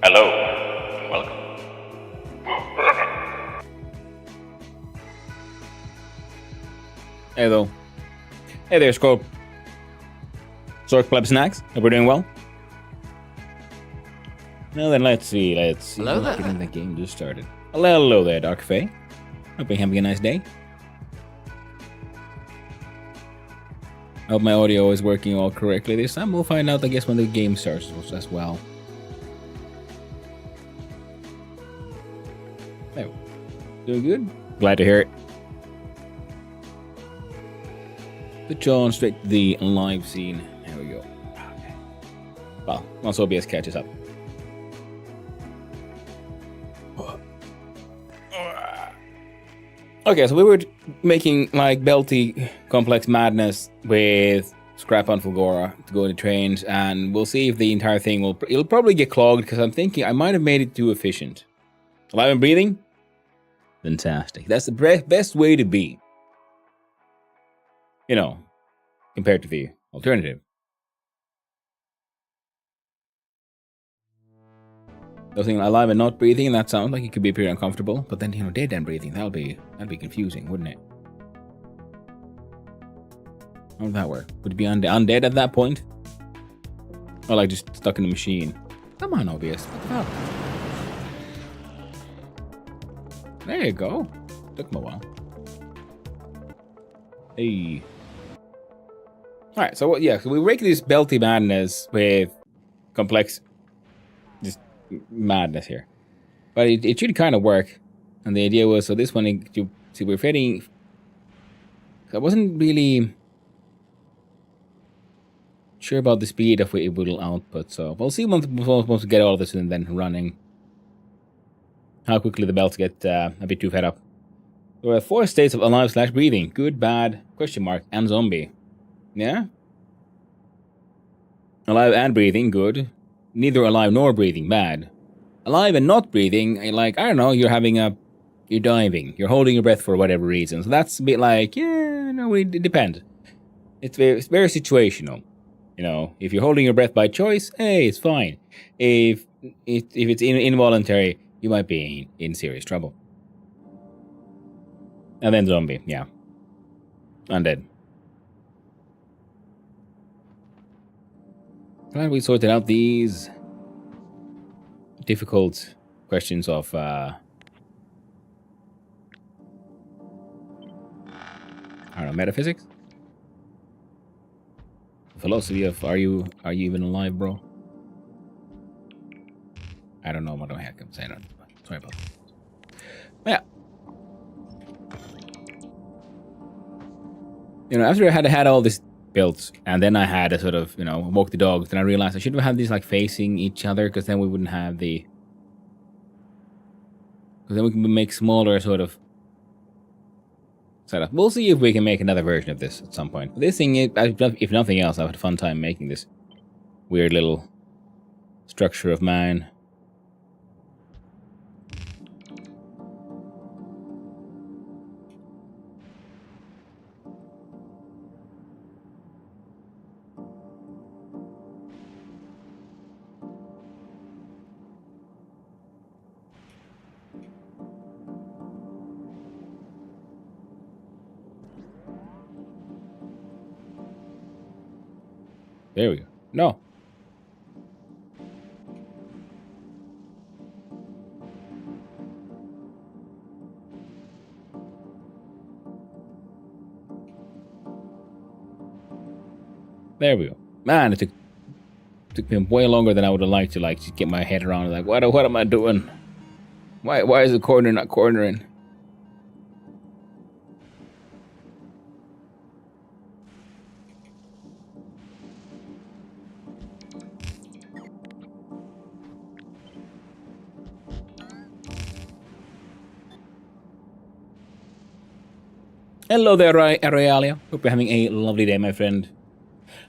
Hello, and welcome. Hello. Hey there, Scope. Sork Pleb Snacks. Hope we're doing well. Now then, let's see. Hello there. Getting the game just started. Hello there, Dark Fae. Hope you're having a nice day. Hope my audio is working all correctly this time. We'll find out, I guess, when the game starts as well. There. Doing good? Glad to hear it. Put John straight to the live scene. There we go. Okay. Well, once OBS catches up. Okay, so we were making like belty complex madness with Scrap on Fulgora to go to trains, and we'll see if the entire thing it'll probably get clogged because I'm thinking I might have made it too efficient. Alive and breathing? Fantastic. That's the best way to be. You know, compared to the alternative. Something alive and not breathing, that sounds like it could be pretty uncomfortable. But then, dead and breathing, that'd be confusing, wouldn't it? How would that work? Would it be undead at that point? Or like just stuck in the machine? Come on, OBS. What the hell? There you go. Took him a while. Hey. Alright, so so we break this belty madness with complex just madness here. But it should kind of work. And the idea was, so this one, we're fitting. I wasn't really sure about the speed of it will output, so we'll see once we get all of this and then running. How quickly the belts get a bit too fed up. There are 4 states of alive/breathing. Good, bad, question mark, and zombie. Yeah? Alive and breathing, good. Neither alive nor breathing, bad. Alive and not breathing, like, I don't know, you're diving. You're holding your breath for whatever reason. So that's a bit like, it depends. It's very situational. If you're holding your breath by choice, hey, it's fine. If it's involuntary, you might be in serious trouble. And then zombie, yeah. Undead. Glad we sorted out these difficult questions of I don't know, metaphysics? Philosophy of are you even alive, bro? I don't know what the heck I'm saying. Sorry about that. Yeah. After I had all this built, and then I had to sort of, walk the dogs, then I realized I should have had these like facing each other, because then we wouldn't have because then we can make smaller sort of setup. We'll see if we can make another version of this at some point. This thing, if nothing else, I've had a fun time making this weird little structure of mine. There we go. No. There we go. Man, it took me way longer than I would have liked to just get my head around. Like, what am I doing? Why is the corner not cornering? Hello there, Realia. Hope you're having a lovely day, my friend.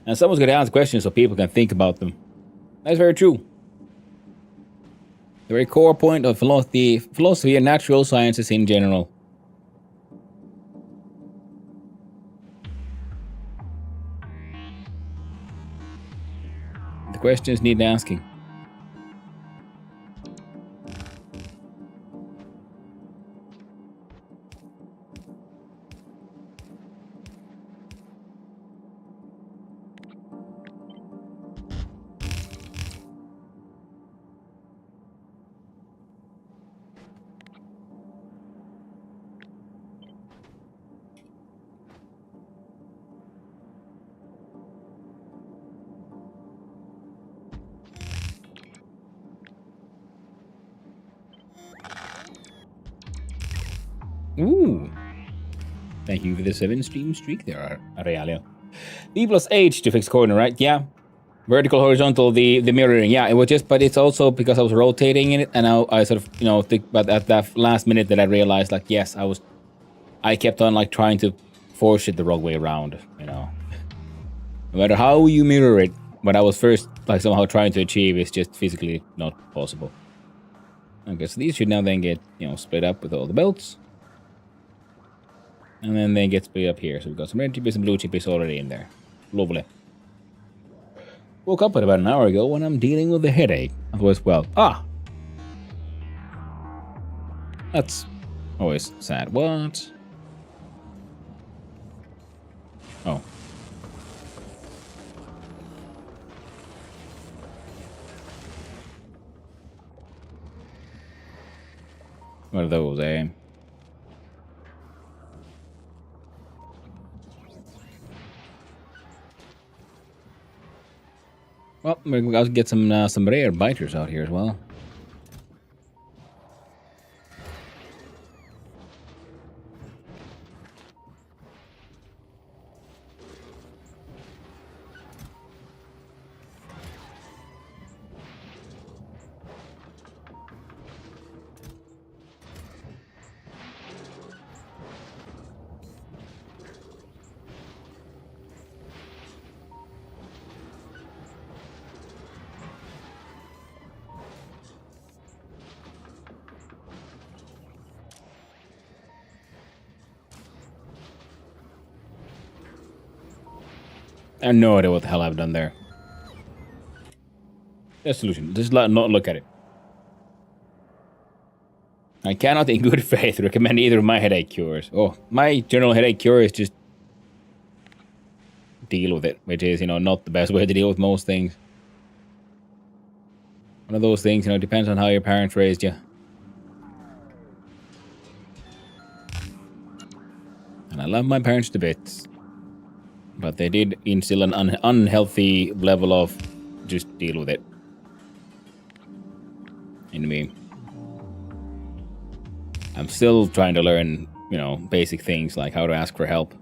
And someone's going to ask questions so people can think about them. That's very true. The very core point of philosophy and natural sciences in general. The questions need asking. Ooh. Thank you for the 7-stream streak there, Arealio. B plus H to fix corner, right? Yeah. Vertical, horizontal, the mirroring. Yeah, it was just, but it's also because I was rotating in it, and I sort of, you know, think, but at that last minute that I realized, like, yes, I kept on, like, trying to force it the wrong way around, you know. No matter how you mirror it, what I was first, like, somehow trying to achieve is just physically not possible. Okay, so these should now then get, you know, split up with all the belts. And then they get split up here. So we've got some red chippies and blue chippies already in there. Lovely. Woke up about an hour ago when I'm dealing with a headache. Otherwise, well, that's always sad. What? Oh. What are those, eh? Well, we're going to get some rare biters out here as well. I have no idea what the hell I've done there. There's a solution. Just not look at it. I cannot in good faith recommend either of my headache cures. Oh, my general headache cure is just deal with it, which is, you know, not the best way to deal with most things. One of those things, you know, depends on how your parents raised you. And I love my parents to bits. But they did instill an unhealthy level of just deal with it in me. I'm still trying to learn, you know, basic things like how to ask for help.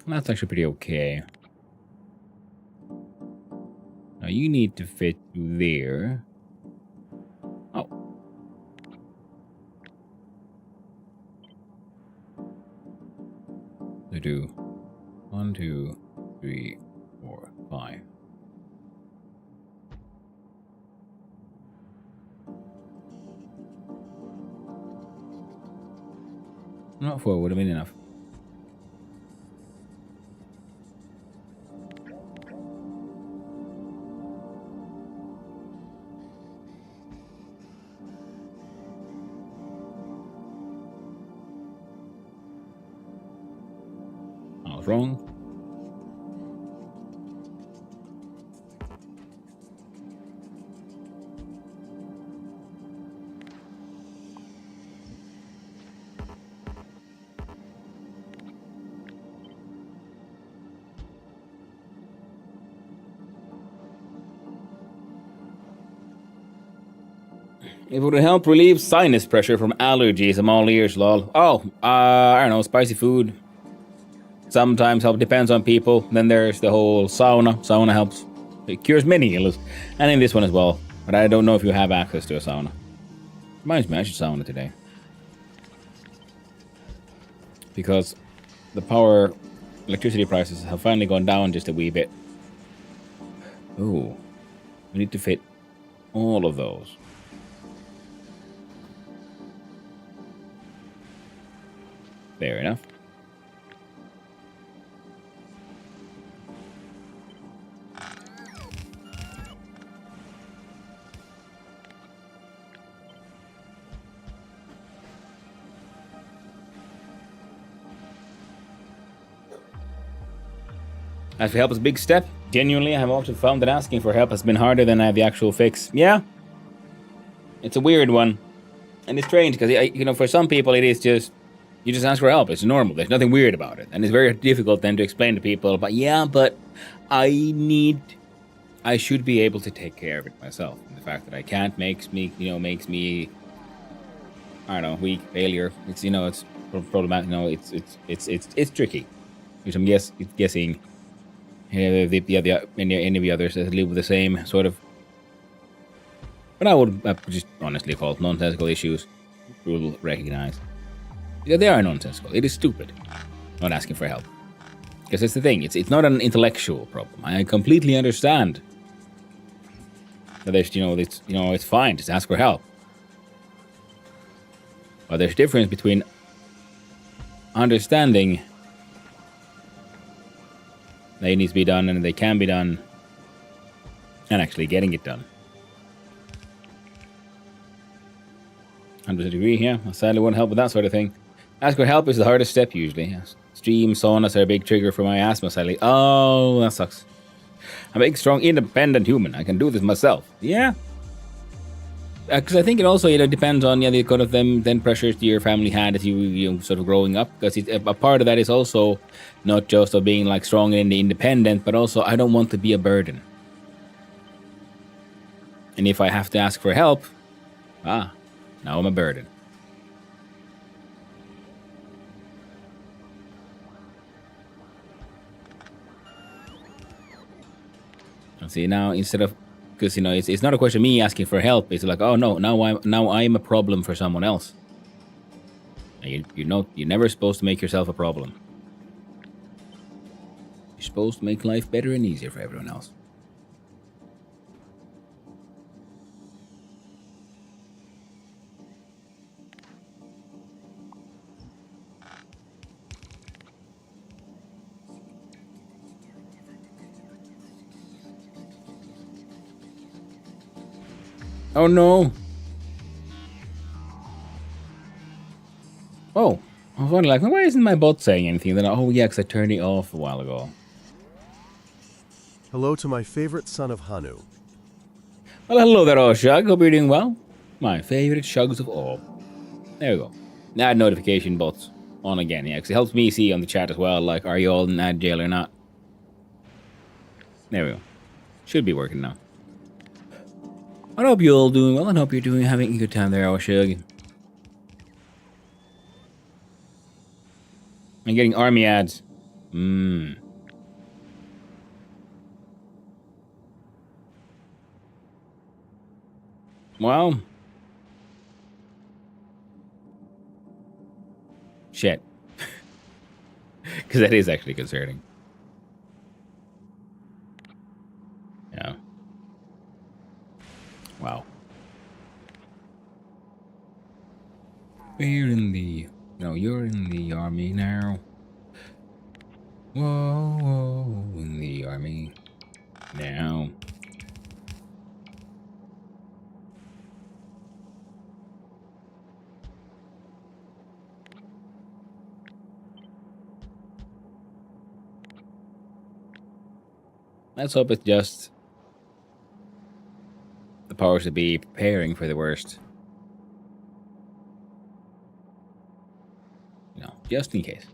That's actually pretty okay. Now you need to fit there. Oh. They do 1, 2, 3, 4, 5. Not 4 would have been enough. Wrong. It would help relieve sinus pressure from allergies. I'm all ears, lol. Oh, I don't know, spicy food. Sometimes help, depends on people. Then there's the whole sauna. Sauna helps. It cures many ills. And in this one as well. But I don't know if you have access to a sauna. Reminds me, I should sauna today. Because the electricity prices have finally gone down just a wee bit. Ooh. We need to fit all of those. Fair enough. As for help is a big step. Genuinely, I have often found that asking for help has been harder than the actual fix. Yeah. It's a weird one. And it's strange because, you know, for some people it is just, you just ask for help. It's normal. There's nothing weird about it. And it's very difficult then to explain to people, but yeah, but I should be able to take care of it myself. And the fact that I can't makes me, I don't know, weak, failure. It's, you know, it's problematic. You know, it's tricky. Which I'm guessing any of the others that live with the same sort of, but I would just honestly call it nonsensical issues. Will recognize. Yeah, they are nonsensical. It is stupid not asking for help. Because it's the thing. It's not an intellectual problem. I completely understand that there's, it's fine. Just ask for help. But there's a difference between understanding that it needs to be done and they can be done and actually getting it done. 100% agree, yeah. I sadly won't help with that sort of thing. Ask for help is the hardest step usually. Yes. Stream saunas are a big trigger for my asthma, sadly. Oh, that sucks. I'm a big, strong, independent human. I can do this myself. Yeah. Because I think it also depends on the kind of then pressures your family had as you sort of growing up. Because a part of that is also not just of being like strong and independent, but also I don't want to be a burden. And if I have to ask for help, now I'm a burden. See, now instead of, because it's not a question of me asking for help. It's like, oh no, now I'm a problem for someone else. You're never supposed to make yourself a problem. You're supposed to make life better and easier for everyone else. Oh no! Oh, I was wondering, like, why isn't my bot saying anything? Then, oh yeah, because I turned it off a while ago. Hello to my favorite son of Hanu. Well, hello there, all Shug. Hope you're doing well. My favorite Shugs of all. There we go. Ad notification bots on again, yeah, because it helps me see on the chat as well, like, are you all in ad jail or not? There we go. Should be working now. I hope you're all doing well, and hope you're having a good time there, Shug. I'm getting army ads. Well. Shit. Because that is actually concerning. Yeah. Wow. We're in the... No, you're in the army now. Whoa, in the army now. Let's hope it's just the powers to be preparing for the worst. Just in case.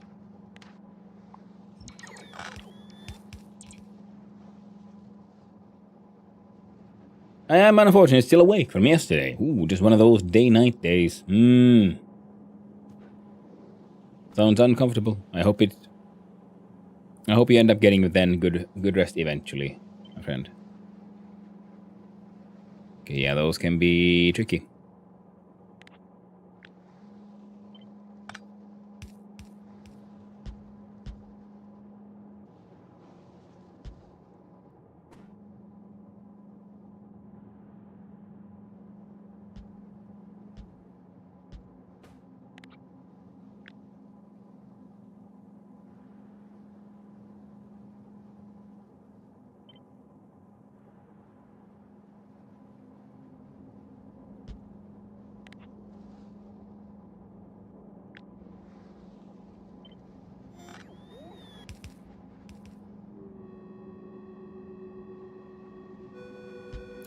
I am unfortunately still awake from yesterday. Ooh, just one of those day-night days. Sounds uncomfortable. I hope you end up getting then good rest eventually, my friend. Okay, yeah, those can be tricky.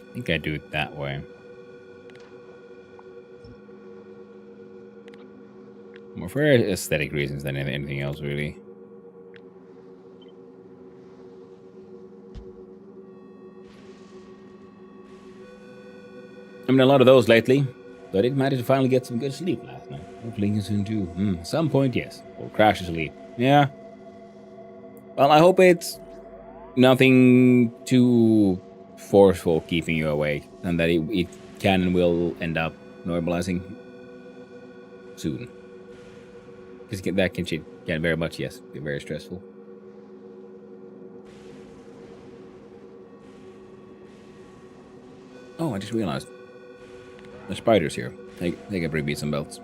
I think I do it that way. More for aesthetic reasons than anything else, really. I mean, a lot of those lately, but it managed to finally get some good sleep last night. Hopefully you can soon too. Some point, yes. Or crash to sleep. Yeah. Well, I hope it's nothing too forceful keeping you awake, and that it can and will end up normalizing soon. Because that can very much, yes, be very stressful. Oh, I just realized. There's spiders here. They can bring me some belts.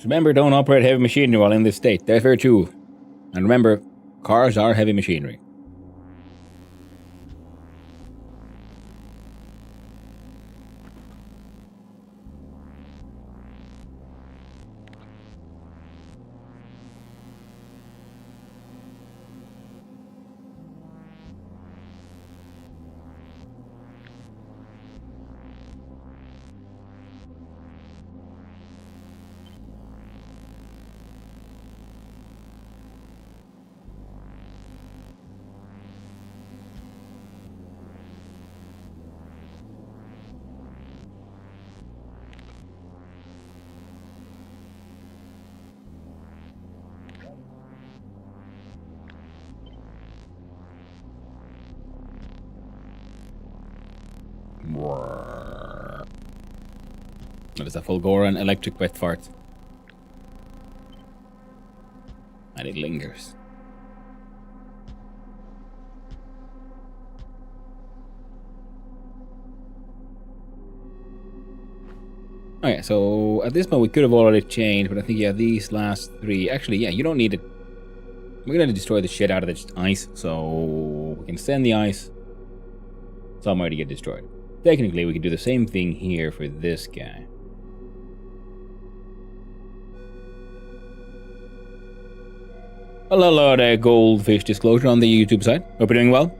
Remember, don't operate heavy machinery while in this state. That's very true. And remember, cars are heavy machinery. That is a Fulgoran electric wet fart. And it lingers. Okay, so at this point we could have already changed, but I think, yeah, these last three... Actually, yeah, you don't need it. We're going to destroy the shit out of the ice, so we can send the ice somewhere to get destroyed. Technically, we can do the same thing here for this guy. Hello there, Goldfish Disclosure on the YouTube side. Hope you're doing well.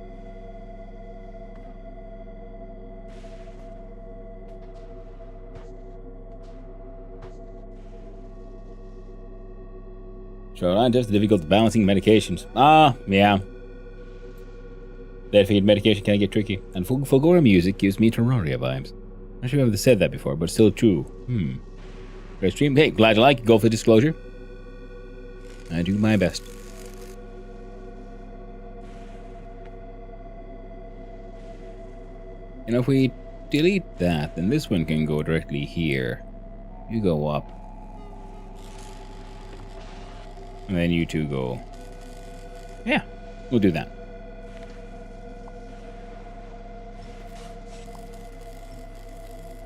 Sure, I'm just difficult balancing medications. Ah, yeah. That feed medication can get tricky. And Fulgora music gives me Terraria vibes. I'm sure I've said that before, but still true. Great stream. Hey, glad you like it, Goldfish Disclosure. I do my best. And if we delete that, then this one can go directly here. You go up. And then you two go. Yeah, we'll do that.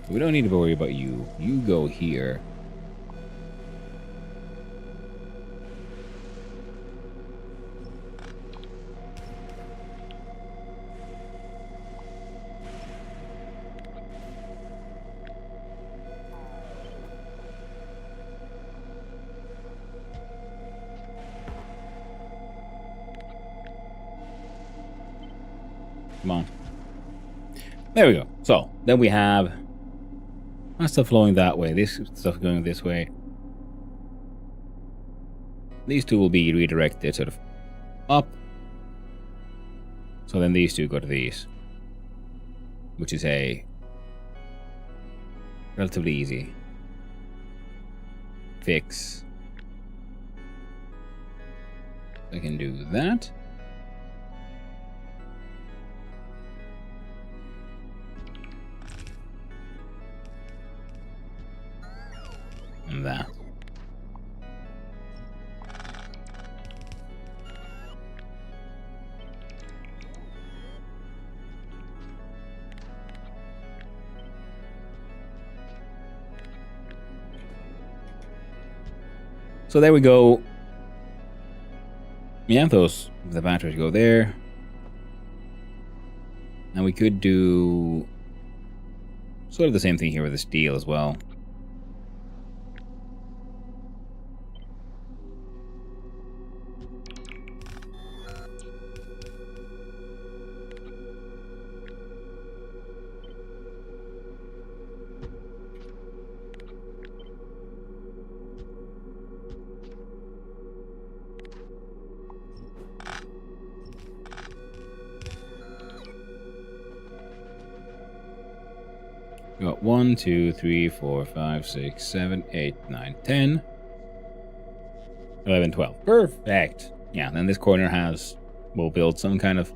We don't need to worry about you. You go here. Come on. There we go. So, then we have that stuff flowing that way, this stuff going this way. These two will be redirected sort of up. So then these two go to these. Which is a relatively easy fix. I can do that. So there we go. Yeah, the batteries go there. And we could do sort of the same thing here with the steel as well. We got 1, 2, 3, 4, 5, 6, 7, 8, 9, 10, 11, 12. Perfect. Yeah, then this corner we'll build some kind of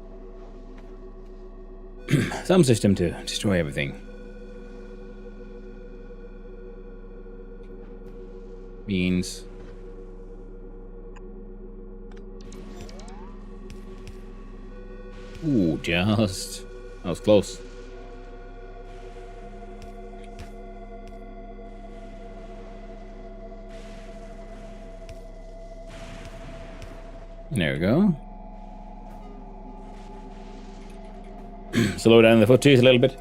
some system to destroy everything. Beans. Ooh, just. That was close. There we go. Slow down the foot trees a little bit.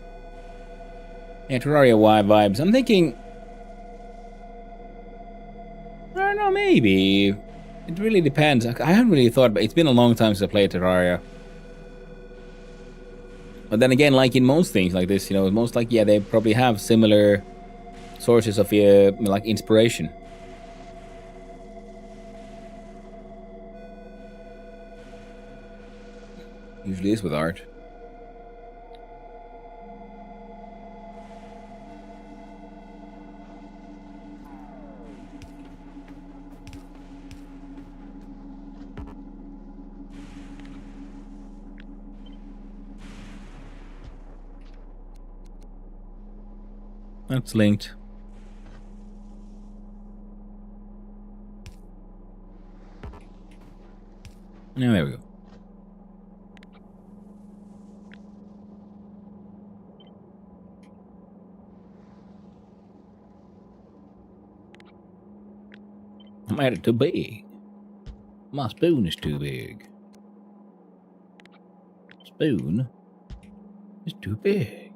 Yeah, Terraria vibes. I'm thinking. I don't know, maybe. It really depends. I haven't really thought about it. It's been a long time since I played Terraria. But then again, like in most things like this, most like, yeah, they probably have similar sources of like inspiration. Usually is with art. That's linked. Now there we go. I made it too big. My spoon is too big. Spoon is too big.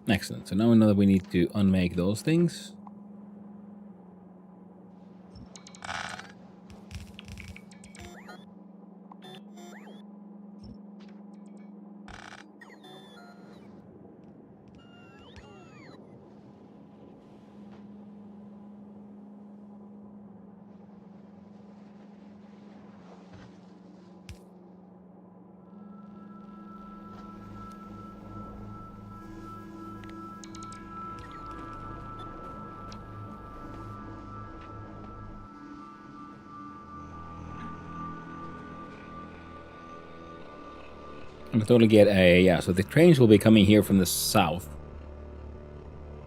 Excellent. So now we know that we need to unmake those things. I can totally get so the trains will be coming here from the south.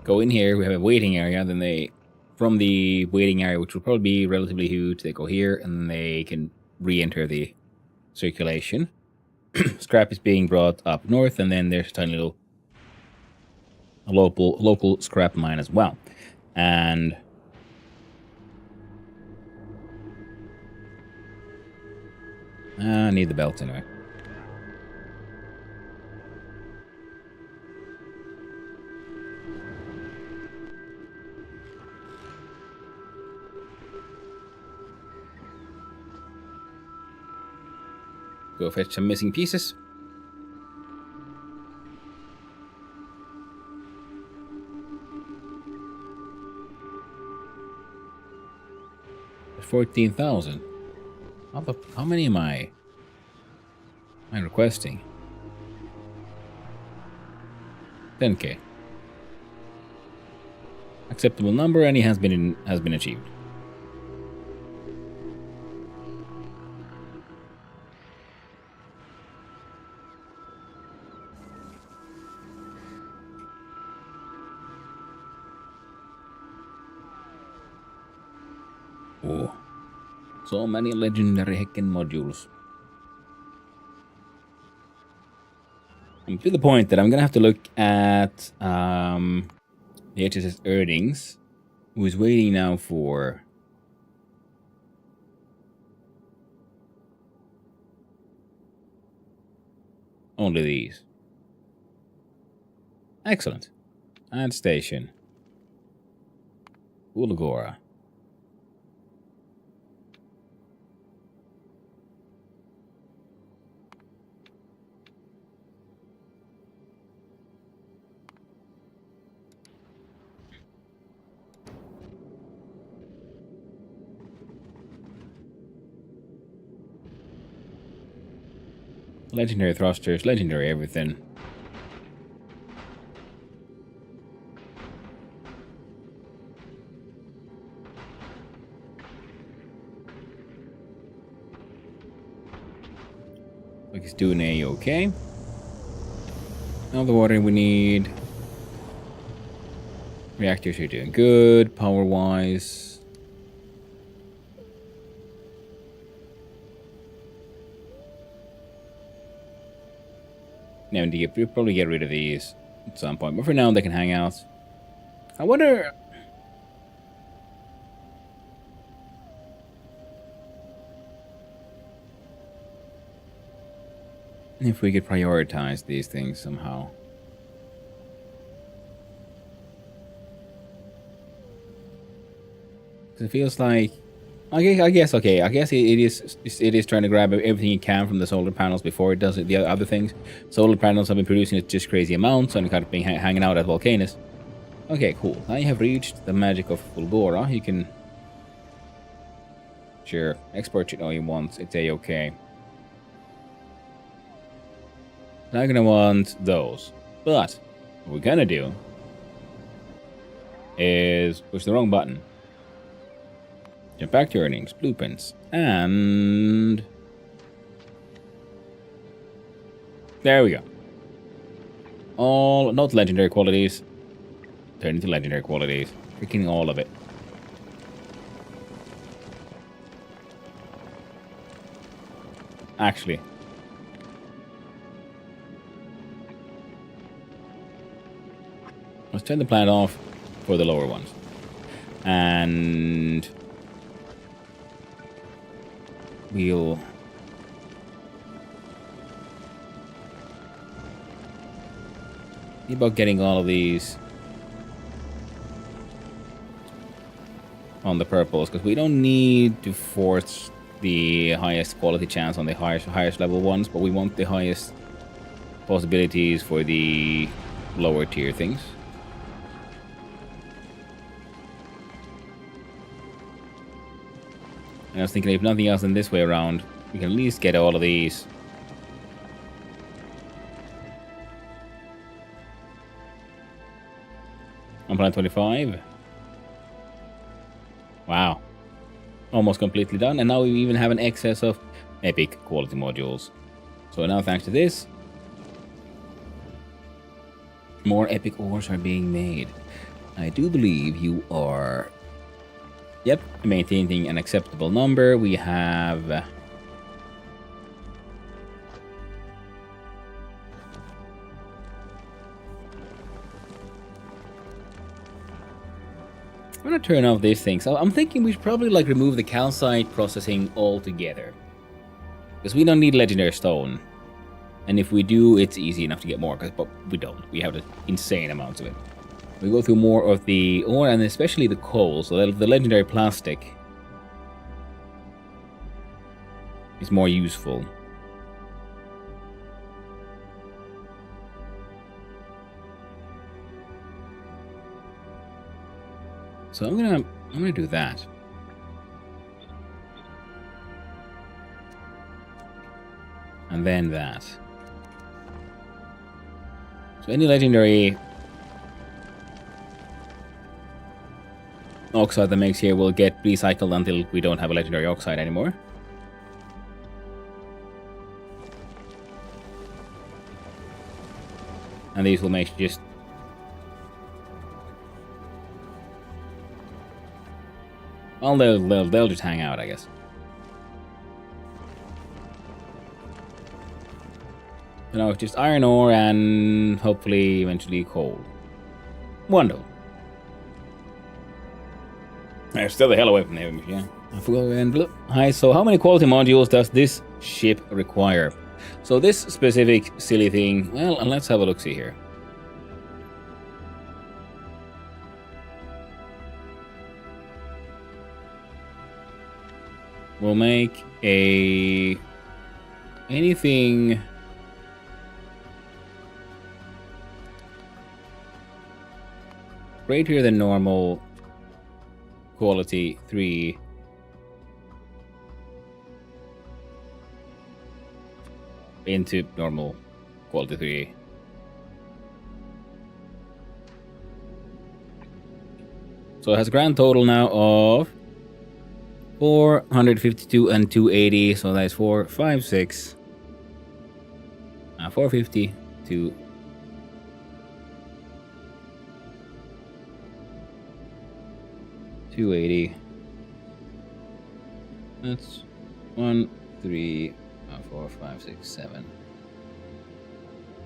Go in here, we have a waiting area, then from the waiting area, which will probably be relatively huge, they go here, and then they can re-enter the circulation. Scrap is being brought up north, and then there's a tiny little local scrap mine as well. And I need the belt anyway. Go fetch some missing pieces. There's 14,000. How many am I requesting? 10k. Acceptable number, and he has been achieved. So many legendary heckin' modules. I'm to the point that I'm gonna have to look at the HSS earnings. Who is waiting now for only these. Excellent. Add station. Ulagora. Legendary thrusters, legendary everything. Like it's doing A-okay. All the water we need. Reactors are doing good, power-wise. Now, we'll probably get rid of these at some point, but for now they can hang out. I wonder if we could prioritize these things somehow. Because it feels like, I guess it is trying to grab everything it can from the solar panels before it does the other things. Solar panels have been producing just crazy amounts and kind of been hanging out at volcanoes. Okay, cool. Now you have reached the magic of Fulgora. You can, sure, export it all you want. It's a-okay. Now you're gonna want those, but what we're gonna do is push the wrong button. Jump back to earnings, blueprints, and there we go. All not legendary qualities turn into legendary qualities. Freaking all of it. Actually, let's turn the plant off for the lower ones. And we'll see about getting all of these on the purples, because we don't need to force the highest quality chance on the highest level ones, but we want the highest possibilities for the lower tier things. And I was thinking, if nothing else than this way around, we can at least get all of these. On plan 25. Wow. Almost completely done. And now we even have an excess of epic quality modules. So now, thanks to this, more epic ores are being made. I do believe you are... Yep, maintaining an acceptable number. We have... I'm gonna turn off these things. I'm thinking we should probably like remove the calcite processing altogether. Because we don't need legendary stone. And if we do, it's easy enough to get more, but we don't. We have insane amounts of it. We go through more of the ore, and especially the coal, so the legendary plastic is more useful. So I'm gonna do that. And then that. So any legendary oxide that makes here will get recycled until we don't have a legendary oxide anymore. And these will make just... Well, they'll just hang out, I guess. No, just iron ore and hopefully eventually coal. Wonderful. I'm still the hell away from there, yeah. Hi, so how many quality modules does this ship require? So this specific silly thing, well, let's have a look-see here. We'll make anything greater than normal quality 3 into normal quality 3. So it has a grand total now of 452 and 280, so that's 456. 450 to 280. That's 1, 3, 4, 5, 6, 7.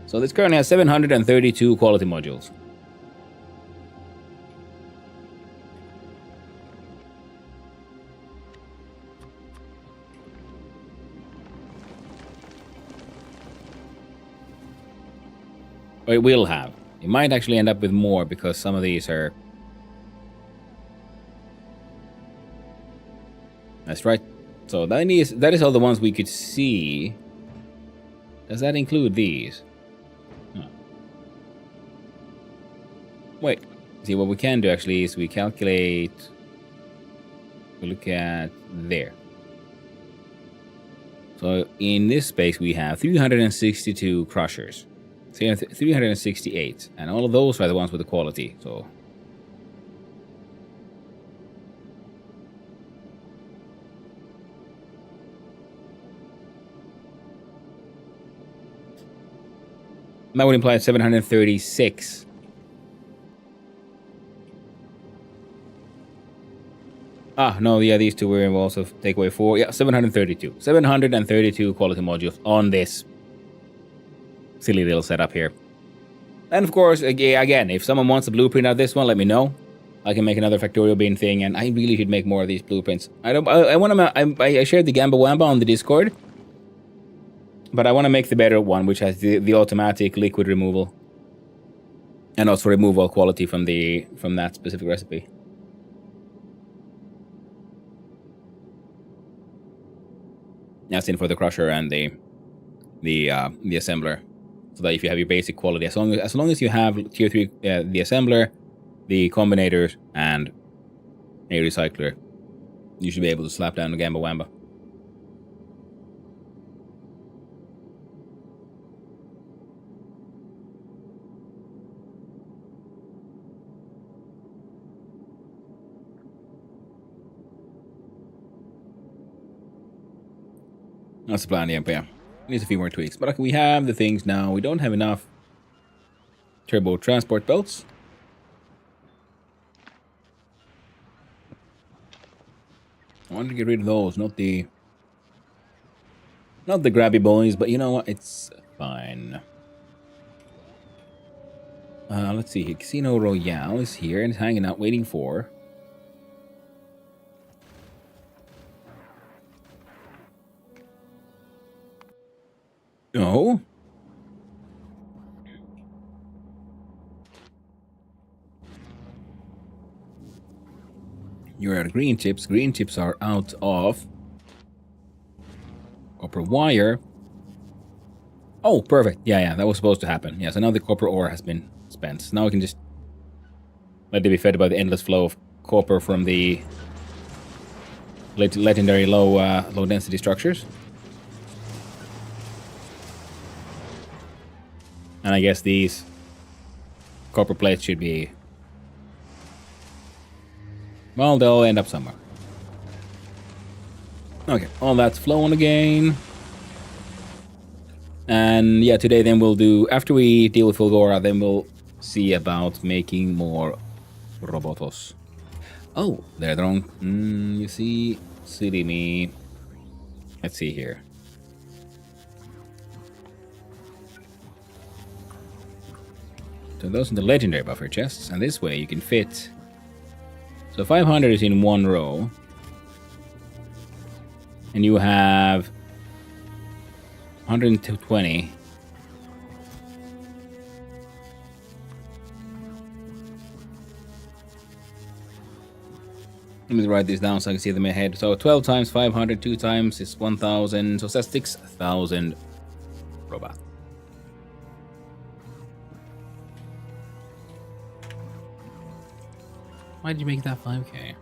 So this currently has 732 quality modules. Or it will have. It might actually end up with more because some of these are... That's right. So that is all the ones we could see. Does that include these? No. Wait. See, what we can do actually is we calculate... We look at there. So in this space we have 362 crushers. 368, and all of those are the ones with the quality, so... That would imply 736. Ah, no, yeah, these two will also take away 4. Yeah, 732. 732 quality modules on this silly little setup here. And of course, again, if someone wants a blueprint of this one, let me know. I can make another Factorio bin thing, and I really should make more of these blueprints. I shared the Gamba Wamba on the Discord, but I want to make the better one, which has the automatic liquid removal, and also removal quality from that specific recipe. That's in for the crusher and the assembler. So that if you have your basic quality, as long as you have tier 3, the assembler, the combinators, and a recycler, you should be able to slap down the Gamba Wamba. That's the plan, yeah. Needs a few more tweaks. But we have the things now. We don't have enough turbo transport belts. I want to get rid of those, not the grabby boys, but you know what? It's fine. Let's see here. Casino Royale is here and hanging out waiting for... No. You're out of green chips. Green chips are out of copper wire. Oh, perfect. Yeah, that was supposed to happen. Yeah, so now the copper ore has been spent. So now we can just let it be fed by the endless flow of copper from the legendary low density structures. And I guess these copper plates should be... Well, they'll end up somewhere. Okay, all that's flowing again. And yeah, today then we'll do... After we deal with Fulgora, then we'll see about making more robotos. Oh, they're wrong. You see? Silly me. Let's see here. So those are the legendary buffer chests, and this way you can fit. So 500 is in one row, and you have 120. Let me write this down so I can see them ahead. So 12 times 500, 2 times is 1,000. So that's 6,000 robot. Why did you make that 5k?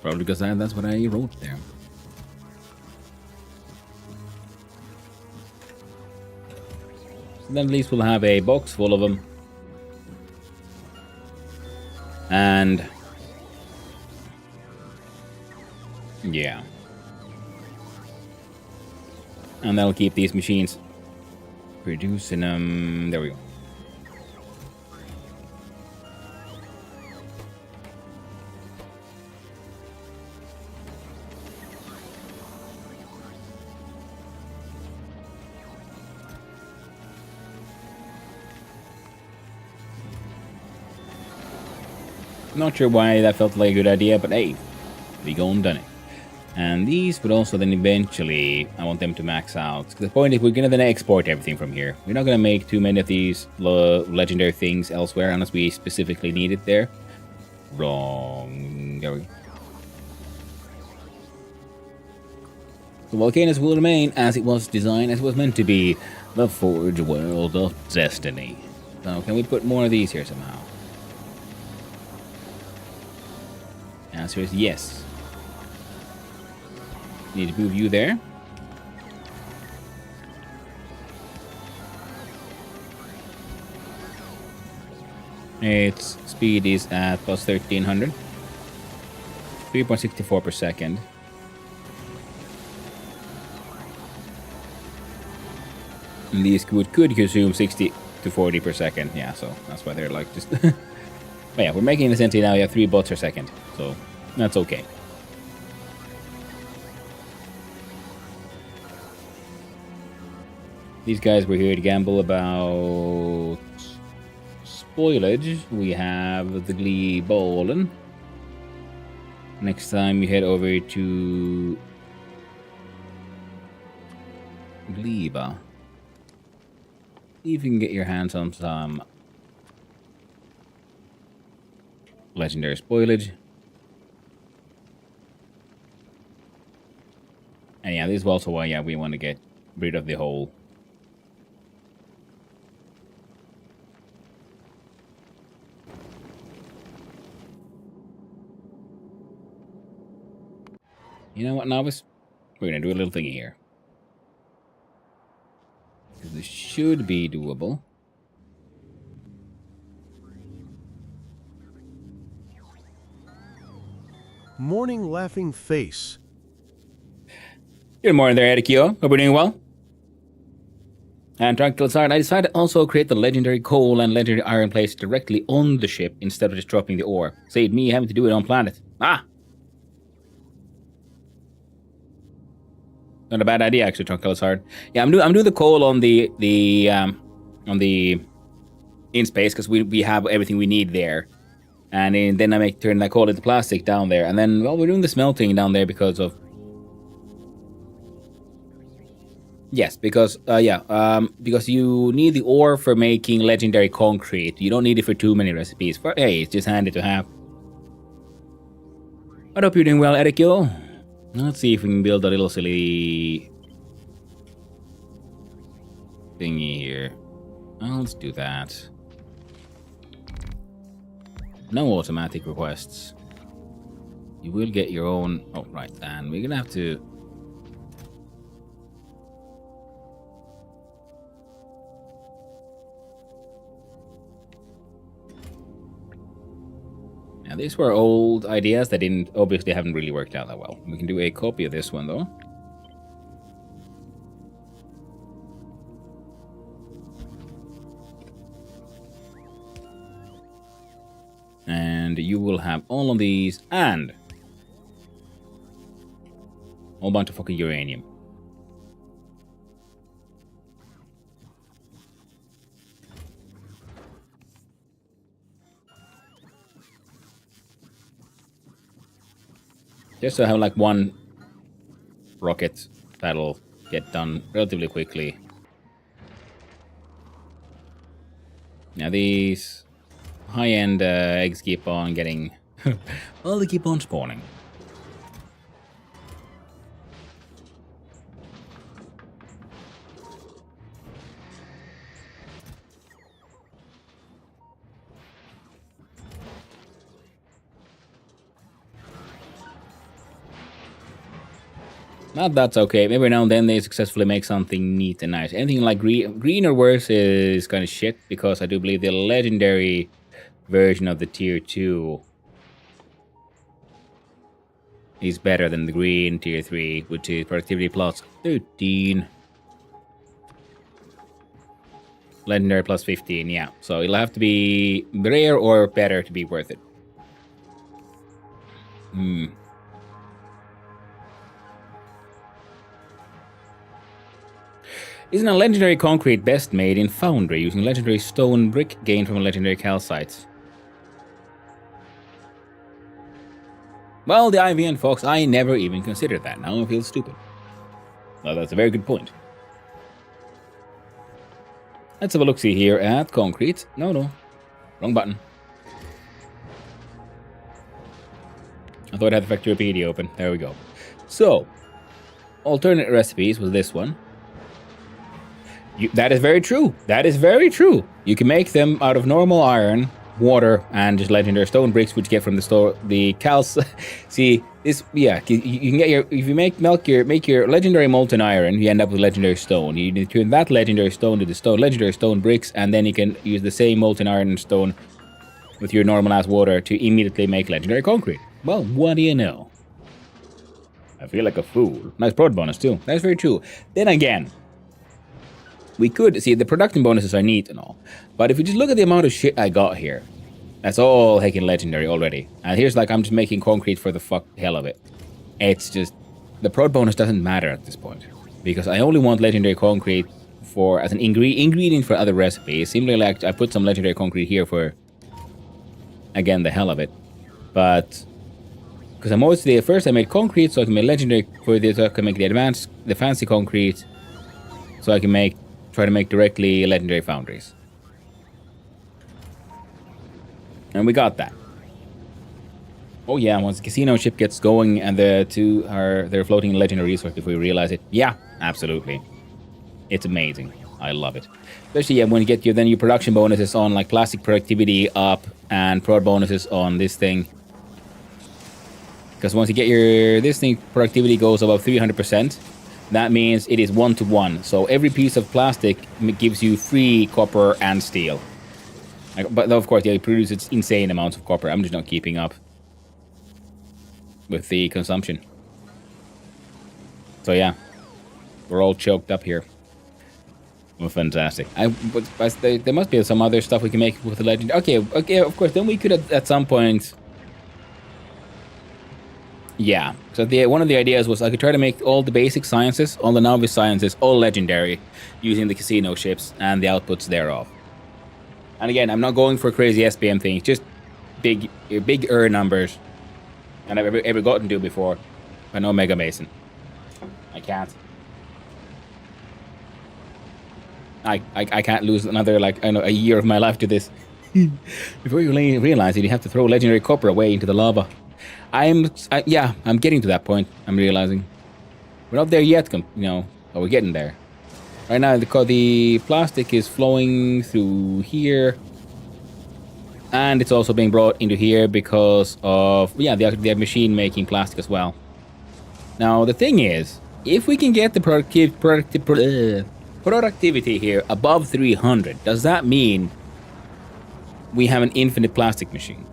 Probably because that's what I wrote there. So then at least we'll have a box full of them. And yeah. And that'll keep these machines producing them. There we go. Not sure why that felt like a good idea, but hey, we go and done it. And these would also then eventually, I want them to max out. The point is we're going to then export everything from here. We're not going to make too many of these legendary things elsewhere unless we specifically need it there. Wrong. There we go. The volcanoes will remain as it was designed, as it was meant to be. The Forge World of Destiny. So can we put more of these here somehow? Answer is yes. Need to move you there. Its speed is at plus 1300. 3.64 per second. And these could consume 60 to 40 per second. Yeah, so that's why they're like just... But yeah, we're making this entity now. You have 3 bots per second. So that's okay. These guys were here to gamble about spoilage. We have the Glee Bowlen. Next time you head over to Gleba. See if you can get your hands on some legendary spoilage. And yeah, this is also why we want to get rid of the whole You know what, novice? We're gonna do a little thingy here. Because this should be doable. Morning laughing face. Good morning there, Edikio. Hope you're doing well. And Tranquil Side, I decided to also create the legendary coal and legendary iron plates directly on the ship instead of just dropping the ore. Saved me having to do it on planet. Ah! Not a bad idea, actually, Tranquil Side. Yeah, I'm doing the coal on the in space because we have everything we need there. And then I turn that coal into plastic down there. And then, well, we're doing the smelting down there because of... Yes, because, because you need the ore for making legendary concrete. You don't need it for too many recipes. Hey, it's just handy to have. I hope you're doing well, Erikyo. Let's see if we can build a little silly thingy here. Well, let's do that. No automatic requests. You will get your own... Oh, right, and we're gonna have to... Now, these were old ideas that obviously haven't really worked out that well. We can do a copy of this one, though. And you will have all of these and a whole bunch of fucking uranium. Just to have like one rocket that'll get done relatively quickly. Now these high-end eggs keep on getting... well, they keep on spawning. Not that's okay. Every now and then they successfully make something neat and nice. Anything like green or worse is kind of shit, because I do believe the legendary version of the tier 2 is better than the green tier 3, which is productivity plus 13. Legendary plus 15, yeah. So it'll have to be rare or better to be worth it. Isn't a legendary concrete best made in foundry using legendary stone brick gained from a legendary calcite? Well, the IVN Fox, I never even considered that. Now I feel stupid. Well, that's a very good point. Let's have a look-see here at concrete. No. Wrong button. I thought I had the Factorio PD open. There we go. So, alternate recipes was this one. That is very true. That is very true. You can make them out of normal iron, water, and just legendary stone bricks, which you get from the store. The cals. See this? Yeah, you can get your. If you make your legendary molten iron, you end up with legendary stone. You need to turn that legendary stone to the legendary stone bricks, and then you can use the same molten iron and stone with your normal ass water to immediately make legendary concrete. Well, what do you know? I feel like a fool. Nice prod bonus too. That's very true. Then again, we could see the production bonuses are neat and all, but if you just look at the amount of shit I got here, that's all heckin' legendary already. And here's like I'm just making concrete for the hell of it. It's just the prod bonus doesn't matter at this point, because I only want legendary concrete for as an ingredient for other recipes. Similarly, like I put some legendary concrete here for, again, the hell of it. But because I'm mostly at first I made concrete so I can make legendary for this, so I can make the fancy concrete, so I can try to make directly legendary foundries. And we got that. Oh yeah, once the casino ship gets going and they're floating in legendary resource before we realize it. Yeah, absolutely. It's amazing. I love it. Especially when you get your production bonuses on like plastic productivity up and prod bonuses on this thing. Because once you get this thing productivity goes above 300%, that means it is 1-to-1. So every piece of plastic gives you free copper and steel. But of course, it produces insane amounts of copper. I'm just not keeping up with the consumption. So yeah, we're all choked up here. Well, fantastic. There must be some other stuff we can make with the legend. Okay, of course. Then we could at some point. Yeah, so one of the ideas was I could try to make all the basic sciences, all the novice sciences, all legendary, using the casino ships and the outputs thereof. And again, I'm not going for crazy SPM things, just big numbers. And I've ever gotten to before, but no Mega Mason. I can't. I can't lose another, a year of my life to this. Before you realize it, you have to throw legendary copper away into the lava. I'm getting to that point. I'm realizing we're not there yet, but we're getting there. Right now, the plastic is flowing through here, and it's also being brought into here because of the machine making plastic as well. Now the thing is, if we can get the productivity here above 300, does that mean we have an infinite plastic machine?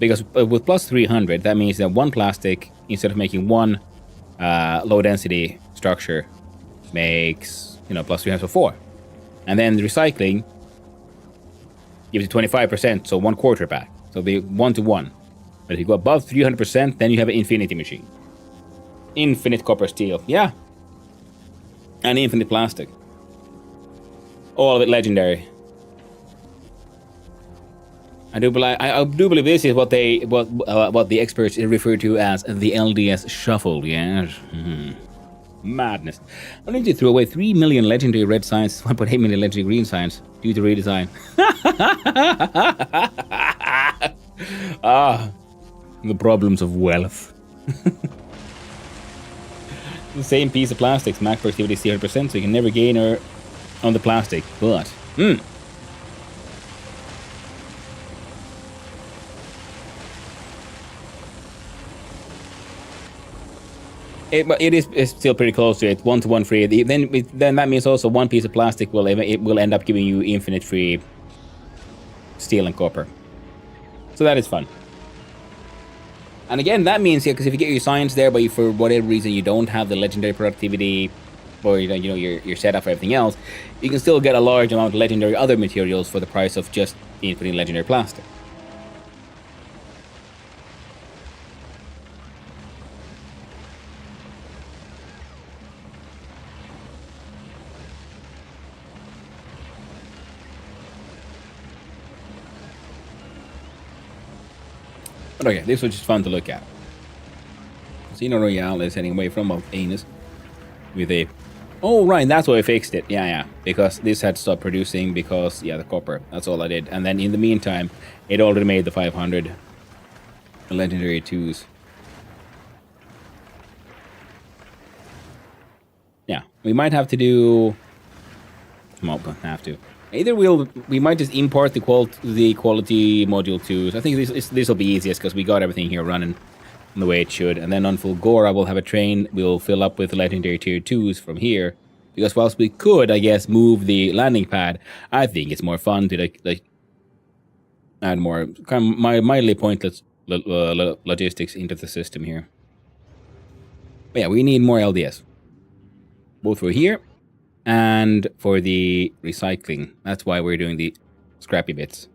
Because with plus 300, that means that one plastic, instead of making one low density structure, makes, plus 300, so 4. And then the recycling gives you 25%, so 1/4 back. So it'll be 1-to-1. But if you go above 300%, then you have an infinity machine. Infinite copper steel, yeah. And infinite plastic. All of it legendary. I do believe this is what the experts refer to as the LDS shuffle. Yes. Madness. I need to throw away 3 million legendary red signs, 1.8 million legendary green signs due to redesign. The problems of wealth. The same piece of plastic, max productivity is 0%, so you can never gain or on the plastic. But it is still pretty close to it. 1-to-1 free. Then that means also one piece of plastic will end up giving you infinite free steel and copper. So that is fun. And again, that means, because if you get your science there, but for whatever reason you don't have the legendary productivity, or your setup for everything else, you can still get a large amount of legendary other materials for the price of just inputting legendary plastic. But okay, this was just fun to look at. Casino Royale is heading away from Mount Anus with a... Oh, right, that's why I fixed it. Yeah. Because this had stopped producing because, the copper. That's all I did. And then in the meantime, it already made the 500 legendary 2s. Yeah, we might have to do... Well, don't have to. Either we might just import the quality module 2s. I think this will be easiest because we got everything here running the way it should. And then on Fulgora, we'll have a train. We'll fill up with legendary tier 2s from here. Because whilst we could, I guess, move the landing pad, I think it's more fun to like add more kind of mildly pointless logistics into the system here. But yeah, we need more LDS. Both for here and for the recycling. That's why we're doing the scrappy bits.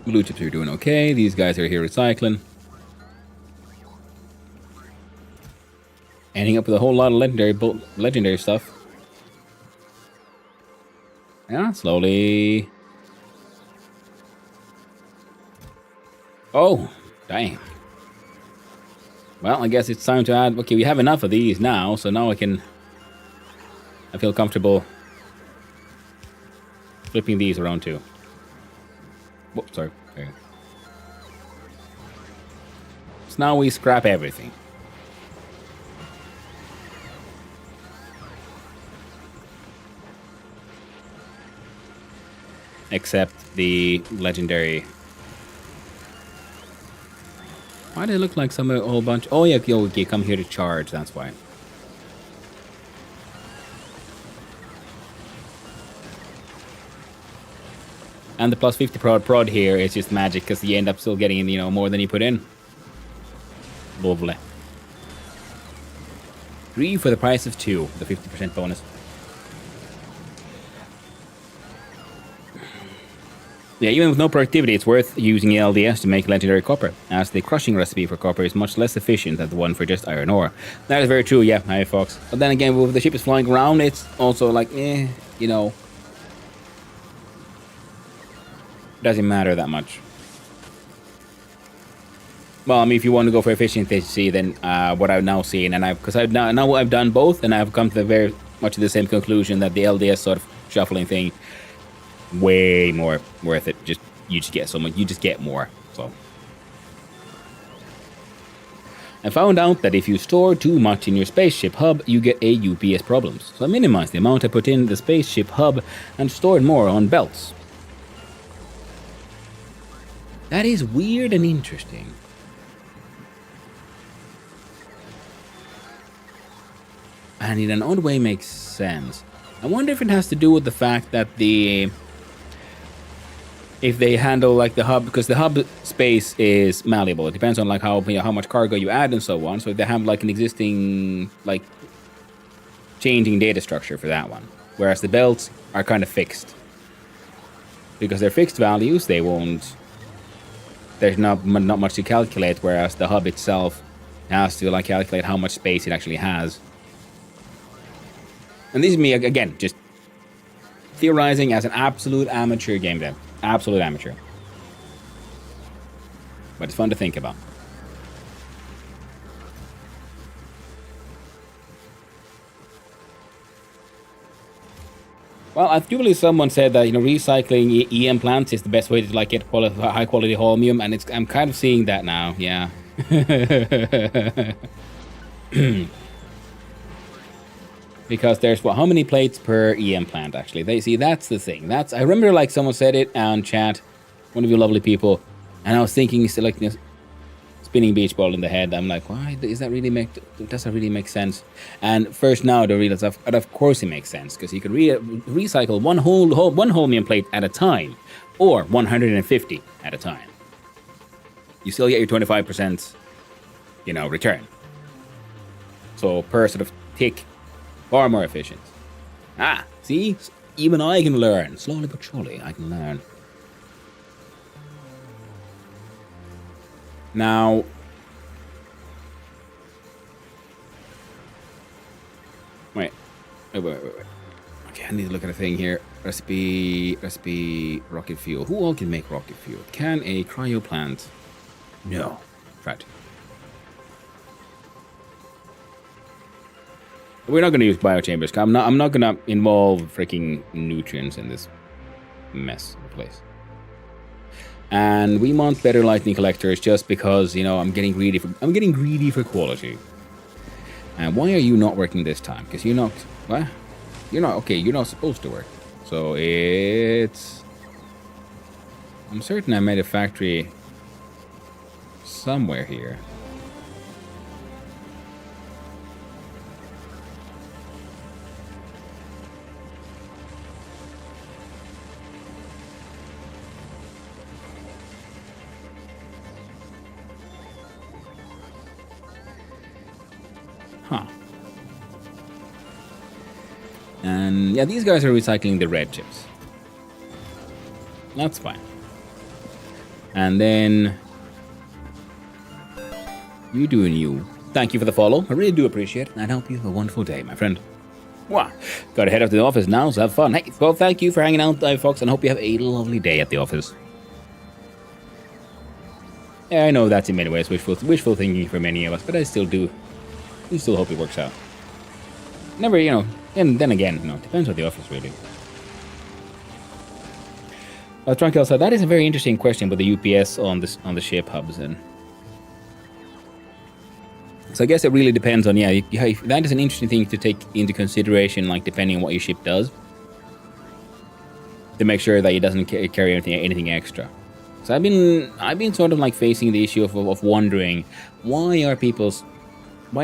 Blue chips are doing okay. These guys are here recycling. Ending up with a whole lot of legendary stuff. Yeah, slowly. Oh, dang. Well, I guess it's time to add... Okay, we have enough of these now, so now I feel comfortable flipping these around too. Whoops, sorry. Okay. So now we scrap everything. Except the legendary... Why do they look like a whole bunch? Oh yeah, okay, come here to charge, that's why. And the plus 50 prod here is just magic because you end up still getting, more than you put in. Lovely. 3 for the price of 2, the 50% bonus. Yeah, even with no productivity, it's worth using LDS to make legendary copper, as the crushing recipe for copper is much less efficient than the one for just iron ore. That is very true, yeah, hi Fox. But then again, with the ship is flying around, it's also like, doesn't matter that much. Well, I mean, if you want to go for efficiency, then what I've now seen, and because I've done both, and I've come to very much the same conclusion that the LDS sort of shuffling thing, way more worth it. You just get more. So I found out that if you store too much in your spaceship hub, you get UPS problems. So I minimized the amount I put in the spaceship hub and stored more on belts. That is weird and interesting. And in an odd way makes sense. I wonder if it has to do with the fact that if they handle like the hub, because the hub space is malleable. It depends on like how much cargo you add and so on. So if they have like an existing like changing data structure for that one, whereas the belts are kind of fixed because they're fixed values. They won't. There's not much to calculate. Whereas the hub itself has to like calculate how much space it actually has. And this is me, again, just theorizing as an absolute amateur game dev. Absolute amateur. But it's fun to think about. Well, I do believe someone said that, recycling EM plants is the best way to like get high quality holmium, and I'm kind of seeing that now. Yeah. Because there's how many plates per EM plant actually? That's the thing. I remember like someone said it on chat, one of you lovely people, and I was thinking selecting a spinning beach ball in the head. I'm like, why does that really make sense? And first now to realize that of course it makes sense, because you can recycle one holmium plate at a time, or 150 at a time. You still get your 25%, return. So per sort of tick, far more efficient. See? Even I can learn. Slowly but surely, I can learn. Now... Wait. Okay, I need to look at a thing here. Recipe, rocket fuel. Who all can make rocket fuel? Can a cryo plant? No. Right. We're not going to use biochambers. I'm not going to involve freaking nutrients in this mess of place. And we want better lightning collectors just because, I'm getting greedy for quality. And why are you not working this time? Because you're not... What? You're not supposed to work. So it's... I'm certain I made a factory somewhere here. Huh. And yeah, these guys are recycling the red chips. That's fine. And then you doing you. Thank you for the follow. I really do appreciate it. And I hope you have a wonderful day, my friend. Wow. Gotta head up to the office now, so have fun. Hey, well, thank you for hanging out, folks, and hope you have a lovely day at the office. Yeah, I know that's in many ways wishful thinking for many of us, but I still do. I still hope it works out. Never, and then again, depends on the office, really. Trunkel said, that is a very interesting question about the UPS on the ship hubs. And so I guess it really depends on, that is an interesting thing to take into consideration, like depending on what your ship does, to make sure that it doesn't carry anything extra. So I've been sort of like facing the issue of wondering, why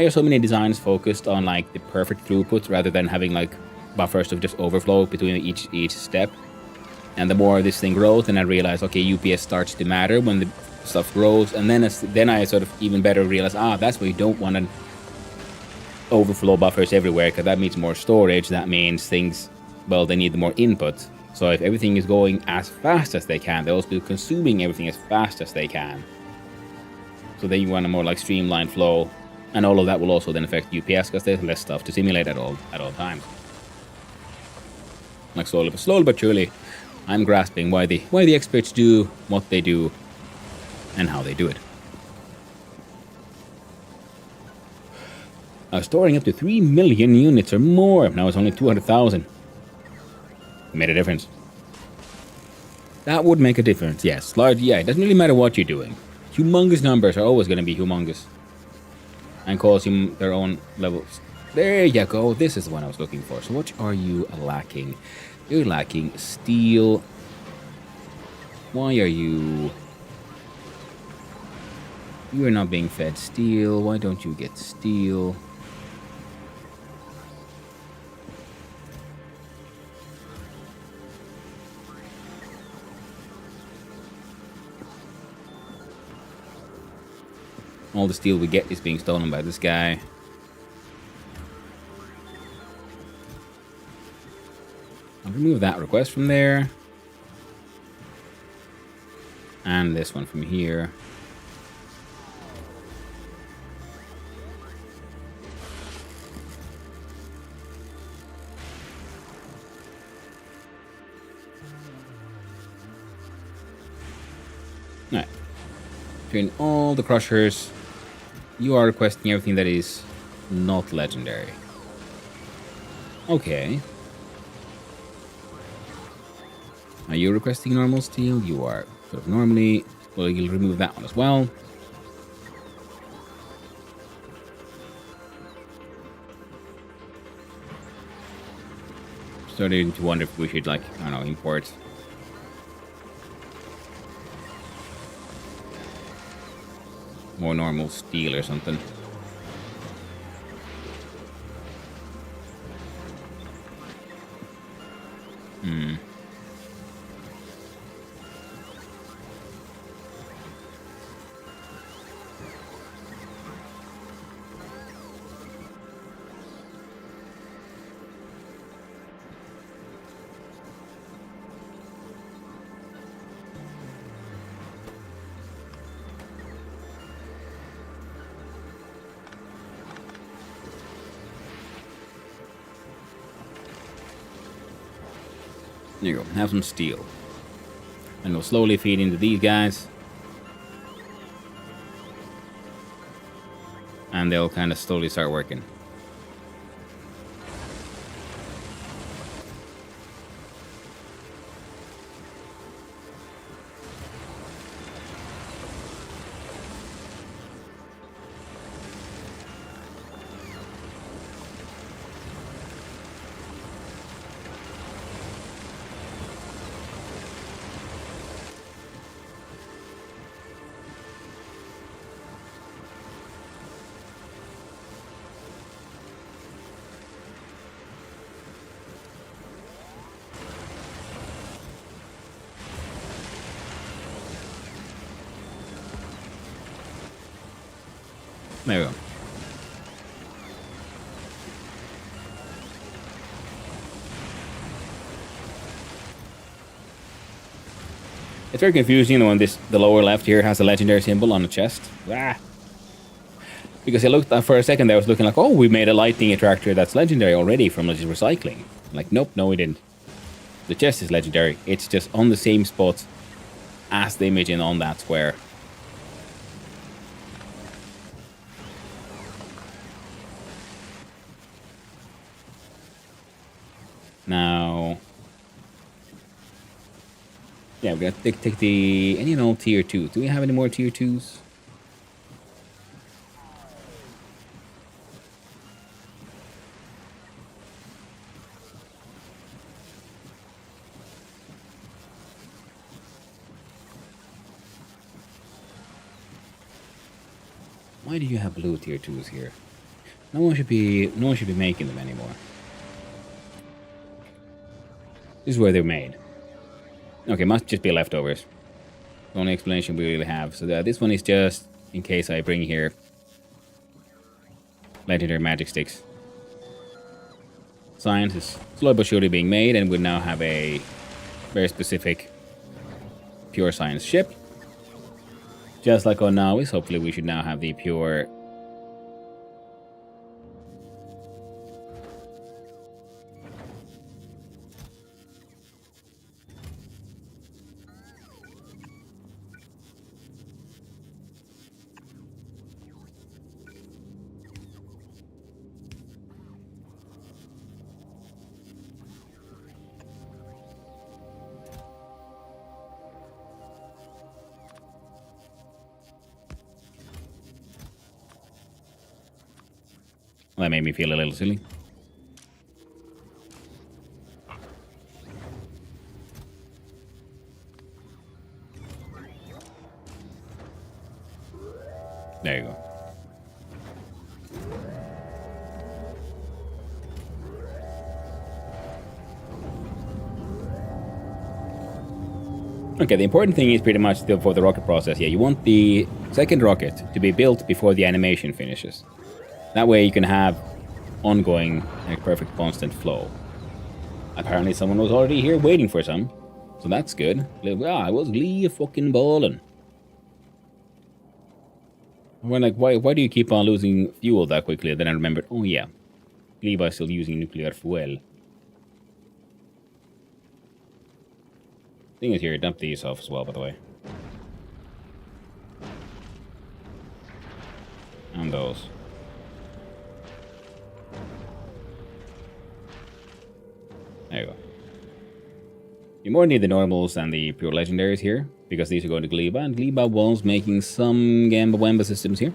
are so many designs focused on like the perfect throughput rather than having like buffers of just overflow between each step? And the more this thing grows, then I realize, okay, UPS starts to matter when the stuff grows, and then I sort of even better realize, that's why you don't want to overflow buffers everywhere, because that means more storage. That means things, they need more input. So if everything is going as fast as they can, they'll also be consuming everything as fast as they can. So then you want a more like streamlined flow. And all of that will also then affect UPS because there's less stuff to simulate at all times. Like slowly but surely, I'm grasping why the experts do what they do and how they do it. Storing up to 3 million units or more. Now it's only 200,000. Made a difference. That would make a difference, yes. It doesn't really matter what you're doing. Humongous numbers are always going to be humongous. And cause him their own levels. There you go. This is the one I was looking for. So what are you lacking? You're lacking steel. Why are you... You are not being fed steel. Why don't you get steel? All the steel we get is being stolen by this guy. I'll remove that request from there. And this one from here. Alright. Between all the crushers, you are requesting everything that is not legendary. Okay. Are you requesting normal steel? You are. Sort of normally. Well, you'll remove that one as well. Starting to wonder if we should, like, I don't know, import more normal steel or something. There you go. Have some steel. And we'll slowly feed into these guys. And they'll kind of slowly start working. There we go. It's very confusing when the lower left here has a legendary symbol on the chest. Ah. Because I looked for a second there, I was looking like, oh, we made a lightning attractor that's legendary already from just recycling. Like, nope, no, we didn't. The chest is legendary. It's just on the same spot as the image in on that square. Now, yeah, we gotta take the any and all tier 2. Do we have any more tier 2s? Why do you have blue tier 2s here? No one should be making them anymore. This is where they're made. Okay, must just be leftovers. The only explanation we really have. So this one is just in case I bring here legendary magic sticks. Science is slowly but surely being made, and we now have a very specific pure science ship. Just like on Navis, hopefully we should now have the pure Well, that made me feel a little silly. There you go. Okay, the important thing is pretty much for the rocket process. Yeah, you want the second rocket to be built before the animation finishes. That way you can have ongoing, like, perfect constant flow. Apparently someone was already here waiting for some. So that's good. I was Lee fucking ballin'. We're like, why do you keep on losing fuel that quickly? Then I remembered, oh yeah, Levi's still using nuclear fuel. Thing is here, dump these off as well, by the way. on those. There you go. You more need the normals than the pure legendaries here, because these are going to Gleba, and Gleba was making some Gamba Wamba systems here.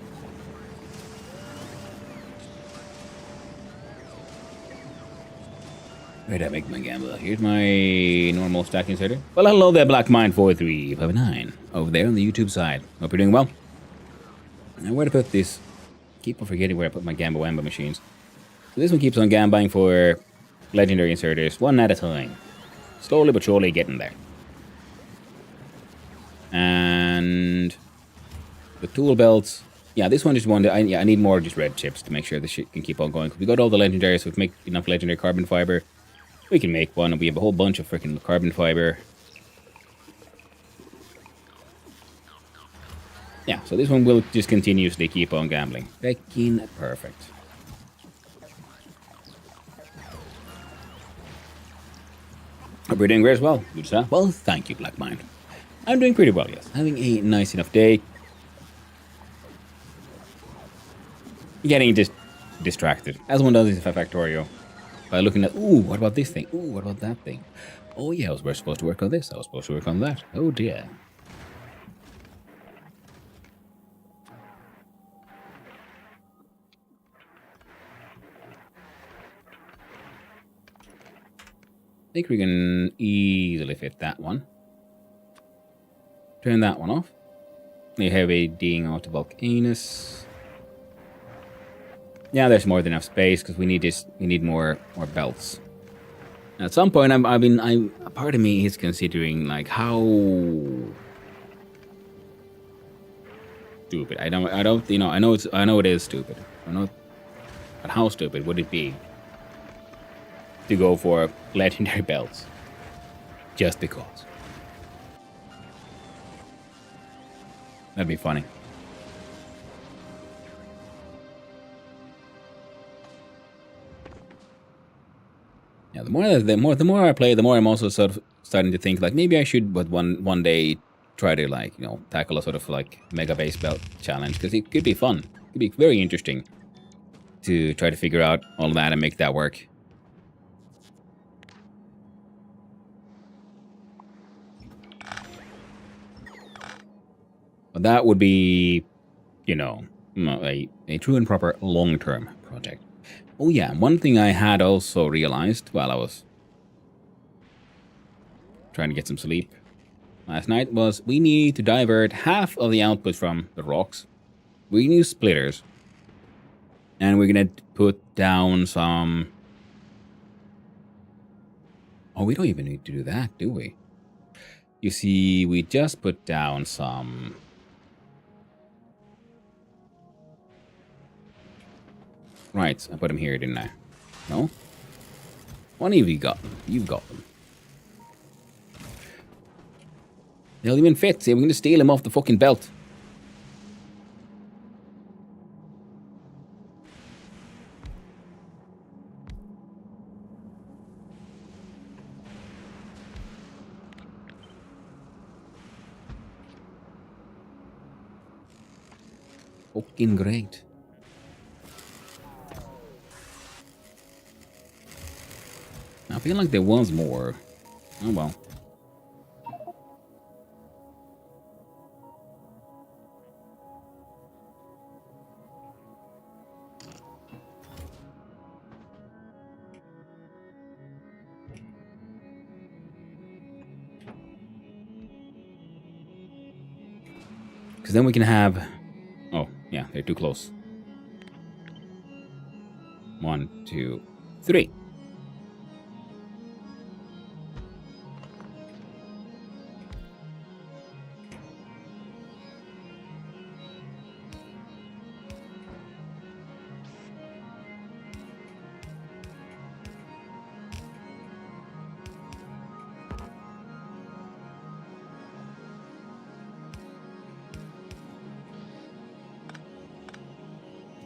Where did I make my Gamba? Here's my normal stack inserter. Well, hello there, Black Mind 4359 over there on the YouTube side. Hope you're doing well. Now, where to put this? Keep on forgetting where I put my Gamba Wamba machines. So this one keeps on gambaing for legendary inserters, one at a time. Slowly but surely getting there. And the tool belts. Yeah, this one is one that I need more just red chips to make sure this shit can keep on going. We got all the legendaries, so if we make enough legendary carbon fiber, we can make one, and we have a whole bunch of freaking carbon fiber. Yeah, so this one will just continuously keep on gambling. Freaking perfect. Hope you're doing great as well, good sir. Well, thank you, Black Mind. I'm doing pretty well, yes. Having a nice enough day. Getting just distracted, as one does in Factorio. By looking at, ooh, what about this thing? Ooh, what about that thing? Oh yeah, I was supposed to work on this. I was supposed to work on that. Oh dear. I think we can easily fit that one. Turn that one off. You have a ding out volcanus. Yeah, there's more than enough space because we need this. We need more belts. At some point, a part of me is considering like how stupid. I don't. You know, I know it is stupid. I know, but how stupid would it be to go for legendary belts just because? That'd be funny. Yeah, the more I play, the more I'm also sort of starting to think like maybe I should, but one day try to like tackle a sort of like mega base belt challenge because it could be fun. It could be very interesting to try to figure out all of that and make that work. But that would be, a true and proper long-term project. Oh yeah, one thing I had also realized while I was trying to get some sleep last night was we need to divert half of the output from the rocks. We use splitters. And we're gonna put down some... Oh, we don't even need to do that, do we? You see, we just put down some... Right, I put them here, didn't I? No? One of you got them. You've got them. They'll even fit. See, we're going to steal him off the fucking belt. Fucking great. I feel like there was more. Oh well. Because then we can have... Oh, yeah, they're too close. 1, 2, 3.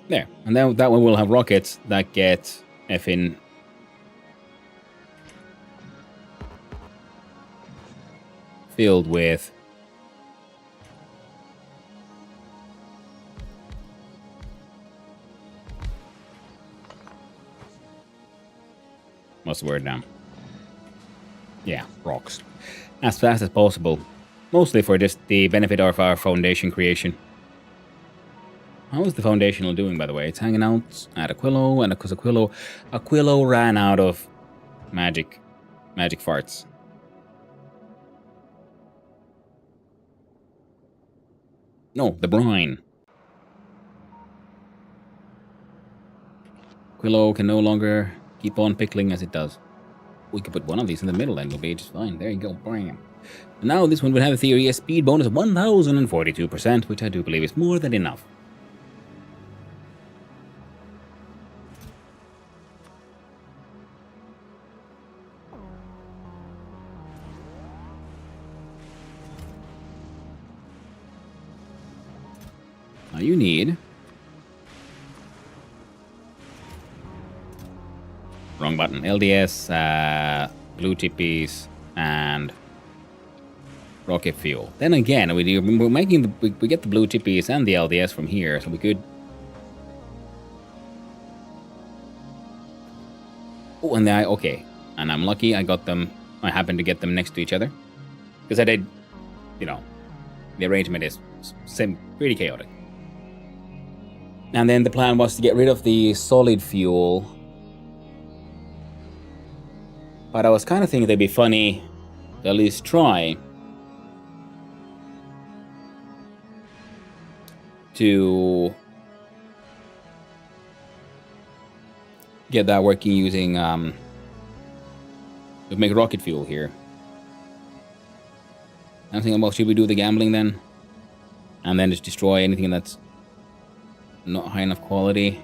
There. And then that one will have rockets that get effing... filled with... What's the word now? Yeah, rocks. As fast as possible. Mostly for just the benefit of our foundation creation. How is the foundational doing, by the way? It's hanging out at Aquilo, and because Aquilo ran out of magic farts. No, the brine. Aquilo can no longer keep on pickling as it does. We could put one of these in the middle and it'll be just fine. There you go, bam. And now this one would have a theory a speed bonus of 1042%, which I do believe is more than enough. Now you need... Wrong button. LDS, blue chippies, and rocket fuel. Then again, we're making we get the blue chippies and the LDS from here, so we could... Oh, and okay. And I'm lucky I got them. I happened to get them next to each other. Because I did, you know, the arrangement is pretty chaotic. And then the plan was to get rid of the solid fuel. But I was kind of thinking it'd be funny to at least try to get that working using make rocket fuel here. I'm thinking about, should we do the gambling then? And then just destroy anything that's not high enough quality?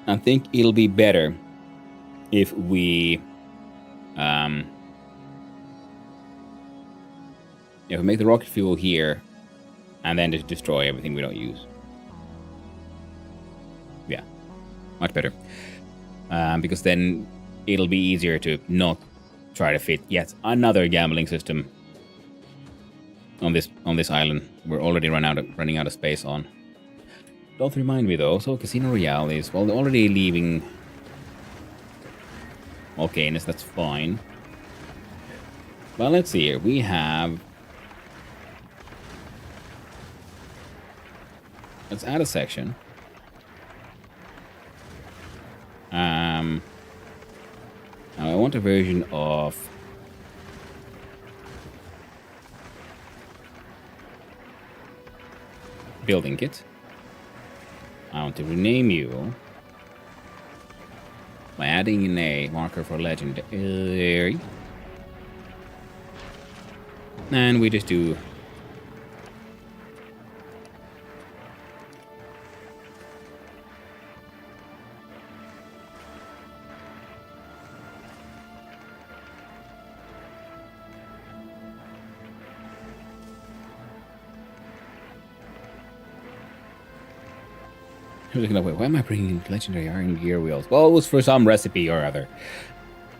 I think it'll be better if we make the rocket fuel here and then just destroy everything we don't use. Yeah, much better. Because then it'll be easier to not try to fit yet another gambling system on this island. We're already running out of space on. Don't remind me though. So Casino Royale is, well, they're already leaving volcanoes. That's fine. Well, let's see here. We have. Let's add a section. Now I want a version of building kit. I want to rename you by adding in a marker for legendary. And we just do looking up, wait, why am I bringing legendary iron gear wheels? Well, it was for some recipe or other.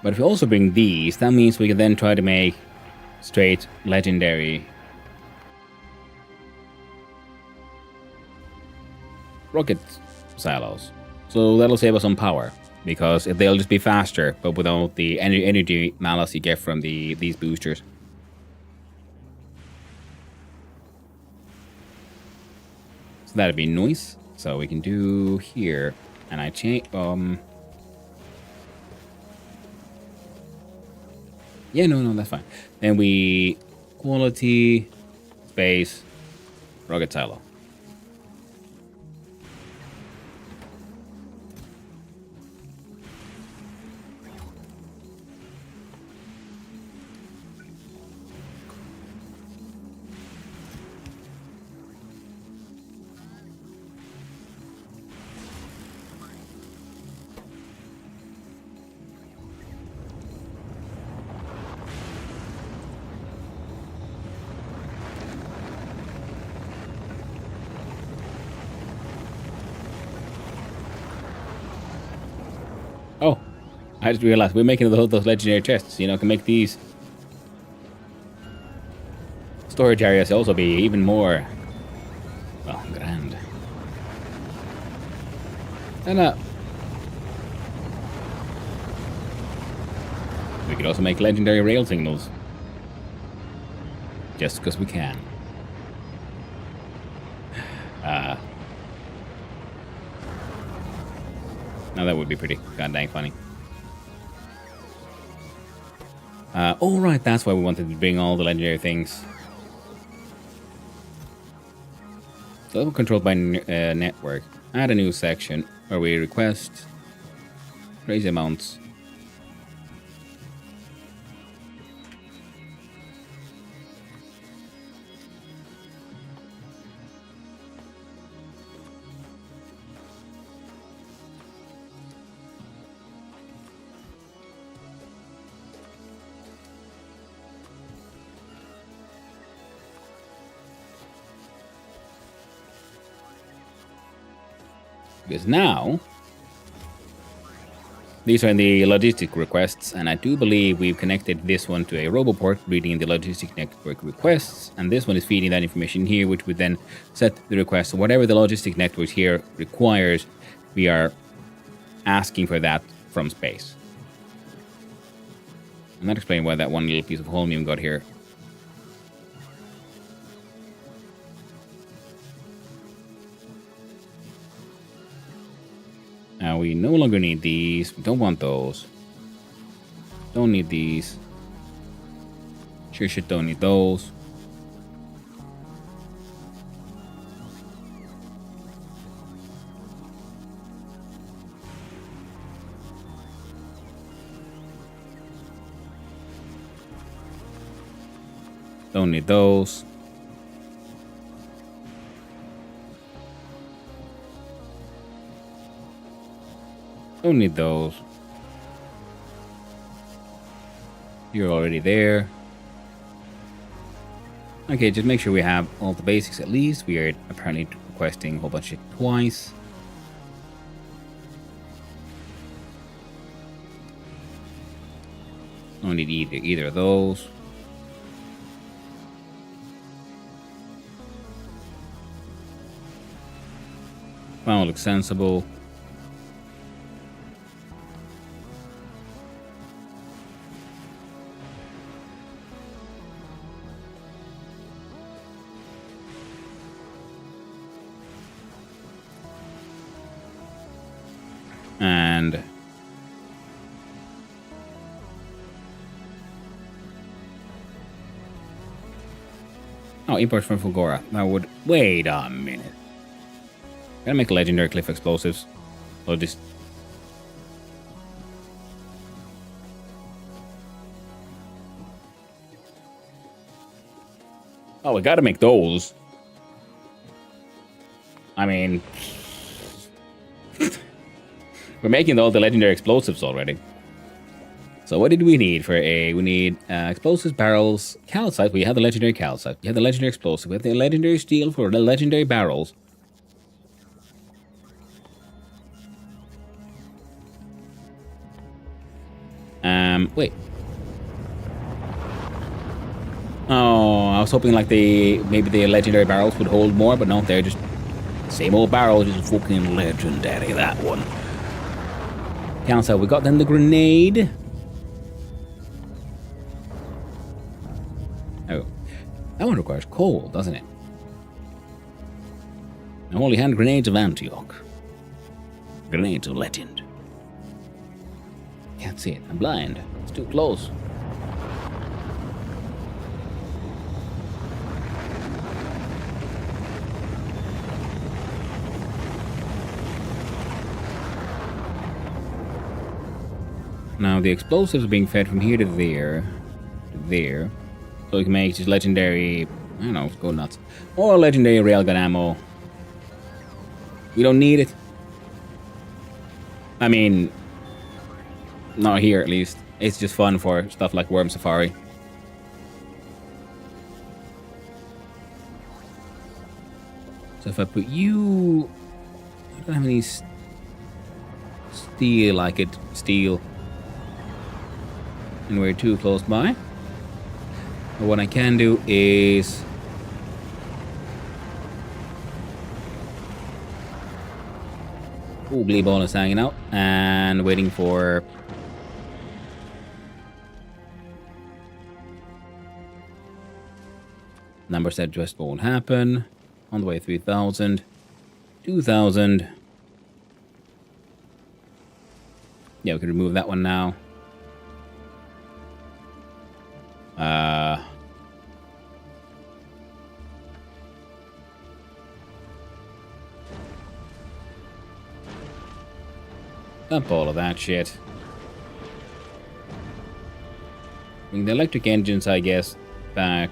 But if we also bring these, that means we can then try to make straight legendary rocket silos. So that'll save us some power, because they'll just be faster, but without the energy malice you get from these boosters. So that'd be nice. So we can do here, and I change. Yeah, no, that's fine. Then we quality, space, rocket silo. Oh, I just realized we're making those legendary chests. You know, can make these storage areas also be even more, well, grand. And could also make legendary rail signals. Just because we can. Now that would be pretty goddamn funny. Oh right, that's why we wanted to bring all the legendary things. Level controlled by network. Add a new section where we request crazy amounts. Because now, these are the logistic requests, and I do believe we've connected this one to a roboport reading the logistic network requests, and this one is feeding that information here, which would then set the request. So whatever the logistic network here requires, we are asking for that from space. I'm not explaining why that one little piece of holmium got here. Now we no longer need these. We don't want those. Don't need these. Sure shit don't need those. Don't need those. Don't need those. You're already there. Okay, just make sure we have all the basics at least. We are apparently requesting a whole bunch of shit twice. Don't need either of those. Well, looks sensible. And oh, imports from Fulgora. That would wait a minute. Gotta make legendary cliff explosives. Or just oh, we gotta make those. I mean, we're making all the legendary explosives already. So what did we need for a... We need explosives, barrels, calcite. We have the legendary calcite. We have the legendary explosive. We have the legendary steel for the legendary barrels. Wait. Oh, I was hoping like maybe the legendary barrels would hold more, but no, they're just same old barrels, just fucking legendary, that one. Calcite, we got then the grenade. Oh, that one requires coal, doesn't it? Holy hand grenades of Antioch. Grenades of legend. Can't see it, I'm blind. It's too close. Now the explosives are being fed from here to there. So we can make just legendary, I don't know, go nuts. Or legendary railgun ammo. We don't need it. I mean, not here at least. It's just fun for stuff like Worm Safari. So if I put you... I don't have any steel I could steal. And we're too close by. But what I can do is... Ooh, Glee Ball is hanging out and waiting for Numbers that just won't happen. On the way 3,000. 2,000. Yeah, we can remove that one now. Dump all of that shit. Bring the electric engines, I guess, back.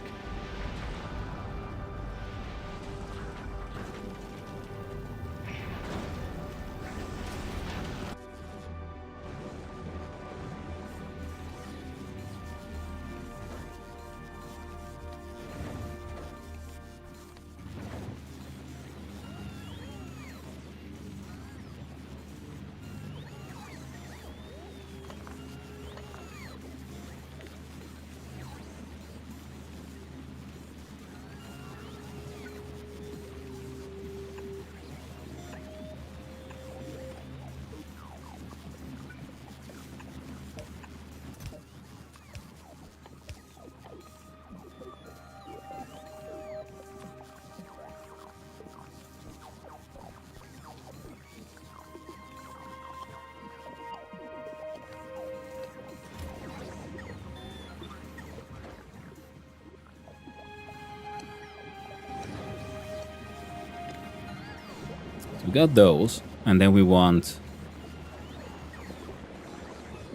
We got those, and then we want...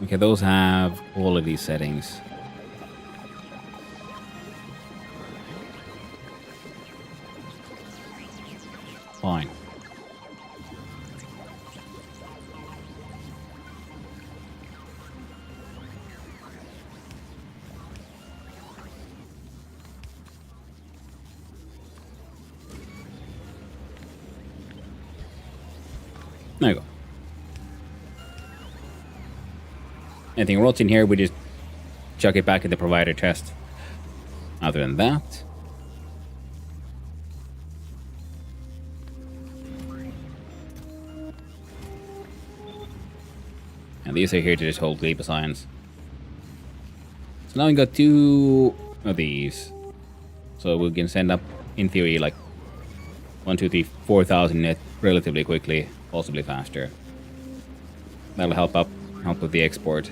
Okay, those have quality settings. Fine. There you go. Anything rots in here, we just chuck it back in the provider chest. Other than that... And these are here to just hold sleep signs. So now we got 2 of these. So we can send up, in theory, like 1, 2, 3, 4,000 net relatively quickly, possibly faster. That'll help with the export.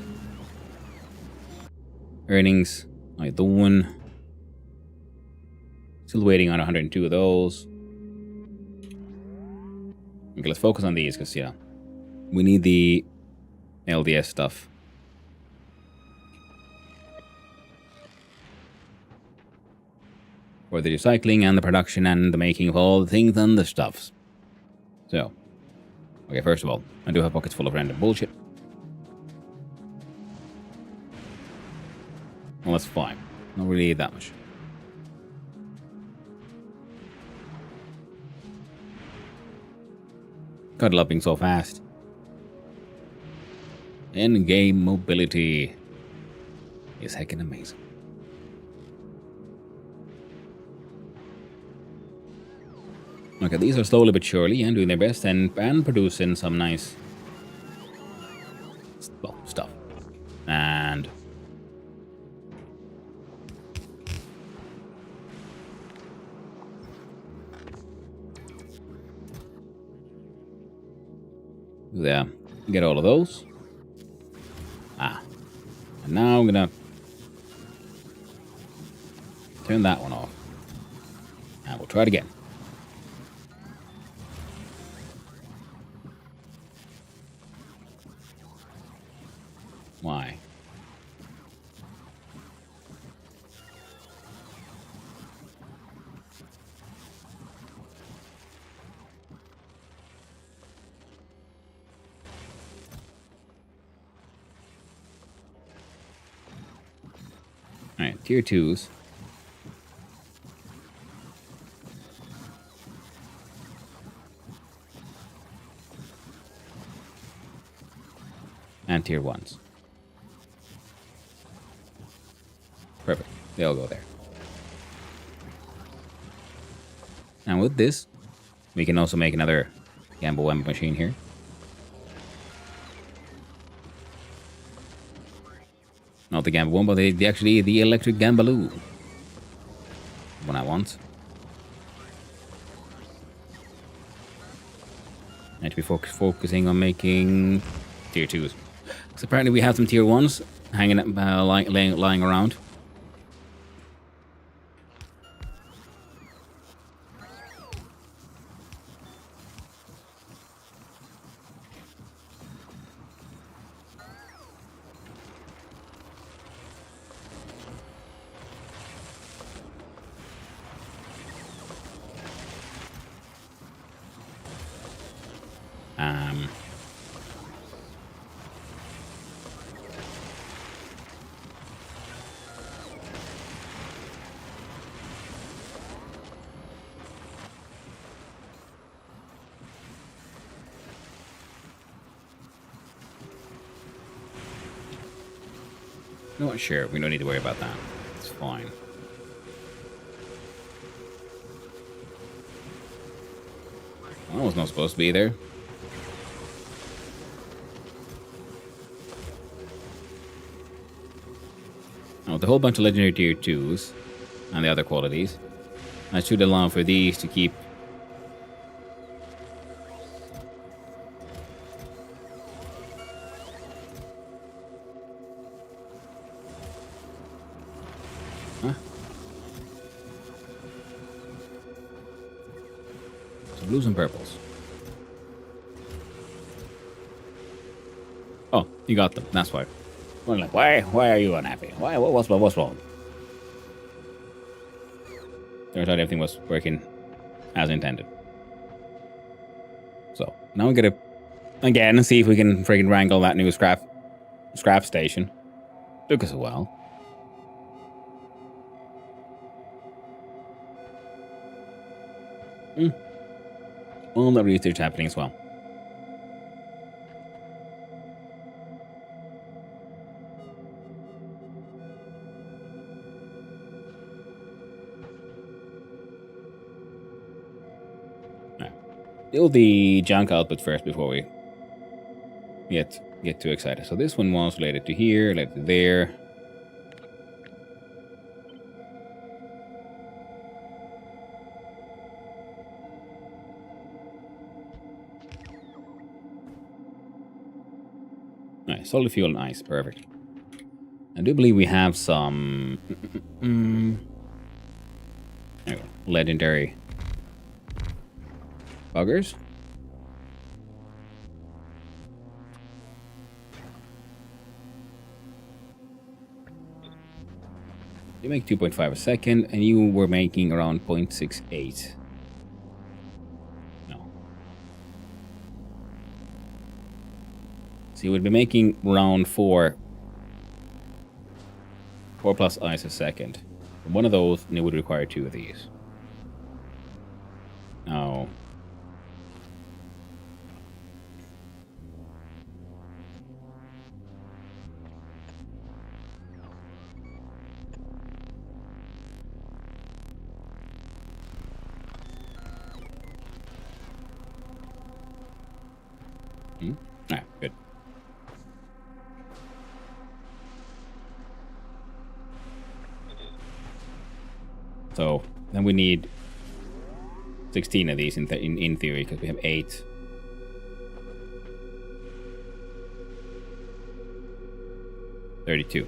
Earnings, like the one. Still waiting on 102 of those. Okay, let's focus on these, because, yeah, we need the LDS stuff. For the recycling and the production and the making of all the things and the stuffs. So, okay, first of all, I do have pockets full of random bullshit. Well, that's fine. Not really that much. God, love being so fast. In-game mobility is heckin' amazing. Okay, these are slowly but surely and doing their best and producing some nice stuff. And yeah, get all of those. And now I'm gonna turn that one off. And we'll try it again. Why? Alright, tier 2s. And tier 1s. Perfect. They all go there. And with this, we can also make another Gamble Wemba machine here. Not the Gamble Wemba, but actually the electric Gambaloo. What I want. I need to be focusing on making tier 2s. Because apparently we have some tier 1s hanging lying around. Not sure. We don't need to worry about that. It's fine. I was not supposed to be there. Oh, the whole bunch of legendary tier 2s and the other qualities. I should allow for these to keep. Huh? So blues and purples. Oh, you got them. That's why. Well, like, why are you unhappy? What's wrong? Turns out everything was working as intended. So now we gotta again see if we can friggin' wrangle that new scrap station. Took us a while. All that research happening as well. Deal the junk output first before we get too excited. So this one was related to here, related to there. Nice, solid fuel and ice, perfect. I do believe we have some there we go. Legendary buggers. You make 2.5 a second, and you were making around 0.68. No. So you would be making around 4 plus ice a second. One of those, and it would require 2 of these. Now, alright, good. So then we need 16 of these in theory, because we have 8. $32.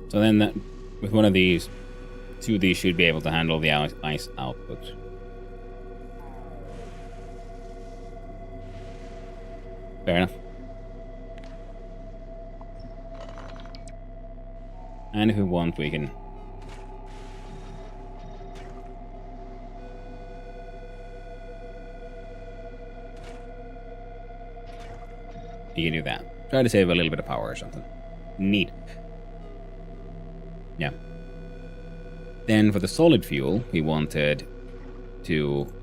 So then with one of these, 2 of these should be able to handle the ice output. Fair enough. And if we want, we can... You can do that. Try to save a little bit of power or something. Neat. Yeah. Then for the solid fuel, we wanted to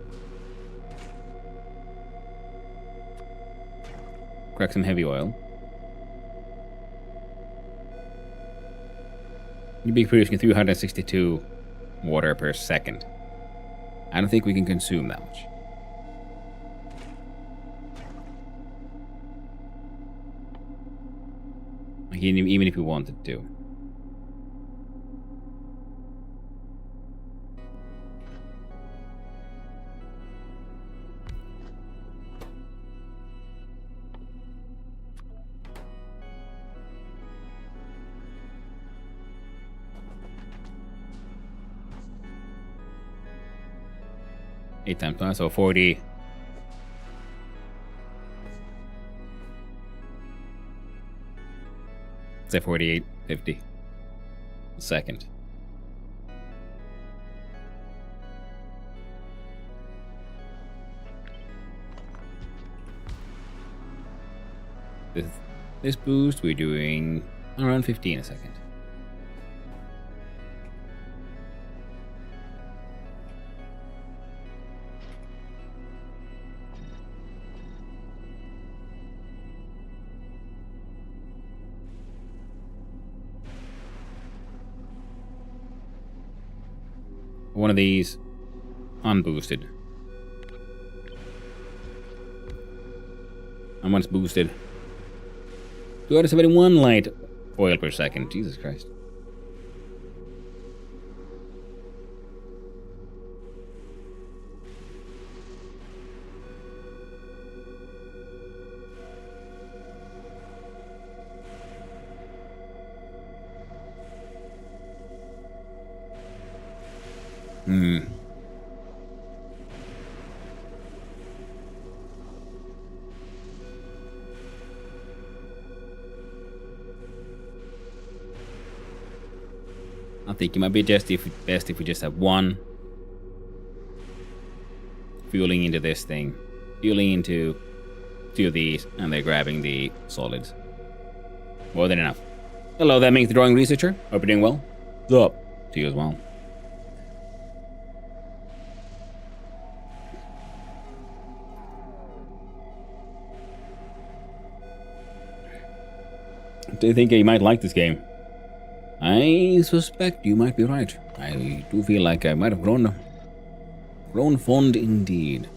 crack some heavy oil. You'd be producing 362 water per second. I don't think we can consume that much. Like, even if we wanted to. Eight times 1, so 40. Say 48, 50 a second. This boost, we're doing around 15 a second. One of these unboosted. And once boosted, 271 light oil per second. Jesus Christ. I think it might be best if we just have one fueling into this thing, fueling into 2 of these, and they're grabbing the solids. More than enough. Hello, that makes the drawing researcher. Hope you're doing well. What's up? To you as well. Do you think you might like this game? I suspect you might be right. I do feel like I might have grown fond indeed.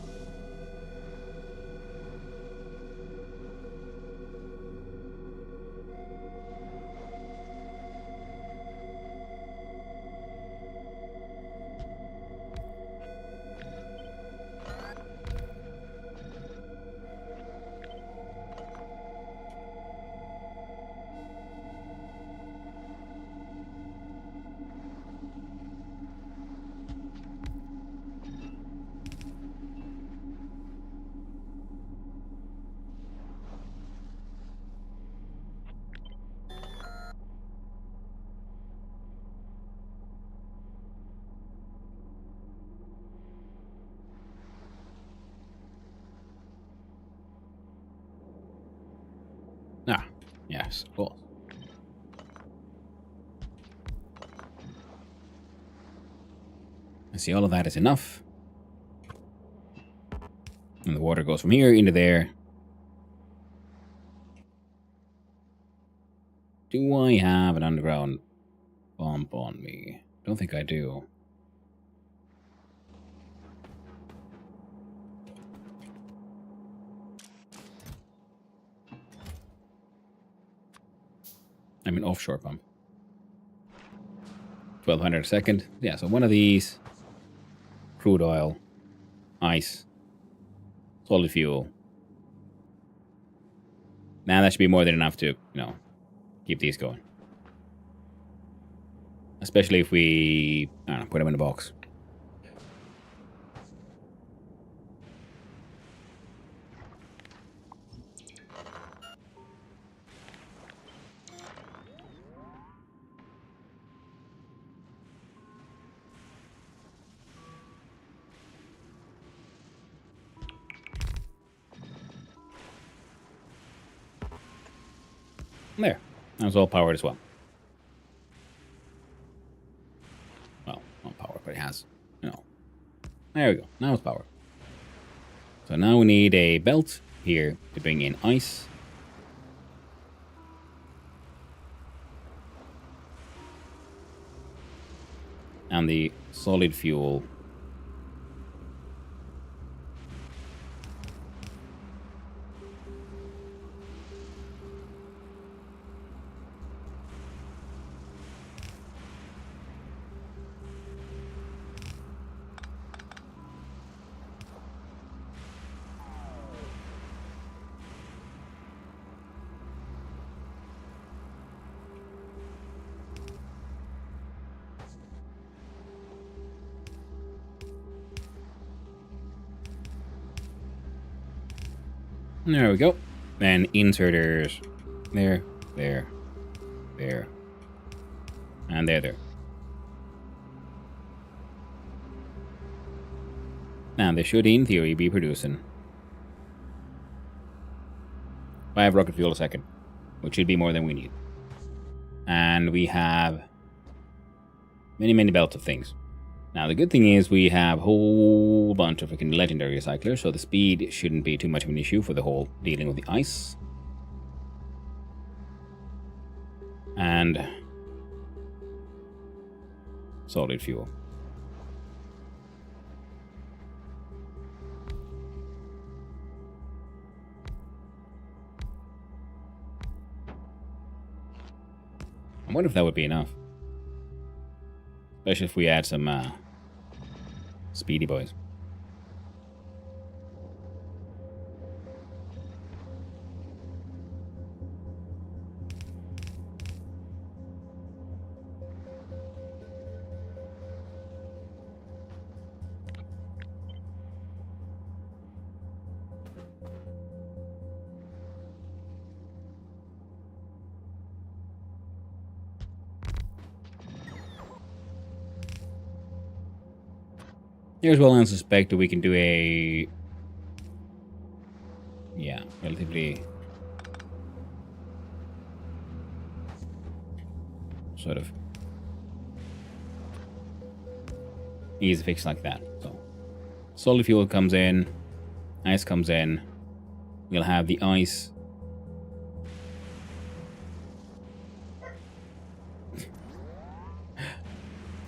Ah, yes, of course. I see all of that is enough. And the water goes from here into there. Do I have an underground pump on me? Don't think I do. I mean, offshore pump. 1200 a second. Yeah, so one of these. Crude oil. Ice. Solid fuel. Now that should be more than enough to, keep these going. Especially if we, I don't know, put them in a box. There. That was all powered as well. Well, not powered, but it has, you know. There we go. Now it's powered. So now we need a belt here to bring in ice. And the solid fuel. There we go. Then inserters. There, there, there. And there. Now they should, in theory, be producing 5 rocket fuel a second, which should be more than we need. And we have many belts of things. Now, the good thing is we have a whole bunch of freaking legendary recyclers, so the speed shouldn't be too much of an issue for the whole dealing with the ice. And solid fuel. I wonder if that would be enough. Especially if we add some speedy boys. Here's well, I suspect that we can do a relatively sort of easy fix like that. So solid fuel comes in, ice comes in. We'll have the ice.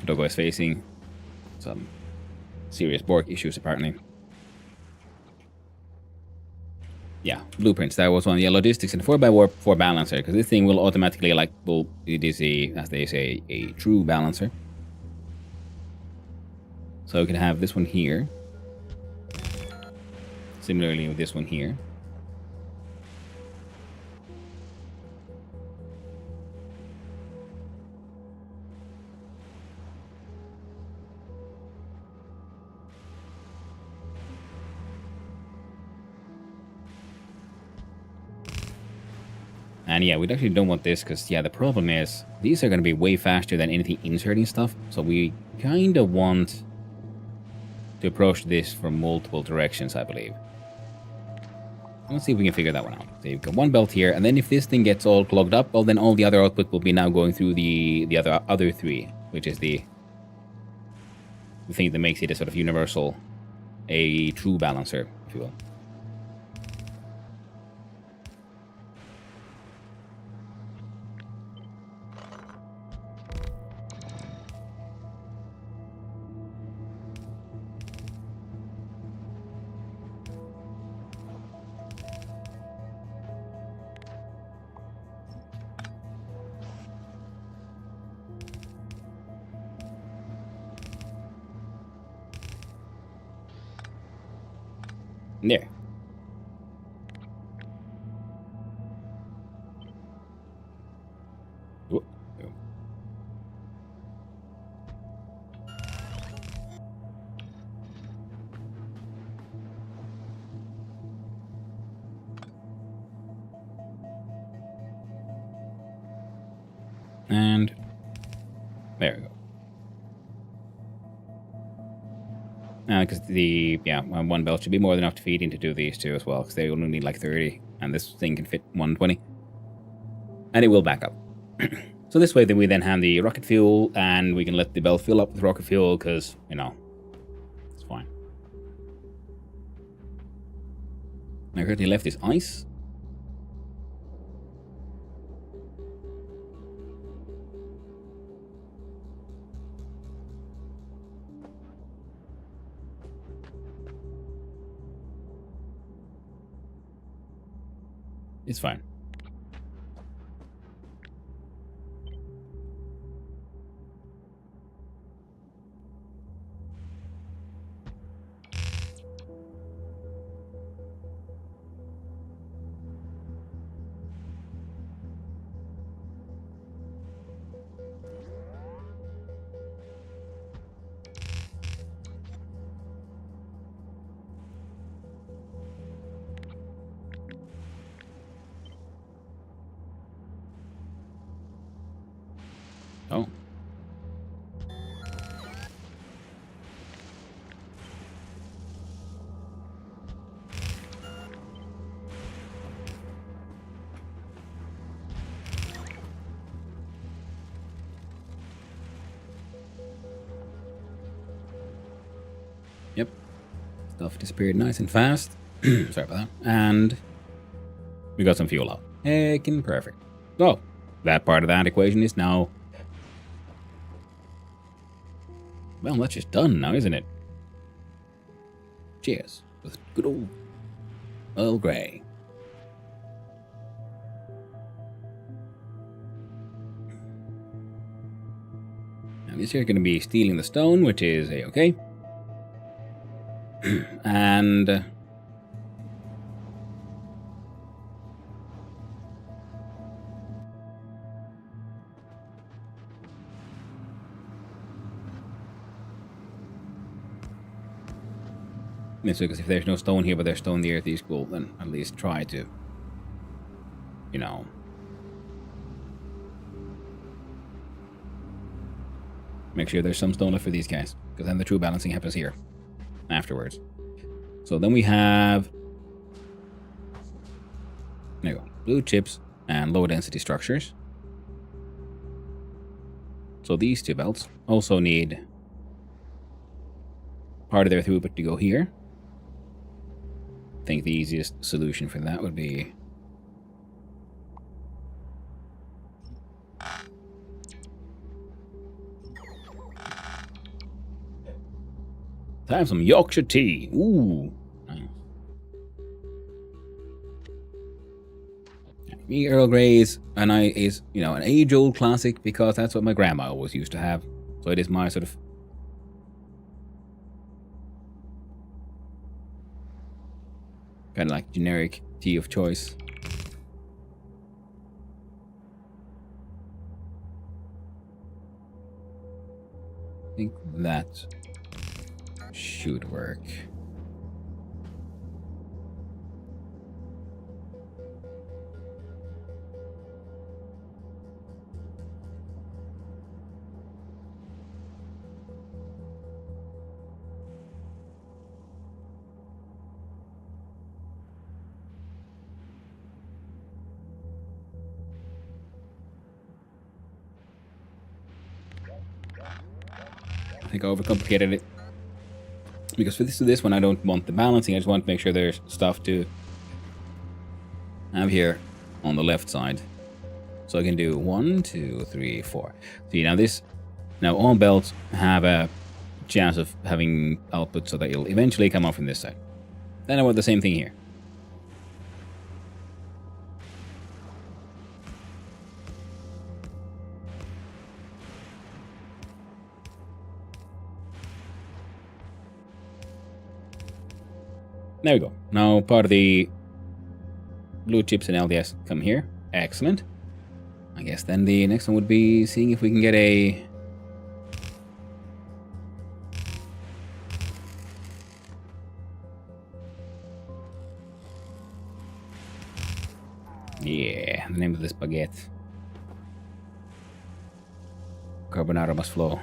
Doggo is facing some serious Borg issues, apparently. Yeah, blueprints. That was one. Yeah, logistics and 4x4 balancer, because this thing will automatically, like, well, it is a, as they say, a true balancer. So we can have this one here. Similarly with this one here. And yeah, we actually don't want this because, yeah, the problem is these are going to be way faster than anything inserting stuff. So we kind of want to approach this from multiple directions, I believe. Let's see if we can figure that one out. So you've got one belt here, and then if this thing gets all clogged up, well, then all the other output will be now going through the other three, which is the thing that makes it a sort of universal, a true balancer, if you will. There. Whoop. And there we go. Because one belt should be more than enough to feed into these two as well, because they only need like 30, and this thing can fit 120. and it will back up. So this way, then we have the rocket fuel, and we can let the belt fill up with rocket fuel, because, you know, it's fine. I heard he left his ice. It's fine. Oh. Yep. Stuff disappeared nice and fast. Sorry about that. And we got some fuel out. Heckin' perfect. So, that part of that equation is now... Well, that's just done now, isn't it? Cheers. With good old Earl Grey. Now this here is going to be stealing the stone, which is a-okay. And... because if there's no stone here, but there's stone there, these will then at least try to, you know, make sure there's some stone left for these guys, because then the true balancing happens here afterwards. So then we have, there you go, blue chips and low density structures. So these two belts also need part of their throughput to go here. I think the easiest solution for that would be to have some Yorkshire tea. Ooh, nice. Me, Earl Grey is an age-old classic, because that's what my grandma always used to have. So it is my sort of kind of like generic tea of choice. I think that should work. I think I overcomplicated it. Because for this one, I don't want the balancing. I just want to make sure there's stuff to have here on the left side. So I can do 1, 2, 3, 4. See, now all belts have a chance of having output so that it'll eventually come out from this side. Then I want the same thing here. There we go. Now part of the blue chips and LDS come here. Excellent. I guess then the next one would be seeing if we can get a... Yeah, the name of this baguette. Carbonara must flow.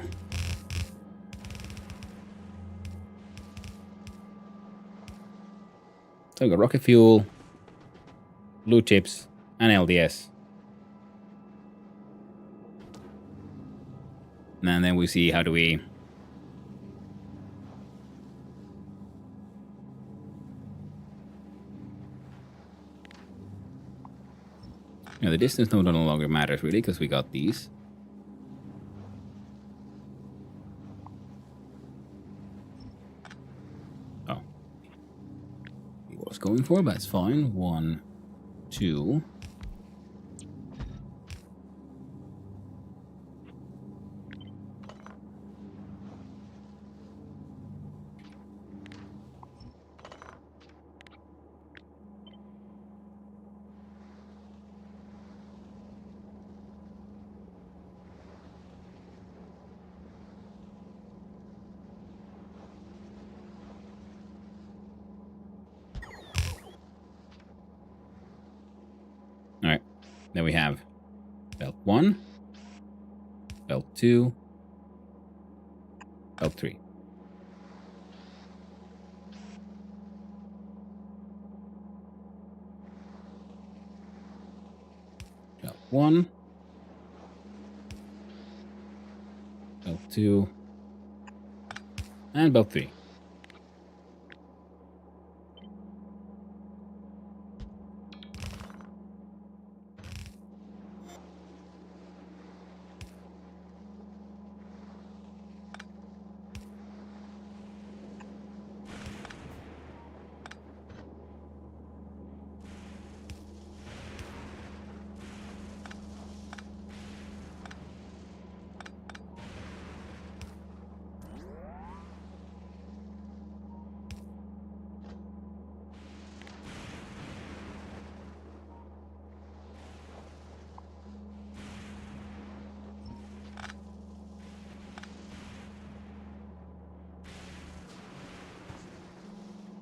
So we got rocket fuel, blue chips, and LDS. And then we see how do we... Yeah, the distance no longer matters really, because we got these. Oh. He was going for, but it's fine. 1, 2. Alright, then we have belt 1, belt 2, belt 3. Belt 1, belt 2, and belt 3.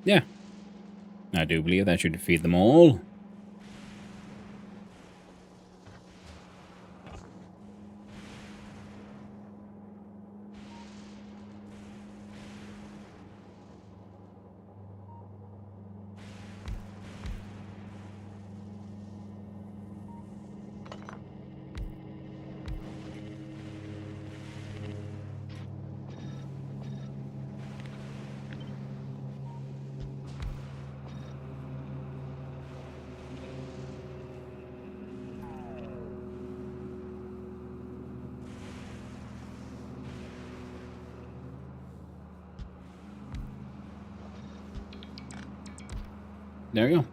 Yeah, I do believe that should defeat them all. There you go.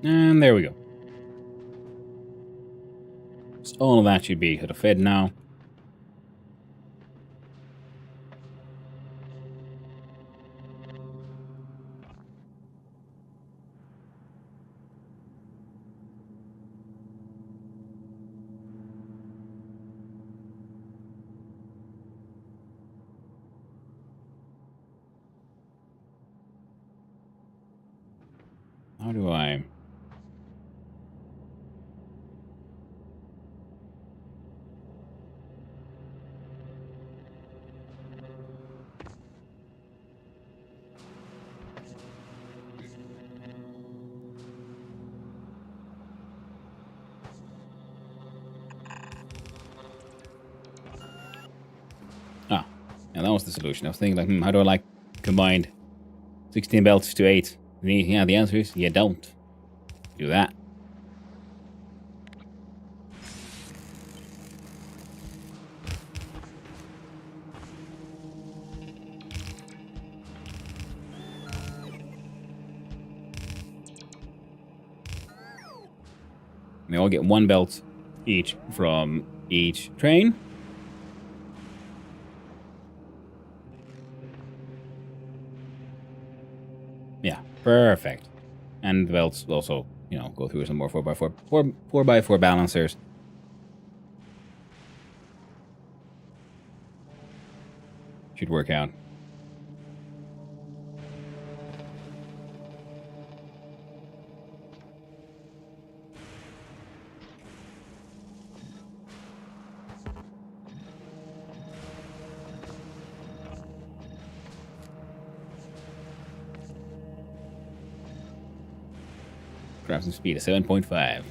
And there we go. So all of that should be sort of fed now. How do I... Ah, yeah, that was the solution. I was thinking, like, how do I, like, combine 16 belts to 8? Yeah, the answer is you don't. Do that. They all get 1 belt each from each train. Yeah, perfect. And the belts also you know, go through some more 4x4 balancers. Should work out. Grab some speed at 7.5.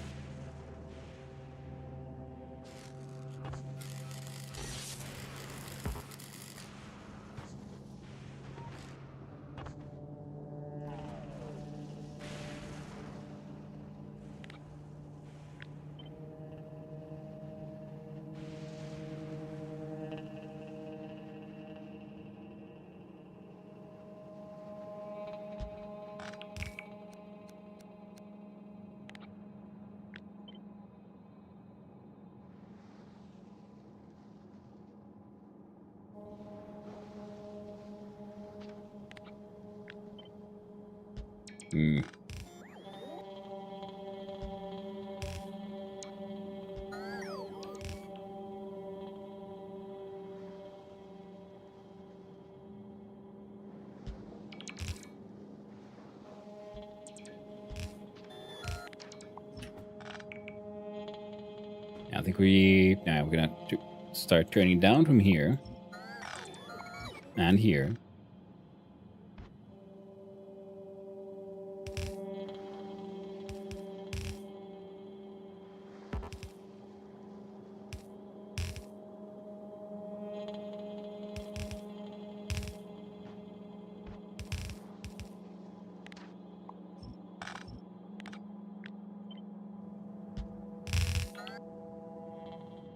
Hmm. I think now we're gonna start turning down from here and here.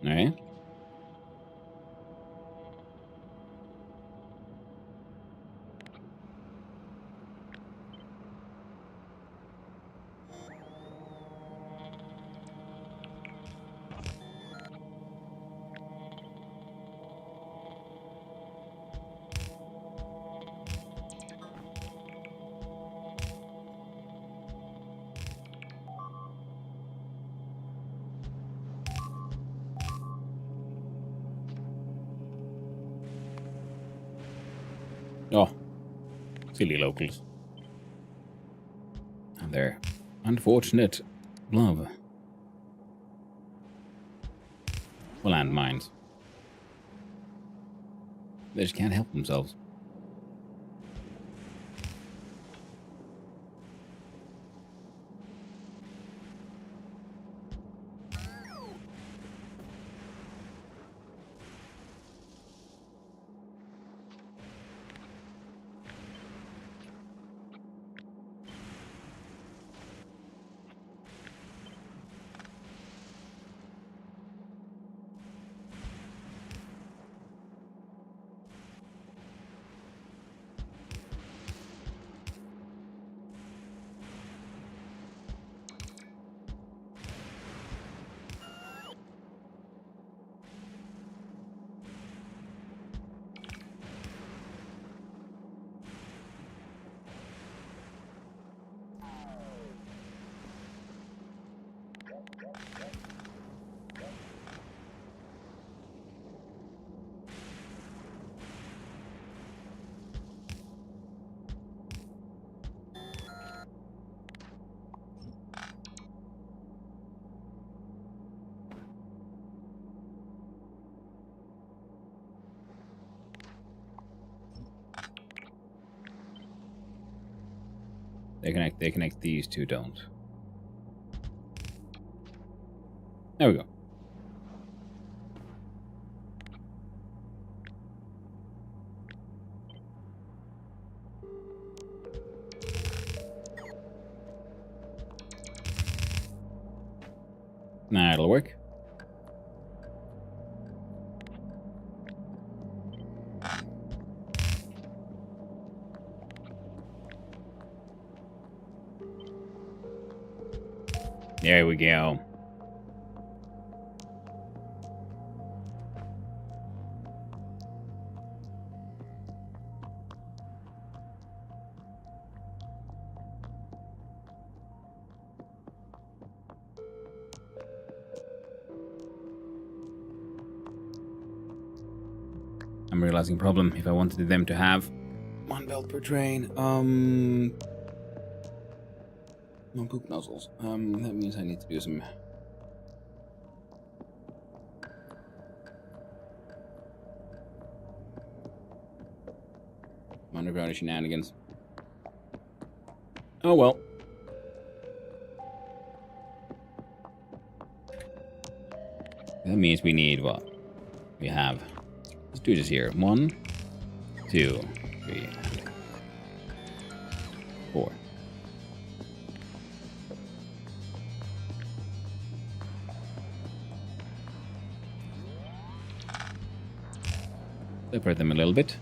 All right. Oh, silly locals. And their unfortunate love for landmines. They just can't help themselves. They connect, these two don't. There we go. Nah, it'll work. There we go. I'm realizing a problem if I wanted them to have 1 belt per train. No poop nozzles. That means I need to do some underground shenanigans. Oh well. That means we need what? We have. Let's do this here. 1, 2, 3, 4. Separate them a little bit.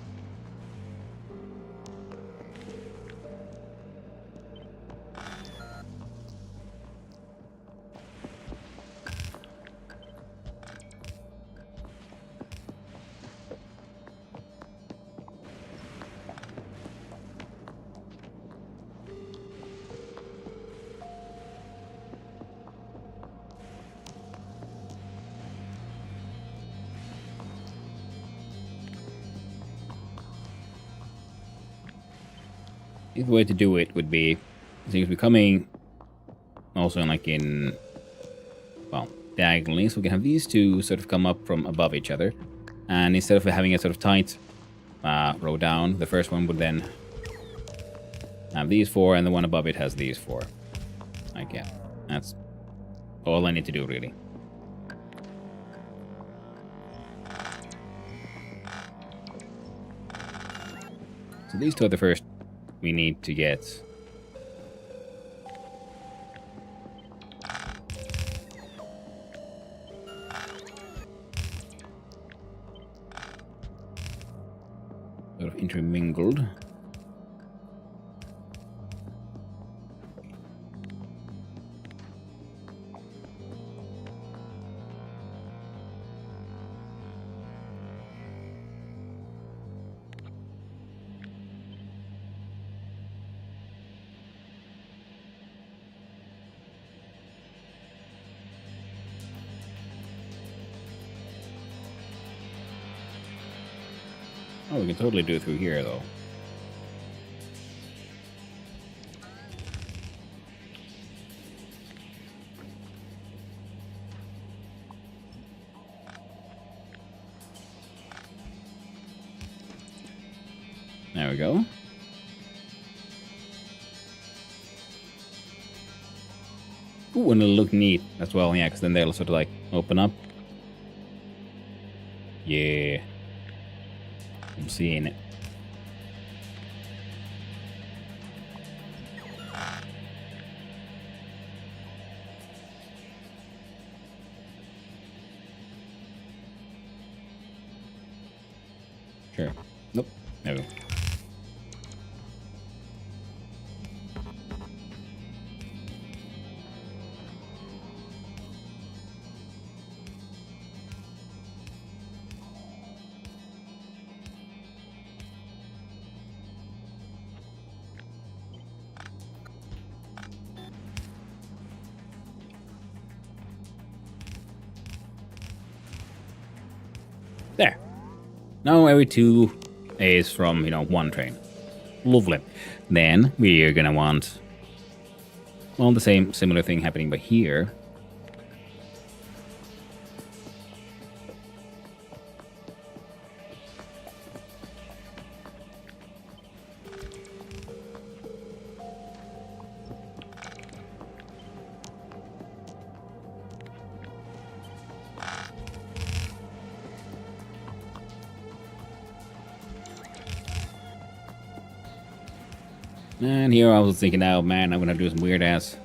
The way to do it would be, things becoming also like in, well, diagonally, so we can have these two sort of come up from above each other, and instead of having a sort of tight row down, the first one would then have these 4, and the one above it has these 4. Like, yeah, that's all I need to do, really. So these two are the first we need to get. Sort of intermingled. Oh, we can totally do it through here, though. There we go. Ooh, and it'll look neat as well, yeah, because then they'll sort of like open up. Yeah. I'm seeing it. Sure. Nope. There we go. There. Now every 2 is from, 1 train. Lovely. Then we're gonna want, well, the same similar thing happening by here. And here I was thinking, oh man, I'm gonna do some weird ass.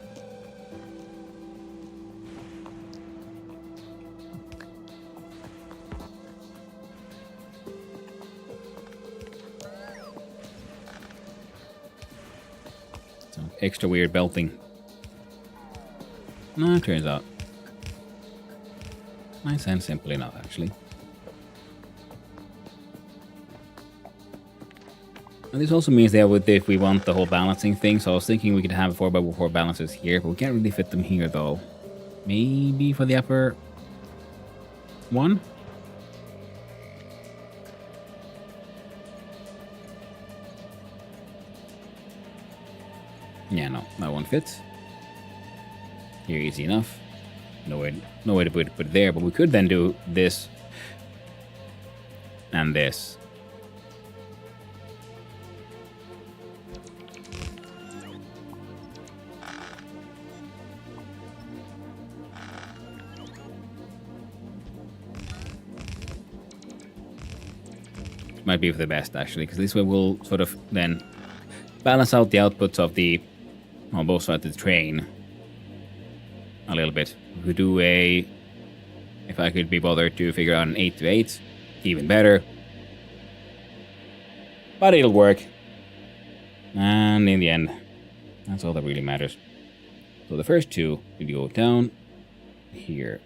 Some extra weird belting. No, it turns out nice and simple enough, actually. And this also means that if we want the whole balancing thing, so I was thinking we could have 4x4 balancers here, but we can't really fit them here though. Maybe for the upper one? Yeah, no, that won't fit. Here, easy enough. No way to put it there, but we could then do this and this. Might be for the best, actually, because this way we'll sort of then balance out the outputs of on both sides of the train a little bit. We could do if I could be bothered to figure out an 8 to 8, even better. But it'll work. And in the end, that's all that really matters. So the first two, we go down here.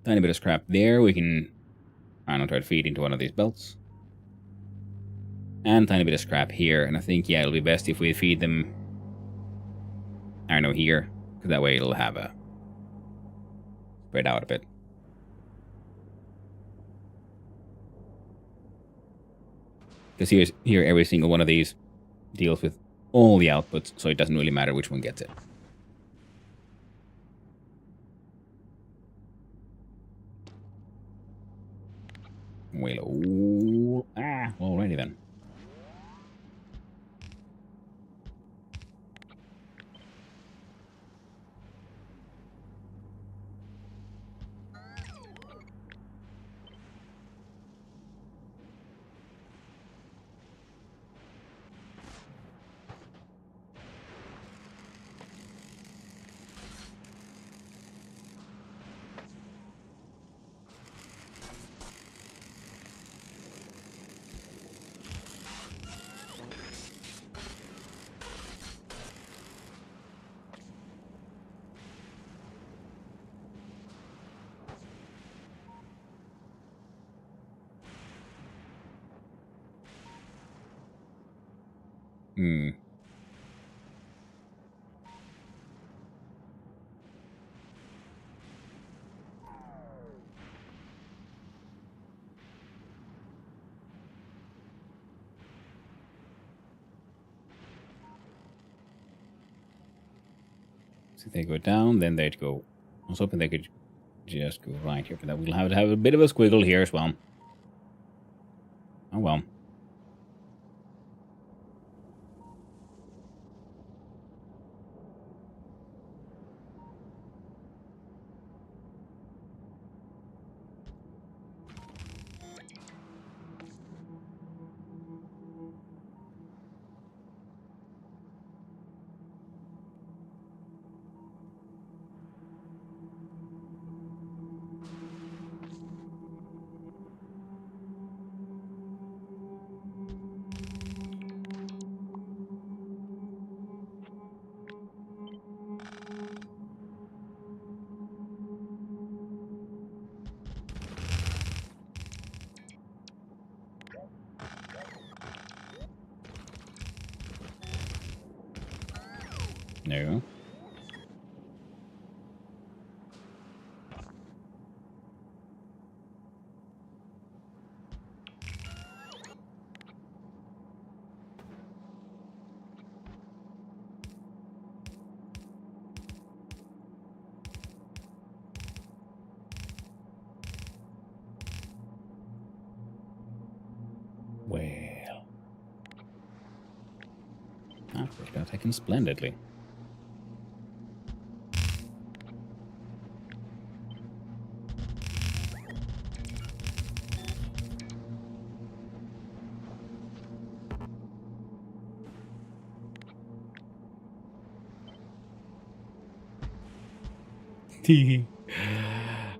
Tiny bit of scrap there. We can, I don't know, try to feed into one of these belts. And tiny bit of scrap here. And I think, yeah, it'll be best if we feed them, I don't know, here. Because that way it'll have a spread out a bit. Because here every single one of these deals with all the outputs, so it doesn't really matter which one gets it. Well, alrighty then. So if they go down, then they'd go. I was hoping they could just go right here, but that we'll have to have a bit of a squiggle here as well. Oh well. No. Well. That worked out taken splendidly.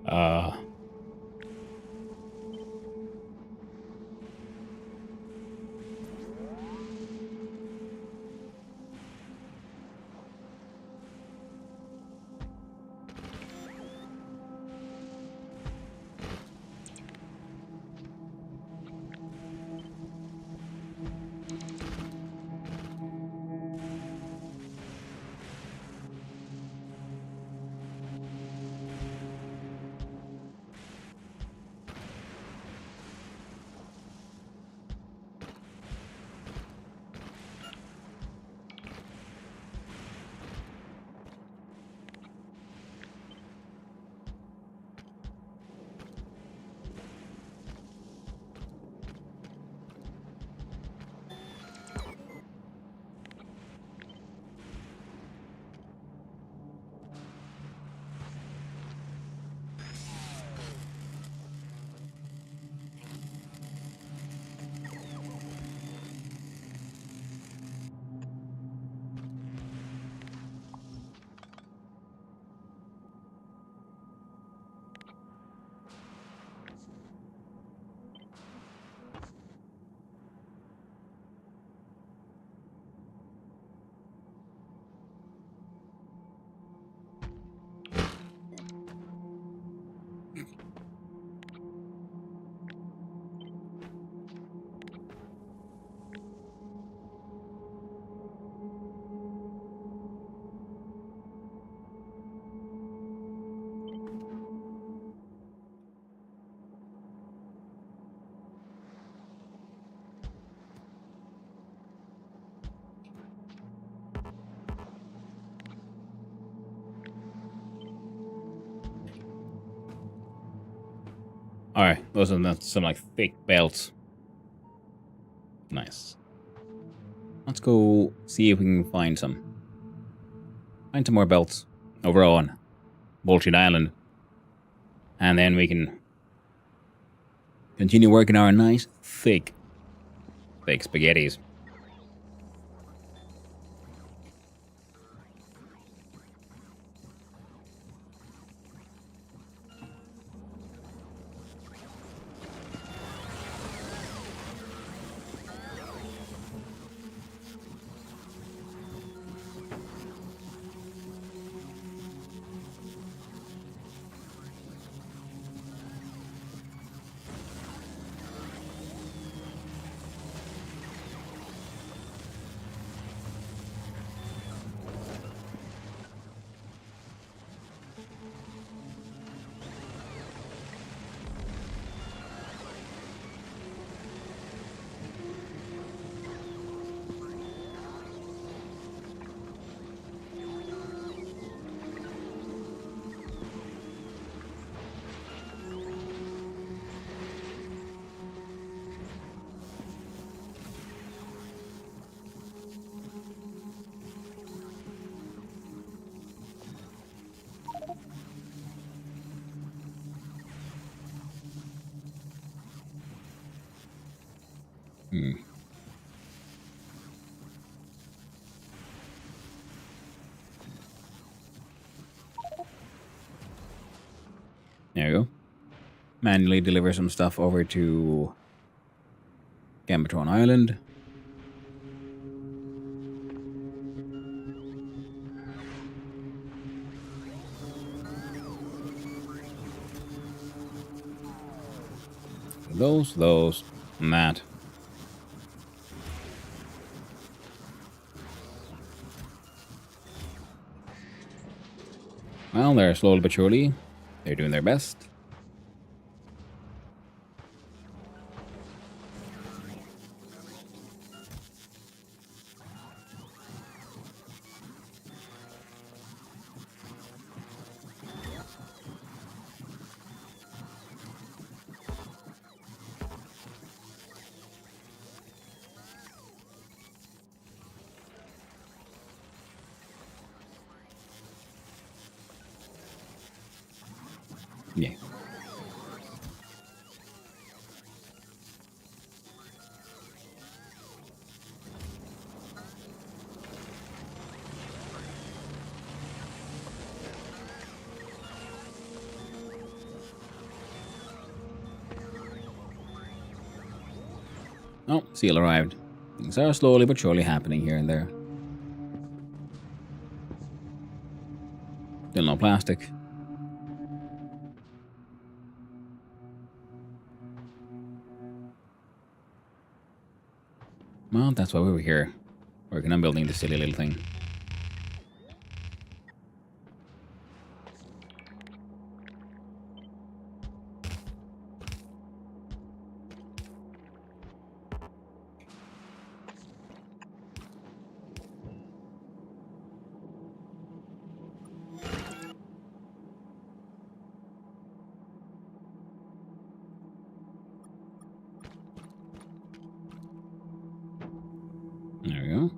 uh Alright, those are some like thick belts. Nice. Let's go see if we can find some. Find some more belts over on Bullshit Island. And then we can continue working our nice, thick spaghettis. There you go. Manually deliver some stuff over to Gambatron Island. Those, and that. Well, they're slowly but surely. They're doing their best. Yeah. Oh, seal arrived. Things are slowly but surely happening here and there. Still no plastic. Well, that's why we were here. Working on building this silly little thing. There we go.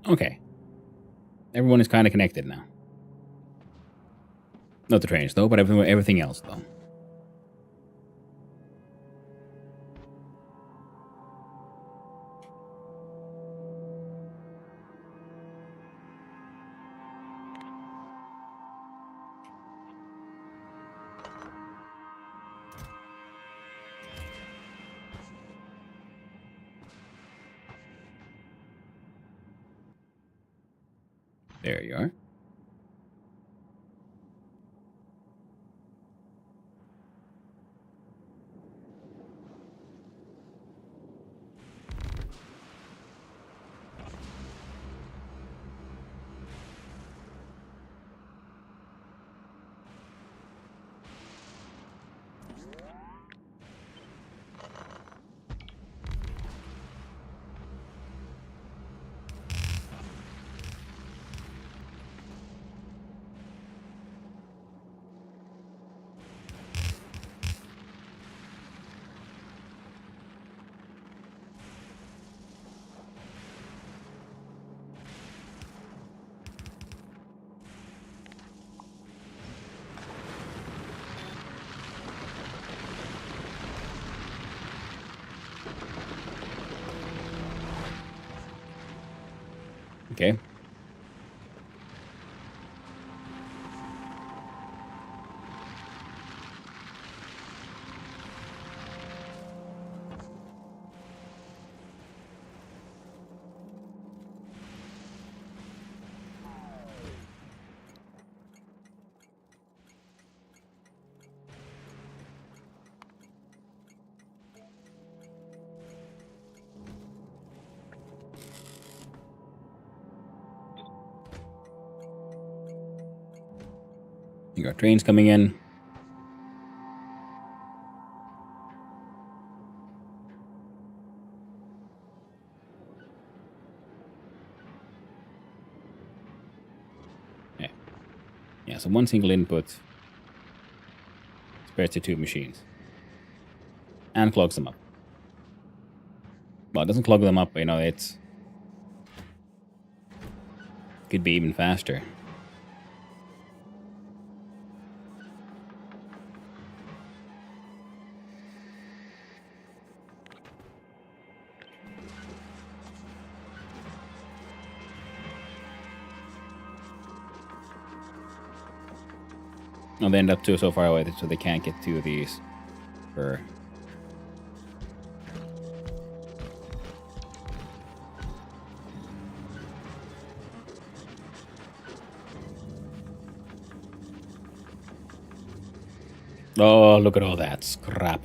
Okay. Everyone is kind of connected now. Not the trains, though, but everything else, though. There you are. Okay. You got trains coming in. Yeah. Yeah, so one single input spares to two machines. And clogs them up. Well, it doesn't clog them up, you know, it's... Could be even faster. And they end up too so far away so they can't get to these for... Oh, look at all that scrap.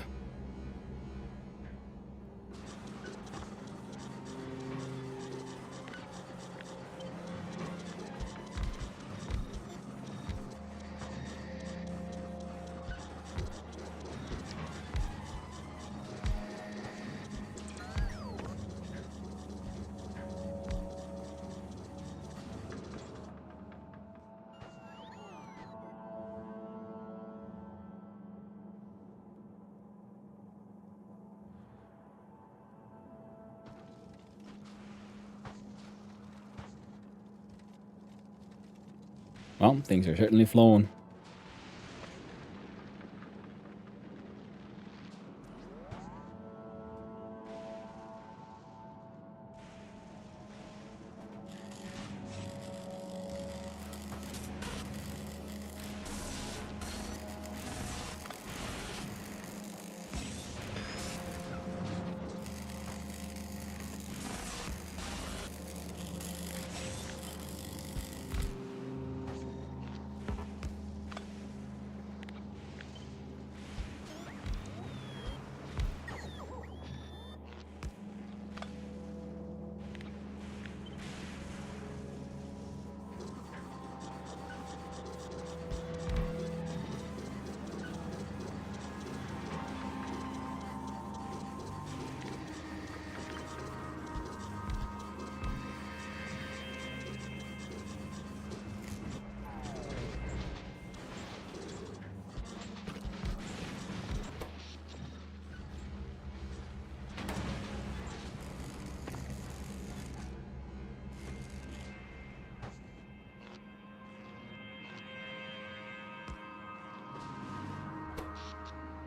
Well, things are certainly flowing.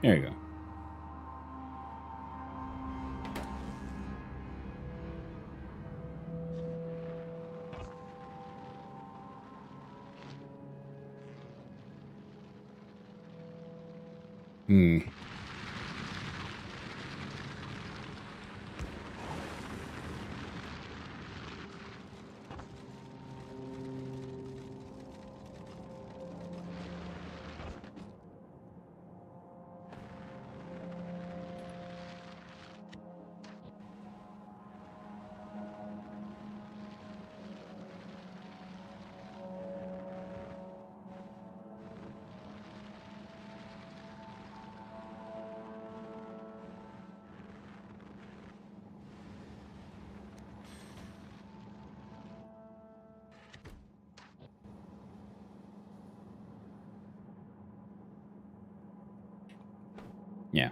There you go. Hmm. Yeah.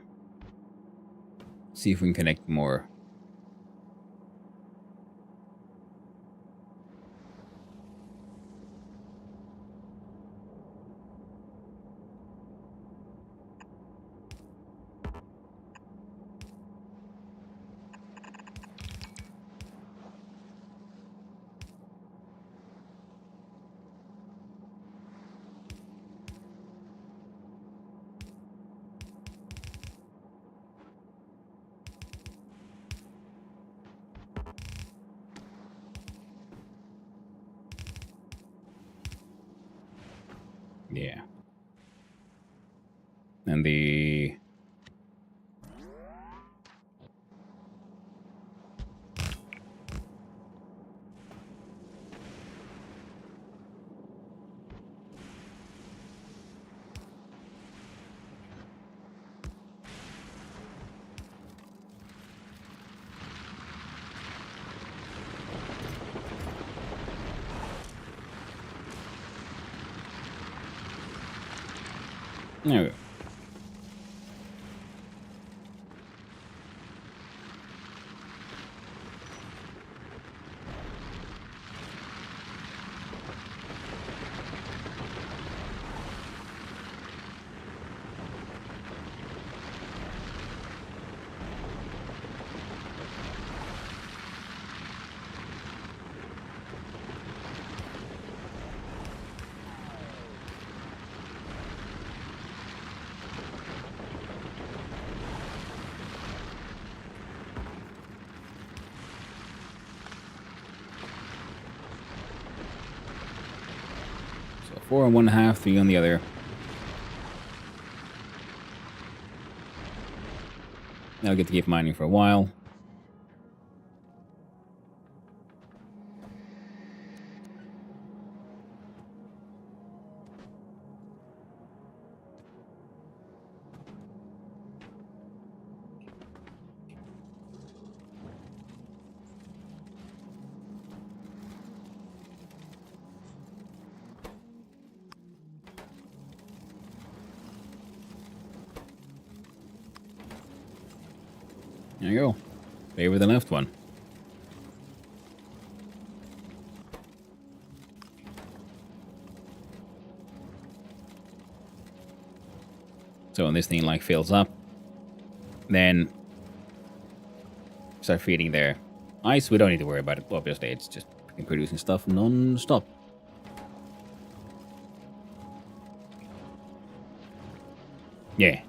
See if we can connect more. Yeah. And the... There we go. So 4 on one half, 3 on the other. I'll get to keep mining for a while. There you go. Favor the left one. So when this thing like fills up, then start feeding there. Ice, we don't need to worry about it. Obviously, it's just producing stuff non-stop. Yeah.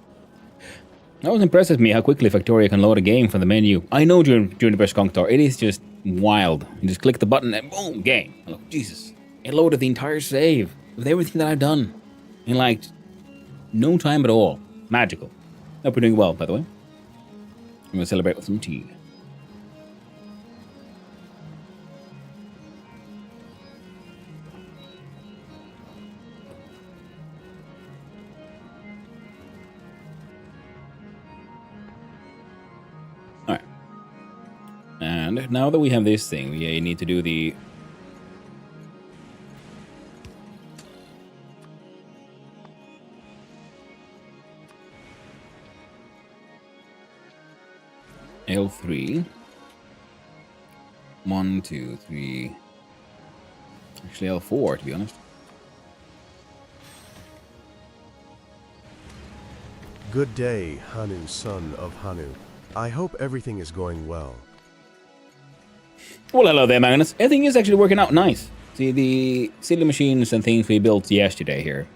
That was impressed with me how quickly Factorio can load a game from the menu. I know during the press conch tour, it is just wild. You just click the button and boom, game. I'm like, Jesus. It loaded the entire save with everything that I've done in like no time at all. Magical. Hope we're doing well, by the way. I'm gonna celebrate with some tea. Alright. And now that we have this thing, we need to do the... L3. 1, 2, 3. Actually, L4, to be honest. Good day, Hanu, son of Hanu. I hope everything is going well. Well, hello there, Magnus. Everything is actually working out nice. See, the silly machines and things we built yesterday here.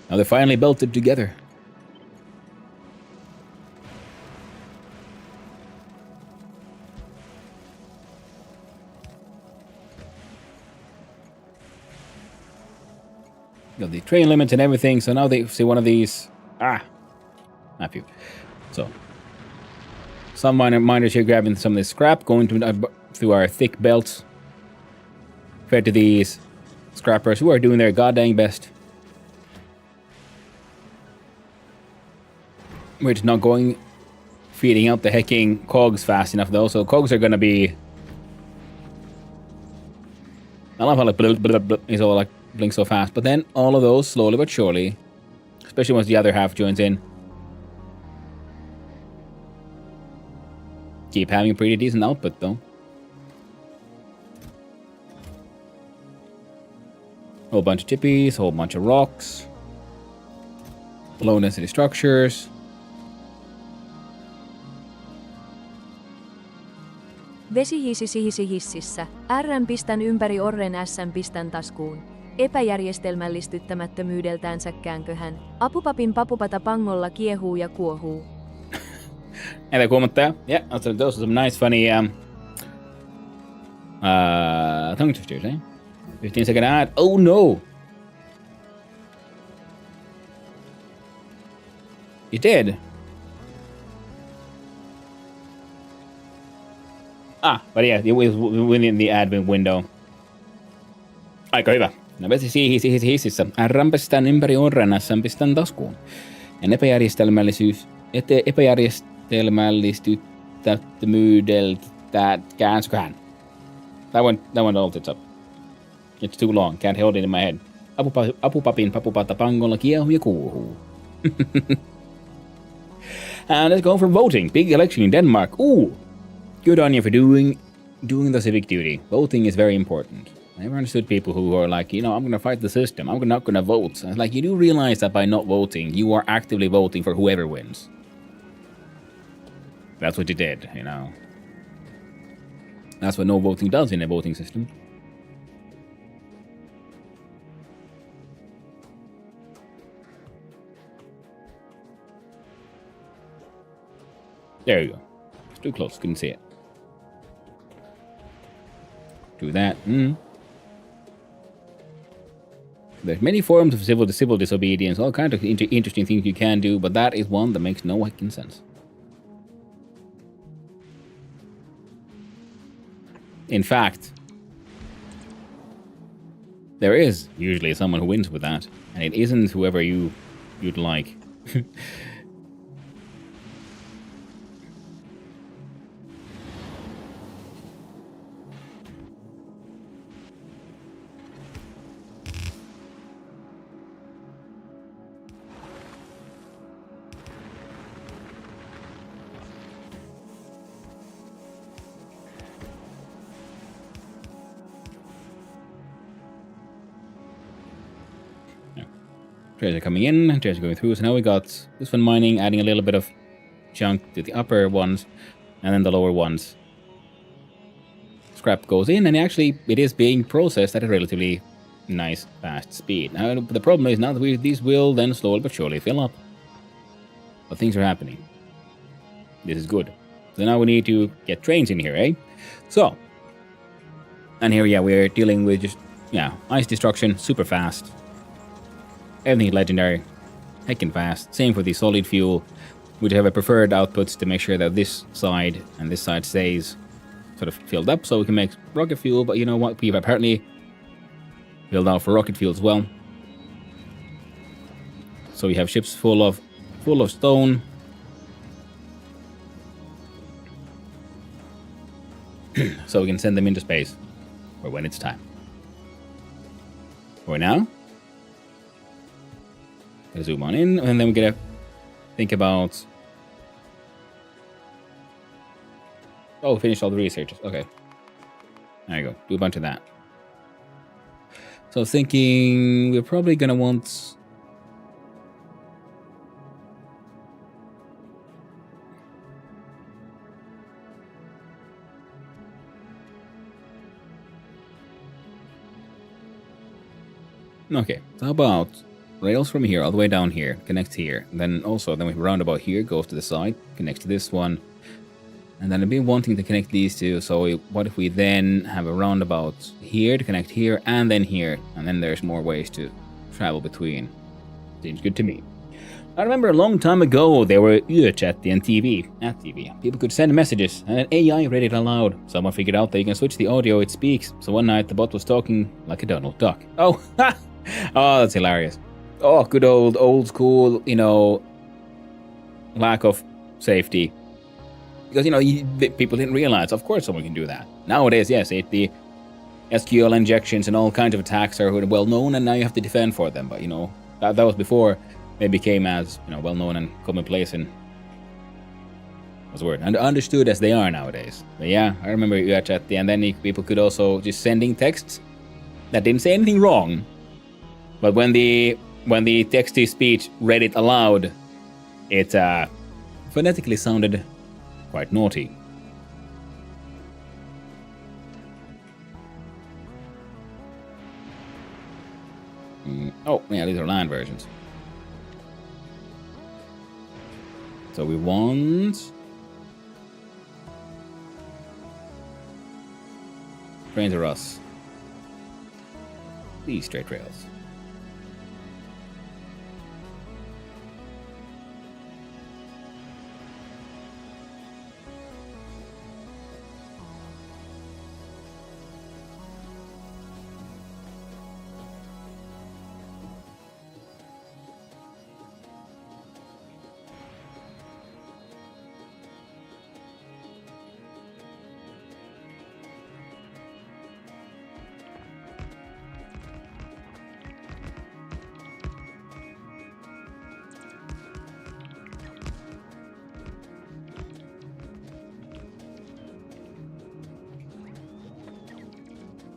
Now they finally built it together. Got the train limits and everything, so now they see one of these. Not few. So, some miners here grabbing some of this scrap, going through our thick belts, fed to these scrappers who are doing their goddamn best. We're just not feeding out the hecking cogs fast enough though, so cogs are gonna be. I love how like it's all like blink so fast, but then all of those slowly but surely, especially once the other half joins in, keep having a pretty decent output though. Whole bunch of chippies, whole bunch of rocks, low density structures. Vesi hisi hississä. R:n pistän ympäri orren S:n pistän taskuun. Epäjärjestelmällistyttämättömyydeltäänsäkäänköhän. Apupapin papupata pangolla kiehuu ja kuohuu. Hey, kuumottaa. Yeah, those are some nice funny tongue twisters, eh? 15-second ad. Oh no! You did? But yeah, it was within the admin window. Aika hyvä. No vesi hississä. Rampestaan ympäri orrannassa pistän taskuun. Ja epäjärjestelmällistyttämättömyydeltä käänsyköhän. That one all tits up. It's too long. Can't hold it in my head. Apupapin papupata pangolla kiehu ja kuuhuu. And let's go for voting. Big election in Denmark. Ooh! Good on you for doing the civic duty. Voting is very important. I never understood people who are like, I'm going to fight the system. I'm not going to vote. And it's like, you do realize that by not voting, you are actively voting for whoever wins. That's what you did, That's what no voting does in a voting system. There you go. It's too close. Couldn't see it. Do that. There's many forms of civil disobedience, all kinds of interesting things you can do, but that is one that makes no fucking sense. In fact, there is usually someone who wins with that, and it isn't whoever you'd like. Treasure coming in, treasure going through. So now we got this one mining, adding a little bit of junk to the upper ones, and then the lower ones. Scrap goes in, and actually it is being processed at a relatively nice, fast speed. Now the problem is now that these will then slowly but surely fill up. But things are happening. This is good. So now we need to get trains in here, eh? So, and here, we're dealing with just, ice destruction, super fast. Everything legendary, heckin' fast. Same for the solid fuel. We have a preferred outputs to make sure that this side and this side stays sort of filled up, so we can make rocket fuel. But you know what? We've apparently filled out for rocket fuel as well. So we have ships full of stone. So we can send them into space, or when it's time. For now. Zoom on in, and then we gotta think about. Oh, finish all the researches. Okay. There you go. Do a bunch of that. So thinking we're probably gonna want Okay, so how about rails from here all the way down here, connect here. Then we roundabout here, goes to the side, connects to this one. And then I've been wanting to connect these two, so what if we then have a roundabout here to connect here, and then there's more ways to travel between. Seems good to me. I remember a long time ago there were chat and TV. People could send messages, and an AI read it aloud. Someone figured out that you can switch the audio it speaks, so one night the bot was talking like a Donald Duck. Oh, oh, that's hilarious. Oh, good old school, lack of safety. Because, people didn't realize, of course someone can do that. Nowadays, yes, the SQL injections and all kinds of attacks are well known, and now you have to defend for them. But, that was before they became as, well known and commonplace and what's the word? And understood as they are nowadays. But yeah, I remember chat, and then people could also just sending texts that didn't say anything wrong. But when the text-to-speech read it aloud, it phonetically sounded quite naughty. Oh, yeah, these are land versions. So we want trains or us. These straight rails.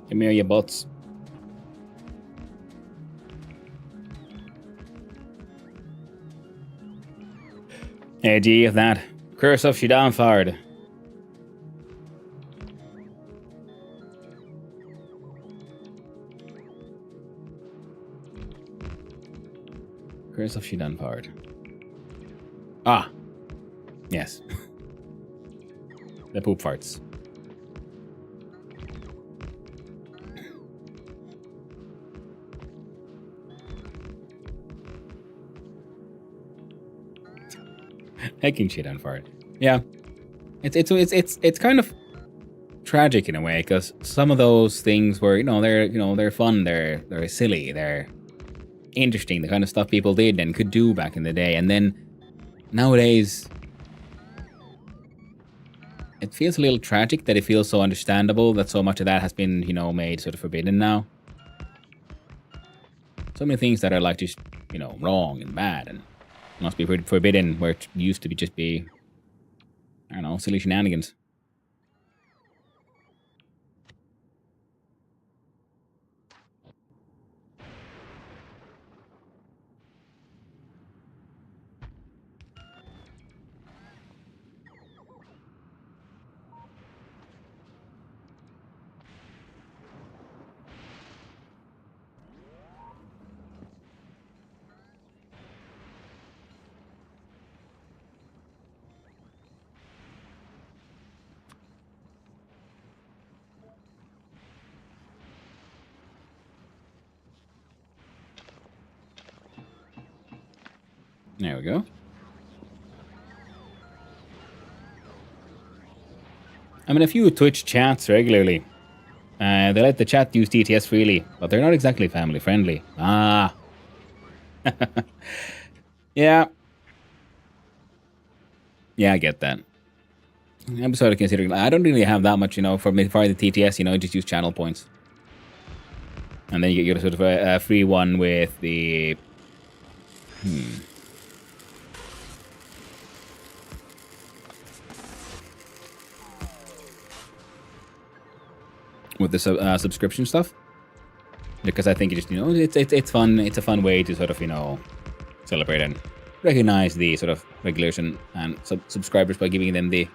Come here, you bots. Hey, G, of that. Curse of Shidanfard. Curse of Shidanfard. Ah. Yes. The poop farts. Hacking shit on fart. Yeah, it's kind of tragic in a way, because some of those things were they're fun, they're silly, they're interesting, the kind of stuff people did and could do back in the day, and then nowadays it feels a little tragic that it feels so understandable that so much of that has been made sort of forbidden now. So many things that are like just wrong and bad and must be forbidden, where it used to just be, I don't know, silly shenanigans. There we go. I'm in a few Twitch chats regularly. They let the chat use TTS freely, but they're not exactly family friendly. Ah. Yeah. Yeah, I get that. I'm sort of considering, I don't really have that much, for the TTS, just use channel points. And then you get sort of a free one with the... with the subscription stuff, because I think it just it's fun. It's a fun way to sort of celebrate and recognize the sort of regulars and subscribers by giving them the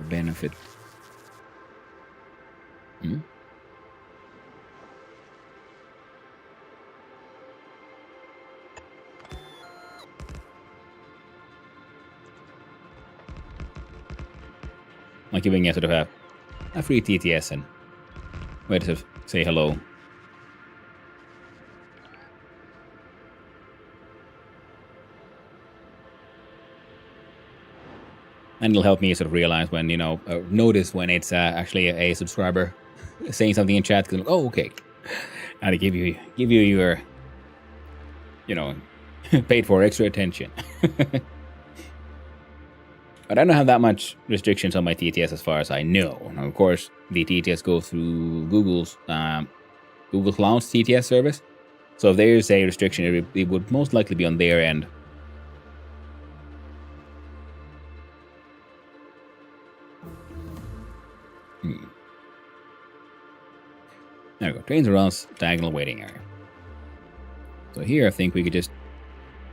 benefit. Like giving a sort of a free TTS and way to say hello. And it'll help me sort of realize when, notice when it's actually a subscriber saying something in chat. Cause oh, okay. And to give you your, paid for extra attention. But I don't have that much restrictions on my TTS as far as I know. Now, of course, the TTS goes through Google's Google Cloud's TTS service. So if there's a restriction, it would most likely be on their end. There we go. Trains are us, diagonal waiting area. So here I think we could just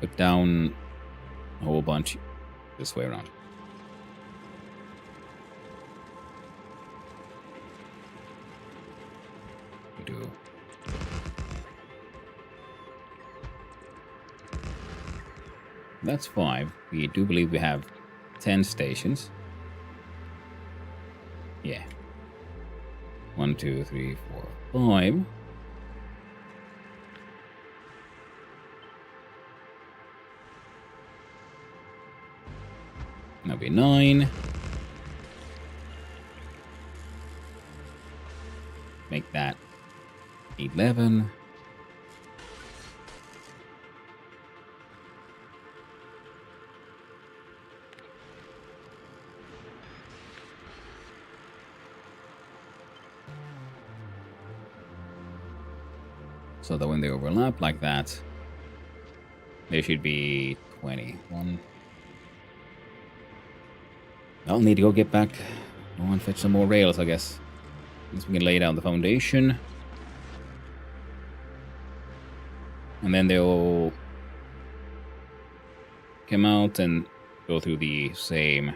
put down a whole bunch this way around. We do. That's 5. We do believe we have 10 stations. Yeah. 1, 2, 3, 4, 5. That'll be 9. Make that 11. So that when they overlap like that, there should be 21. I'll need to go get back. Go and fetch some more rails, I guess. Once we can lay down the foundation. And then they'll come out and go through the same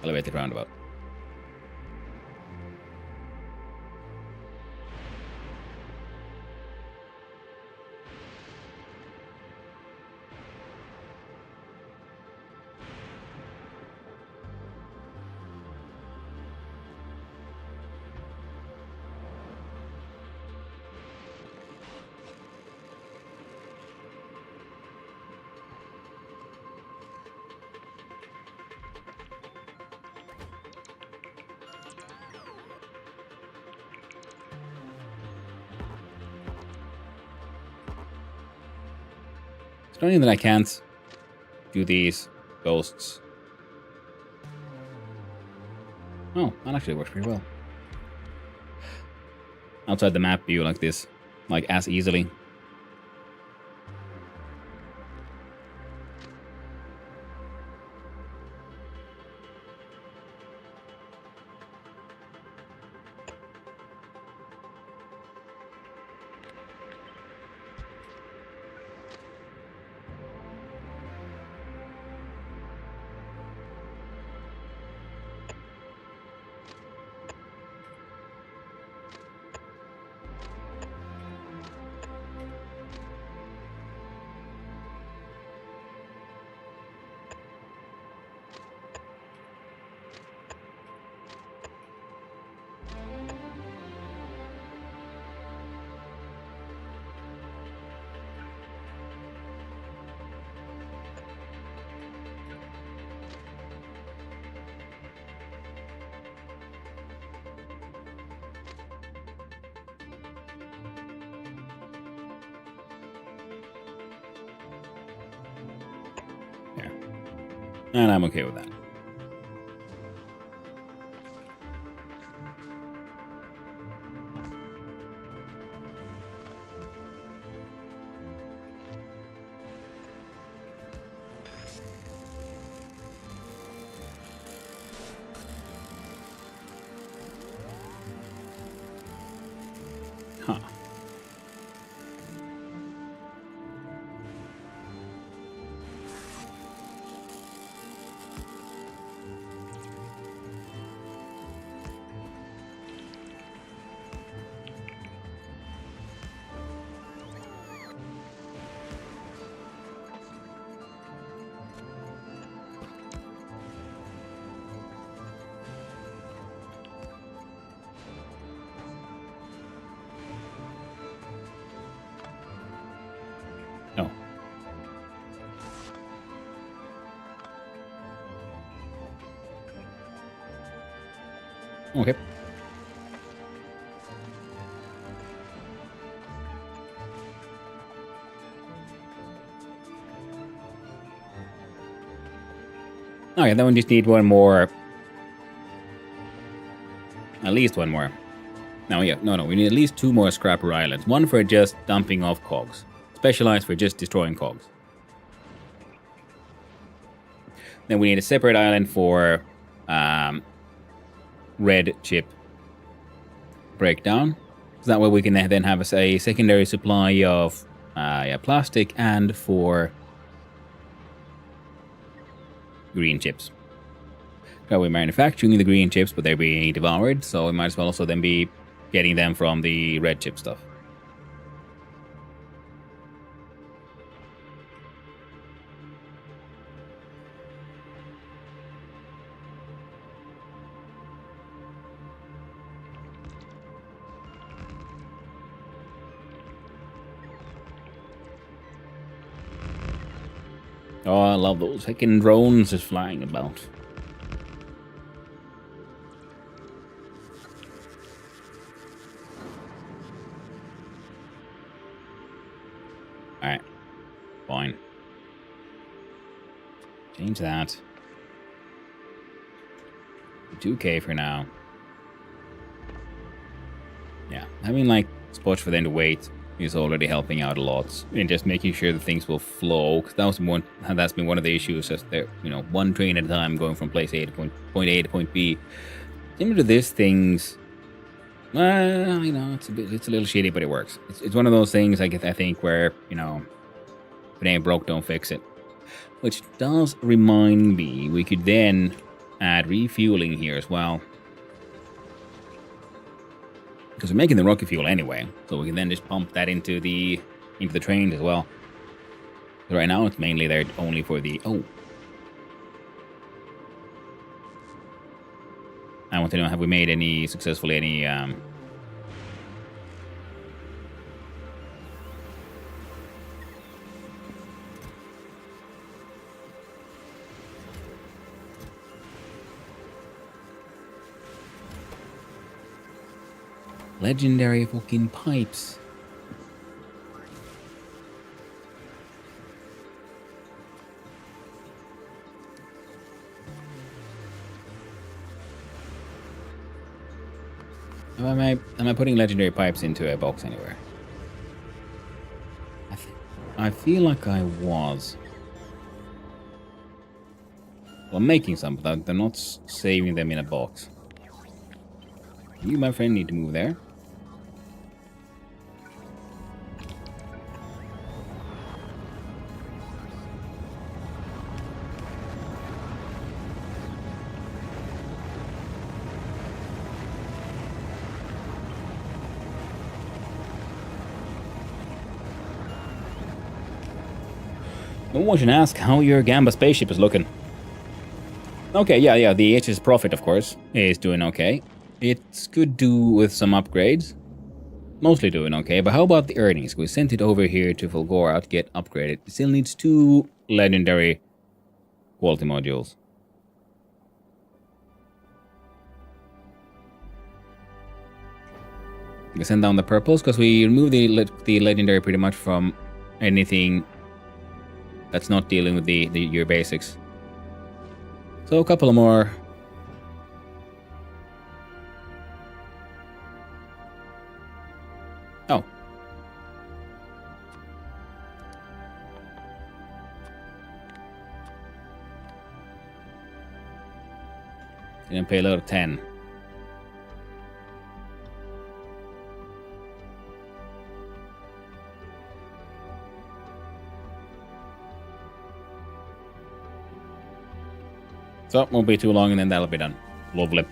elevated roundabout. It's funny that I can't do these ghosts. Oh, that actually works pretty well. Outside the map view like this, like as easily. Yeah. And I'm okay with that. Huh. Okay. Okay, then we just need one more. At least one more. No, we need at least 2 more scrapper islands. One for just dumping off cogs. Specialized for just destroying cogs. Then we need a separate island for red chip breakdown. So that way we can then have a secondary supply of plastic and for green chips. So we're manufacturing the green chips, but they're being devoured, so we might as well also then be getting them from the red chip stuff. Oh, I love those heckin' drones just flying about. Alright. Fine. Change that. 2K for now. Yeah, having like spots for them to wait is already helping out a lot, and just making sure that things will flow. Cause that's been one of the issues. Just there, one train at a time going from place A to point A to point B. Similar to this, things. It's a little shitty, but it works. It's one of those things I think where if it ain't broke, don't fix it. Which does remind me, we could then add refueling here as well. Because we're making the rocket fuel anyway, so we can then just pump that into the trains as well. So right now it's mainly there only for the I want to know, have we made any successfully any legendary fucking pipes? Am I putting legendary pipes into a box anywhere? I feel like I was. Well, I'm making some, but I'm not saving them in a box. You, my friend, need to move there. No one should ask how your Gamba spaceship is looking. Okay, yeah, the HS Prophet, of course, is doing okay. It's could do with some upgrades. Mostly doing okay, but how about the earnings? We sent it over here to Fulgora to get upgraded. It still needs 2 legendary quality modules. We send down the purples because we remove the legendary pretty much from anything that's not dealing with your basics. So a couple of more. Oh. Didn't pay a load of 10. So, won't be too long and then that'll be done. Lovely.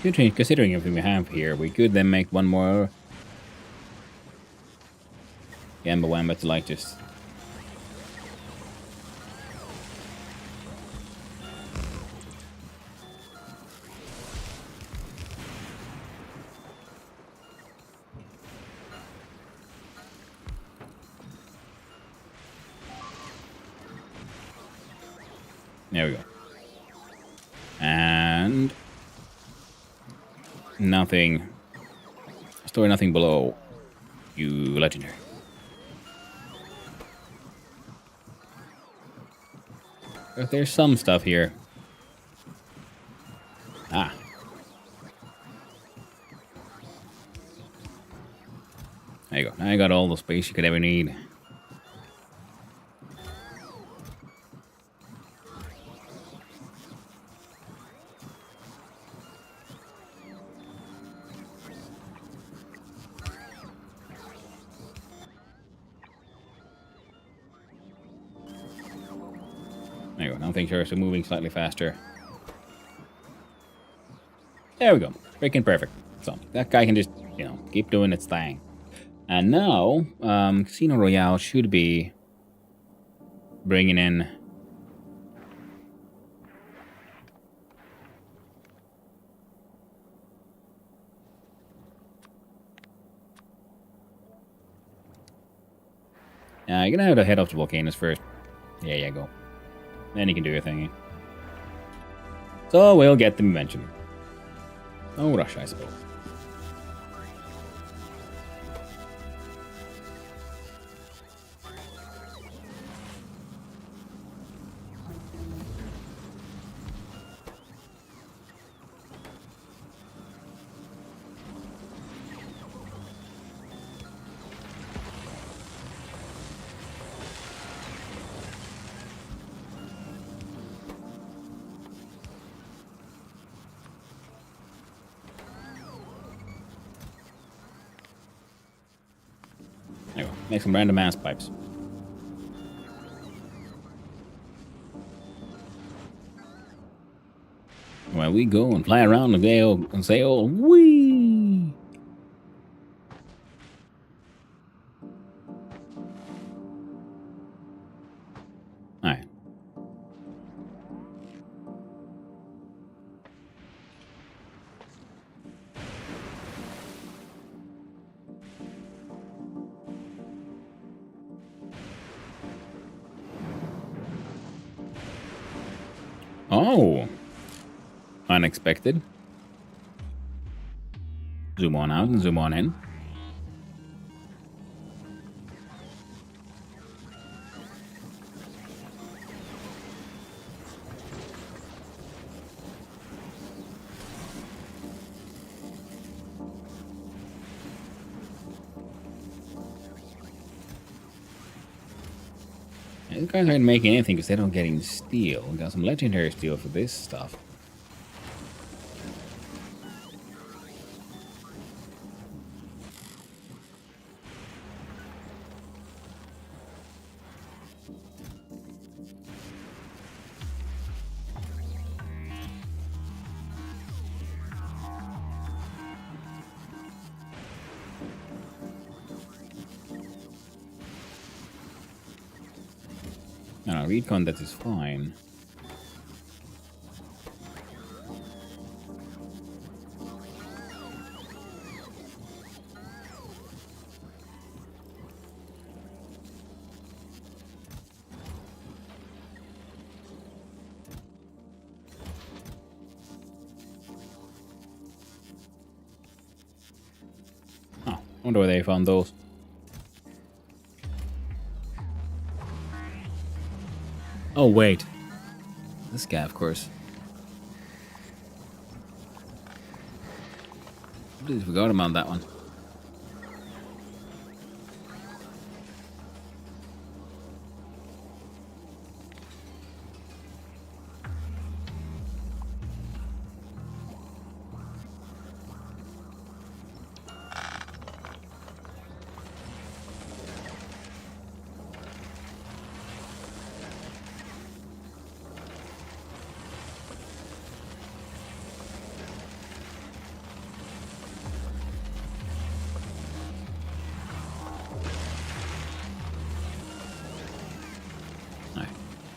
Considering everything we have here, we could then make one more Gamba Wamba to like just... There we go. And... nothing. Store nothing below. You legendary. But there's some stuff here. Ah. There you go. Now I got all the space you could ever need. There you go. Now things are moving slightly faster. There we go. Freaking perfect. So that guy can just, you know, keep doing its thing. And now, Casino Royale should be bringing in... you're gonna have to head off to volcanoes first. There you go. Then you can do your thingy. So we'll get them eventually. No rush, I suppose. There we go. Make some random ass pipes. While we go and fly around and say, oh, wee! Alright. Oh! Unexpected. Zoom on out and zoom on in. These guys aren't making anything because they don't get any steel. We got some legendary steel for this stuff. No, read content is fine. Huh, wonder where they found those. Oh, wait. This guy, of course. I completely forgot about that one.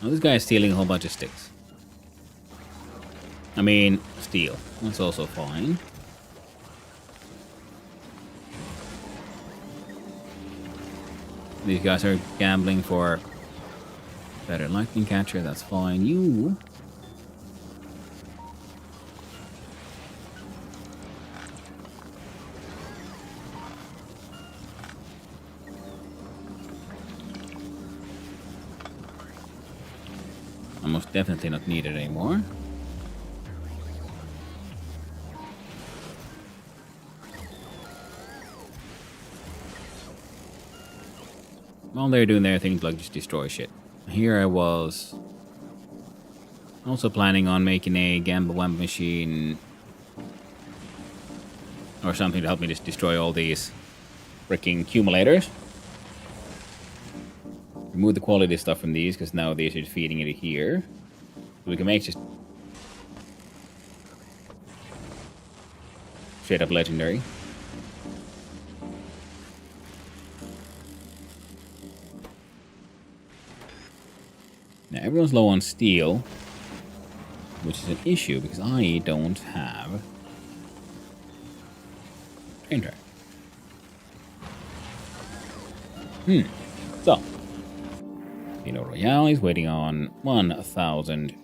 Oh, this guy is stealing a whole bunch of sticks. I mean, steel. That's also fine. These guys are gambling for better lightning catcher. That's fine. You... I'm most definitely not needed anymore. While they're doing their things like just destroy shit. Here I was also planning on making a Gamba Wamba machine or something to help me just destroy all these freaking accumulators. Remove the quality stuff from these because now these are just feeding it here. So we can make just straight up legendary. Now everyone's low on steel, which is an issue because I don't have train track. So, Pino Royale is waiting on 1,000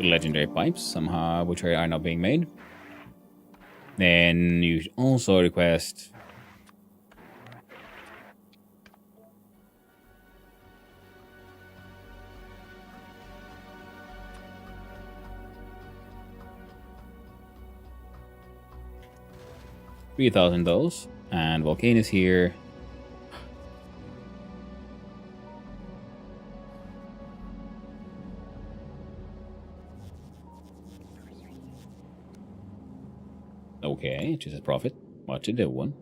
legendary pipes somehow, which are not being made. Then you also request $3,000 those, and Volcane is here. Okay, just a profit. Watch it do one.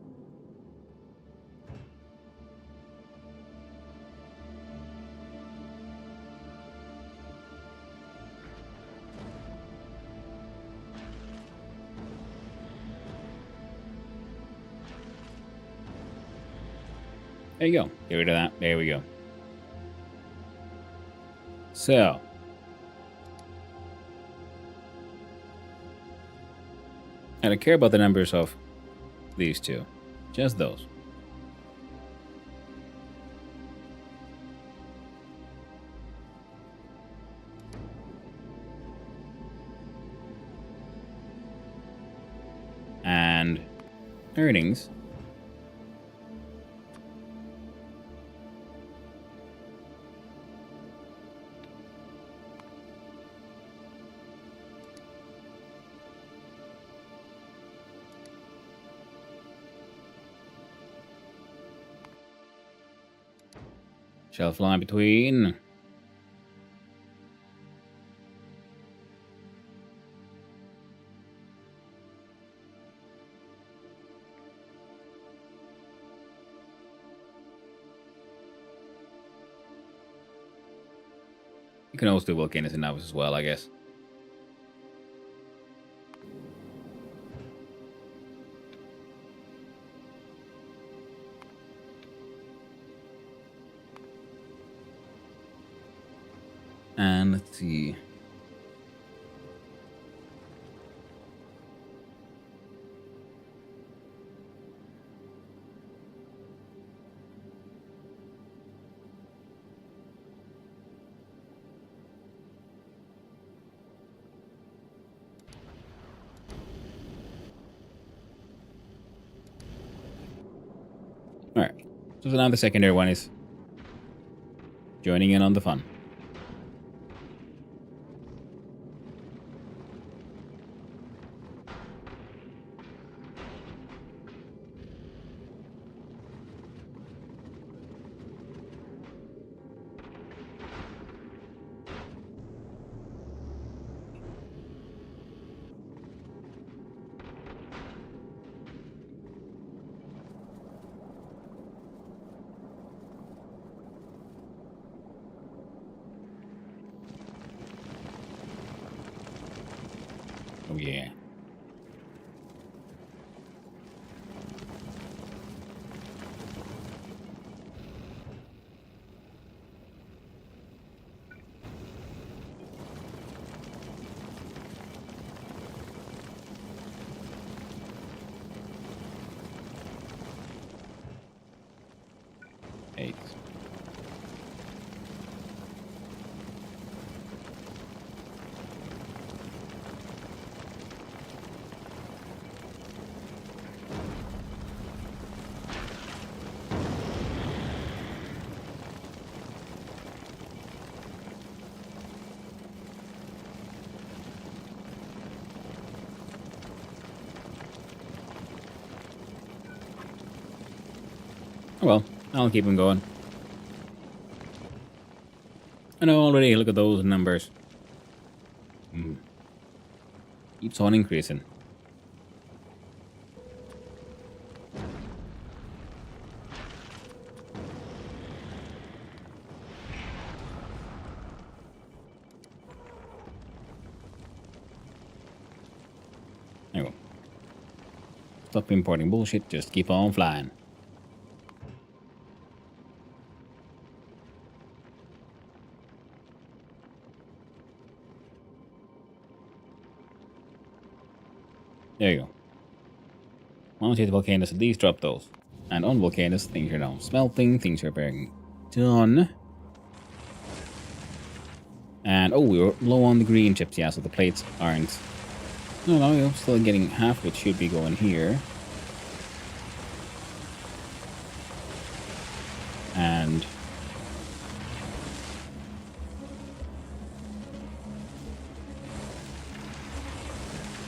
There you go. Get rid of that. There we go. So. I don't care about the numbers of these two. Just those. And earnings. Shelf line between. You can also do Volcanoes and Novice as well, I guess. And let's see. All right. So now the secondary one is joining in on the fun. Oh yeah. Oh well, I'll keep them going. I know already, look at those numbers. Keeps on increasing. There we go. Stop importing bullshit, just keep on flying. There you go. On the volcanoes, at least drop those. And on volcanoes, things are now smelting, things are being done. And oh, we were low on the green chips, yeah, so the plates aren't. No, you're still getting half of it should be going here. And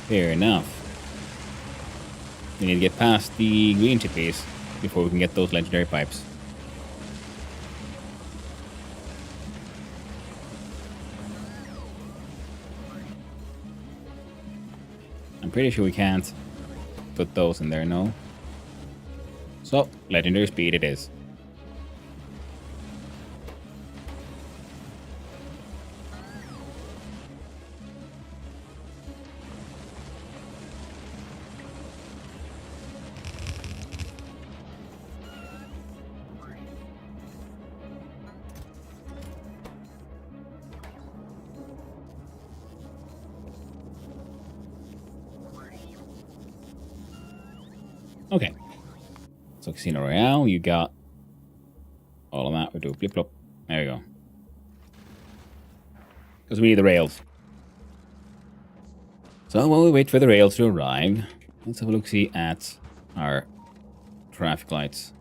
fair enough. We need to get past the green chip piece before we can get those legendary pipes. I'm pretty sure we can't put those in there, no. So, legendary speed it is. Okay. So Casino Royale, you got all of that. We do flip flop. There we go. Because we need the rails. So while we wait for the rails to arrive, let's have a look-see at our traffic lights.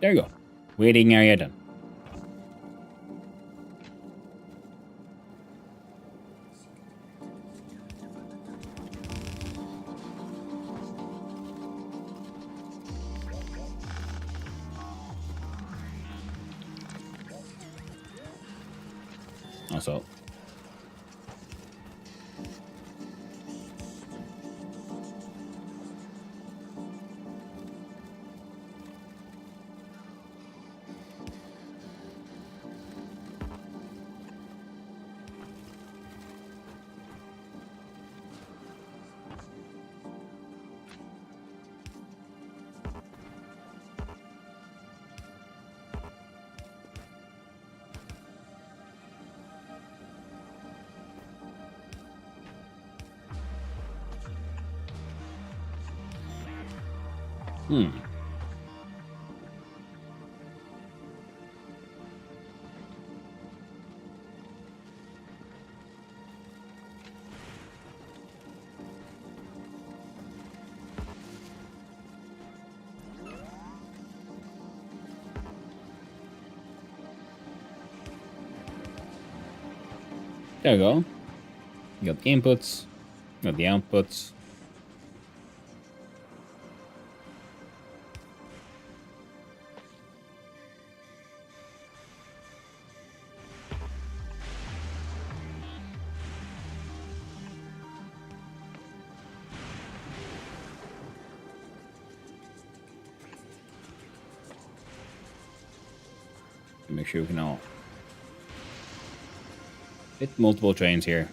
There you go. Waiting area done. Also, there you go. You got the inputs, you got the outputs. Make sure we can all hit multiple trains here.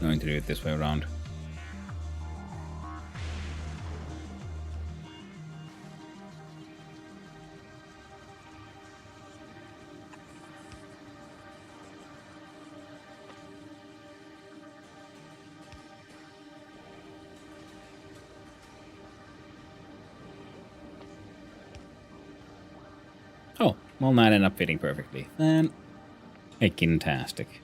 Going to do it this way around. Well, that ended up fitting perfectly. Then, fantastic.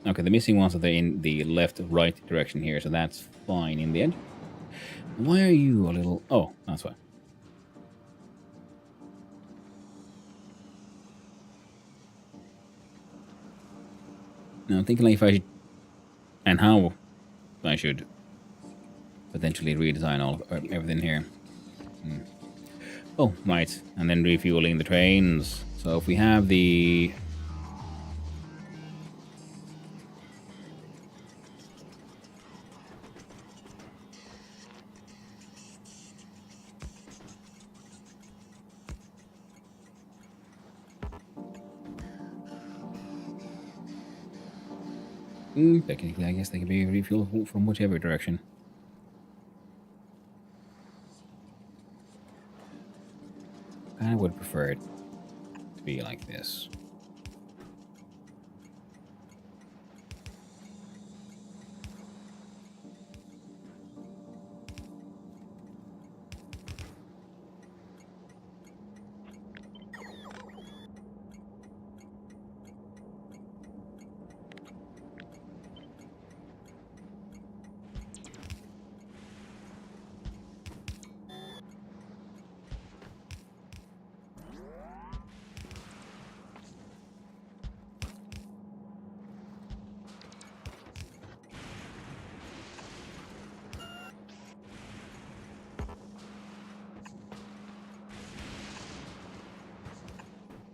Okay, the missing ones are in the left-right direction here, so that's fine in the end. Why are you a little... Oh, that's fine. Now, I'm thinking like if I should... And how I should potentially redesign everything here. Oh, right. And then refueling the trains. So if we have the... technically, I guess they can be refueled from whichever direction. I would prefer it to be like this.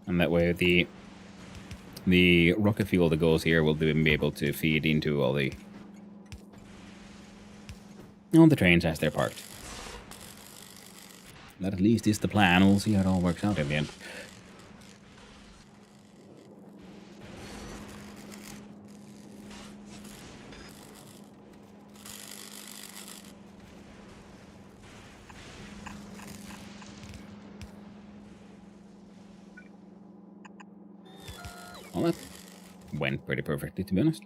And that way the rocket fuel that goes here will be able to feed into all the trains as they're parked. That at least is the plan. We'll see how it all works out in the end. Well, that went pretty perfectly, to be honest.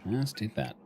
Let's do that.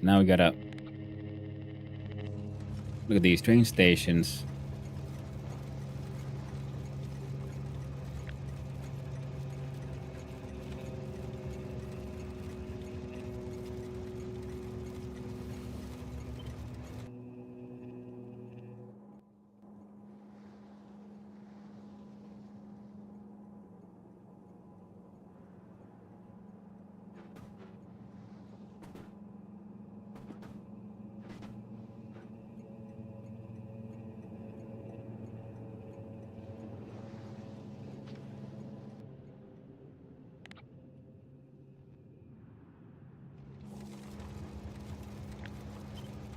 Now we gotta look at these train stations.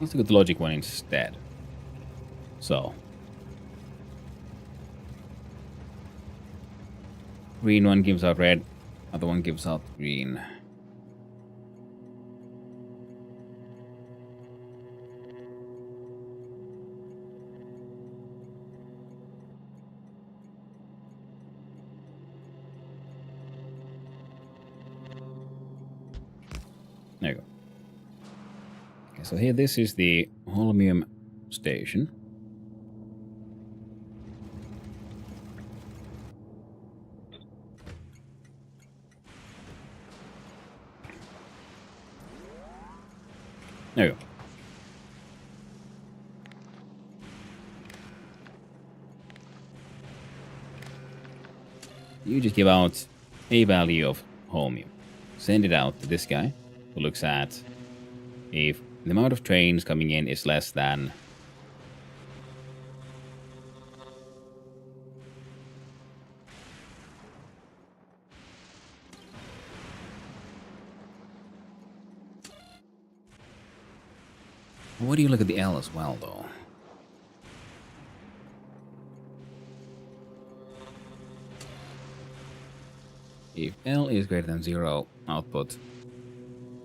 Let's look at the logic one instead. So, green one gives out red, other one gives out green. There you go. Okay, so here this is the Holmium station. There you go. You just give out a value of Holmium. Send it out to this guy who looks at if the amount of trains coming in is less than Why do you look at the L as well, though? If L is greater than 0, output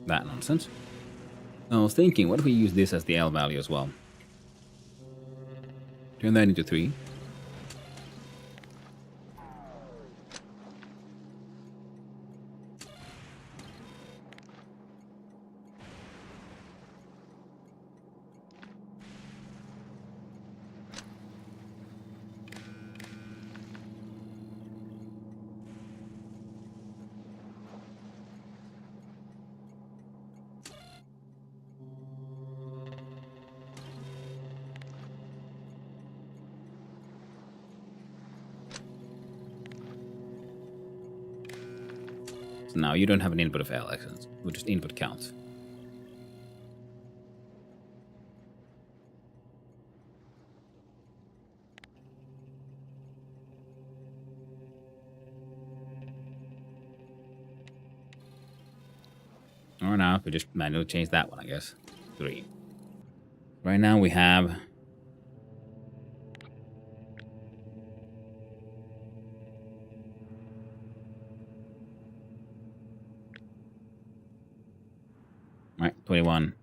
that nonsense. I was thinking, what if we use this as the L value as well? Turn that into 3. So now you don't have an input of L accents. We'll just input count. Or now we just manually change that one, I guess. 3. Right now we have right, 21.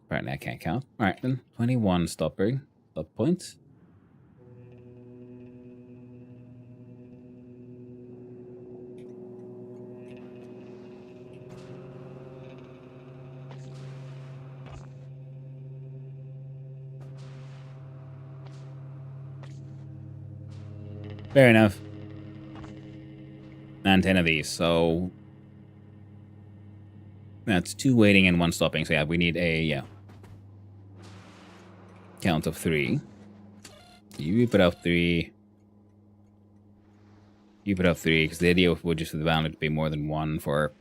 Apparently I can't count. Alright then, 21 stop points. Fair enough. And 10 of these, so that's 2 waiting and 1 stopping. So yeah, we need a count of 3. You put out 3. You put out 3, because the idea would just the bound to be more than 1 for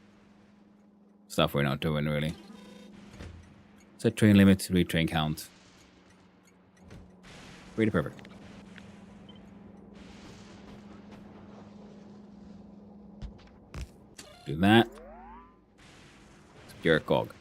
stuff we're not doing really. Set train limit, read train count. Pretty perfect. Do that. Secure cog.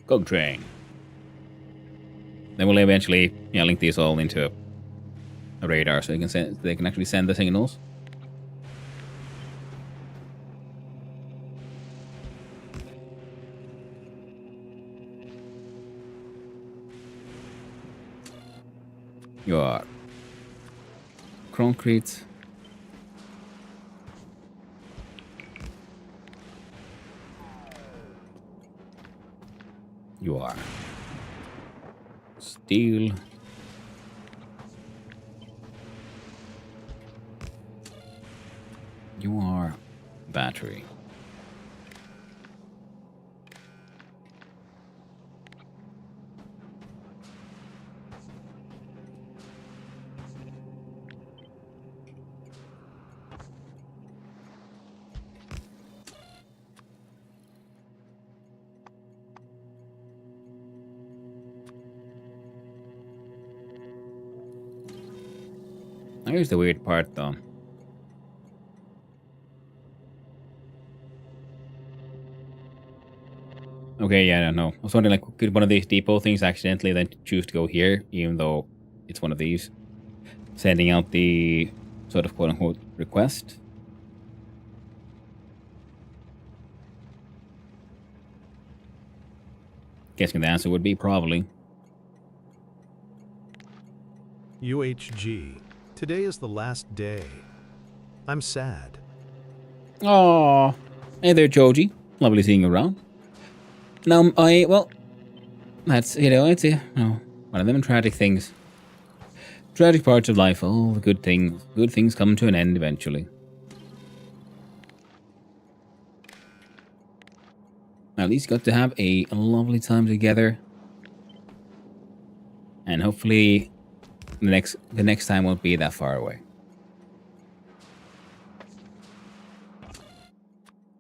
Cog train. Then we'll eventually link these all into a radar so they can actually send the signals. You are concrete. You are steel. You are battery. Here's the weird part, though. Okay, yeah, I don't know. I was wondering, like, could one of these depot things accidentally then choose to go here, even though it's one of these? Sending out the sort of quote-unquote request. Guessing the answer would be probably. UHG. Today is the last day. I'm sad. Oh, hey there, Joji. Lovely seeing you around. Now, well, that's, it's one of them tragic things. Tragic parts of life. All the good things come to an end eventually. At least got to have a lovely time together. And hopefully the next time won't be that far away.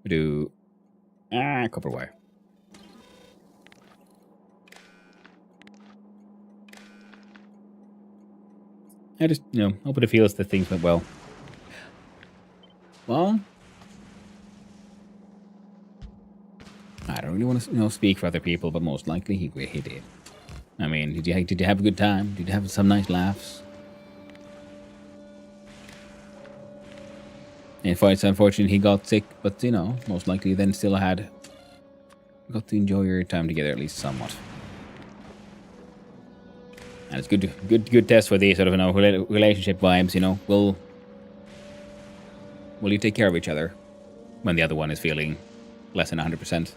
We do copper wire. I just, hope it feels that things went well. Well, I don't really want to, speak for other people, but most likely he did. I mean, did you have a good time? Did you have some nice laughs? And it's unfortunate he got sick, but most likely then still got to enjoy your time together at least somewhat. And it's good test for the sort of relationship vibes. Will you take care of each other when the other one is feeling less than 100%?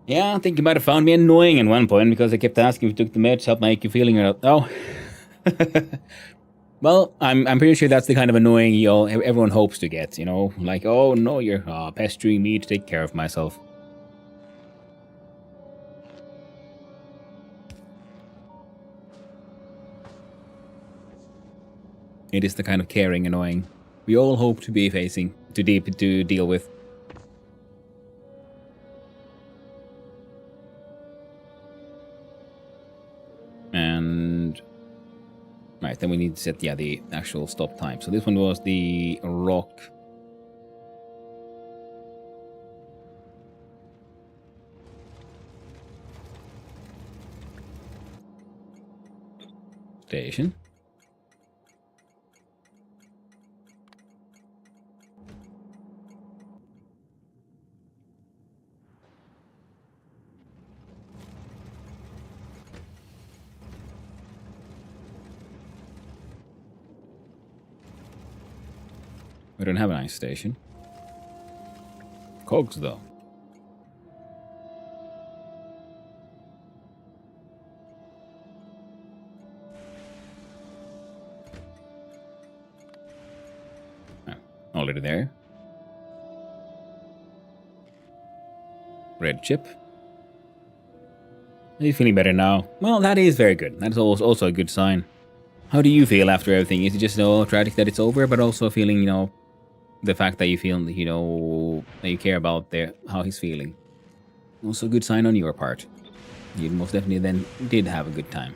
Yeah, I think you might have found me annoying at one point because I kept asking if you took the meds, help make you feeling it. Oh. Well, I'm pretty sure that's the kind of annoying everyone hopes to get, Like, oh no, you're pestering me to take care of myself. It is the kind of caring annoying we all hope to be facing, to deal with. And right, then we need to set the actual stop time. So this one was the rock. Station. We don't have an ice station. Cogs, though. Oh, already there. Red chip. Are you feeling better now? Well, that is very good. That is also a good sign. How do you feel after everything? Is it just tragic that it's over, but also feeling, the fact that you feel, that you care about how he's feeling? Also a good sign on your part. You most definitely then did have a good time.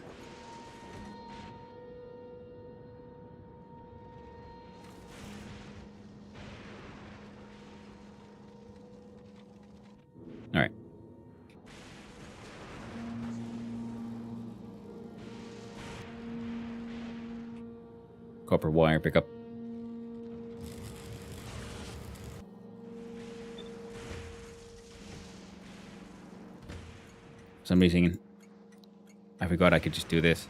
All right. Copper wire pickup. For some reason, I forgot I could just do this.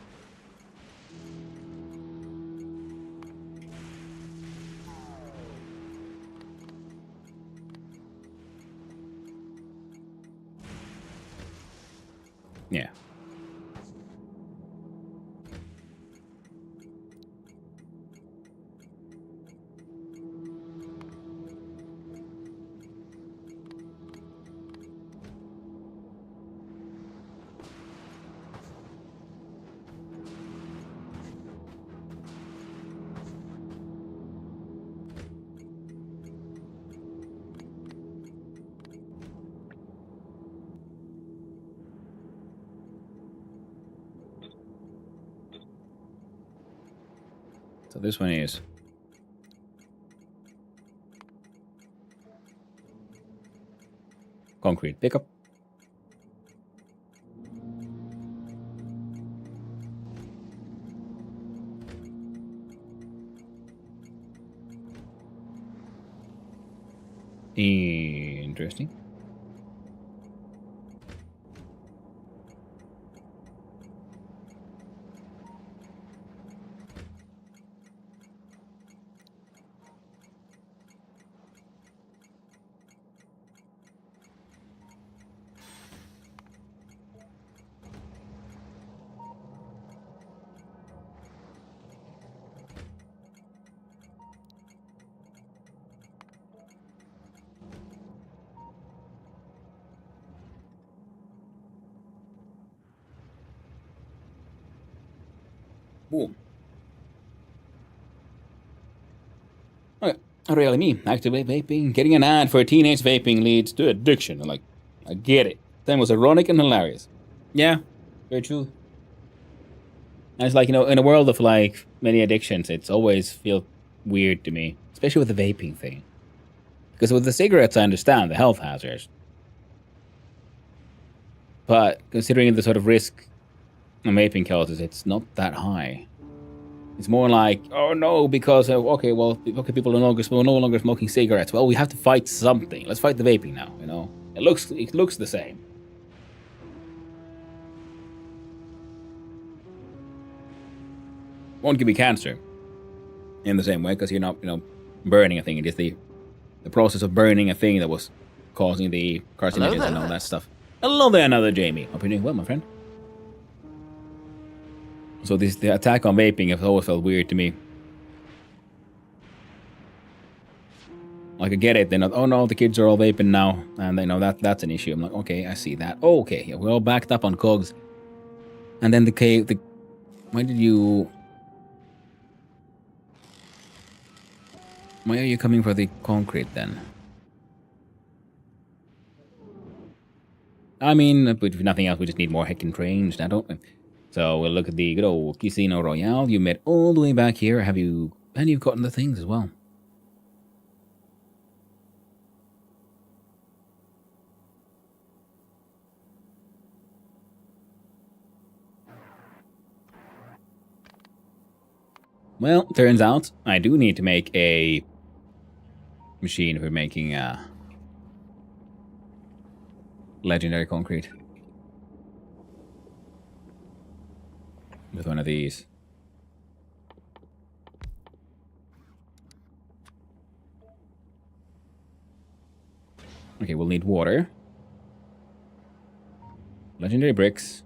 Yeah. So this one is concrete pickup. Interesting. Boom. Okay. Really me. Activate vaping. Getting an ad for teenage vaping leads to addiction. I'm like, I get it. That was ironic and hilarious. Yeah, very true. And it's like, in a world of like many addictions, it's always feel weird to me, especially with the vaping thing. Because with the cigarettes, I understand the health hazards. But considering the sort of risk vaping causes, it's not that high. It's more like, oh no, because people are no longer smoking cigarettes. Well, we have to fight something. Let's fight the vaping now. It looks the same. Won't give you cancer in the same way because you're not burning a thing. It is the process of burning a thing that was causing the carcinogens and all that stuff. Hello there, another Jamie. Hope you're doing well, my friend. So the attack on vaping has always felt weird to me. Like I get it, they're not. Oh no, the kids are all vaping now, and they know that's an issue. I'm like, okay, I see that. Oh, okay, yeah, we're all backed up on cogs. And then why are you coming for the concrete then? I mean, if nothing else, we just need more heckin' trains now, don't we? So we'll look at the good old Casino Royale. You met all the way back here. And you've gotten the things as well. Well, turns out I do need to make a machine for making legendary concrete. With one of these. Okay, we'll need water. Legendary bricks.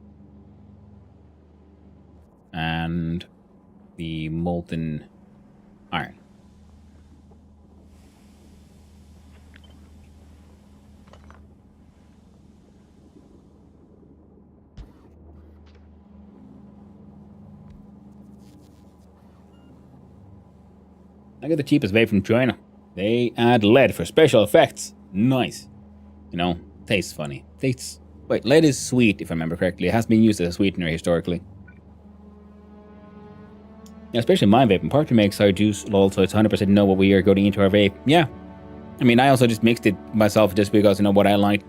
And the molten iron. I got the cheapest vape from China. They add lead for special effects. Nice. Tastes funny. Wait, lead is sweet, if I remember correctly. It has been used as a sweetener historically. Yeah, especially my vape. And part of me makes our juice, lol, so it's 100% know what we are going into our vape. Yeah. I mean, I also just mixed it myself just because, what I like.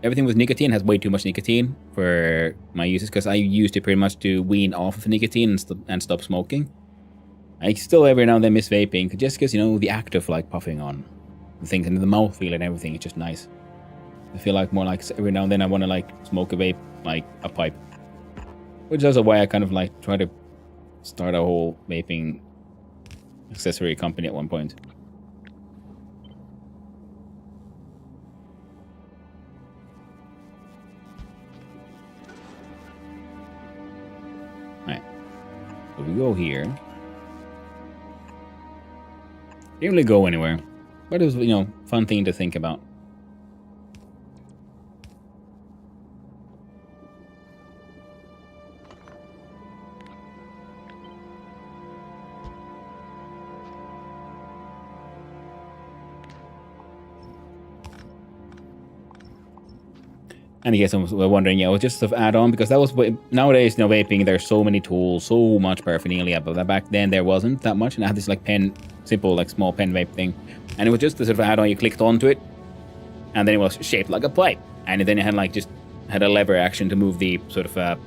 Everything with nicotine has way too much nicotine for my uses, because I used it pretty much to wean off of nicotine and stop smoking. I still every now and then miss vaping, just because, the act of, like, puffing on the things and the mouthfeel and everything, it's just nice. I feel like more like every now and then I want to, like, smoke a vape, like a pipe. Which is also why I kind of, like, try to start a whole vaping accessory company at one point. Alright. So we go here. Didn't really go anywhere. But it was, fun thing to think about. And in case someone was wondering, yeah, it was just an add-on because that was nowadays, vaping. There's so many tools, so much paraphernalia, but back then there wasn't that much. And I had this like pen, simple like small pen vape thing, and it was just a sort of add-on. You clicked onto it, and then it was shaped like a pipe, and then it had like just had a lever action to move the sort of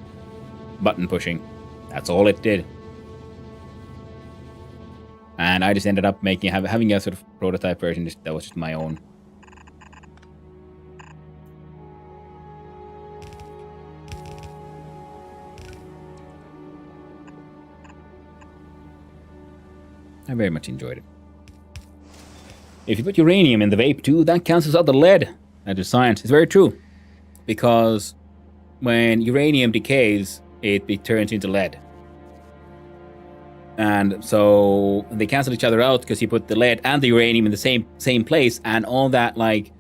button pushing. That's all it did. And I just ended up having a sort of prototype version that was just my own. I very much enjoyed it. If you put uranium in the vape too, that cancels out the lead. That is science. It's very true. Because when uranium decays, it turns into lead. And so they cancel each other out because you put the lead and the uranium in the same place, and all that like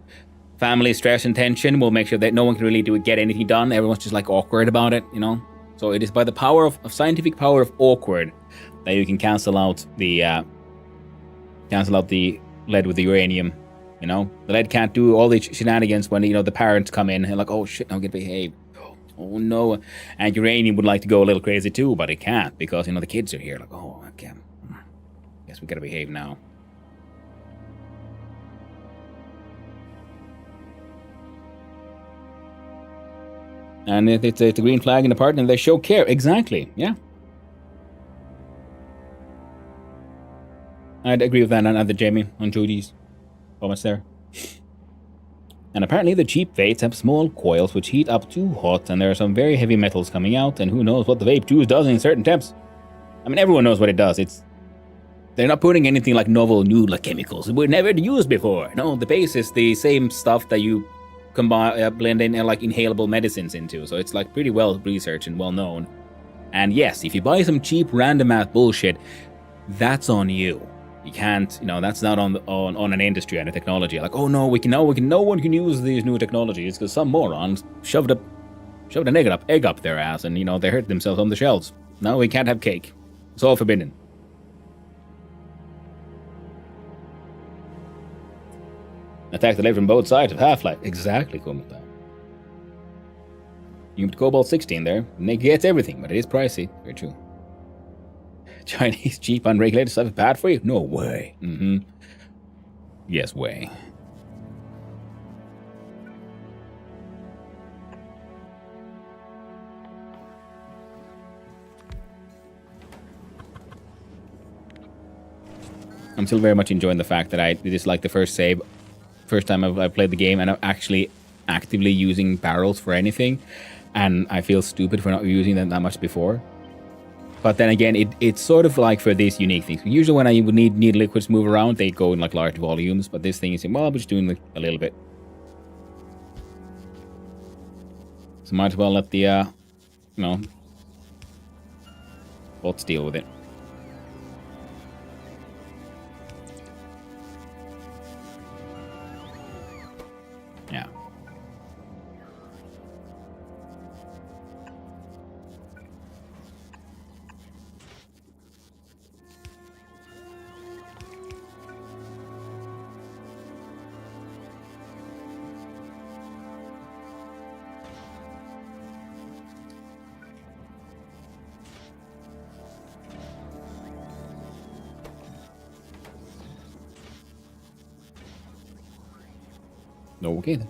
family stress and tension will make sure that no one can really get anything done. Everyone's just like awkward about it, So it is by the power of scientific power of awkward that you can cancel out the lead with the uranium. The lead can't do all the shenanigans when the parents come in and like, oh shit, I'm gonna behave. Oh no. And uranium would like to go a little crazy too, but it can't because the kids are here. Like, oh, okay, guess we gotta behave now. And it's a green flag in the party, and they show care. Exactly, yeah. I'd agree with that on the Jamie on Judy's comments there. And apparently the cheap vapes have small coils which heat up too hot, and there are some very heavy metals coming out, and who knows what the vape juice does in certain temps. I mean, everyone knows what it does. They're not putting anything like novel new like chemicals that were never used before. No, the base is the same stuff that you combine, blend in like inhalable medicines into, so it's like pretty well researched and well known. And yes, if you buy some cheap random math bullshit, that's on you. You can't, that's not on an industry and a technology. Like, oh no, no one can use these new technologies because some morons shoved an egg up their ass, and they hurt themselves on the shelves. No, we can't have cake. It's all forbidden. Attack the lead from both sides of Half-Life. Exactly, Komata. You can put Cobalt 16 there, and it gets everything, but it is pricey. Very true. Chinese cheap unregulated stuff is bad for you? No way. Yes, way. I'm still very much enjoying the fact that this is like the first time I've played the game, and I'm actually actively using barrels for anything, and I feel stupid for not using them that much before. But then again, it's sort of like for these unique things. Usually when I would need liquids to move around, they go in like large volumes. But this thing is, well, I'm just doing like a little bit. So might as well let the, bots deal with it. Yeah. Okay then.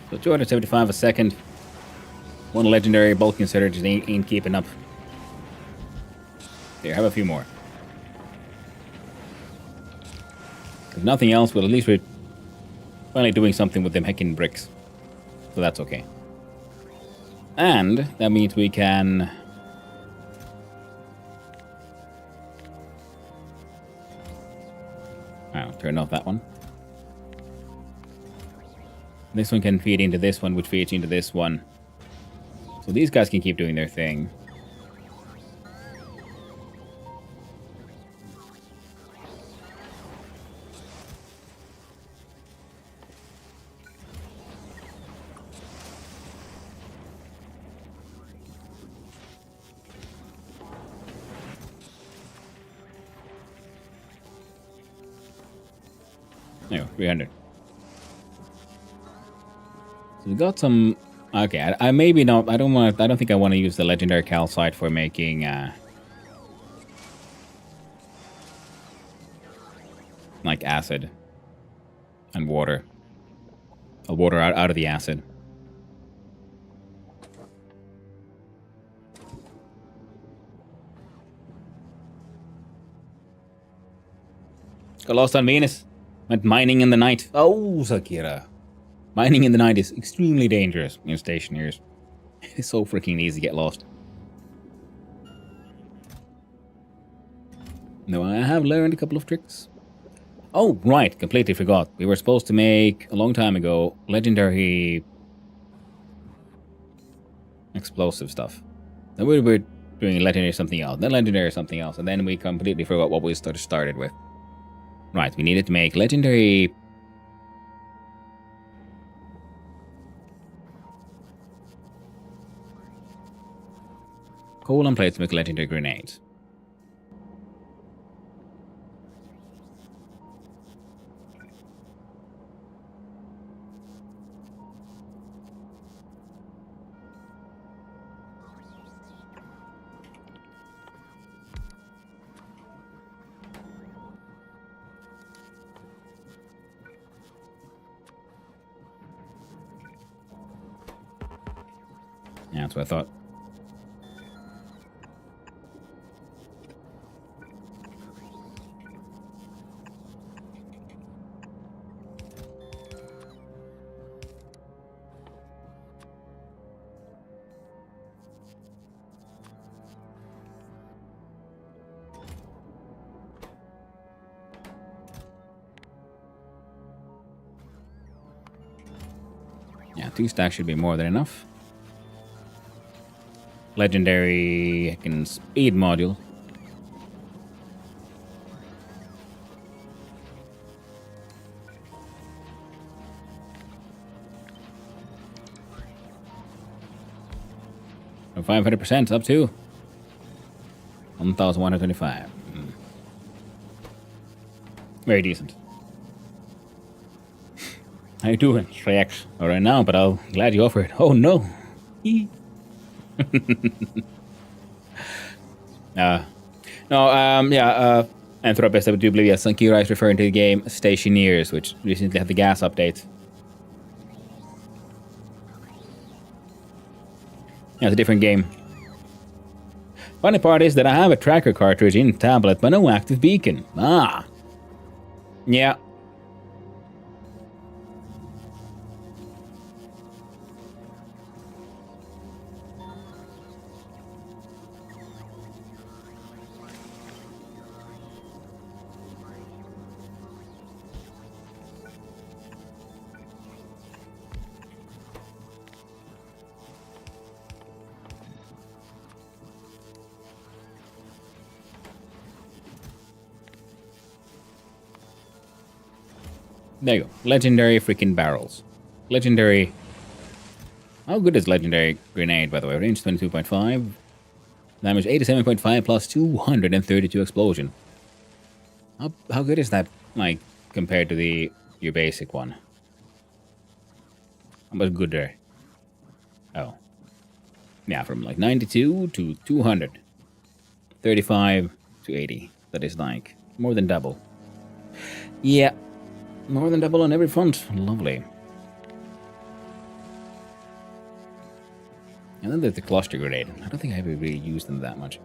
So 275 a second. One legendary bulk inserter just ain't keeping up. Here, have a few more. If nothing else, well, at least we're finally doing something with them heckin' bricks. So that's okay. And that means we can... I'll turn off that one. This one can feed into this one, which feeds into this one. So these guys can keep doing their thing. There you go, 300. So we got some... Okay, I maybe not... I don't think I want to use the legendary calcite for making... like acid. And water. Water out of the acid. Got lost on Venus. Went mining in the night. Oh, Sakira. Mining in the night is extremely dangerous in stationers. It's so freaking easy to get lost. No, I have learned a couple of tricks. Oh, right. Completely forgot. We were supposed to make, a long time ago, legendary explosive stuff. Then we were doing legendary something else. Then legendary something else. And then we completely forgot what we started with. Right, we needed to make legendary... coal and plates to make legendary grenades. Yeah, that's what I thought. Yeah, 2 stacks should be more than enough. Legendary speed module. From 500% up to 1,125. Very decent. How you doing, Shrek? All right now, but I'm glad you offered. Oh no. Anthropist, I do believe, yes, Sankira is referring to the game Stationeers, which recently had the gas update. Yeah, it's a different game. Funny part is that I have a tracker cartridge in tablet, but no active beacon. Ah. Yeah. There you go. Legendary freaking barrels. Legendary... How good is legendary grenade, by the way? Range 22.5. Damage 87.5 plus 232 explosion. How good is that, like, compared to your basic one? How much gooder? Oh. Yeah, from like 92 to 200. 35 to 80. That is like more than double. Yeah. More than double on every front. Lovely. And then there's the cluster grenade. I don't think I ever really used them that much.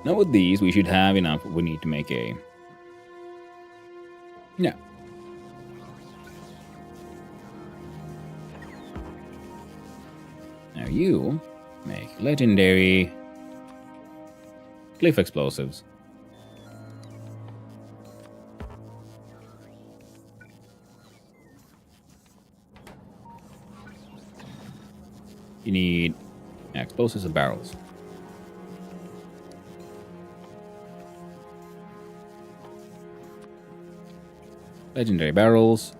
Now with these, we should have enough. We need to make a Yeah. Now you make legendary cliff explosives. You need explosives and barrels. Legendary barrels.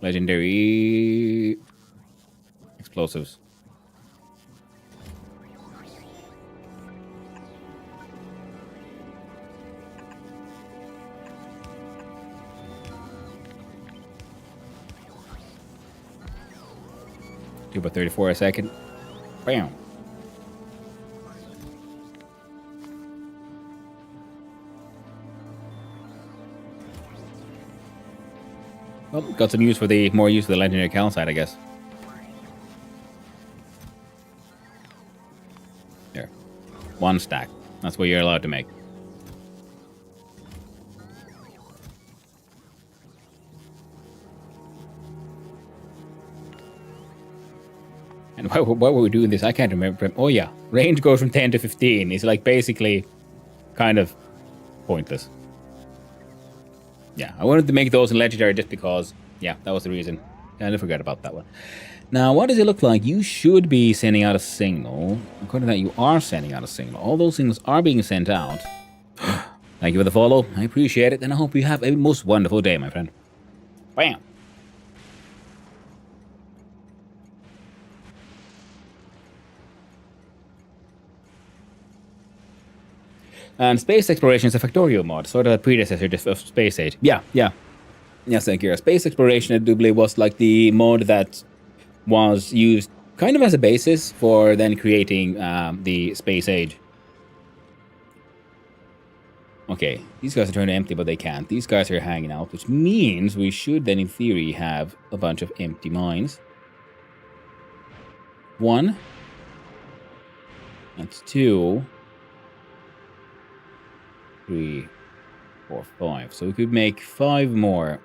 Legendary explosives. Do about 34 a second. Bam. Well, got some use for the more use for the legendary calcite, I guess. There. 1 stack. That's what you're allowed to make. And why were we doing this? I can't remember. Oh yeah, range goes from 10 to 15. It's like basically kind of pointless. Yeah, I wanted to make those in legendary just because, yeah, that was the reason. Kind of forgot about that one. Now, what does it look like? You should be sending out a signal. According to that, you are sending out a signal. All those signals are being sent out. Thank you for the follow. I appreciate it, and I hope you have a most wonderful day, my friend. Bam! And space exploration is a Factorio mod, sort of a predecessor of Space Age. Yeah. Yes, thank you. Space exploration, I do believe, was like the mod that was used kind of as a basis for then creating the Space Age. Okay, these guys are turning empty, but they can't. These guys are hanging out, which means we should then, in theory, have a bunch of empty mines. 1. That's 2. 3, 4, 5. So we could make 5 more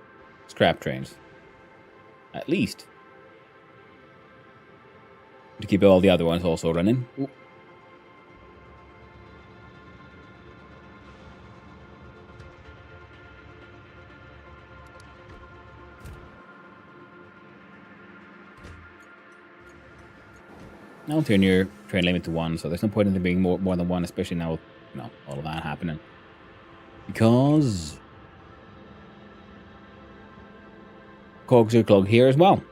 scrap trains. At least. To keep all the other ones also running. Ooh. Now turn your train limit to 1, so there's no point in there being more than 1, especially now with, all of that happening. Because cogs are clogged here as well.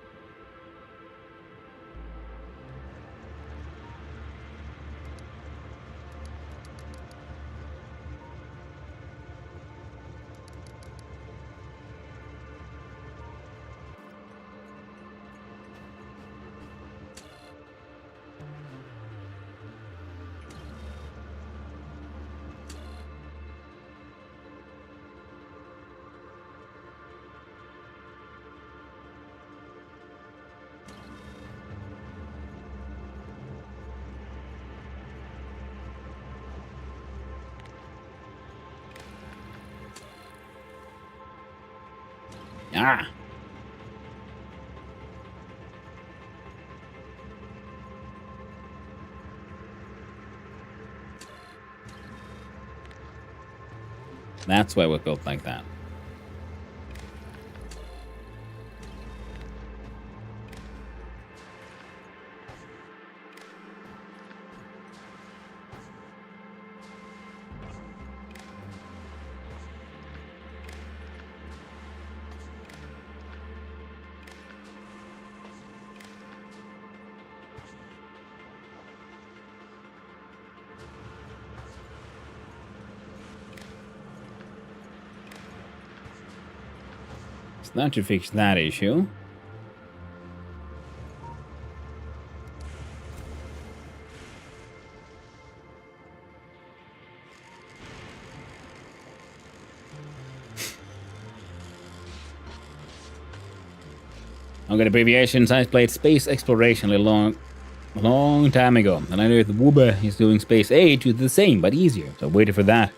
Ah! That's why it was built like that. So that should fix that issue. I've got abbreviations. I played space exploration a long time ago. And I know the Wooba is doing Space Age, which is the same, but easier. So I waited for that.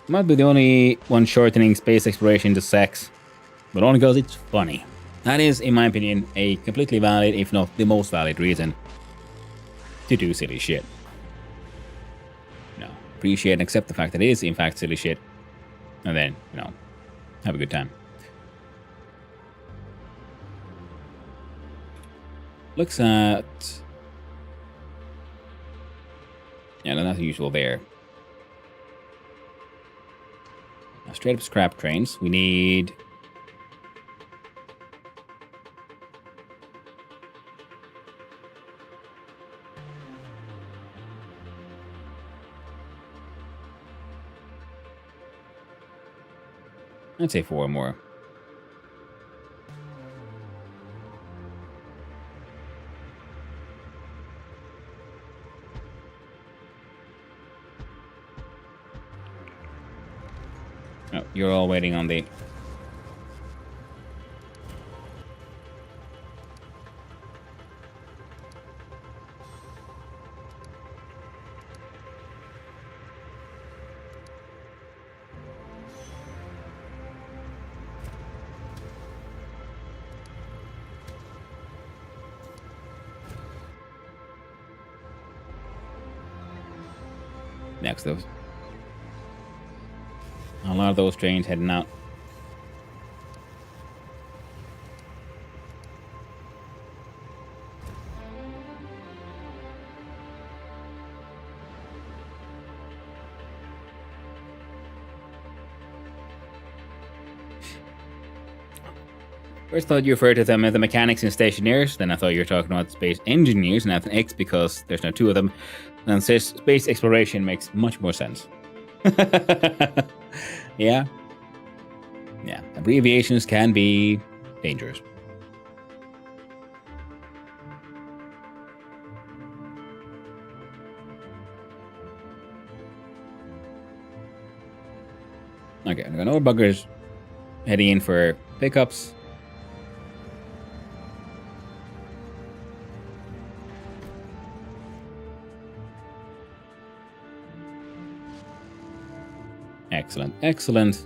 Might be the only one shortening space exploration to sex, but only because it's funny. That is, in my opinion, a completely valid, if not the most valid reason to do silly shit. Appreciate and accept the fact that it is, in fact, silly shit. And then, have a good time. Looks at... Yeah, nothing usual there. Now, straight up scrap trains. We need... I'd say 4 more. Oh, you're all waiting on the... Next, those. A lot of those trains heading out. First thought you referred to them as the mechanics and stationeers, then I thought you were talking about space engineers, and that's an X because there's no 2 of them. And space exploration makes much more sense. Yeah. Yeah, abbreviations can be dangerous. Okay, we got no buggers heading in for pickups. Excellent, excellent.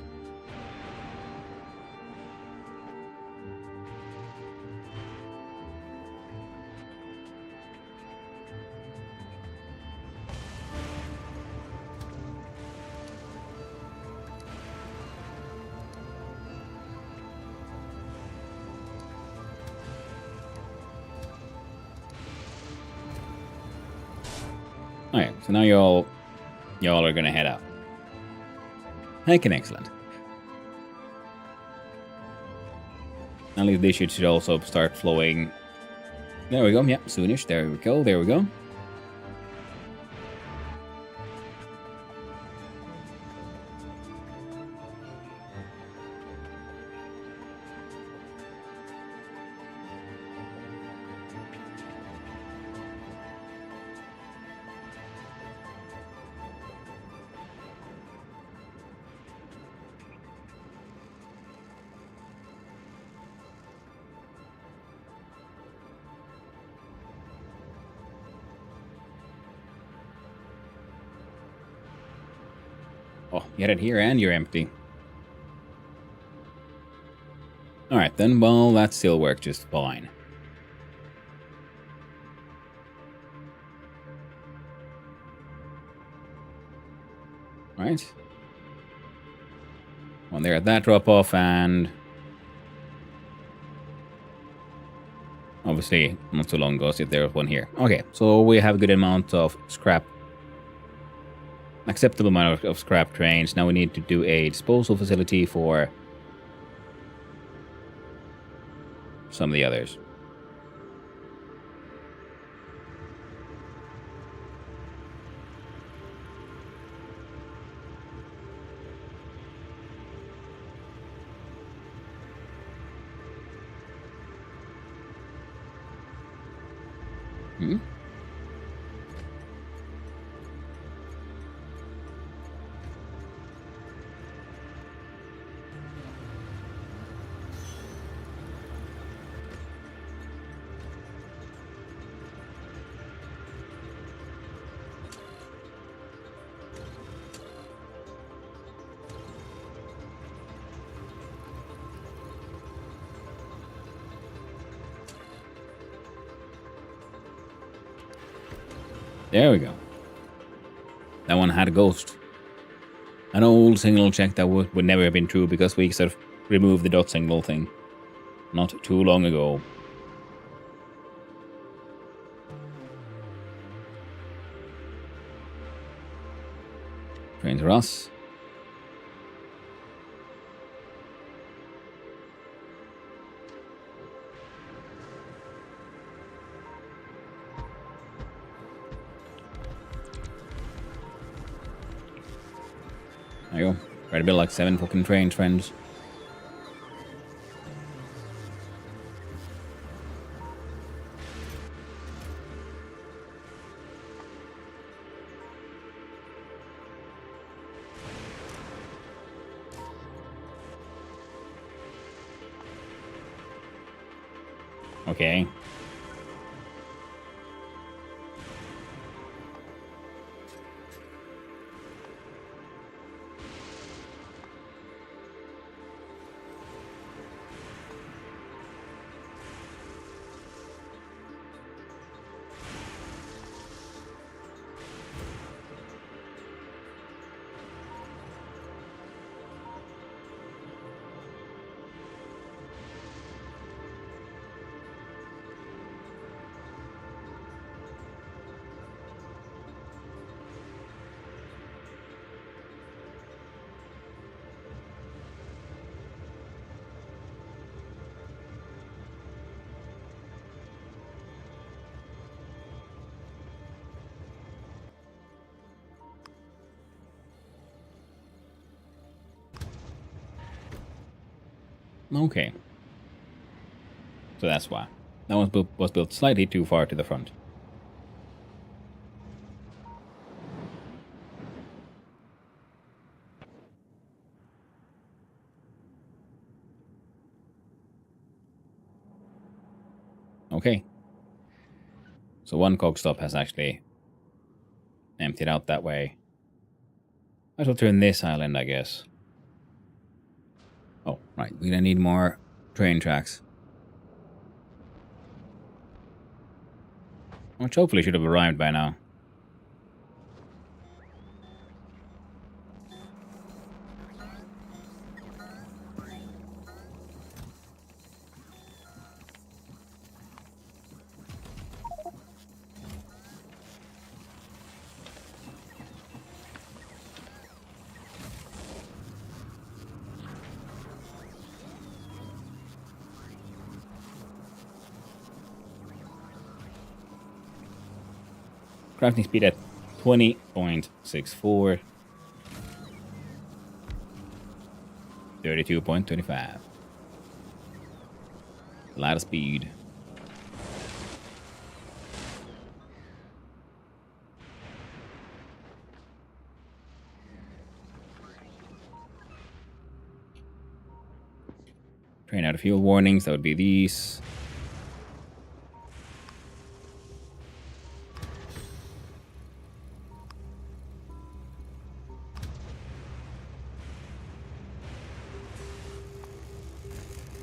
Alright, so now y'all are gonna head out. Heckin' excellent. At least this should also start flowing. There we go, yep, soonish. There we go, there we go. Oh, you had it here and you're empty. Alright then, well, that still worked just fine. Right. One there at that drop off, and obviously not so long ago, so there was one here. Okay, so we have a good amount of scrap. Acceptable amount of scrap trains. Now we need to do a disposal facility for some of the others. Hmm? There we go. That one had a ghost. An old signal check that would never have been true because we sort of removed the dot signal thing not too long ago. Trains are us. There you go. Try to build like 7 fucking trains, friends. Okay. Okay. So that's why. That one was built slightly too far to the front. Okay. So one cog stop has actually emptied out that way. I shall turn this island, I guess. Oh, right. We're gonna need more train tracks. Which hopefully should have arrived by now. Crafting speed at 20.64. 32.25. A lot of speed. Train out of fuel warnings, that would be these.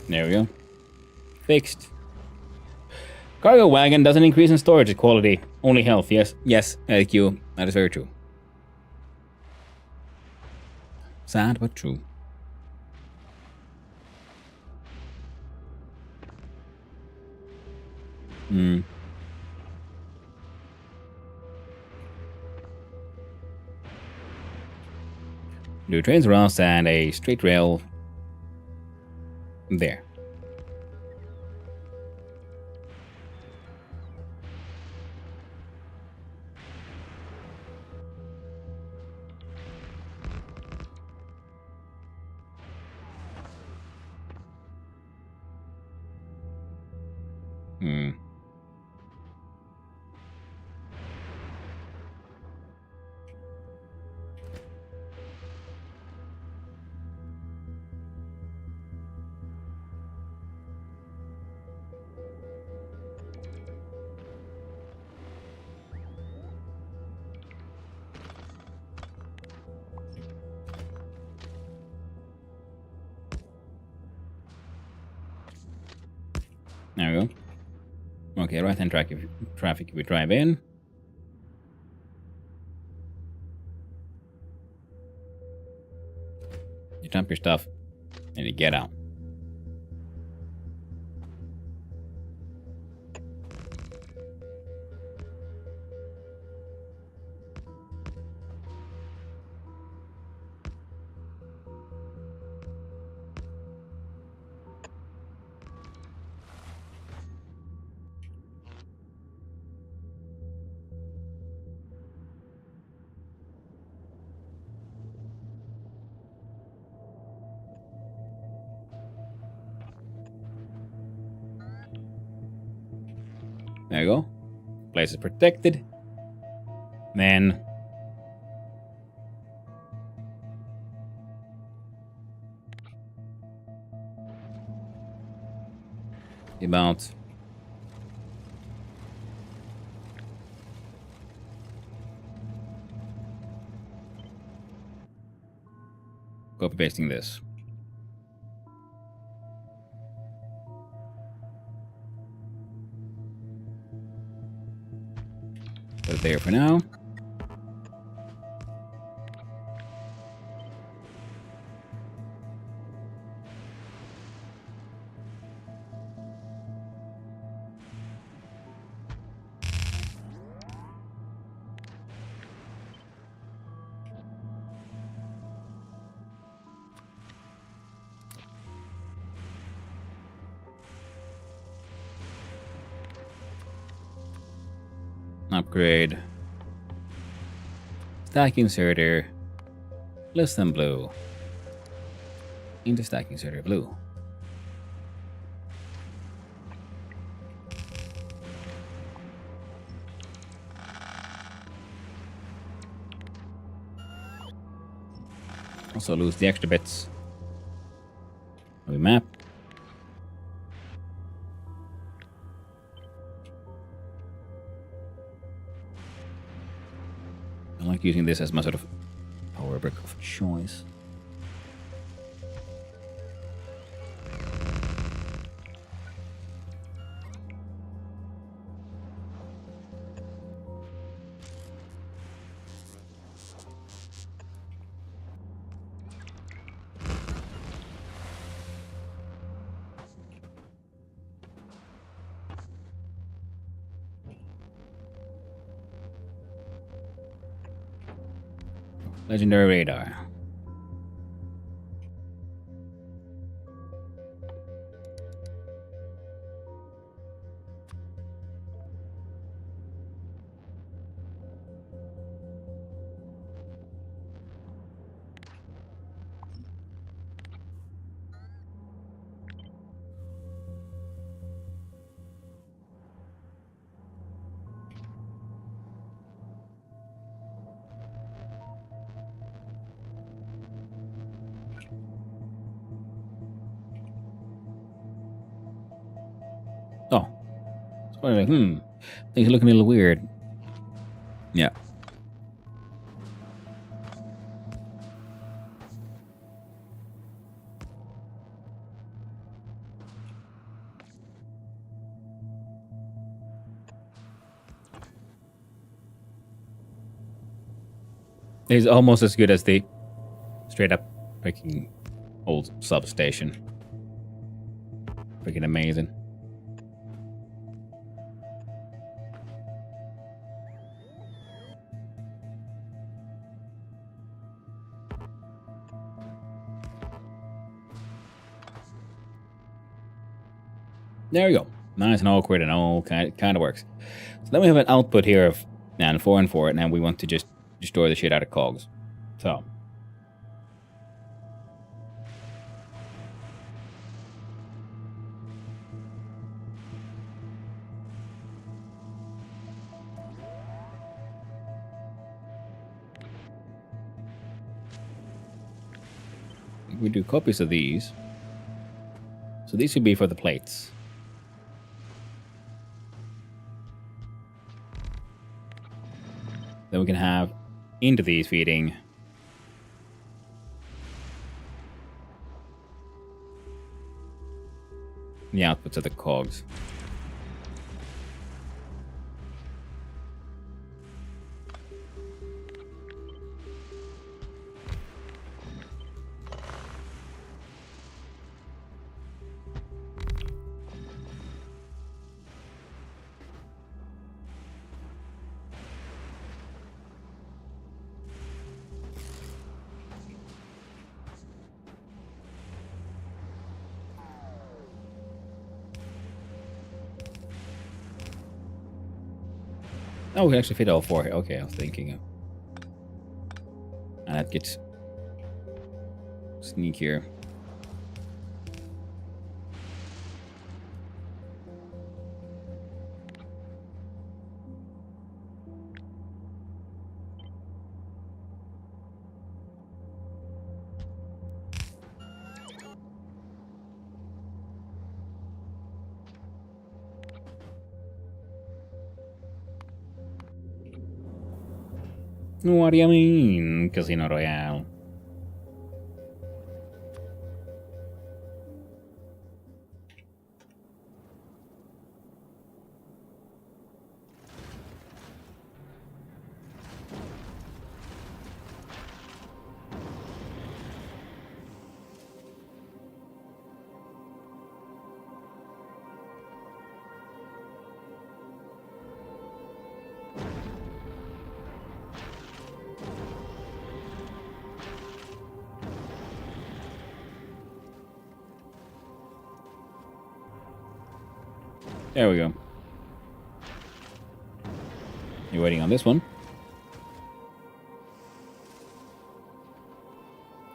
There we go. Fixed. Cargo wagon doesn't increase in storage quality, only health. Yes, yes, LQ. That is very true. Sad but true. Do trains around and a straight rail there. There we go. Okay, right-hand traffic if we drive in. You dump your stuff, and you get out. There you go. Place is protected. Then about copy pasting this. Put it there for now. Upgrade. Stack inserter. Less than blue. Into stack inserter blue. Also lose the extra bits. We map. I like using this as my sort of power brick of choice. Legendary radar. Oh. So like, things are looking a little weird. Yeah. It's almost as good as the straight up freaking old substation. Freaking amazing. There we go. Nice and awkward and all kind of works. So then we have an output here of 4 and 4, and now we want to just destroy the shit out of cogs. So we do copies of these. So these would be for the plates. Then we can have into these feeding the outputs of the cogs. Oh, we can actually fit all 4 here. Okay, I was thinking. And that gets sneakier. What do you mean, Casino Royale? There we go. You're waiting on this one.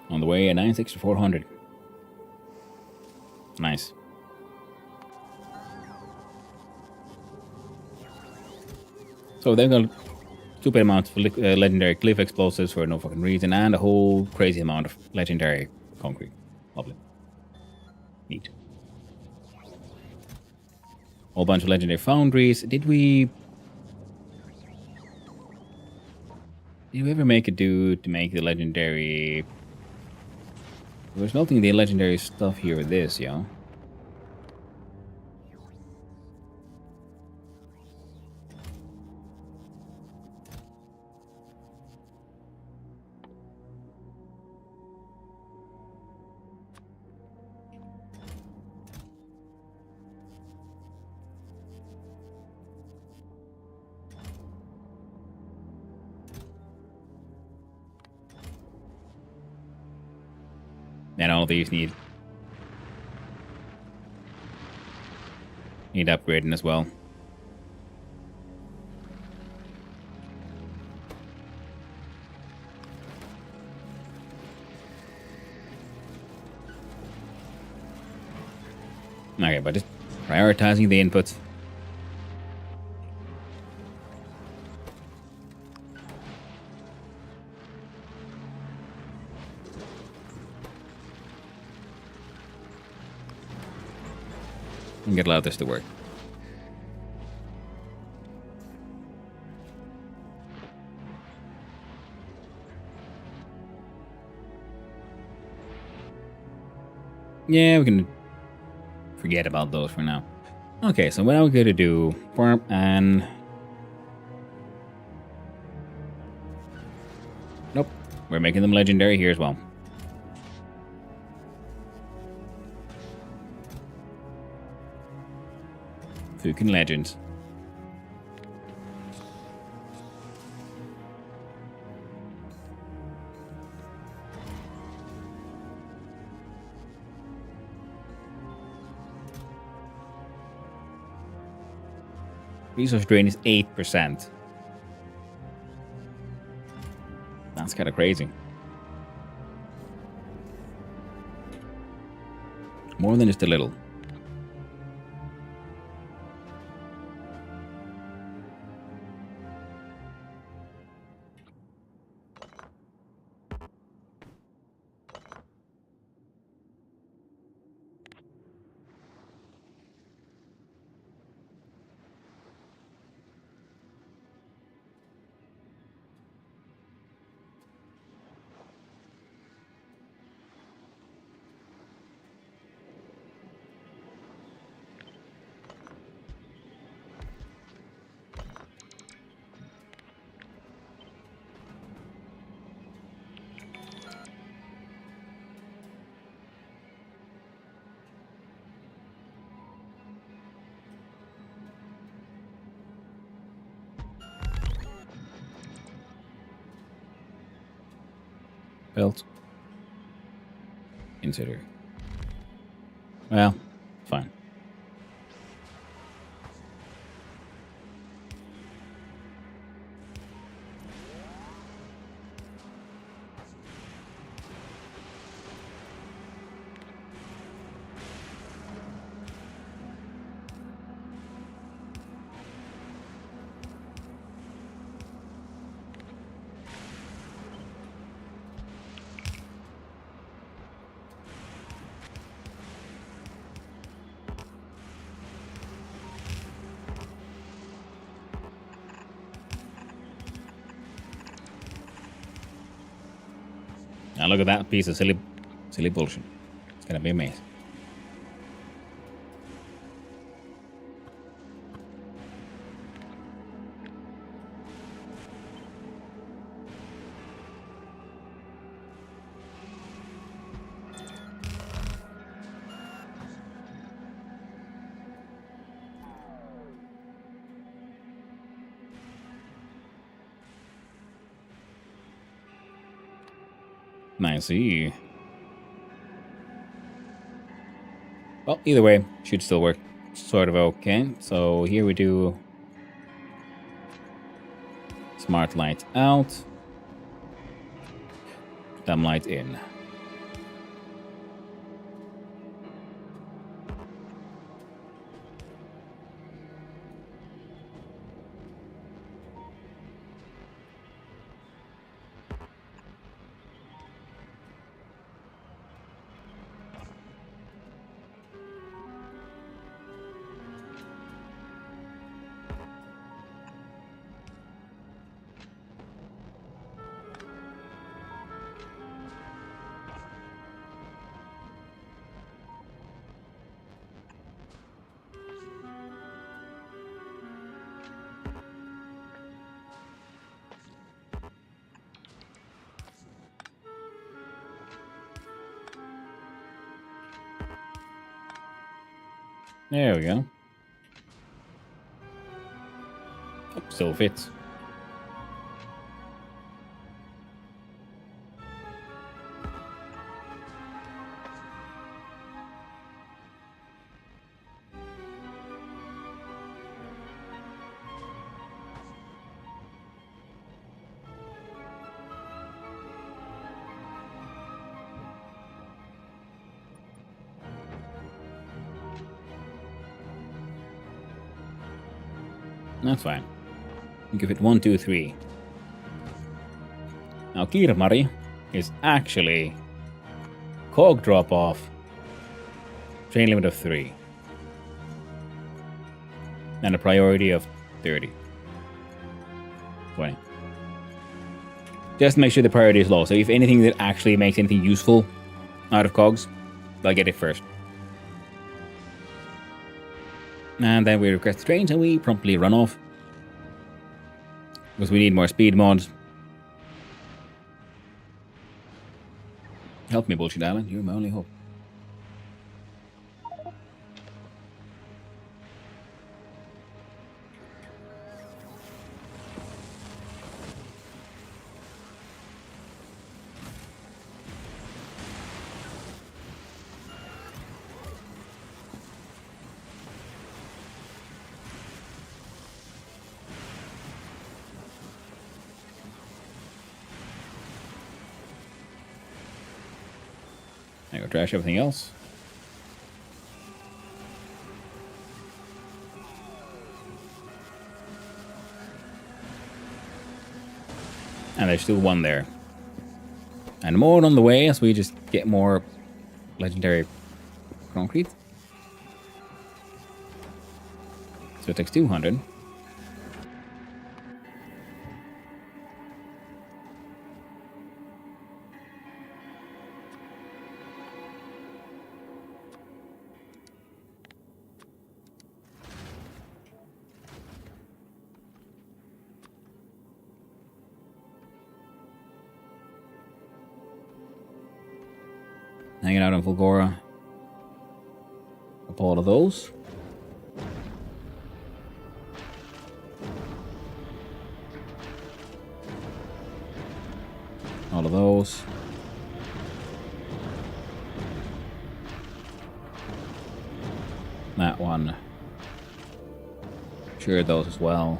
On the way at 96400. Nice. So they've got stupid amounts of legendary cliff explosives for no fucking reason, and a whole crazy amount of legendary concrete. Lovely. Neat. Whole bunch of legendary foundries. Did we ever make a dude to make the legendary? There's nothing in the legendary stuff here with this, yo. And all these need upgrading as well. Okay, but just prioritizing the inputs. And get allow this to work. Yeah, we can forget about those for now. Okay, so what are we going to do? And nope, we're making them legendary here as well. Fucking legends. Resource drain is 8%. That's kind of crazy. More than just a little. Belt. Consider. Well, fine. Now look at that piece of silly bullshit. It's gonna be amazing. I see. Well, either way, should still work sort of okay. So here we do smart light out, dumb light in. There we go. Oh, still fits. That's fine. Give it 1, 2, 3. Now Kirmari is actually cog drop off, chain limit of 3, and a priority of 30. 20. Just make sure the priority is low. So if anything that actually makes anything useful out of cogs, they'll get it first. And then we request the trains and we promptly run off. Because we need more speed mods. Help me, Bullshit Island. You're my only hope. I go trash everything else. And there's still one there. And more on the way as we just get more legendary concrete. So it takes 200. Hanging out in Fulgora. Up all of those. All of those. That one. Sure, those as well.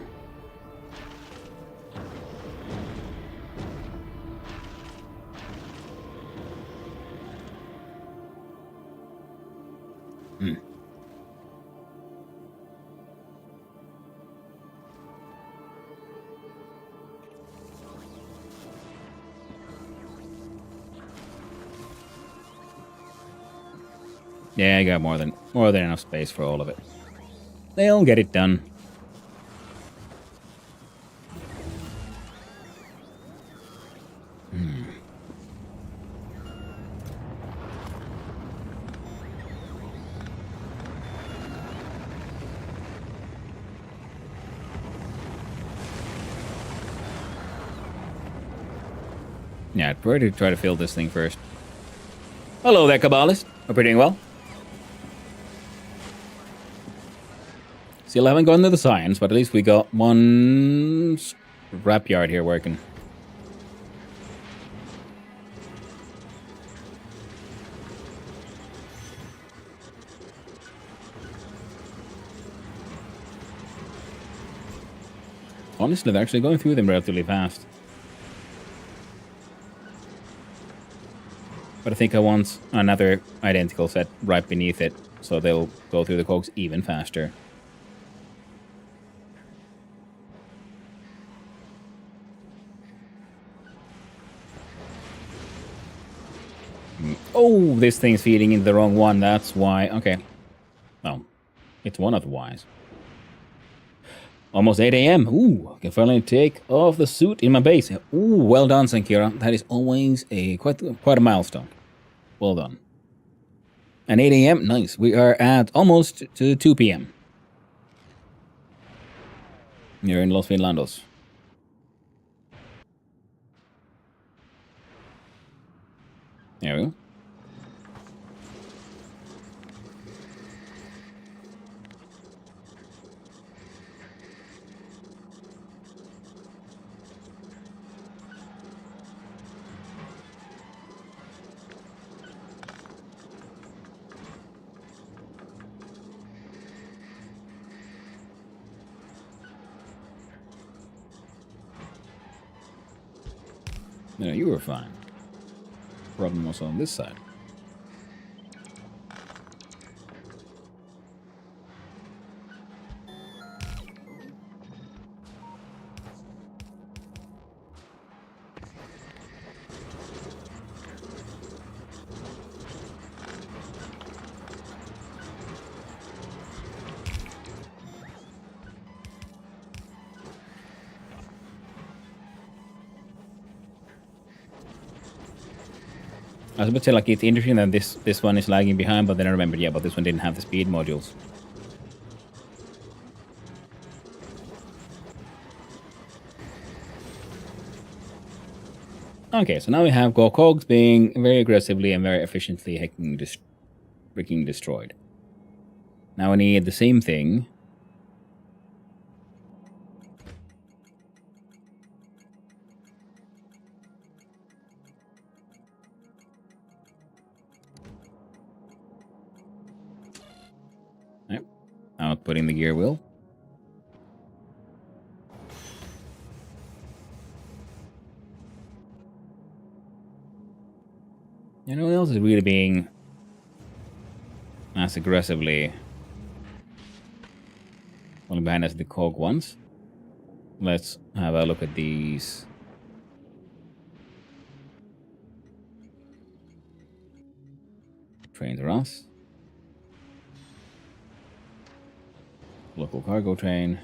Yeah, I got more than enough space for all of it. They'll get it done. Yeah, I'd prefer to try to fill this thing first. Hello there, Kabbalist. Hope you're doing well. Still haven't gone to the science, but at least we got one scrapyard here working. Honestly, they're actually going through them relatively fast. But I think I want another identical set right beneath it, so they'll go through the cogs even faster. Oh, this thing's feeding into the wrong one, that's why. Okay. Oh, it's one of the whys. Almost 8 a.m. Ooh, I can finally take off the suit in my base. Ooh, well done, Sankira. That is always quite a milestone. Well done. And 8 a.m. Nice. We are at almost to 2 p.m. You're in Los Finlandos. There we go. No, you were fine. Problem was on this side. I was about to say, like, it's interesting that this one is lagging behind, but then I remembered, yeah, but this one didn't have the speed modules. Okay, so now we have cogs being very aggressively and very efficiently freaking destroyed. Now we need the same thing. Yep. Outputting the gear wheel. You know what else is really being as aggressively falling behind as the cog ones? Let's have a look at these. Trains are us. Local cargo train.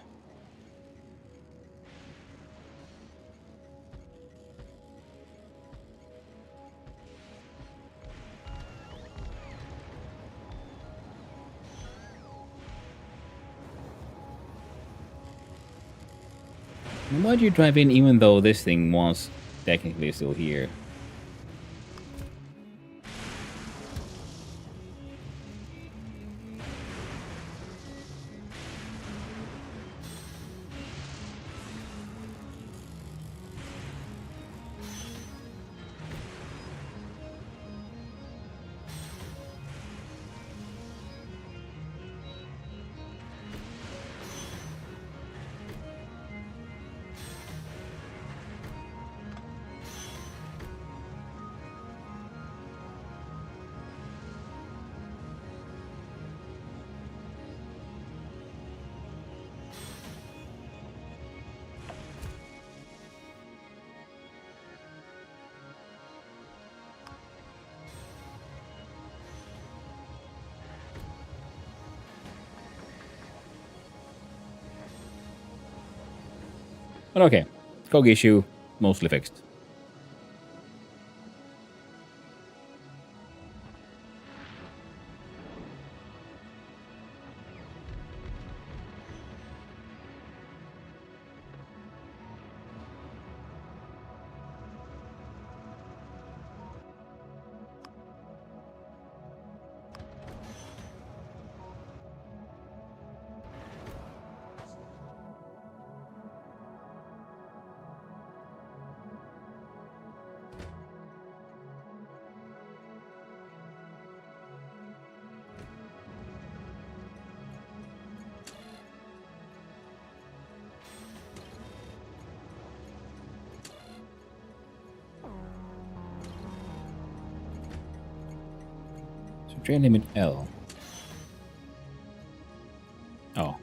And why'd you drive in even though this thing was technically still here? But okay, cog issue mostly fixed. So train limit L. Oh.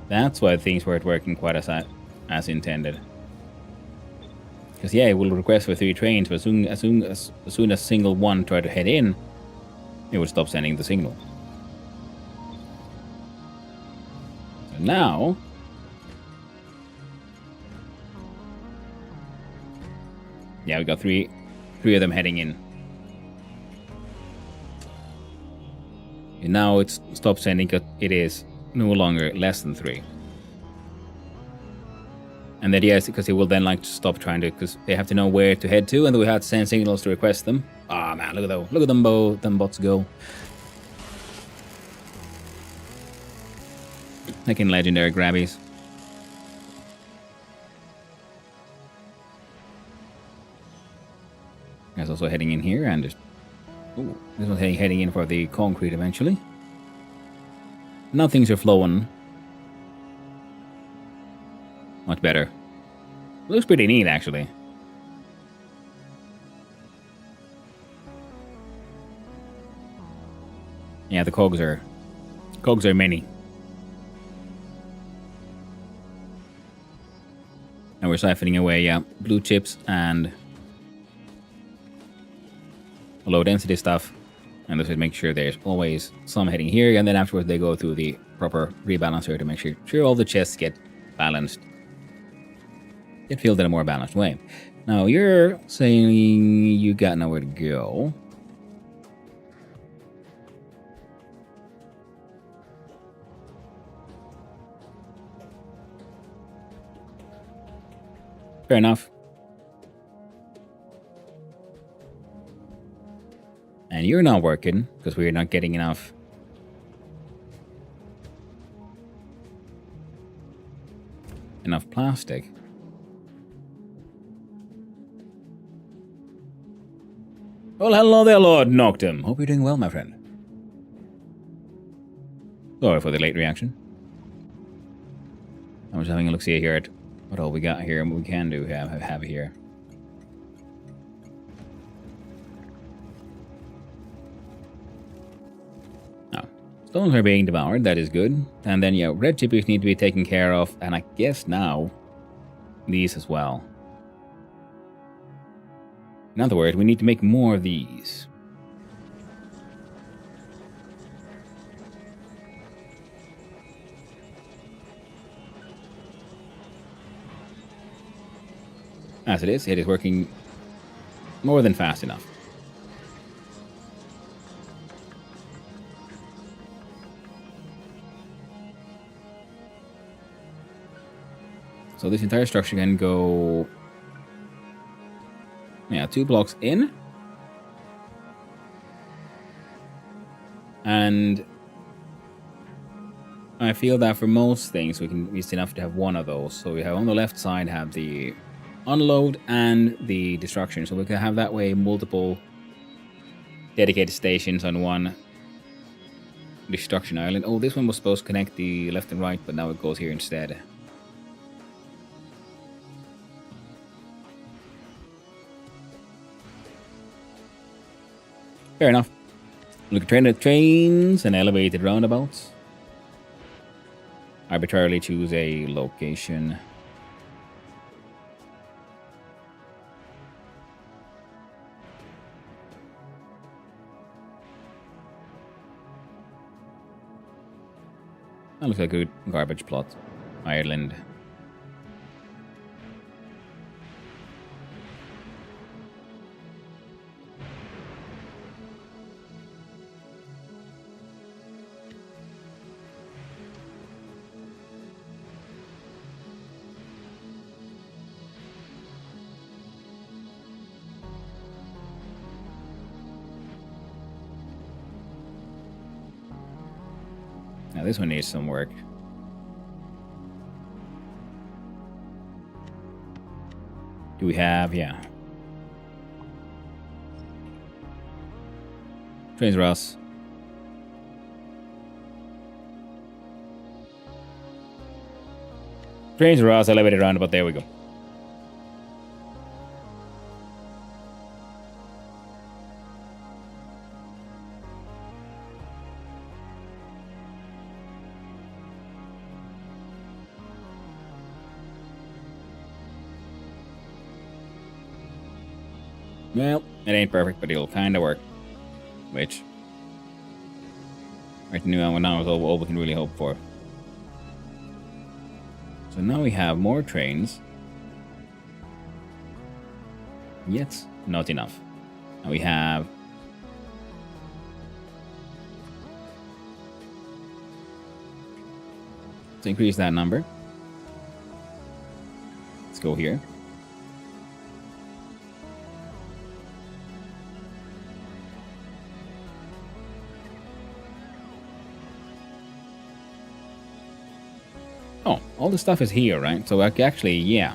That's why things weren't working quite as intended. Because yeah, it will request for 3 trains, but as soon as single one tried to head in, it would stop sending the signal. So now, yeah, we got three of them heading in. And now it's stopped sending because it is no longer less than 3. And then yes, because it will then like to stop trying to, because they have to know where to head to, and then we have to send signals to request them. Ah man, look at those, look at them both, them bots go. Making legendary grabbies. There's also heading in here, and just ooh, this one's heading in for the concrete eventually. Now things are flowing much better. Looks pretty neat, actually. Yeah, the cogs are many. And we're siphoning away, yeah, blue chips and low density stuff. And this is make sure there's always some heading here, and then afterwards they go through the proper rebalancer to make sure all the chests get balanced. Get filled in a more balanced way. Now you're saying you got nowhere to go. Fair enough. And you're not working because we're not getting enough. Enough plastic. Well, hello there, Lord Noctum. Hope you're doing well, my friend. Sorry for the late reaction. I was having a look-see here at what all we got here and what we can do have here. Oh, stones are being devoured. That is good. And then, yeah, red chippies need to be taken care of. And I guess now, these as well. In other words, we need to make more of these. As it is working more than fast enough. So this entire structure can go... yeah, 2 blocks in. And I feel that for most things it's enough to have one of those. So we have on the left side have the unload and the destruction. So we can have that way multiple dedicated stations on one destruction island. Oh, this one was supposed to connect the left and right, but now it goes here instead. Fair enough. Look at trains and elevated roundabouts. Arbitrarily choose a location. That looks like a good garbage plot. Ireland. Now this one needs some work. Do we have? Yeah. Trains Ross. Trains Ross, elevated roundabout. There we go. Well, it ain't perfect, but it'll kind of work. Which, right now is all we can really hope for. So now we have more trains. Yet, not enough. Now we have... Let's increase that number. Let's go here. Oh, all the stuff is here, right? So actually, yeah.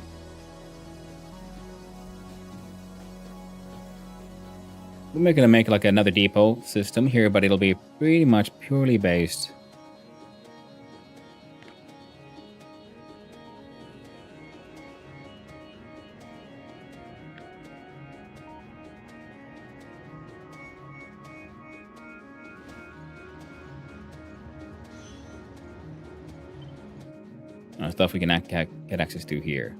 We're gonna make like another depot system here, but it'll be pretty much purely based. Stuff we can get access to here.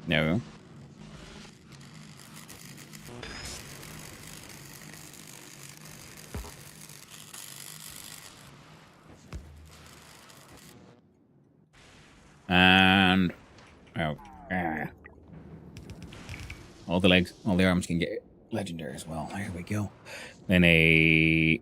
There we go. And all the legs, all the arms can get legendary as well. There we go. Then a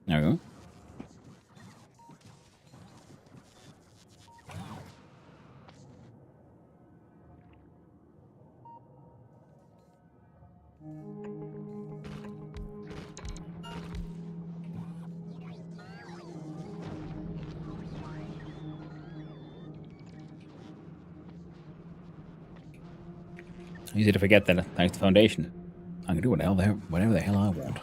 there we go. Easy to forget that thanks to Foundation, I can do whatever the hell I want.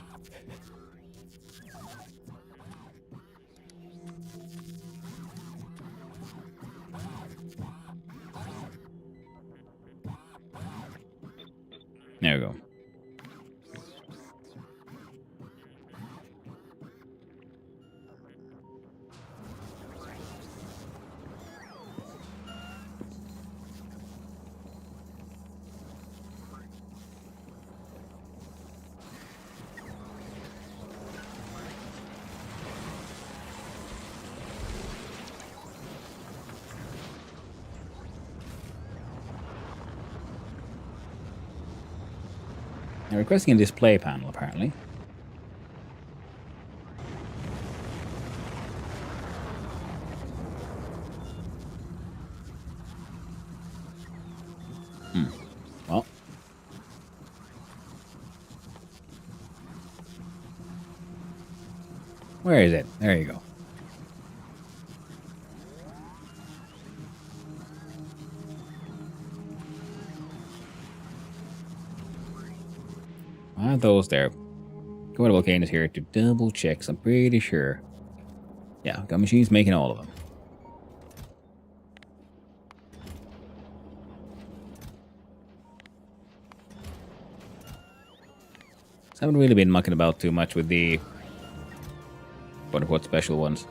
There we go. They're requesting a display panel, apparently. Well. Where is it? There you go. Why are those there? Go to Volcanoes here to double check. I'm pretty sure. Yeah, got machines making all of them. So I haven't really been mucking about too much with the quote-unquote special ones.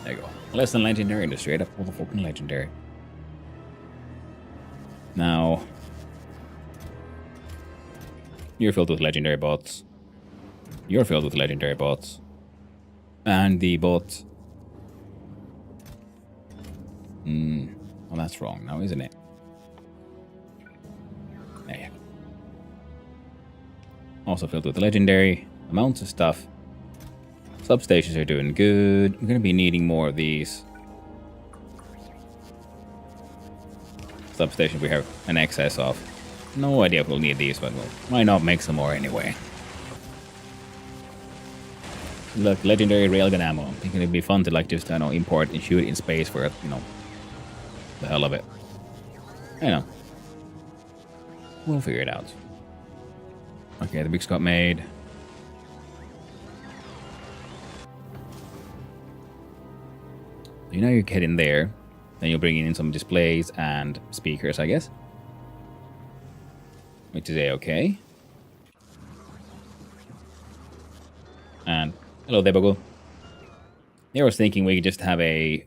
There you go. Less than legendary, just straight up motherfucking legendary. Now, you're filled with legendary bots. You're filled with legendary bots. And the bots. Well, that's wrong now, isn't it? There you go. Also filled with legendary amounts of stuff. Substations are doing good. I'm going to be needing more of these. Substations we have an excess of. No idea if we'll need these, but why not make some more anyway? Look, legendary railgun ammo. I'm thinking it'd be fun to like just, I know, import and shoot in space for, you know, the hell of it. I know. We'll figure it out. Okay, the bricks got made. You know you're getting there. Then you'll bring in some displays and speakers, I guess. Which is A-okay. And hello there, Bogle. I was thinking we could just have a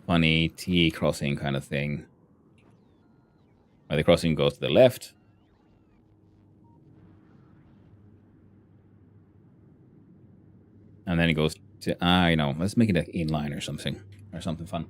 funny T crossing kind of thing. Where the crossing goes to the left. And then it goes to, I know, let's make it an inline or something. Or something fun.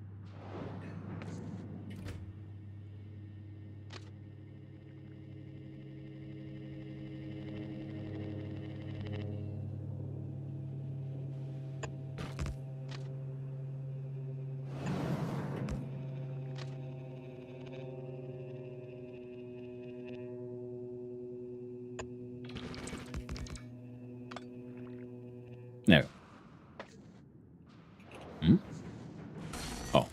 No. Oh.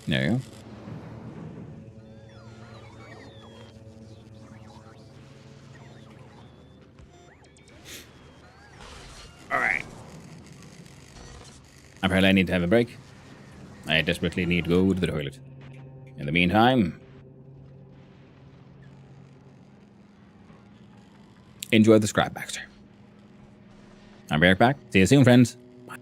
There you go. Alright. Apparently I need to have a break. I desperately need to go to the toilet. In the meantime, enjoy the Scrapmaxxin. I'll be right back. See you soon, friends. Bye.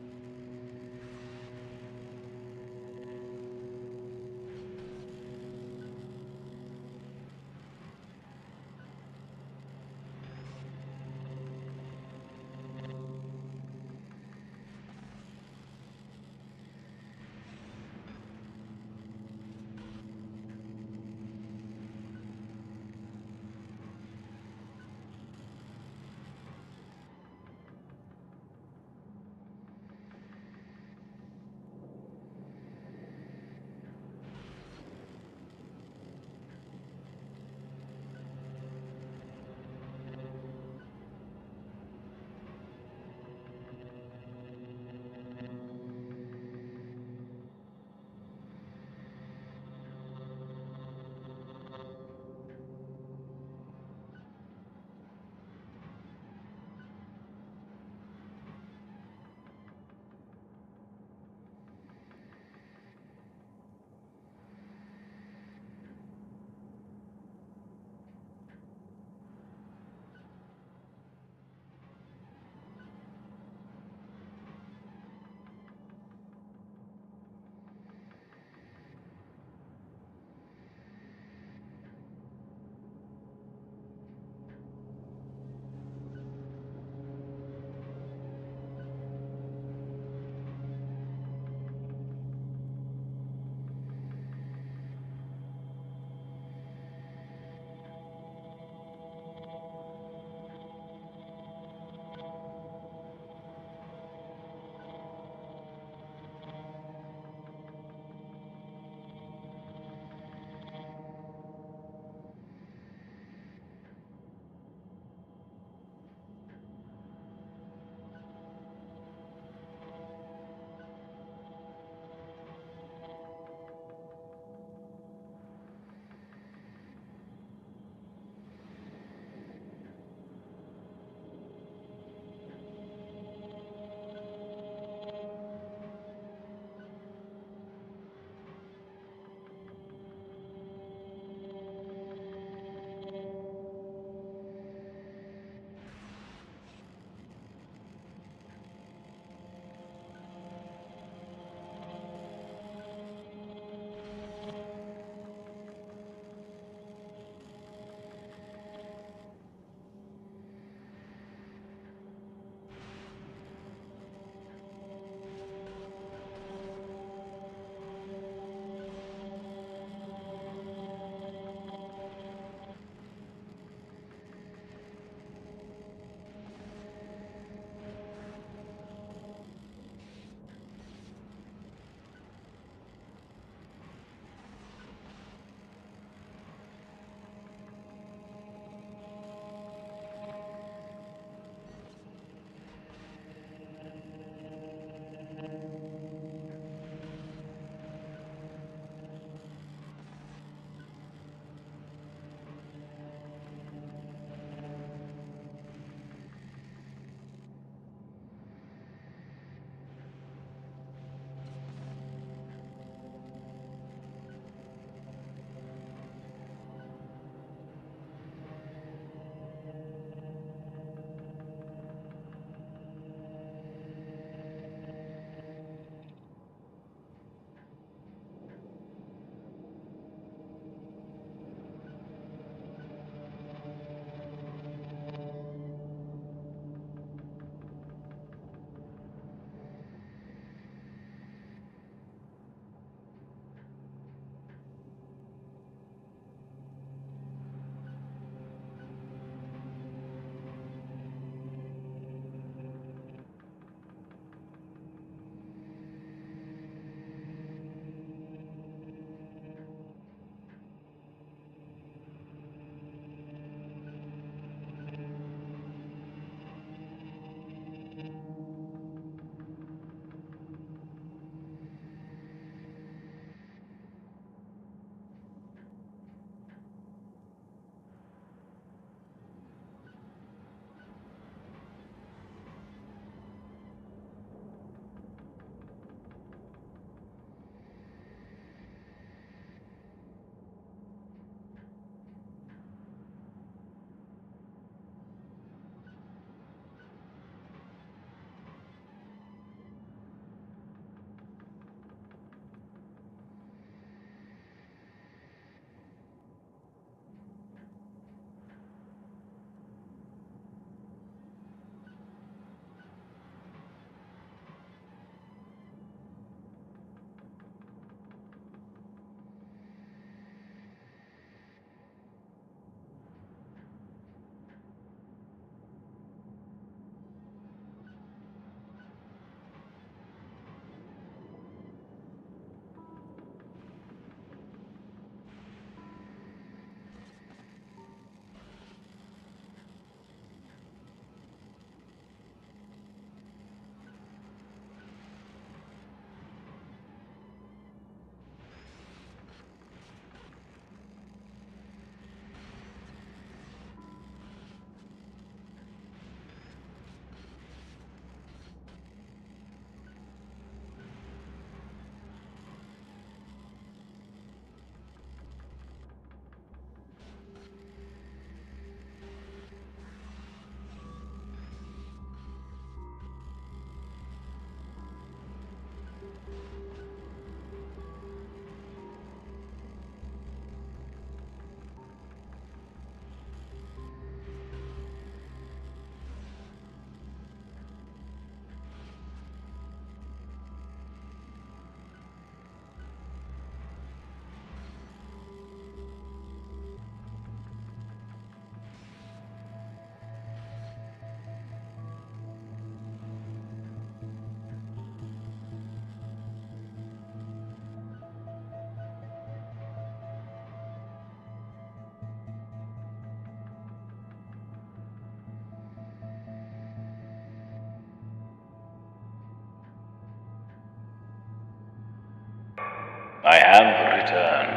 I have returned.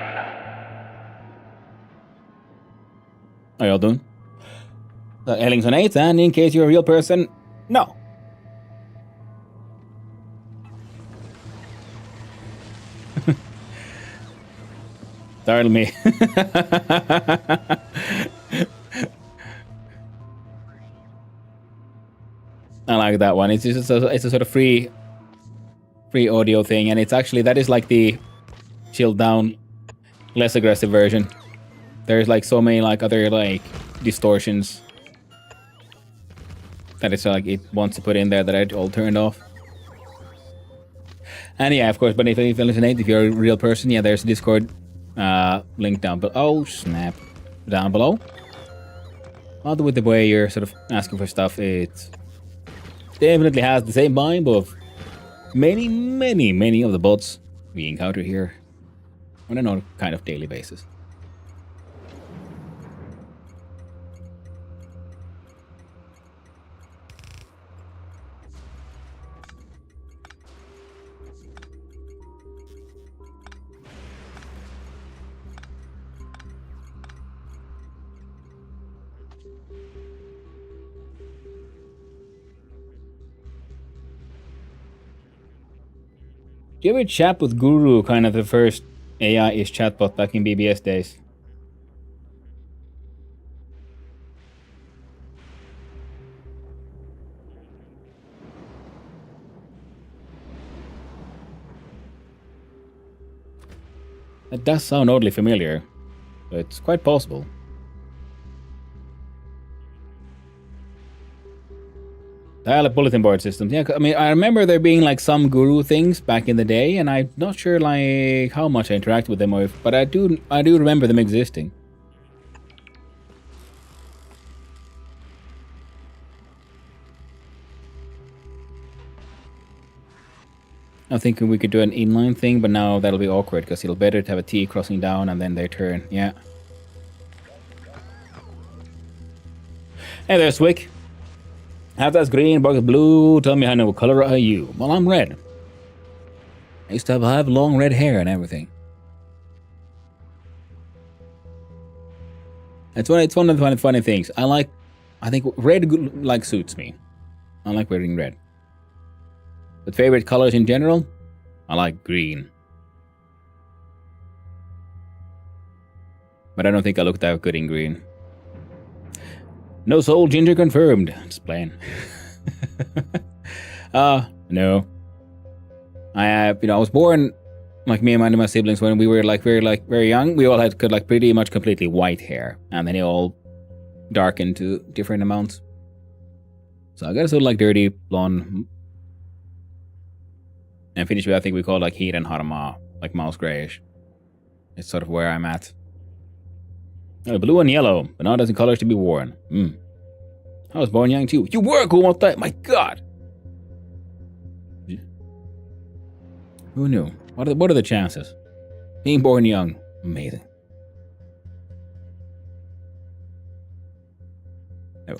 How y'all doing? Ellington 8, and in case you're a real person, no. Startle me. I like that one. It's just it's a sort of free audio thing, and it's actually that is like the chilled down, less aggressive version. There's like so many like other like distortions that it's like it wants to put in there that I all turned off. And yeah, of course, but if you're a real person, yeah, there's a Discord link down below. Oh snap, down below. Although with the way you're sort of asking for stuff, it definitely has the same vibe of many of the bots we encounter here on a kind of daily basis. Do you ever chat with Guru, kind of the first AI-ish chatbot back in BBS days? That does sound oddly familiar, but it's quite possible. Dial-up bulletin board systems. Yeah, I mean, I remember there being like some Guru things back in the day, and I'm not sure like how much I interact with them, or if, but I do remember them existing. I'm thinking we could do an inline thing, but now that'll be awkward because it'll better to have a T crossing down and then their turn. Yeah. Hey there, Swick. Half that's green, bark is blue. Tell me, honey, what color are you? Well, I'm red. I used to have long red hair and everything. It's one of the funny things. I think red like suits me. I like wearing red. But favorite colors in general? I like green. But I don't think I look that good in green. No soul ginger confirmed. Just playing. No. I was born like me and my siblings when we were very young. We all had pretty much completely white hair, and then it all darkened to different amounts. So I got a sort of like dirty blonde, and finished with I think we call like heat and harma, like mouse grayish. It's sort of where I'm at. Blue and yellow, but not as in colors to be worn. I was born young too. You were cool with that? My God. Who knew? What are the chances? Being born young, amazing. Oh.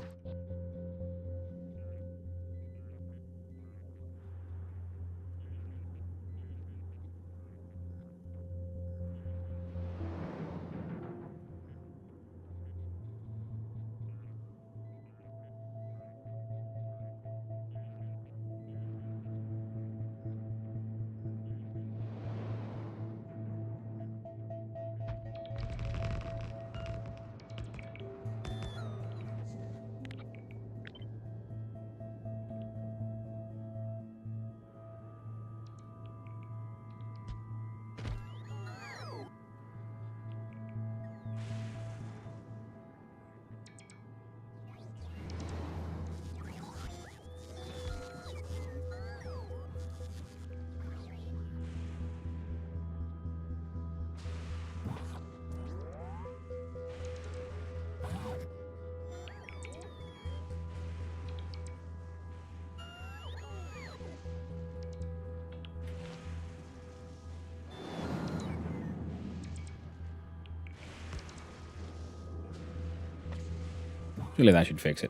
Really, that should fix it.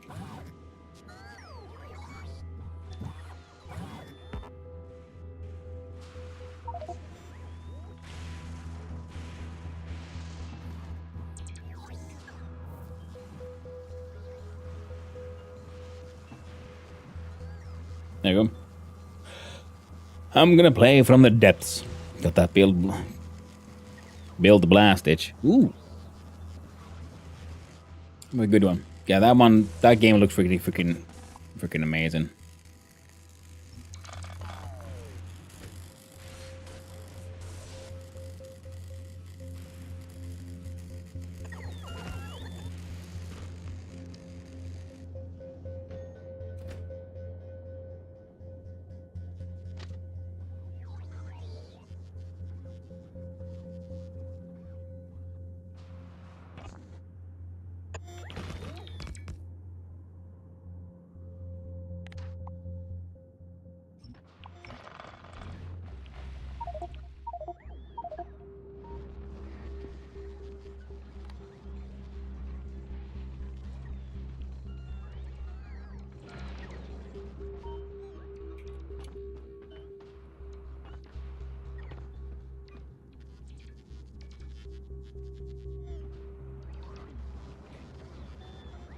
There you go. I'm gonna play from the depths. Got that build blast itch. Ooh. A good one. Yeah, that game looks really freaking amazing.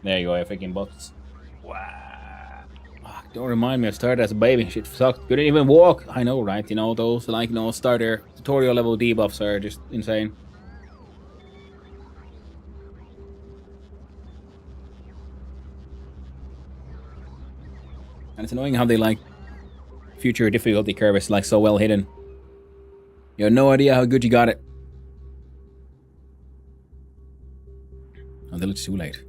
There you go, I freaking bots. Wow. Oh, don't remind me, I started as a baby. Shit sucked. Couldn't even walk. I know, right? You know, those, like, you know, starter tutorial level debuffs are just insane. And it's annoying how they, like, future difficulty curve is, like, so well hidden. You have no idea how good you got it. Until it's too late.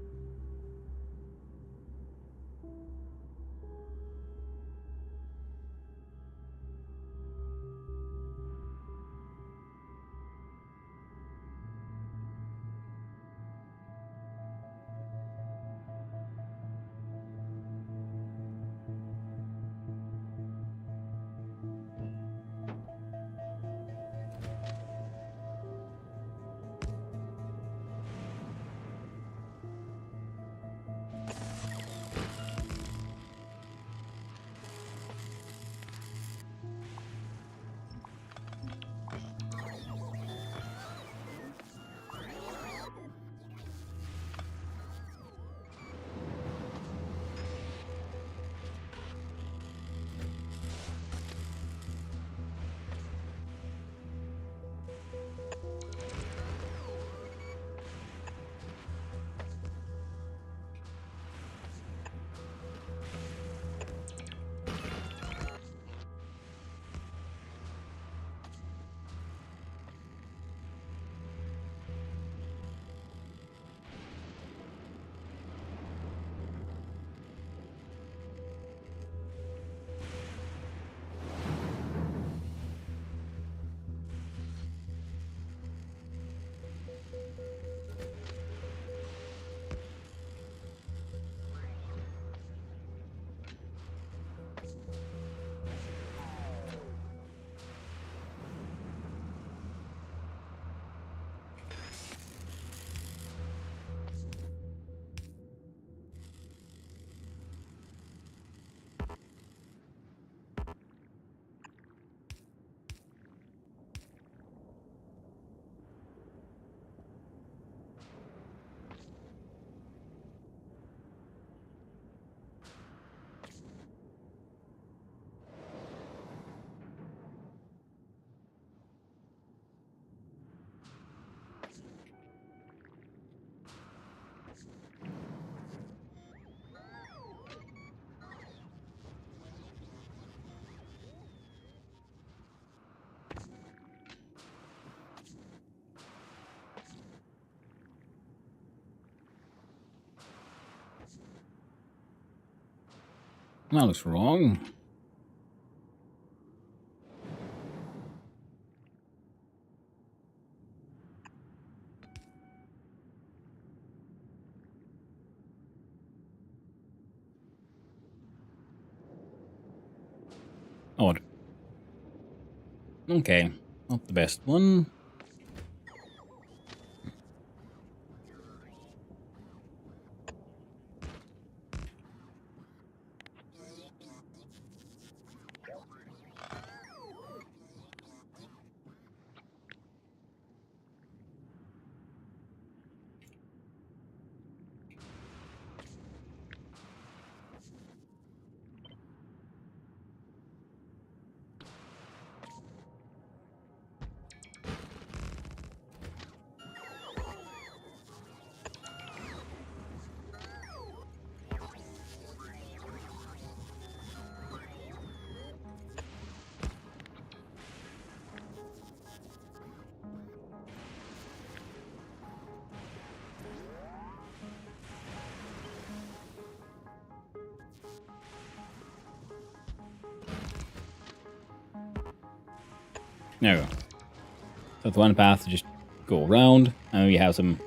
That looks wrong. Odd. Okay, not the best one. There we go. So it's one path to just go around, and we have some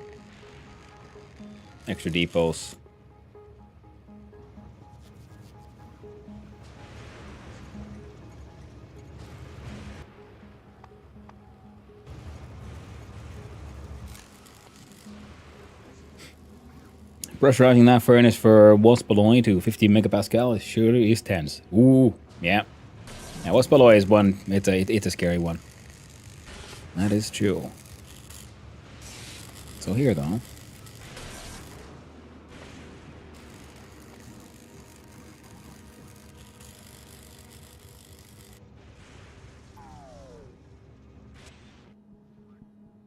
extra depots. Pressurizing that furnace for Waspaloy to 50 megapascal surely is tense. Ooh, yeah. Yeah, Waspaloy is one. It's a scary one. That is true. So here though.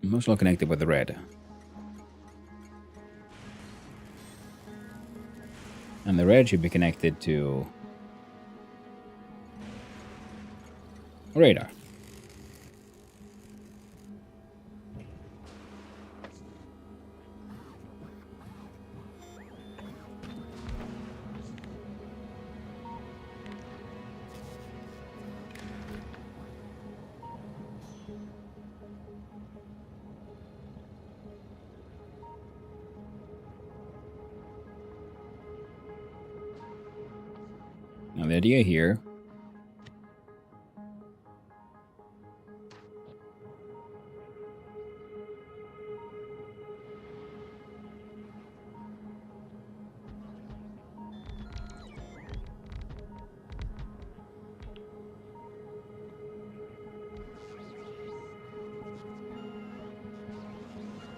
Most all connected with the red. And the red should be connected to radar. Now the idea here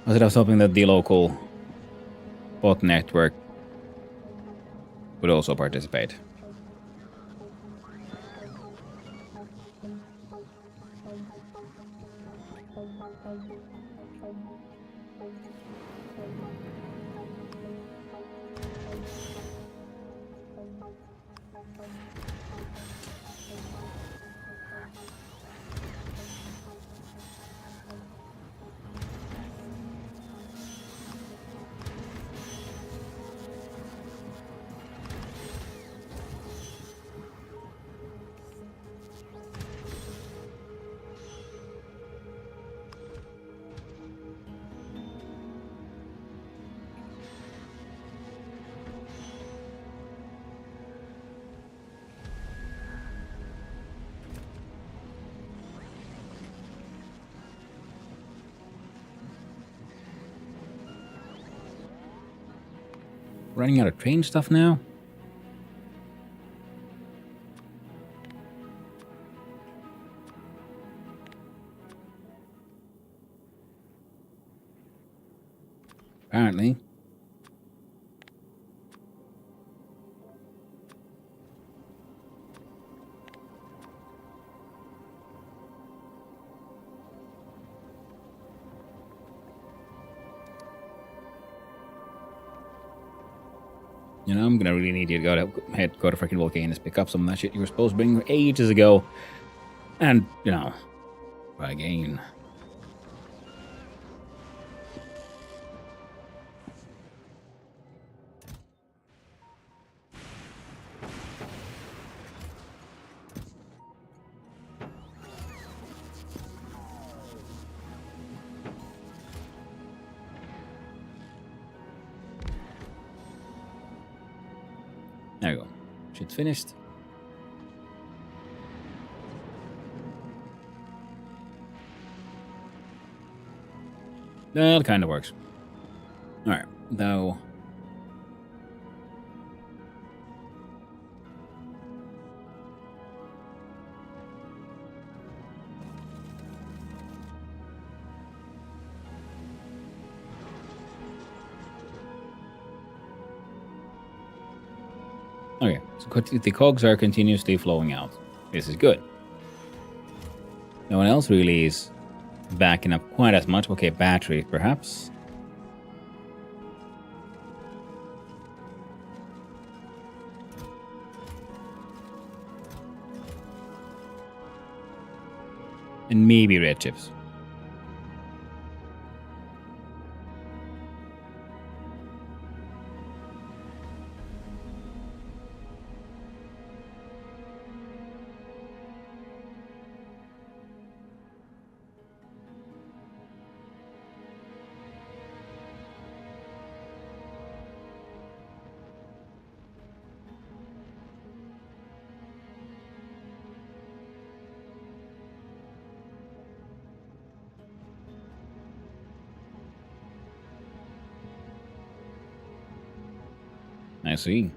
was it hoping that the local bot network would also participate. Running out of train stuff now? Apparently. You know, I'm gonna really need you to go to freaking Volcanoes, pick up some of that shit you were supposed to bring ages ago. And, you know, try again. There you go. Shit's finished. Well, it kind of works. Alright, though. Okay, so the cogs are continuously flowing out. This is good. No one else really is backing up quite as much. Okay, battery, perhaps. And maybe red chips. I see.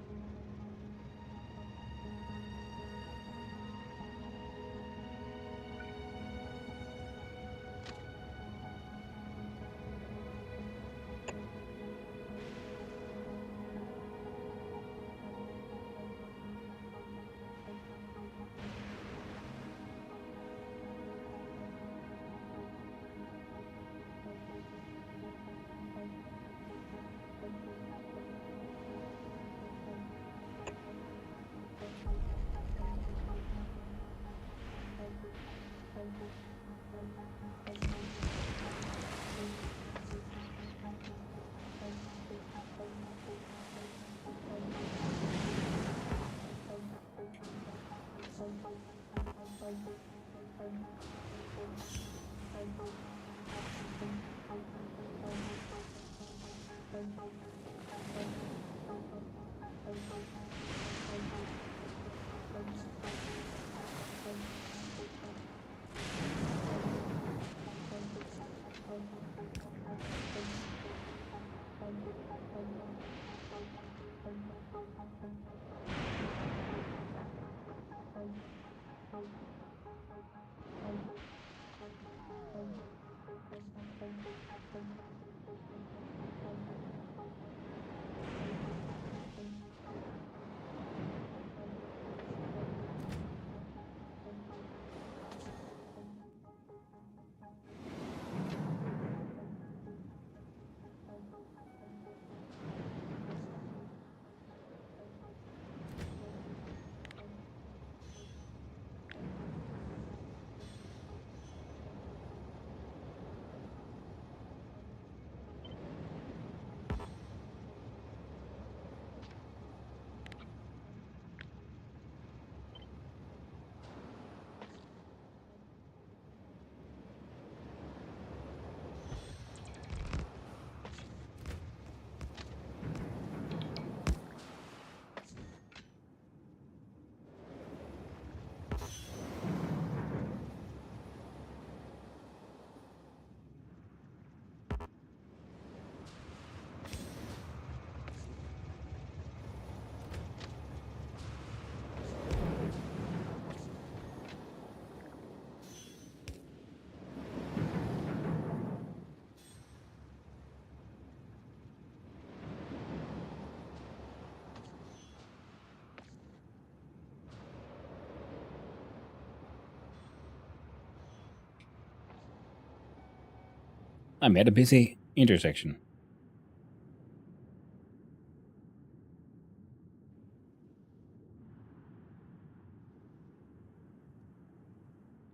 I'm at a busy intersection.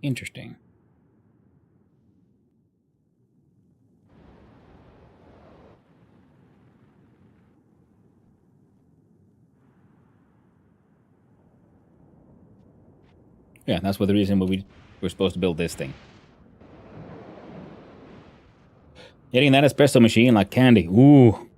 Interesting. Yeah, that's what the reason why we were supposed to build this thing. Getting that espresso machine like candy. Ooh.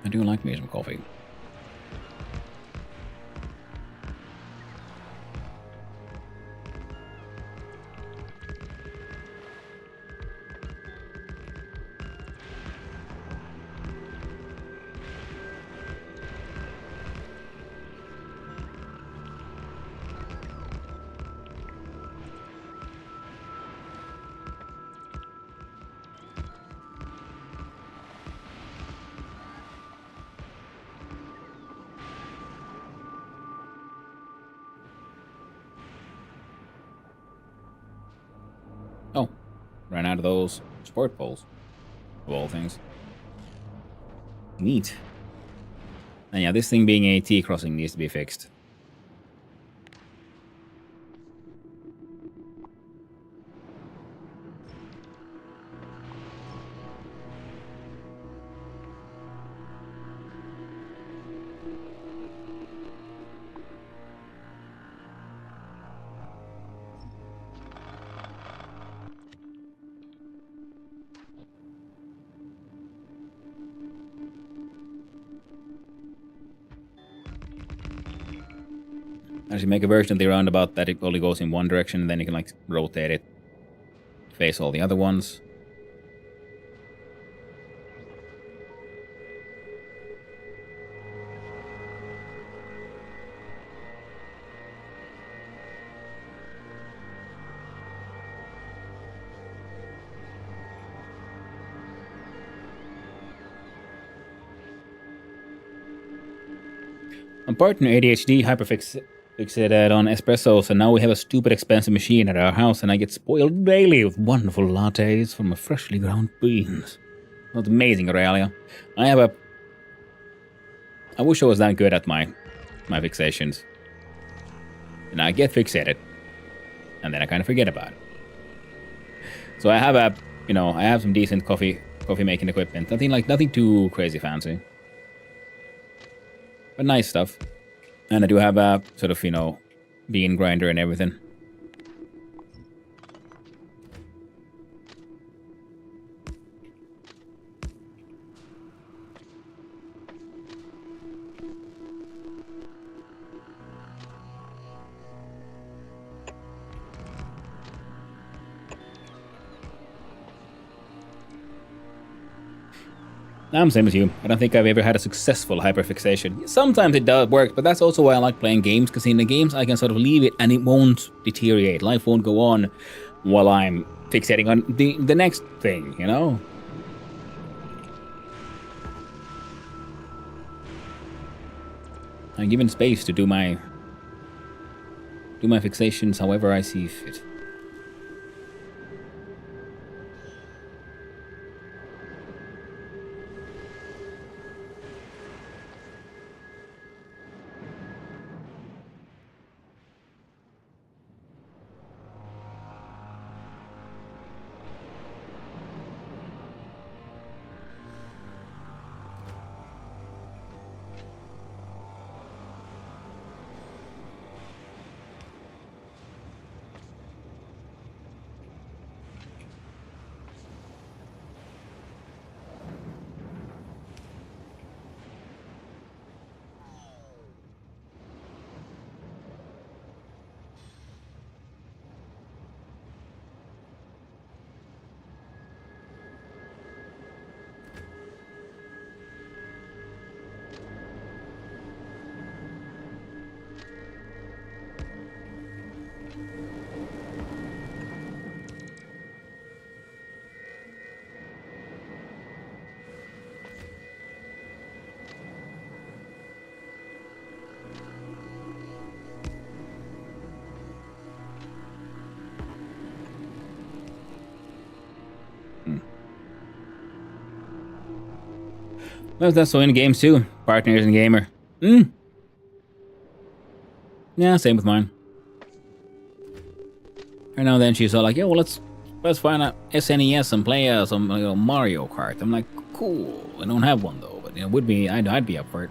I do like me some coffee. Oh, ran out of those sport poles, of all things. Neat. And yeah, this thing being a T-crossing needs to be fixed. I should make a version of the roundabout that it only goes in one direction, and then you can like rotate it, face all the other ones. My partner ADHD hyperfixated on espressos, and now we have a stupid expensive machine at our house, and I get spoiled daily with wonderful lattes from my freshly ground beans. That's amazing, Aurelia. I wish I was that good at my fixations. And I get fixated, and then I kind of forget about it. So I have I have some decent coffee making equipment. Nothing too crazy fancy. But nice stuff. And I do have a sort of, bean grinder and everything. I'm same as you. I don't think I've ever had a successful hyperfixation. Sometimes it does work, but that's also why I like playing games, because in the games I can sort of leave it and it won't deteriorate. Life won't go on while I'm fixating on the next thing, you know? I'm given space to do my fixations however I see fit. Well, that's so in games too. Partners and gamer. Yeah, same with mine. And now then she's all like, "Yeah, well, let's find a SNES and play some Mario Kart." I'm like, "Cool. I don't have one though, but it would be. I'd be up for it."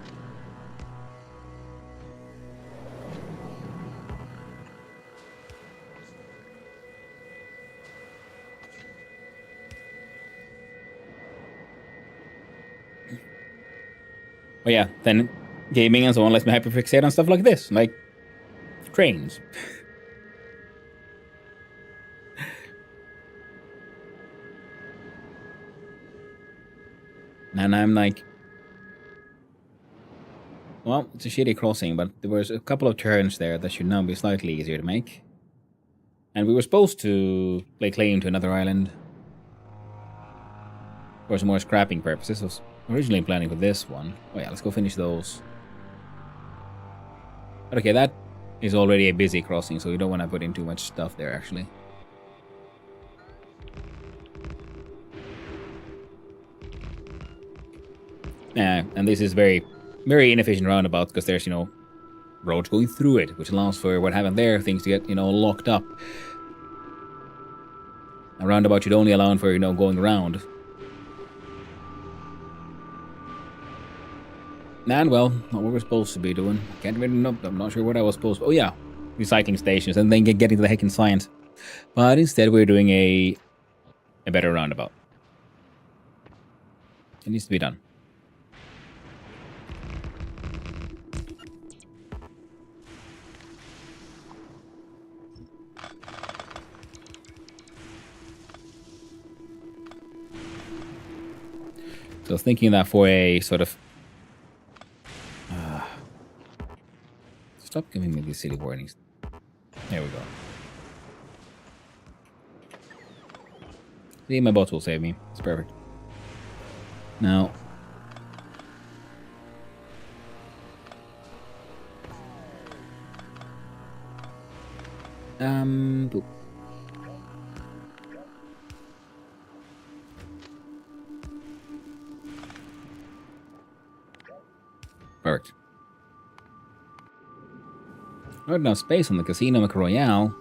But yeah, then gaming and so on lets me hyperfixate on stuff like this, like trains. And I'm like, well, it's a shitty crossing, but there was a couple of turns there that should now be slightly easier to make. And we were supposed to lay claim to another island for some more scrapping purposes. I was originally planning for this one. Oh yeah, let's go finish those. But okay, that is already a busy crossing, so you don't want to put in too much stuff there, actually. Yeah, and this is very, very inefficient roundabout because there's, roads going through it, which allows for what happened there, things to get, locked up. A roundabout should only allow for, going around. And, well, not what we're supposed to be doing. Can't really know. I'm not sure what I was supposed to... Oh, yeah. Recycling stations and then getting the heck in science. But instead, we're doing a better roundabout. It needs to be done. So I was thinking that for a sort of... Stop giving me these city warnings. There we go. See, my bots will save me. It's perfect. Now... Boop. Perfect. Not enough space on the Casino Mac Royale.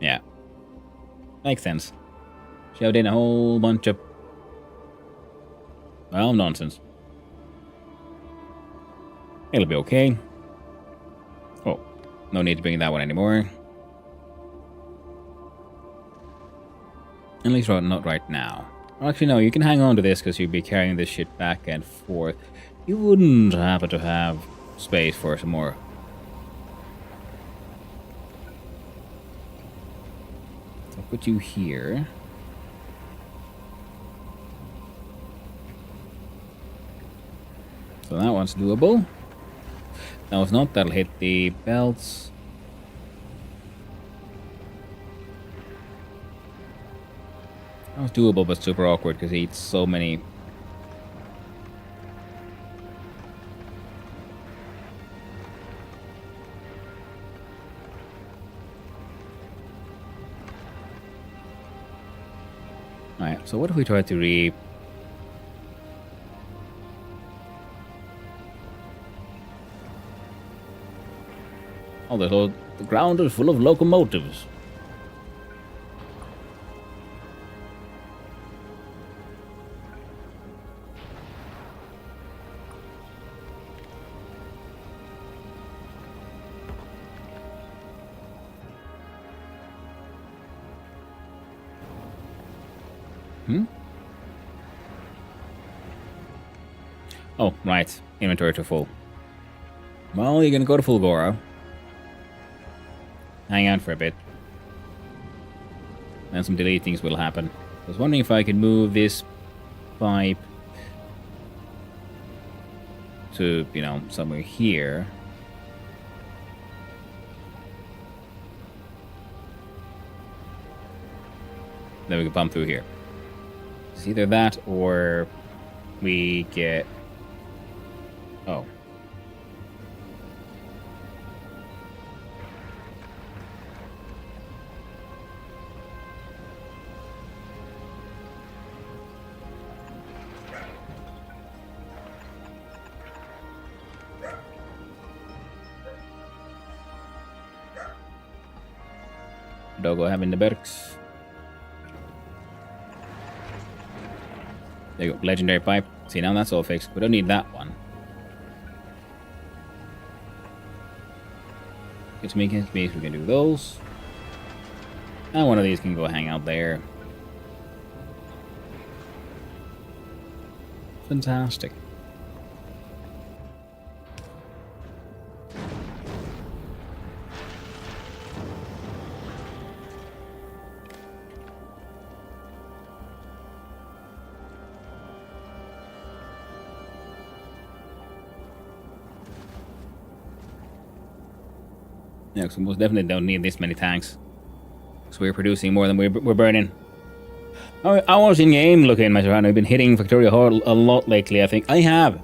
Yeah. Makes sense. Shoved in a whole bunch of... well, nonsense. It'll be okay. Oh, no need to bring that one anymore. At least not right now. Well, actually, no, you can hang on to this because you'd be carrying this shit back and forth. You wouldn't happen to have space for some more. So I'll put you here. So that one's doable. Now if not, that'll hit the belts. That was doable, but super awkward because he eats so many. Alright, so what if we try to re... oh, the ground is full of locomotives. Oh, right. Inventory to full. Well, you're gonna go to full Goro. Hang on for a bit. And some deletings will happen. I was wondering if I could move this pipe to, you know, somewhere here. Then we can pump through here. It's either that or we get... oh. Doggo having the berks. There you go, legendary pipe. See, now that's all fixed. We don't need that one. Get to make it space, we can do those. And one of these can go hang out there. Fantastic. Yeah, because we most definitely don't need this many tanks. So we're producing more than we're burning. I was in game looking at my surroundings. I've been hitting Factorio a lot lately, I think. I have.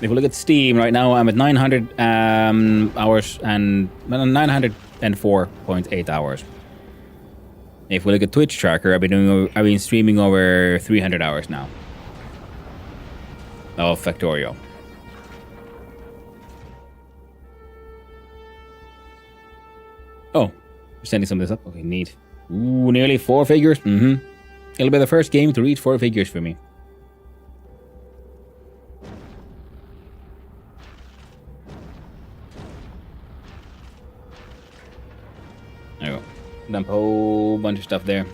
If we look at Steam right now, I'm at 900 hours and 904.8 hours. If we look at Twitch tracker, I've been streaming over 300 hours now of Factorio. Oh, we're sending some of this up. Okay, neat. Ooh, nearly 4 figures. It'll be the first game to reach 4 figures for me. There we go. Dump a whole bunch of stuff there.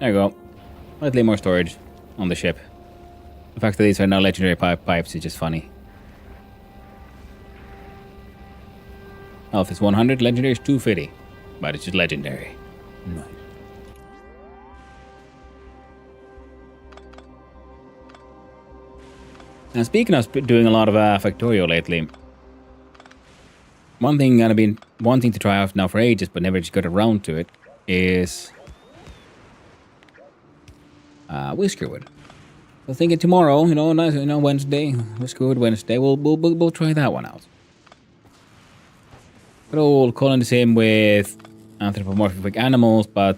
There you go. Slightly more storage on the ship. The fact that these are now legendary pipes is just funny. Health is 100, legendary is 250. But it's just legendary. Nice. Now speaking of doing a lot of Factorio lately, one thing I've been wanting to try out now for ages but never just got around to it is Whiskerwood. So thinking tomorrow, nice, Wednesday, Whiskerwood Wednesday, we'll try that one out. Good old calling the same with anthropomorphic animals, but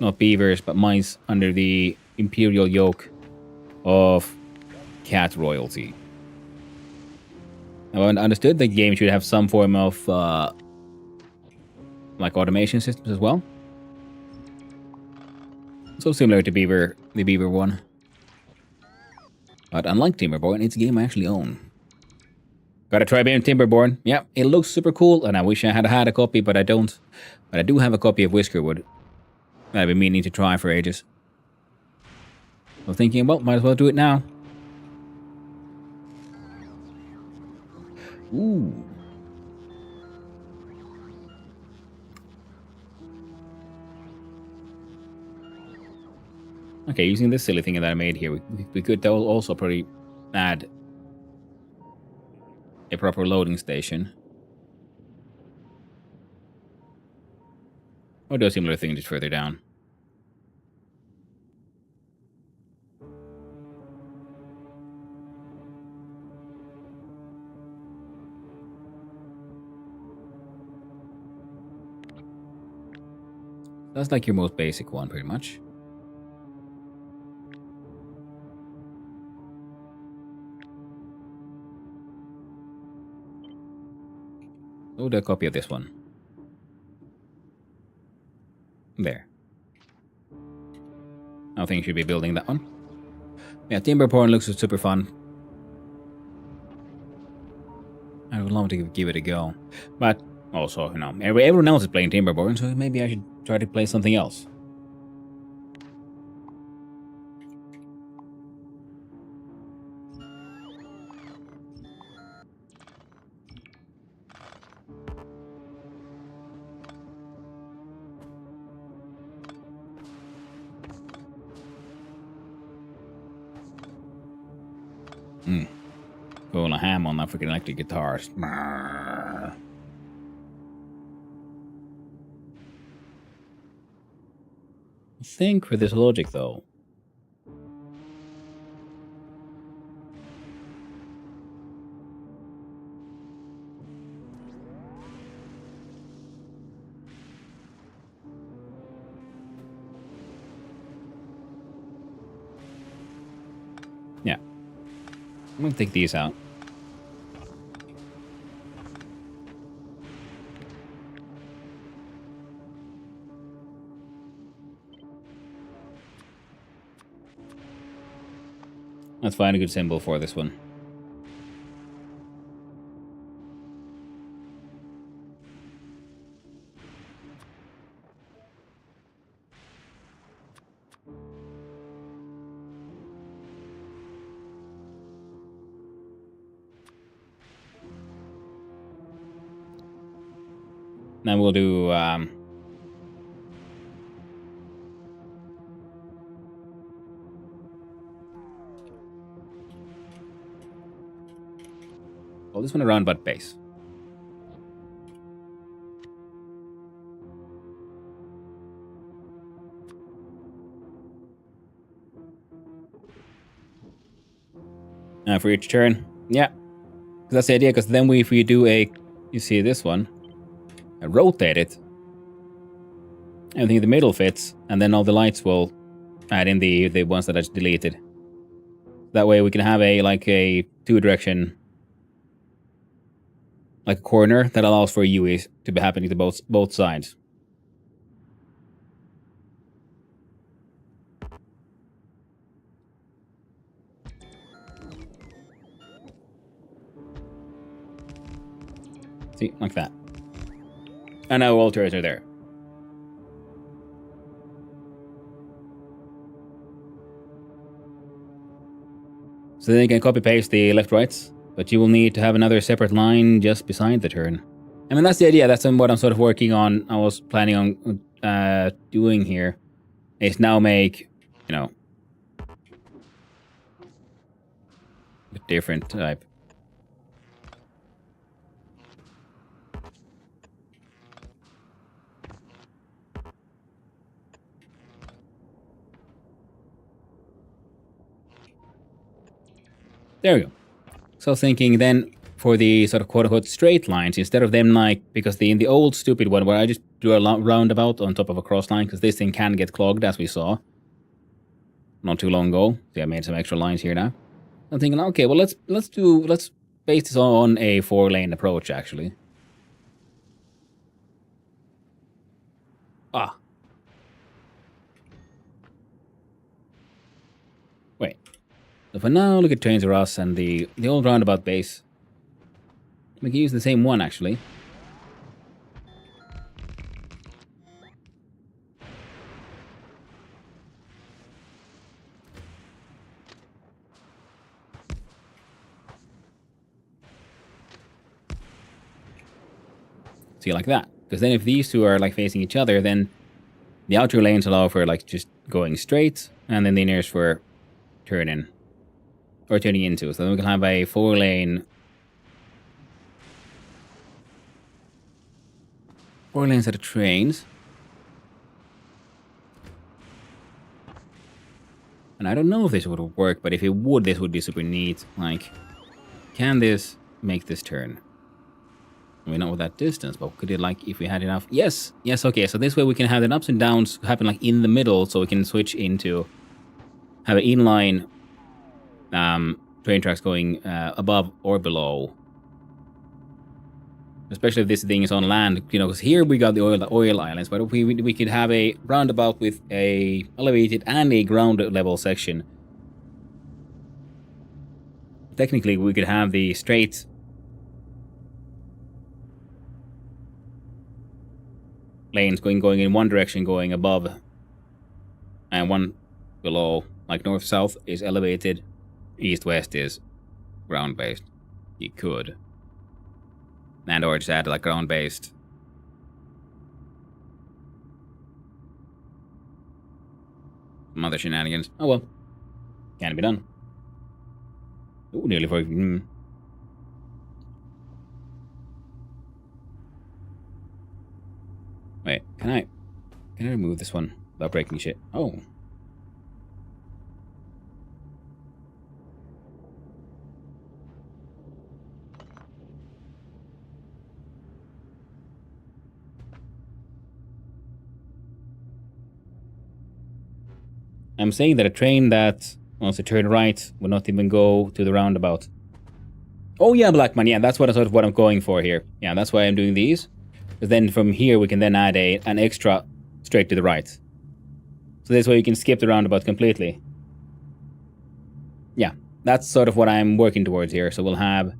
not beavers, but mice under the imperial yoke of cat royalty. Now, I understood the game should have some form of like automation systems as well. So similar to the Beaver one. But unlike Timberborn, it's a game I actually own. Gotta try being Timberborn. Yeah, it looks super cool, and I wish I had a copy, but I don't. But I do have a copy of Whiskerwood that I've been meaning to try for ages. So thinking, well, might as well do it now. Ooh. Okay, using this silly thing that I made here, we could also probably add a proper loading station. Or do a similar thing just further down. That's like your most basic one, pretty much. Oh, the copy of this one. There. I think you should be building that one. Yeah, Timberborn looks super fun. I would love to give it a go. But also, everyone else is playing Timberborn, so maybe I should try to play something else. Going a ham on that freaking electric guitars. I think for this logic, though. Yeah. I'm gonna take these out. Let's find a good symbol for this one. Then we'll do well, this one around butt base. For each turn, yeah, that's the idea. Because then if we do you see this one, rotate it. Everything in the middle fits, and then all the lights will add in the ones that I just deleted. That way we can have a two-direction, like a corner that allows for UEs to be happening to both sides. See, like that. And now all turrets are there. So then you can copy paste the left rights, but you will need to have another separate line just beside the turn. I mean, that's the idea. That's what I'm sort of working on. I was planning on doing here is now make, you know, a different type. There we go. So thinking then for the sort of quote-unquote straight lines, instead of them like, because in the old stupid one where I just drew a roundabout on top of a cross line, because this thing can get clogged, as we saw not too long ago. See, I made some extra lines here now. I'm thinking, okay, well, let's base this on a 4-lane approach, actually. Ah. Wait. So for now, look at Trains R Us and the old roundabout base. We can use the same one, actually. See, like that. Because then if these two are like facing each other, then the outer lanes allow for like just going straight, and then the inners for turning. Or turning into. So then we can have a 4-lane... 4 set of trains. And I don't know if this would work, but if it would, this would be super neat. Like, can this make this turn? I mean, not with that distance, but could it, like, if we had enough... Yes! Yes, okay, so this way we can have the ups and downs happen, like, in the middle, so we can switch into... Have an inline train tracks going above or below. Especially if this thing is on land, you know, because here we got the oil islands, but if we could have a roundabout with a elevated and a ground level section. Technically, we could have the straight lanes going in one direction, going above, and one below. Like north-south is elevated, east-west is ground-based. You could. And or just add like ground-based. Some other shenanigans. Oh well. Can be done. Ooh, nearly for... Wait, can I remove this one without breaking shit? Oh. I'm saying that a train that wants to turn right will not even go to the roundabout. Oh yeah, Blackman, yeah, that's what I'm going for here. Yeah, that's why I'm doing these. Because then from here we can then add an extra straight to the right. So this way you can skip the roundabout completely. Yeah, that's sort of what I'm working towards here. So we'll have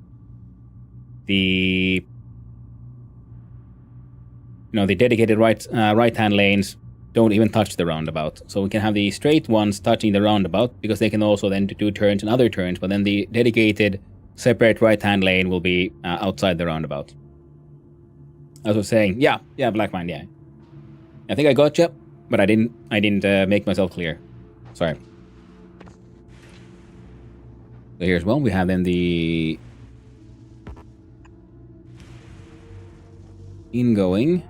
the the dedicated right-hand lanes don't even touch the roundabout. So we can have the straight ones touching the roundabout, because they can also then do turns and other turns, but then the dedicated separate right-hand lane will be outside the roundabout. As I was saying, yeah, Blackmine, yeah. I think I got you, but I didn't make myself clear. Sorry. So here's one. We have then the ingoing.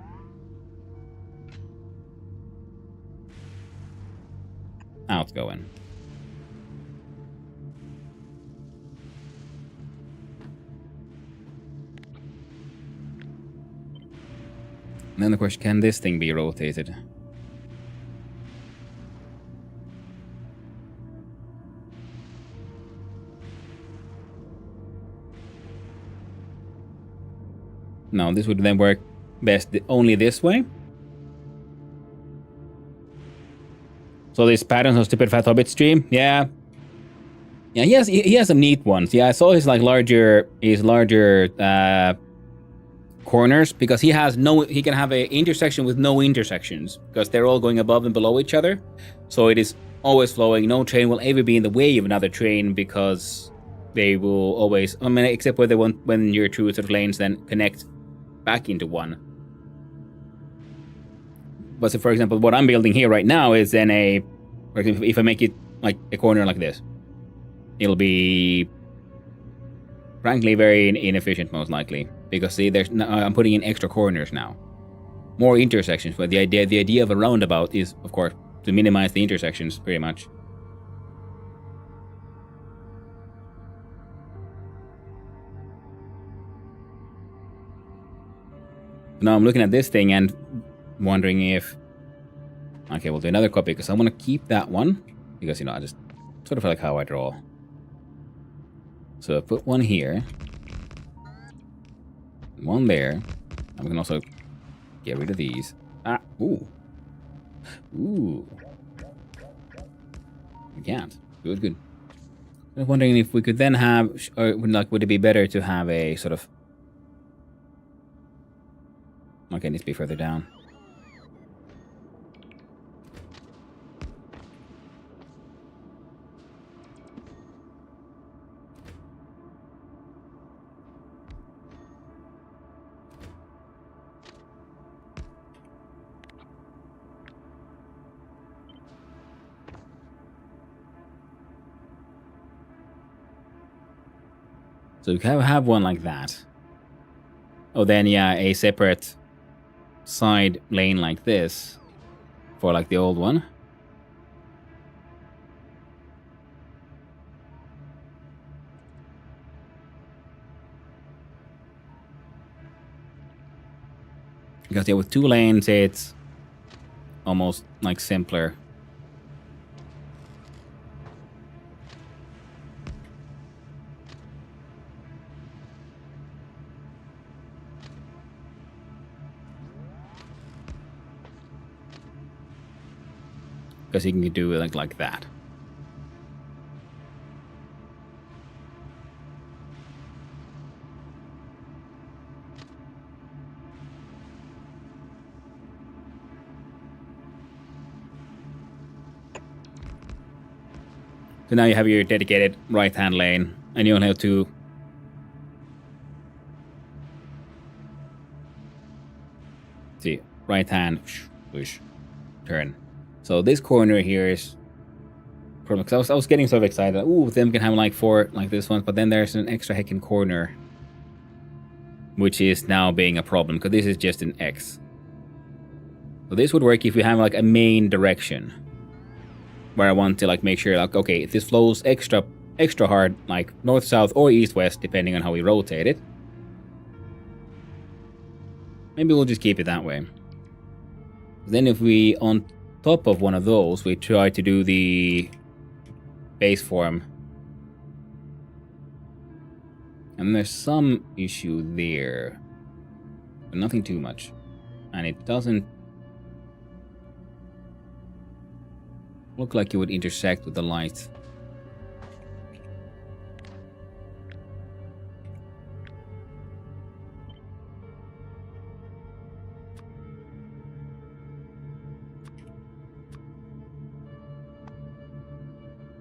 Outgoing. And then the question, can this thing be rotated? No, this would then work best only this way. So these patterns on Stupid Fat Hobbit stream, yeah. Yeah, he has some neat ones. Yeah, I saw his larger corners, because he can have an intersection with no intersections, because they're all going above and below each other. So it is always flowing. No train will ever be in the way of another train, because they will always, I mean, except where they want when your two sort of lanes then connect back into one. But so for example, what I'm building here right now is then for example, if I make it like a corner like this, it'll be frankly very inefficient most likely, because see, I'm putting in extra corners now, more intersections. But the idea of a roundabout is, of course, to minimize the intersections pretty much. Now I'm looking at this thing and wondering if, okay, we'll do another copy because I want to keep that one because, I just sort of like how I draw. So I put one here, one there. I can also get rid of these. Ooh. We can't. Good. I was wondering if we could then have, or would it be better to have a sort of, okay, it needs to be further down. So we can have one like that. Oh, then yeah, a separate side lane like this for like the old one. Because yeah, with 2 lanes, it's almost like simpler. Because you can do it like that. So now you have your dedicated right-hand lane, and you only have to see right-hand push turn. So this corner here is problem, because I was getting sort of excited. Ooh, then we can have like 4 like this one, but then there's an extra heckin' corner, which is now being a problem because this is just an X. So this would work if we have like a main direction where I want to like make sure like, okay, if this flows extra hard, like north, south, or east, west, depending on how we rotate it. Maybe we'll just keep it that way. Then if we, on top of one of those, we try to do the base form. And there's some issue there, but nothing too much. And it doesn't look like it would intersect with the light.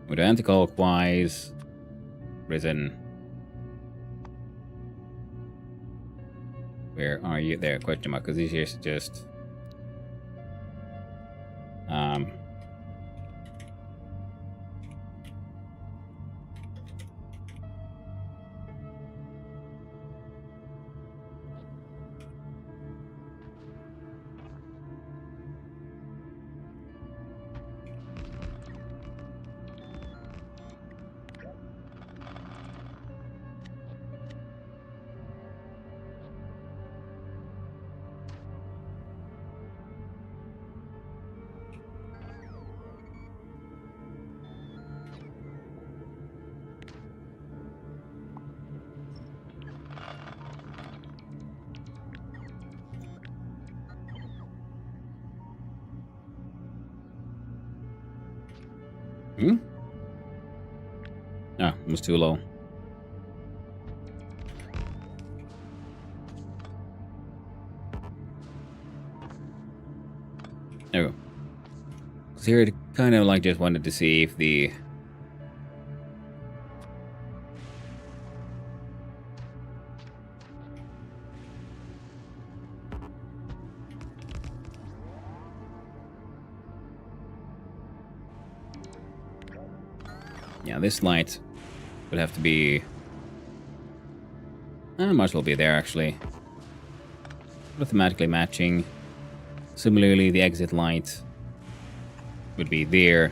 With anti-clockwise, risen. Where are you? There, question mark, because this is just ah, it was too low. There we go. So here I kind of like just wanted to see if the Yeah, this light would have to be... might as well be there, actually. Automatically matching. Similarly, the exit light would be there.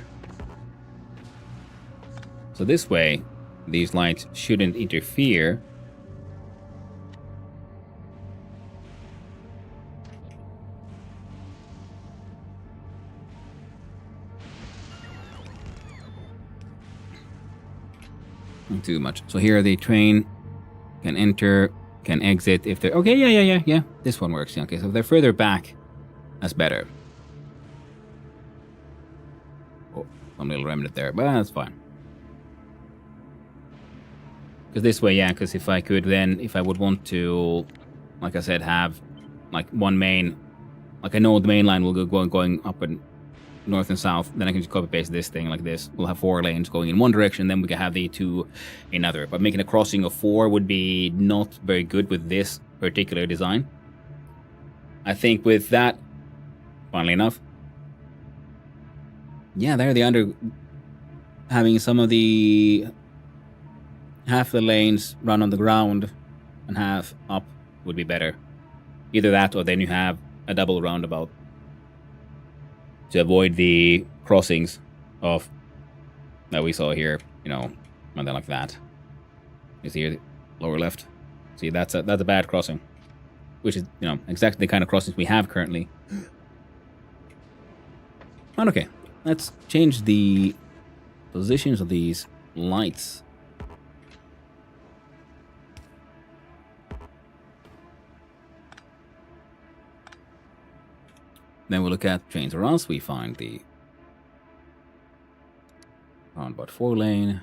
So this way, these lights shouldn't interfere. Not too much. So here the train can enter, can exit if they're... Okay, yeah. This one works. Yeah, okay, so if they're further back, that's better. Oh, some little remnant there, but that's fine. Because this way, yeah, because if I could then, if I would want to, like I said, have like one main, like I know the main line will go going up and north and south, then I can just copy paste this thing like this. We'll have 4 lanes going in one direction, then we can have the 2 in another. But making a crossing of 4 would be not very good with this particular design. I think with that, funnily enough, yeah, there the under, having some of the, half the lanes run on the ground and half up would be better. Either that or then you have a double roundabout to avoid the crossings of that we saw here, you know, something like that. You see here, lower left. See, that's a bad crossing, which is, you know, exactly the kind of crossings we have currently. But okay, let's change the positions of these lights. Then we'll look at trains, or else we find the roundabout 4 lane.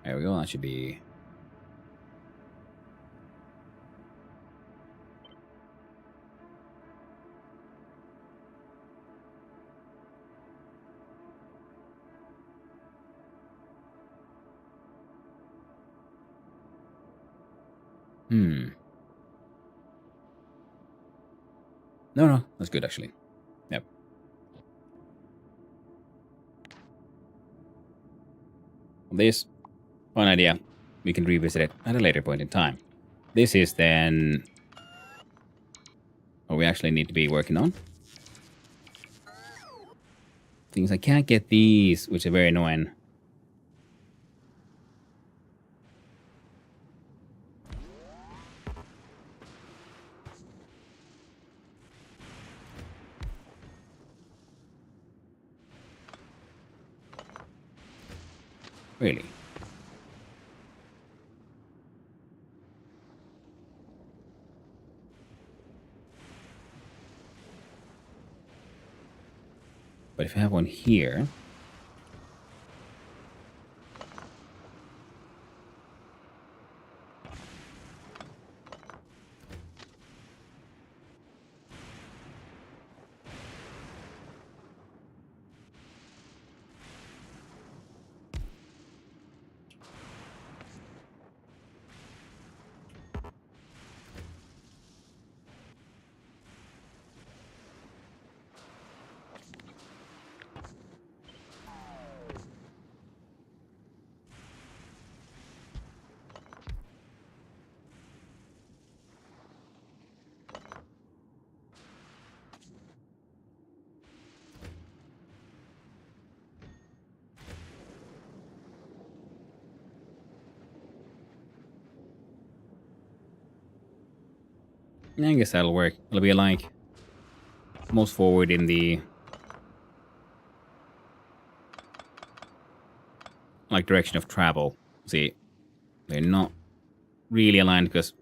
There we go, that should be... No, that's good actually. Yep. This, one idea, we can revisit it at a later point in time. This is then what we actually need to be working on. Things I can't get these, which are very annoying. Really? But if I have one here... I guess that'll work. It'll be like most forward in the like direction of travel. See, they're not really aligned because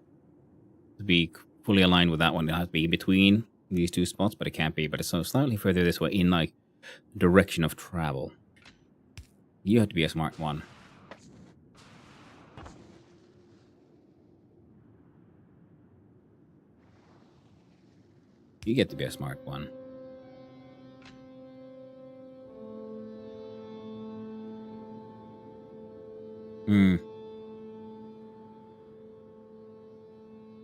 to be fully aligned with that one, it has to be in between these 2 spots, but it can't be. But it's so slightly further this way in like direction of travel. You have to be a smart one. You get to be a smart one.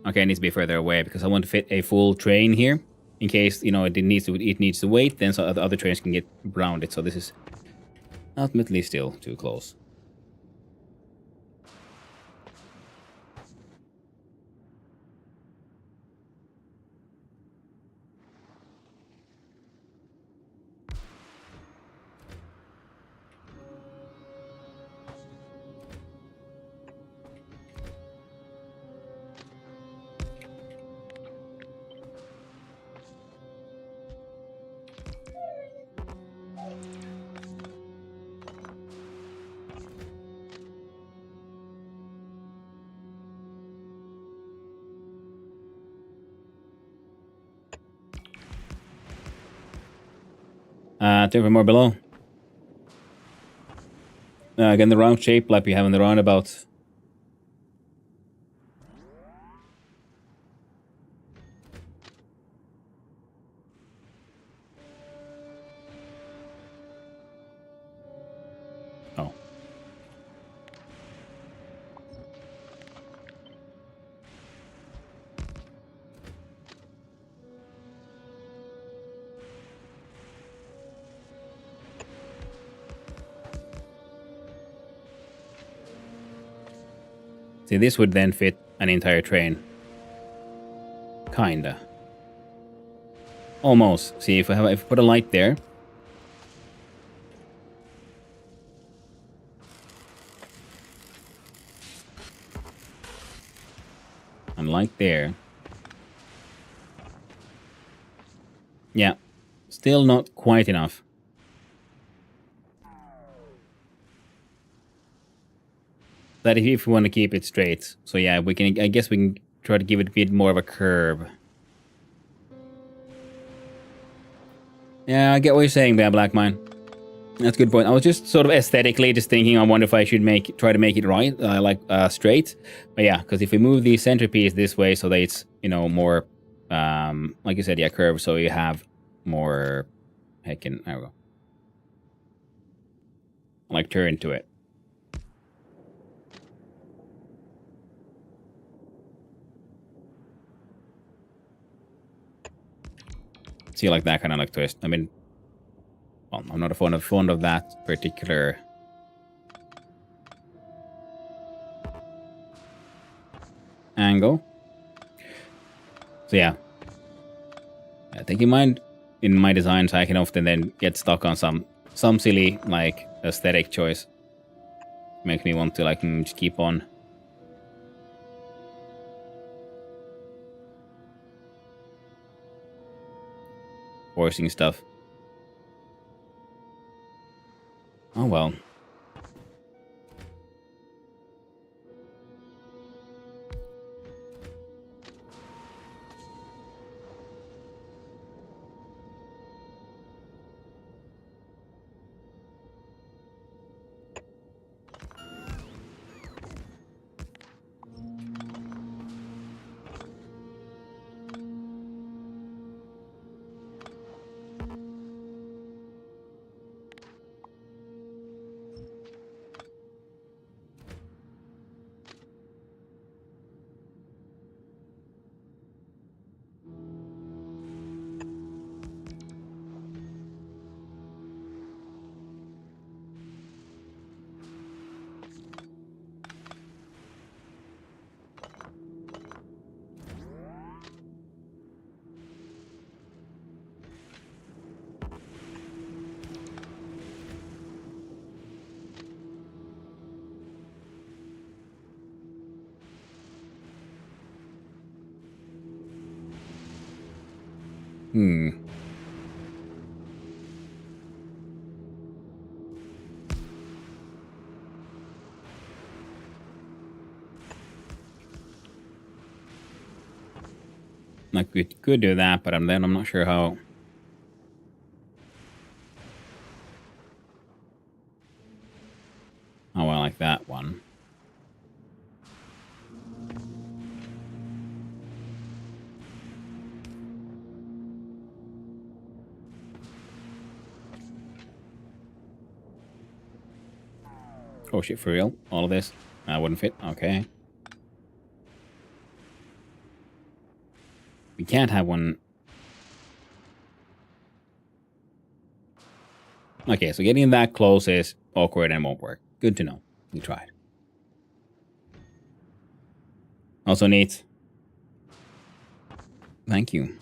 Okay, it needs to be further away because I want to fit a full train here. in case, you know, it needs to wait, then so the other trains can get around it. So this is ultimately still too close. Three more below. Again, the round shape like we have in the roundabout. Oh. See, this would then fit an entire train. Kinda. Almost. See, if I put a light there. And light there. Yeah. Still not quite enough. That if we want to keep it straight. So yeah, we can. I guess we can try to give it a bit more of a curve. Yeah, I get what you're saying there, Blackmine. That's a good point. I was just sort of aesthetically just thinking, I wonder if I should try to make it right, straight. But yeah, because if we move the centerpiece this way so that it's, you know, more, like you said, yeah, curved, so you have more, there we go. Like turn to it. See, like that kind of like twist. I mean, well, I'm not fond of that particular angle. So yeah, I think in my designs, I can often then get stuck on some silly like aesthetic choice. Makes me want to like just keep on forcing stuff. Oh well. Like we could do that, but I'm not sure how. Oh, I like that one. Oh shit, for real? All of this? That wouldn't fit? Okay. We can't have one Okay, so getting that close is awkward and won't work. Good to know. We tried. Also neat. Thank you.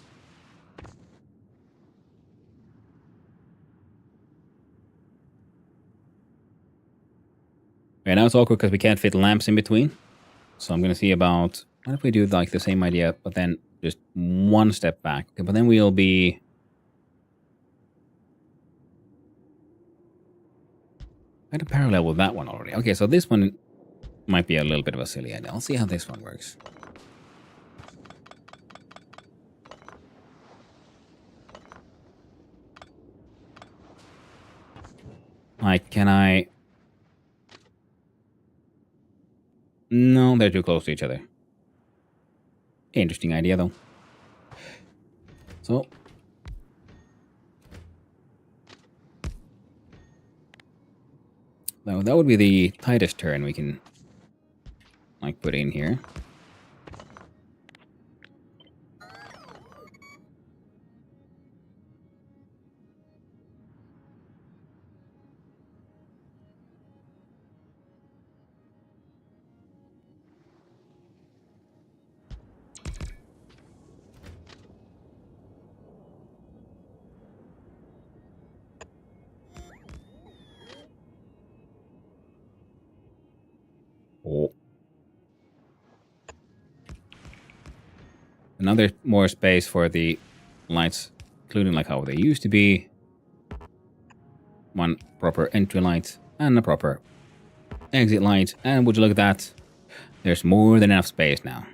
Okay, now it's awkward because we can't fit lamps in between. So I'm going to see about... What if we do like the same idea, but then just one step back? Okay, but then we'll be... Kind of parallel with that one already. Okay, so this one might be a little bit of a silly idea. I'll see how this one works. Like, can I... No, they're too close to each other. Interesting idea, though. So... That would be the tightest turn we can, like, put in here. Oh. Another more space for the lights, including like how they used to be. One proper entry light and a proper exit light. And would you look at that? There's more than enough space now.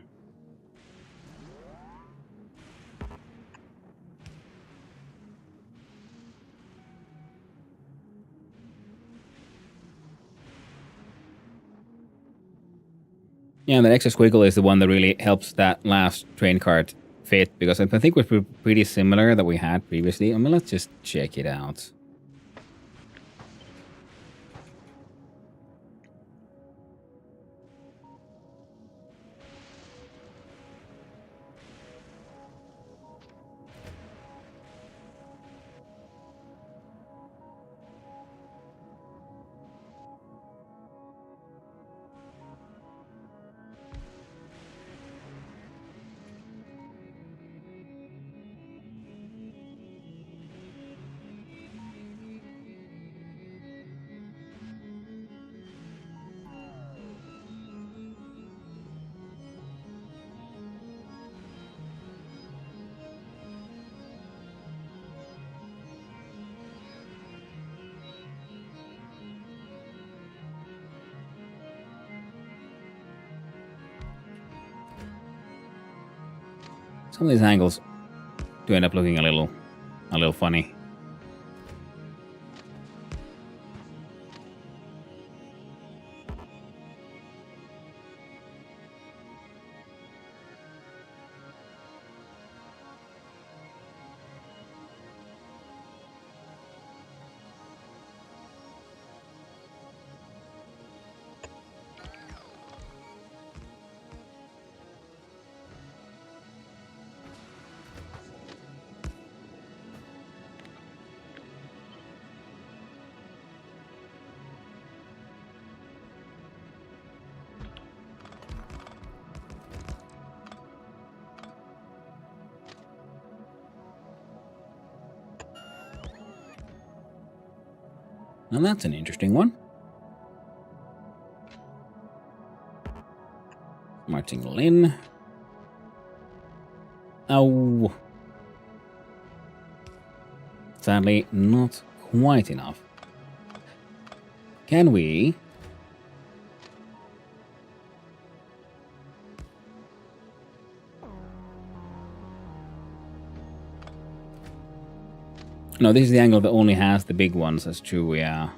Yeah, and the extra squiggle is the one that really helps that last train cart fit, because I think we're pretty similar that we had previously. I mean, let's just check it out. Some of these angles do end up looking a little funny. Now that's an interesting one. Marching in. Oh. Sadly, not quite enough. Can we... No, this is the angle that only has the big ones, that's true, yeah.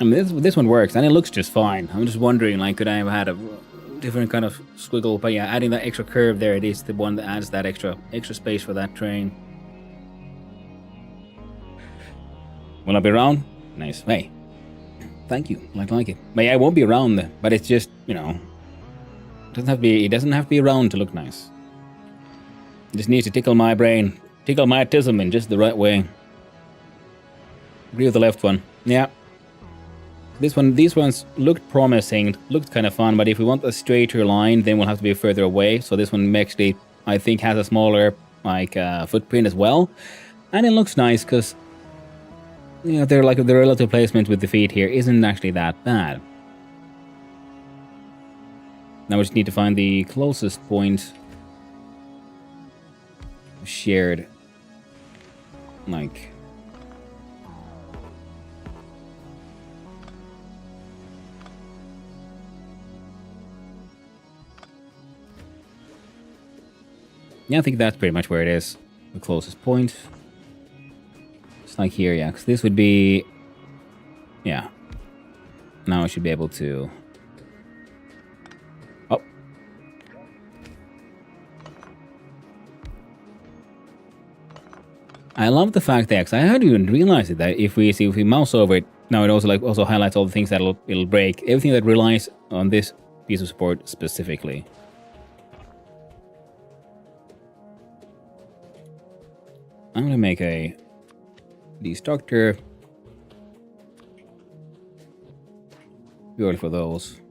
I mean, this one works, and it looks just fine. I'm just wondering, like, could I have had a different kind of squiggle. But yeah, adding that extra curve there, it is the one that adds that extra space for that train. Will I be around? Nice. Hey, thank you. Like it. But yeah, I won't be around. But it's just, you know, it doesn't have to be around to look nice. It just needs to tickle my brain, tickle my tism in just the right way. Agree with the left one. Yeah. These ones looked promising, looked kind of fun, but if we want a straighter line, then we'll have to be further away. So this one actually, I think, has a smaller footprint as well, and it looks nice because, you know, they're like the relative placement with the feet here isn't actually that bad. Now we just need to find the closest point shared, like. Yeah, I think that's pretty much where it is. The closest point. It's like here, yeah, because this would be... Yeah. Now I should be able to... Oh. I love the fact that, I hadn't even realized it, that if we mouse over it, now it also highlights all the things that it'll break. Everything that relies on this piece of support specifically. I'm going to make a destructor purely for those.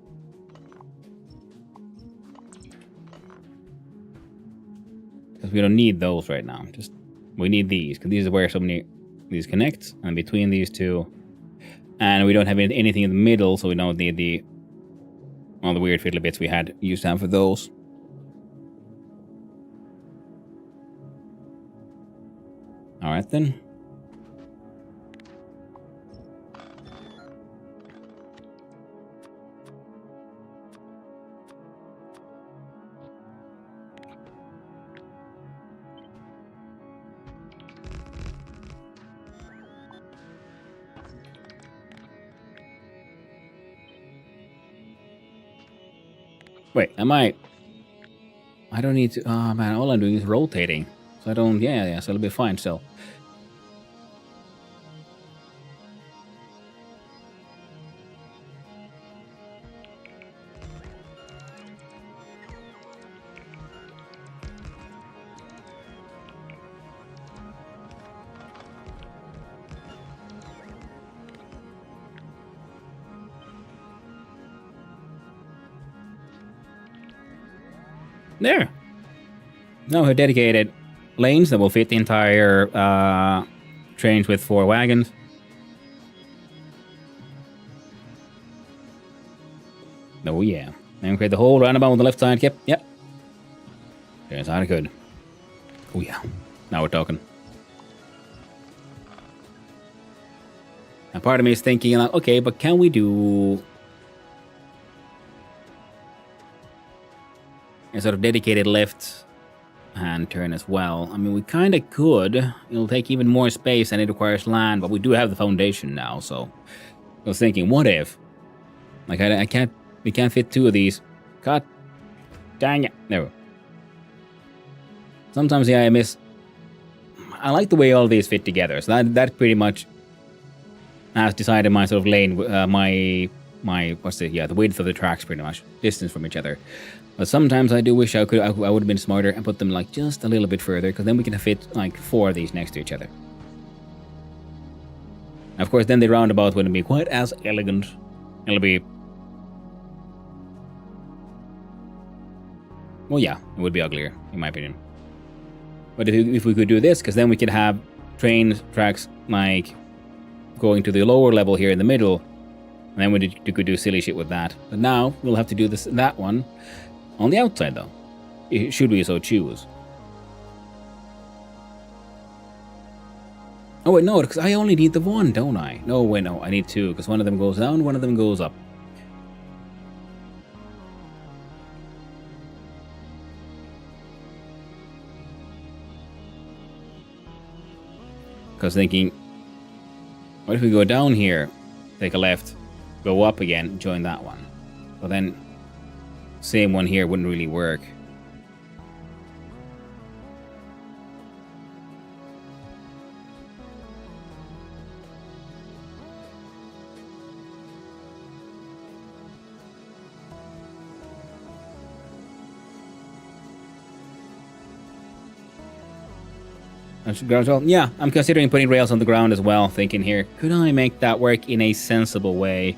Because we don't need those right now. Just we need these, because these are where so many these connect, and between these two. And we don't have anything in the middle, so we don't need all the weird fiddly bits we used to have for those. Alright then. Wait, I don't need to... Oh man, all I'm doing is rotating. So I don't... Yeah, so it'll be fine still. There. Now we dedicated lanes that will fit the entire trains with 4 wagons. Oh yeah. And create the whole roundabout on the left side. Yep. There's how good. Oh yeah. Now we're talking. And part of me is thinking, like, okay, but can we do a sort of dedicated left hand turn as well? I mean, we kind of could. It'll take even more space and it requires land, but we do have the foundation now, so I was thinking, what if? Like, we can't fit 2 of these. God dang it. There we go. Sometimes, yeah, I like the way all these fit together, so that pretty much has decided my sort of lane, the width of the tracks pretty much, distance from each other. But sometimes I do wish I would have been smarter and put them like just a little bit further, because then we can fit like 4 of these next to each other. Of course, then the roundabout wouldn't be quite as elegant. It'll be... Well, yeah, it would be uglier, in my opinion. But if we could do this, because then we could have train tracks like going to the lower level here in the middle, and then we could do silly shit with that. But now we'll have to do that one on the outside, though, should we so choose. Oh wait, no, because I only need the one, don't I? No, wait, no, I need 2, because one of them goes down, one of them goes up. Because thinking, what if we go down here, take a left, go up again, join that one? But then same one here wouldn't really work. Yeah, I'm considering putting rails on the ground as well, thinking here, could I make that work in a sensible way?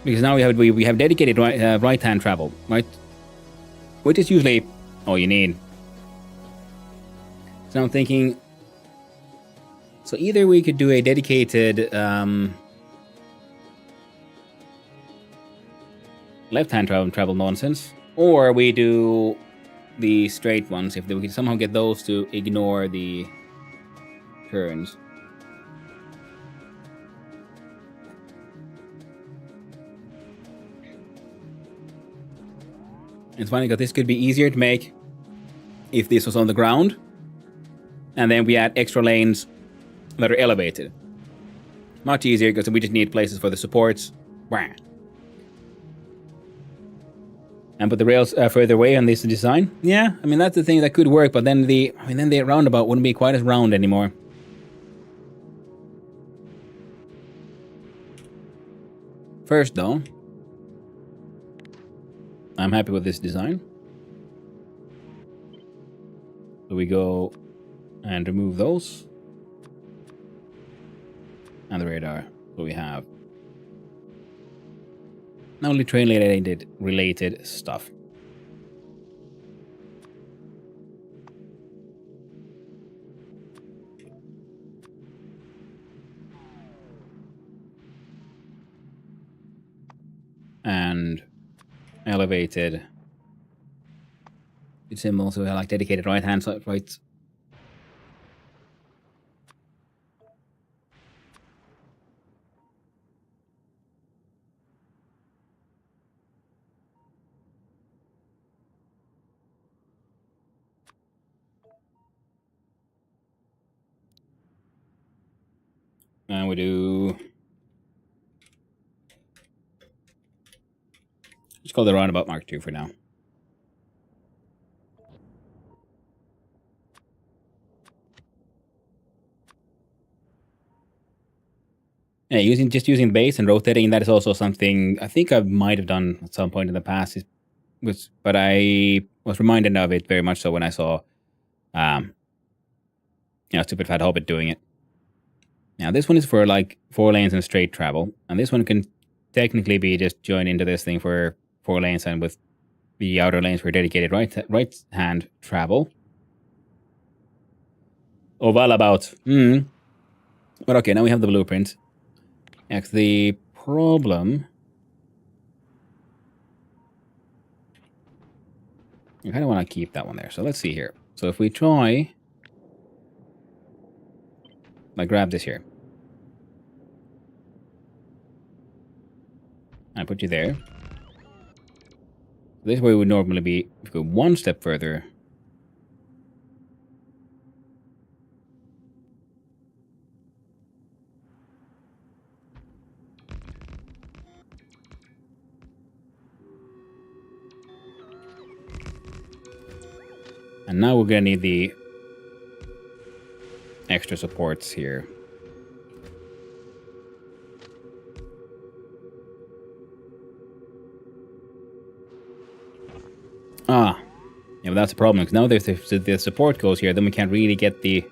Because now we have dedicated right-hand travel, right? Which is usually all you need. So I'm thinking, so either we could do a dedicated left-hand travel nonsense, or we do the straight ones, if we can somehow get those to ignore the turns. It's funny because this could be easier to make if this was on the ground, and then we add extra lanes that are elevated. Much easier because we just need places for the supports. And put the rails further away on this design. Yeah, I mean that's the thing that could work, but then the roundabout wouldn't be quite as round anymore. First though, I'm happy with this design. So we go and remove those. And the radar. So we have only train related stuff. And elevated. It's symbol, so we have like dedicated right hand side, right. And we do. Let's call the roundabout Mark II for now. Yeah, just using base and rotating, that is also something I think I might have done at some point in the past. But I was reminded of it very much so when I saw, Stupid Fat Hobbit doing it. Now this one is for like 4 lanes and straight travel, and this one can technically be just joined into this thing for 4 lanes and with the outer lanes for dedicated right hand travel. Oval about. But okay, now we have the blueprint. The problem, I kind of want to keep that one there. So let's see here. So if we try, like grab this here. I put you there. This way would normally be, if we go one step further. And now we're gonna need the extra supports here. Yeah, but that's a problem, because now if the support goes here, then we can't really get the...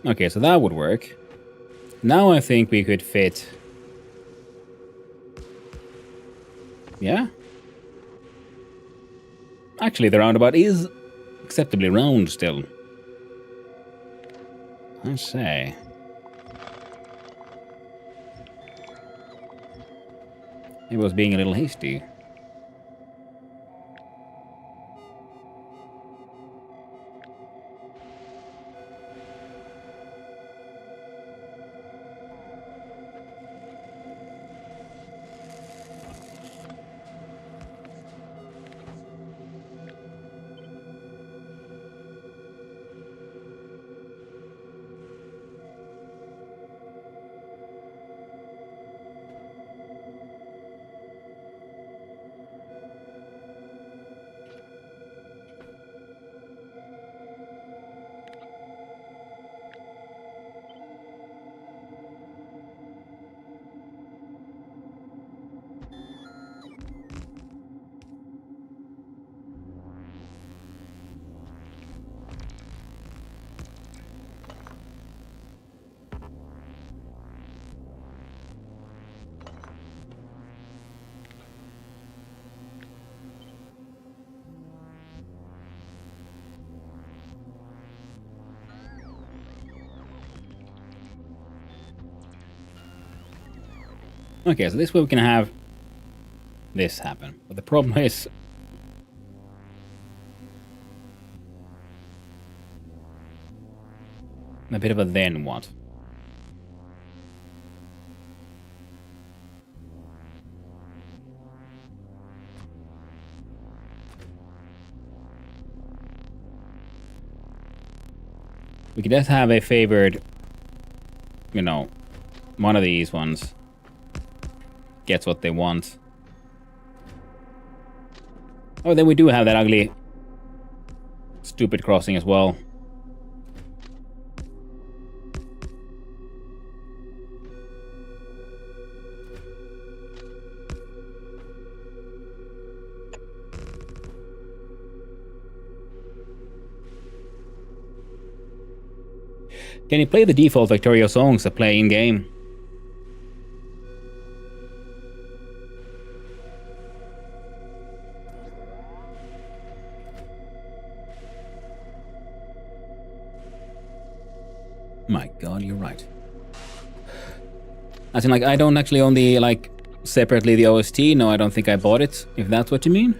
Okay, so that would work. Now I think we could fit... Yeah? Actually, the roundabout is acceptably round still. I say. It was being a little hasty. Okay, so this way we can have this happen. But the problem is... a bit of a then what? We could just have a favored, you know, one of these ones gets what they want. Oh, then we do have that ugly, stupid crossing as well. Can you play the default Factorio songs that play in-game? My god, you're right. As in, like, I don't actually own the, like, separately the OST. No, I don't think I bought it, if that's what you mean.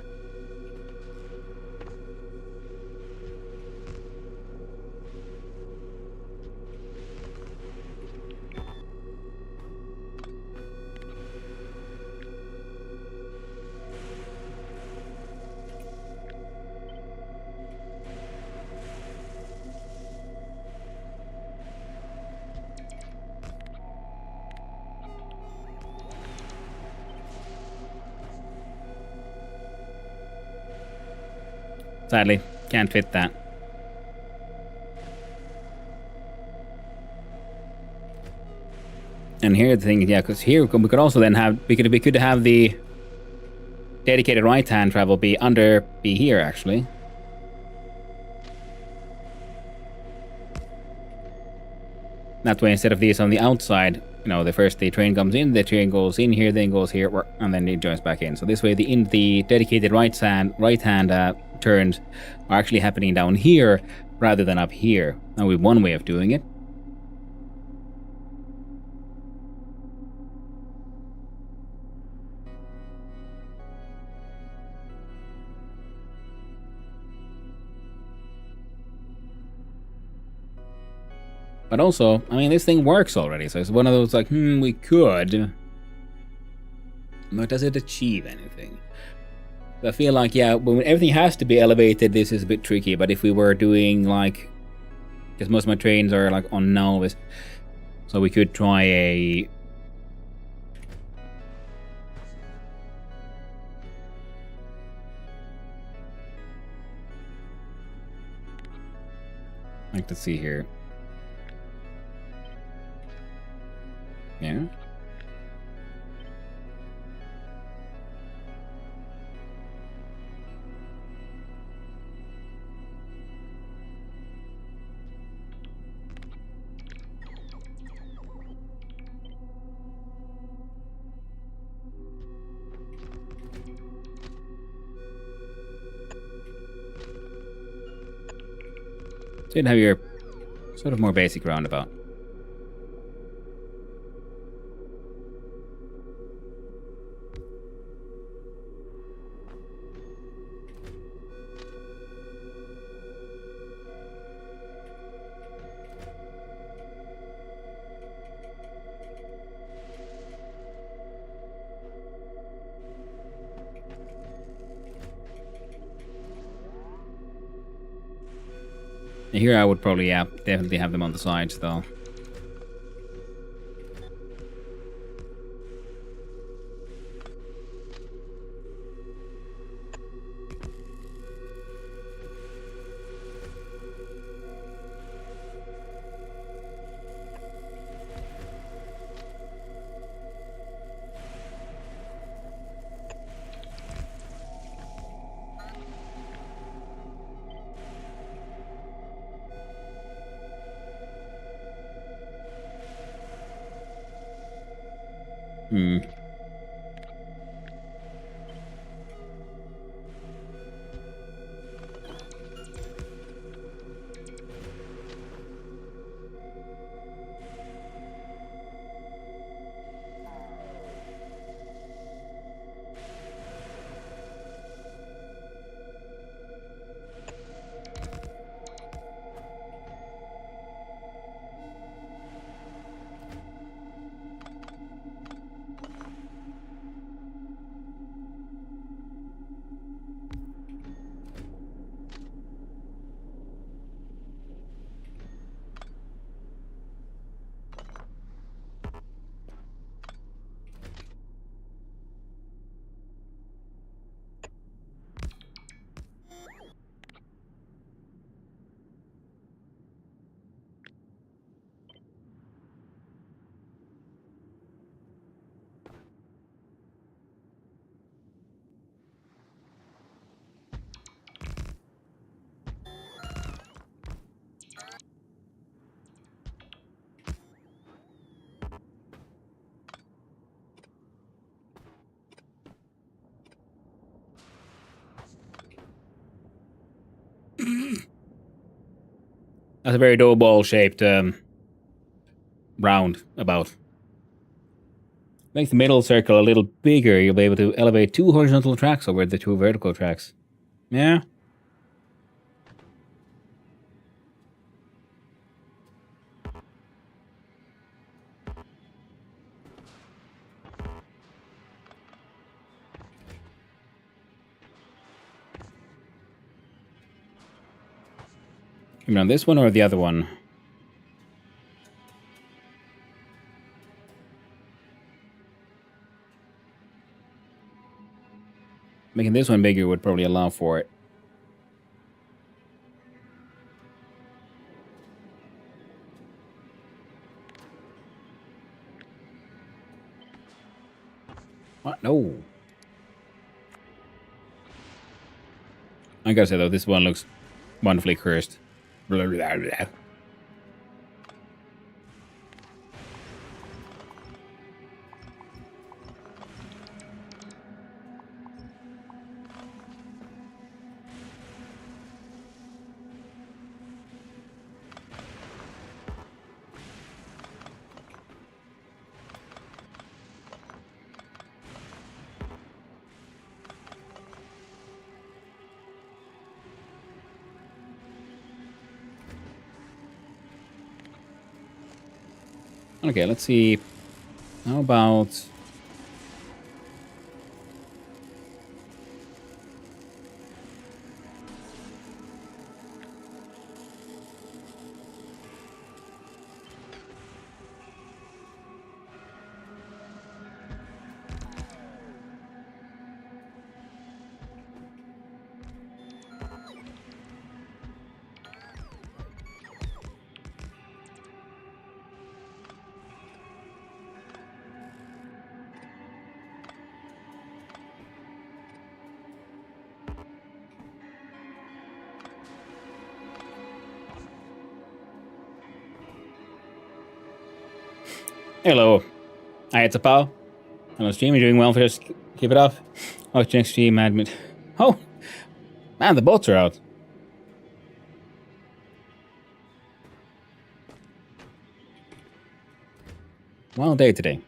Sadly, can't fit that. And here the thing, yeah, because here we could also then have we could have the dedicated right hand travel be here actually. That way, instead of these on the outside, you know, the train comes in, the train goes in here, then goes here, and then it joins back in. So this way, the dedicated right hand turns are actually happening down here rather than up here. Now we have one way of doing it. But also, I mean, this thing works already, so it's one of those like, we could. But does it achieve anything? I feel like, yeah, when everything has to be elevated, this is a bit tricky. But if we were doing, like... because most of my trains are, like, on Nalvis. So we could try a... like, let's see here. Yeah. So you'd have your sort of more basic roundabout. Here I would probably, yeah, definitely have them on the sides, though. Hmm. That's a very dough ball shaped round about. Make the middle circle a little bigger. You'll be able to elevate 2 horizontal tracks over the 2 vertical tracks. Yeah. You mean on this one or the other one? Making this one bigger would probably allow for it. What? No. I gotta say though, this one looks wonderfully cursed. Blah, blah, blah. Okay, let's see. How about... Hello. Hi, it's a pal. Hello, stream. You're doing well for us. Keep it up. Watch next stream, admit. Oh! Man, the boats are out. Wild day today.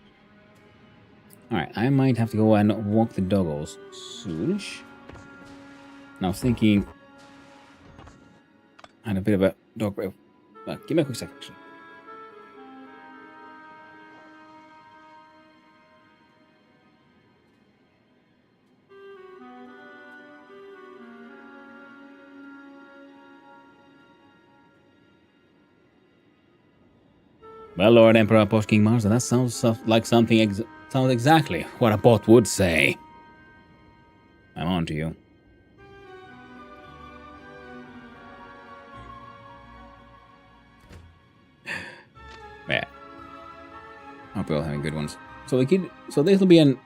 Alright, I might have to go and walk the doggos soonish. And I was thinking... I had a bit of a dog break. Give me a quick second, actually. Well, Lord Emperor Post King Mars, that sounds like something sounds exactly what a bot would say. I'm on to you. Yeah. Hope you're all having good ones. So this will be an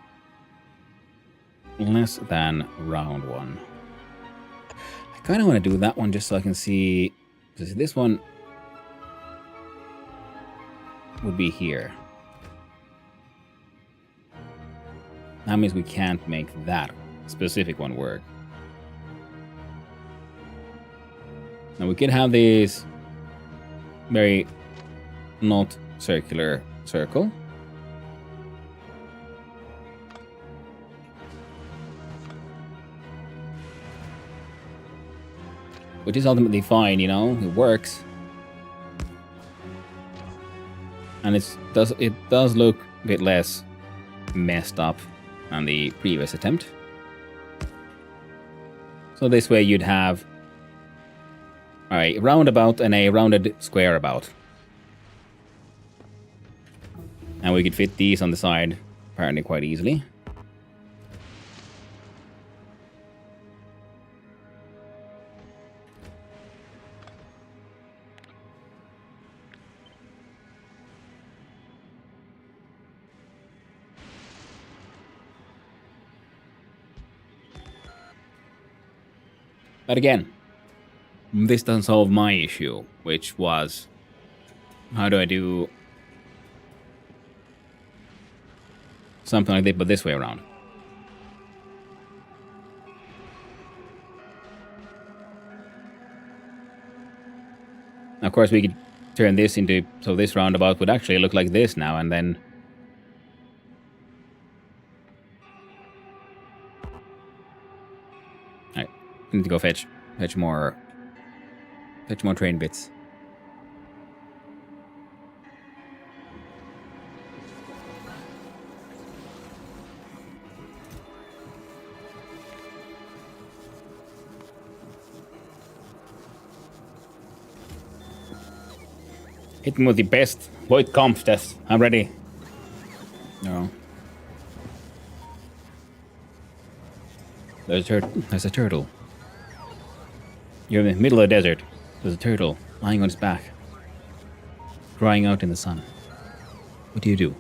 less than round one. I kind of want to do that one just so I can see. This one would be here. That means we can't make that specific one work. Now we could have this very not circular circle. Which is ultimately fine, you know, it works. And it does look a bit less messed up than the previous attempt. So this way you'd have a roundabout and a rounded square about. And we could fit these on the side apparently quite easily. But again, this doesn't solve my issue, which was, how do I do something like that, but this way around? Now, course, we could turn this into... So this roundabout would actually look like this now, and then... Alright, I need to go fetch more train bits. Hit me with the best Void Kampf test. I'm ready. No. There's a turtle. You're in the middle of the desert. There's a turtle lying on its back, drying out in the sun. What do you do?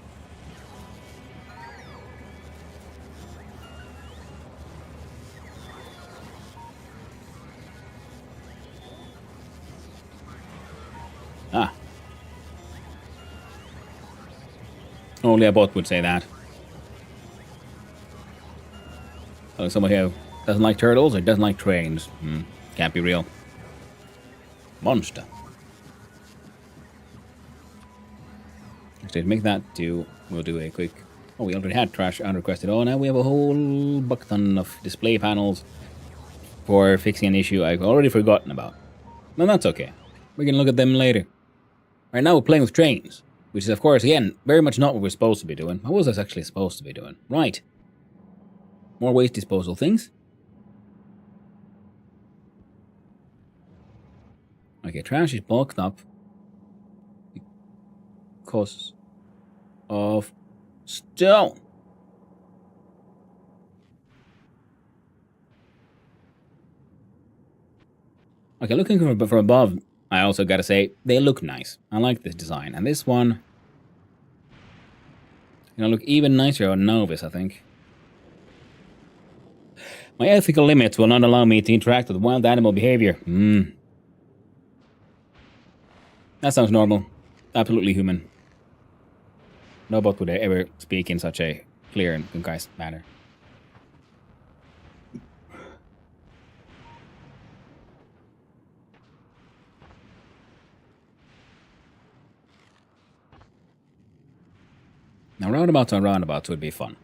Ah. Only a bot would say that. Oh, someone who doesn't like turtles or doesn't like trains. Can't be real. Monster. Actually, to make that do, we'll do a quick... Oh, we already had trash unrequested. Oh, now we have a whole buck ton of display panels for fixing an issue I've already forgotten about. No, that's okay. We can look at them later. Right now we're playing with trains, which is, of course, again, very much not what we're supposed to be doing. What was this actually supposed to be doing? Right. More waste disposal things. Okay, trash is bulked up because of stone. Okay, looking from above, I also gotta say, they look nice. I like this design. And this one, look even nicer on Novice, I think. My ethical limits will not allow me to interact with wild animal behavior. That sounds normal. Absolutely human. No bot would ever speak in such a clear and concise manner. Now, roundabouts on roundabouts would be fun.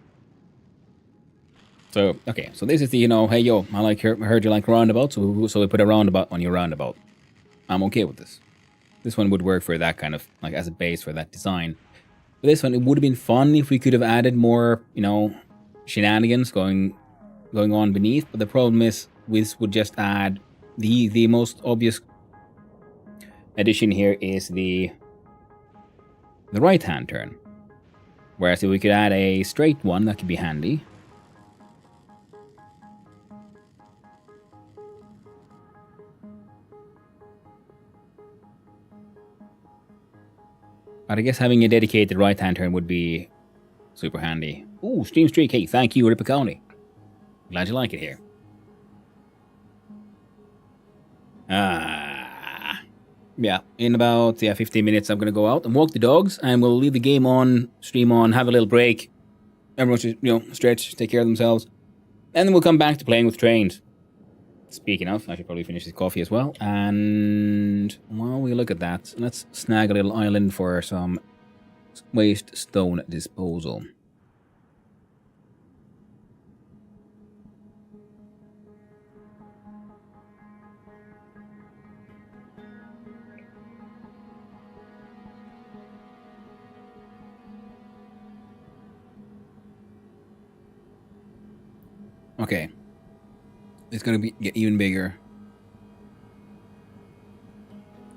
So, okay, so this is the, hey, yo, I heard you like roundabouts, so we put a roundabout on your roundabout. I'm okay with this. This one would work for that kind of, like, as a base for that design. But this one, it would have been fun if we could have added more, shenanigans going on beneath. But the problem is, this would just add the most obvious addition here is the right-hand turn. Whereas if we could add a straight one, that could be handy. But I guess having a dedicated right-hand turn would be super handy. Ooh, Stream Streak, hey, thank you, Ripper County. Glad you like it here. Yeah, in about 15 minutes I'm gonna go out and walk the dogs, and we'll leave the game on, stream on, have a little break. Everyone should, stretch, take care of themselves. And then we'll come back to playing with trains. Speaking of, I should probably finish this coffee as well. And while we look at that, let's snag a little island for some waste stone disposal. Okay. It's gonna get even bigger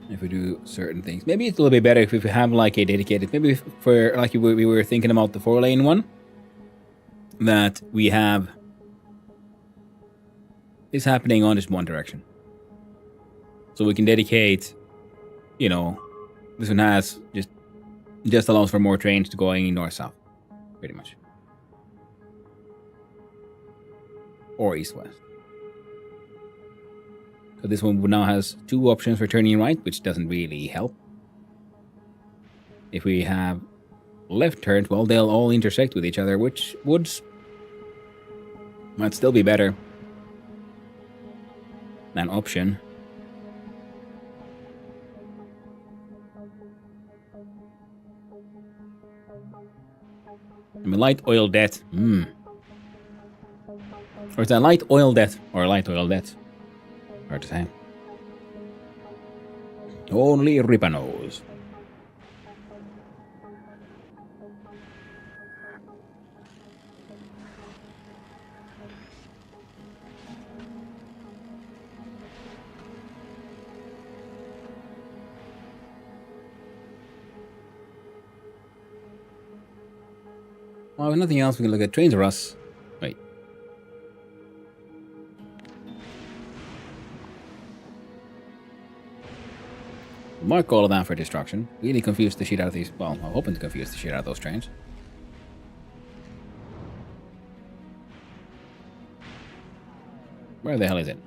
if we do certain things. Maybe it's a little bit better if we have like a dedicated, maybe for like we were thinking about the 4-lane one, that we have this happening on just one direction. So we can dedicate, this one has just allows for more trains to going north-south, pretty much. Or east-west. So this one now has 2 options for turning right, which doesn't really help. If we have left turns, well, they'll all intersect with each other, which might still be better than option. I mean, light oil debt. Or is that light oil debt or light oil debt? Hard to say. Only Ripa knows. Well, if nothing else, we can look at trains or us. Wait. Mark all of that for destruction. Really confused the shit out of these. Well, I'm hoping to confuse the shit out of those trains. Where the hell is it?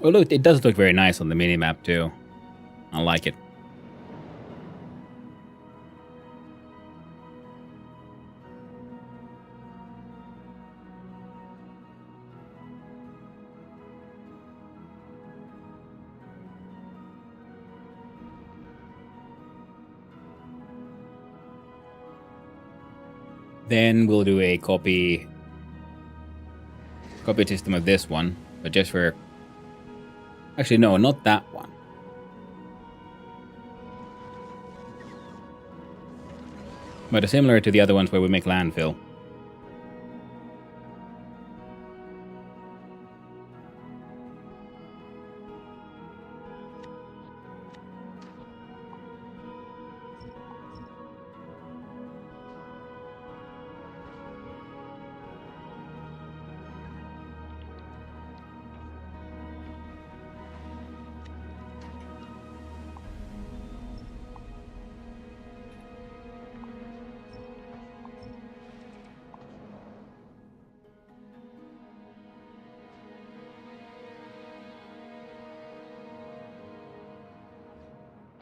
Oh, look, it does look very nice on the minimap, too. I like it. Then we'll do a copy system of this one, but just for... Actually, no, not that one. But similar to the other ones where we make landfill.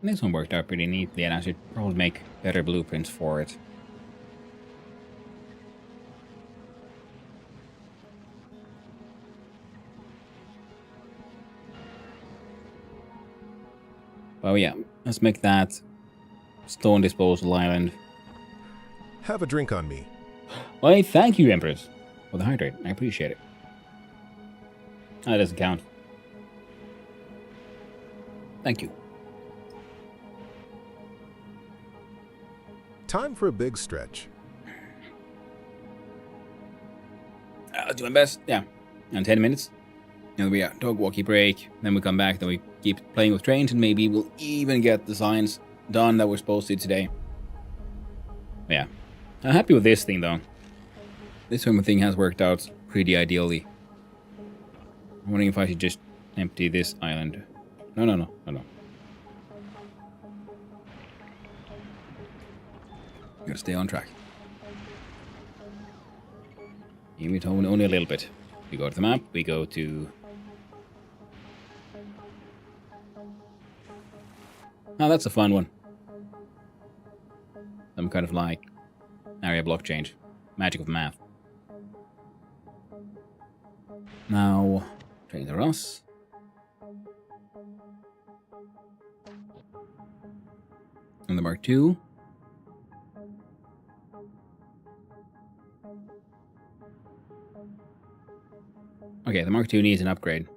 This one worked out pretty neatly, and I should probably make better blueprints for it. Well, yeah, let's make that stone disposal island. Have a drink on me. Why, thank you, Empress, for the hydrate. I appreciate it. That doesn't count. Thank you. Time for a big stretch. I'll do my best. Yeah, in 10 minutes. And we have dog walkie break. Then we come back. Then we keep playing with trains, and maybe we'll even get the signs done that we're supposed to today. But yeah, I'm happy with this thing though. This swimmer thing has worked out pretty ideally. I'm wondering if I should just empty this island. No. Gotta stay on track. Even if only a little bit. We go to the map, we go to... Oh, that's a fun one. Some kind of like area block change. Magic of math. Now, train to us. And the Mark II. Okay, the Mark II needs an upgrade.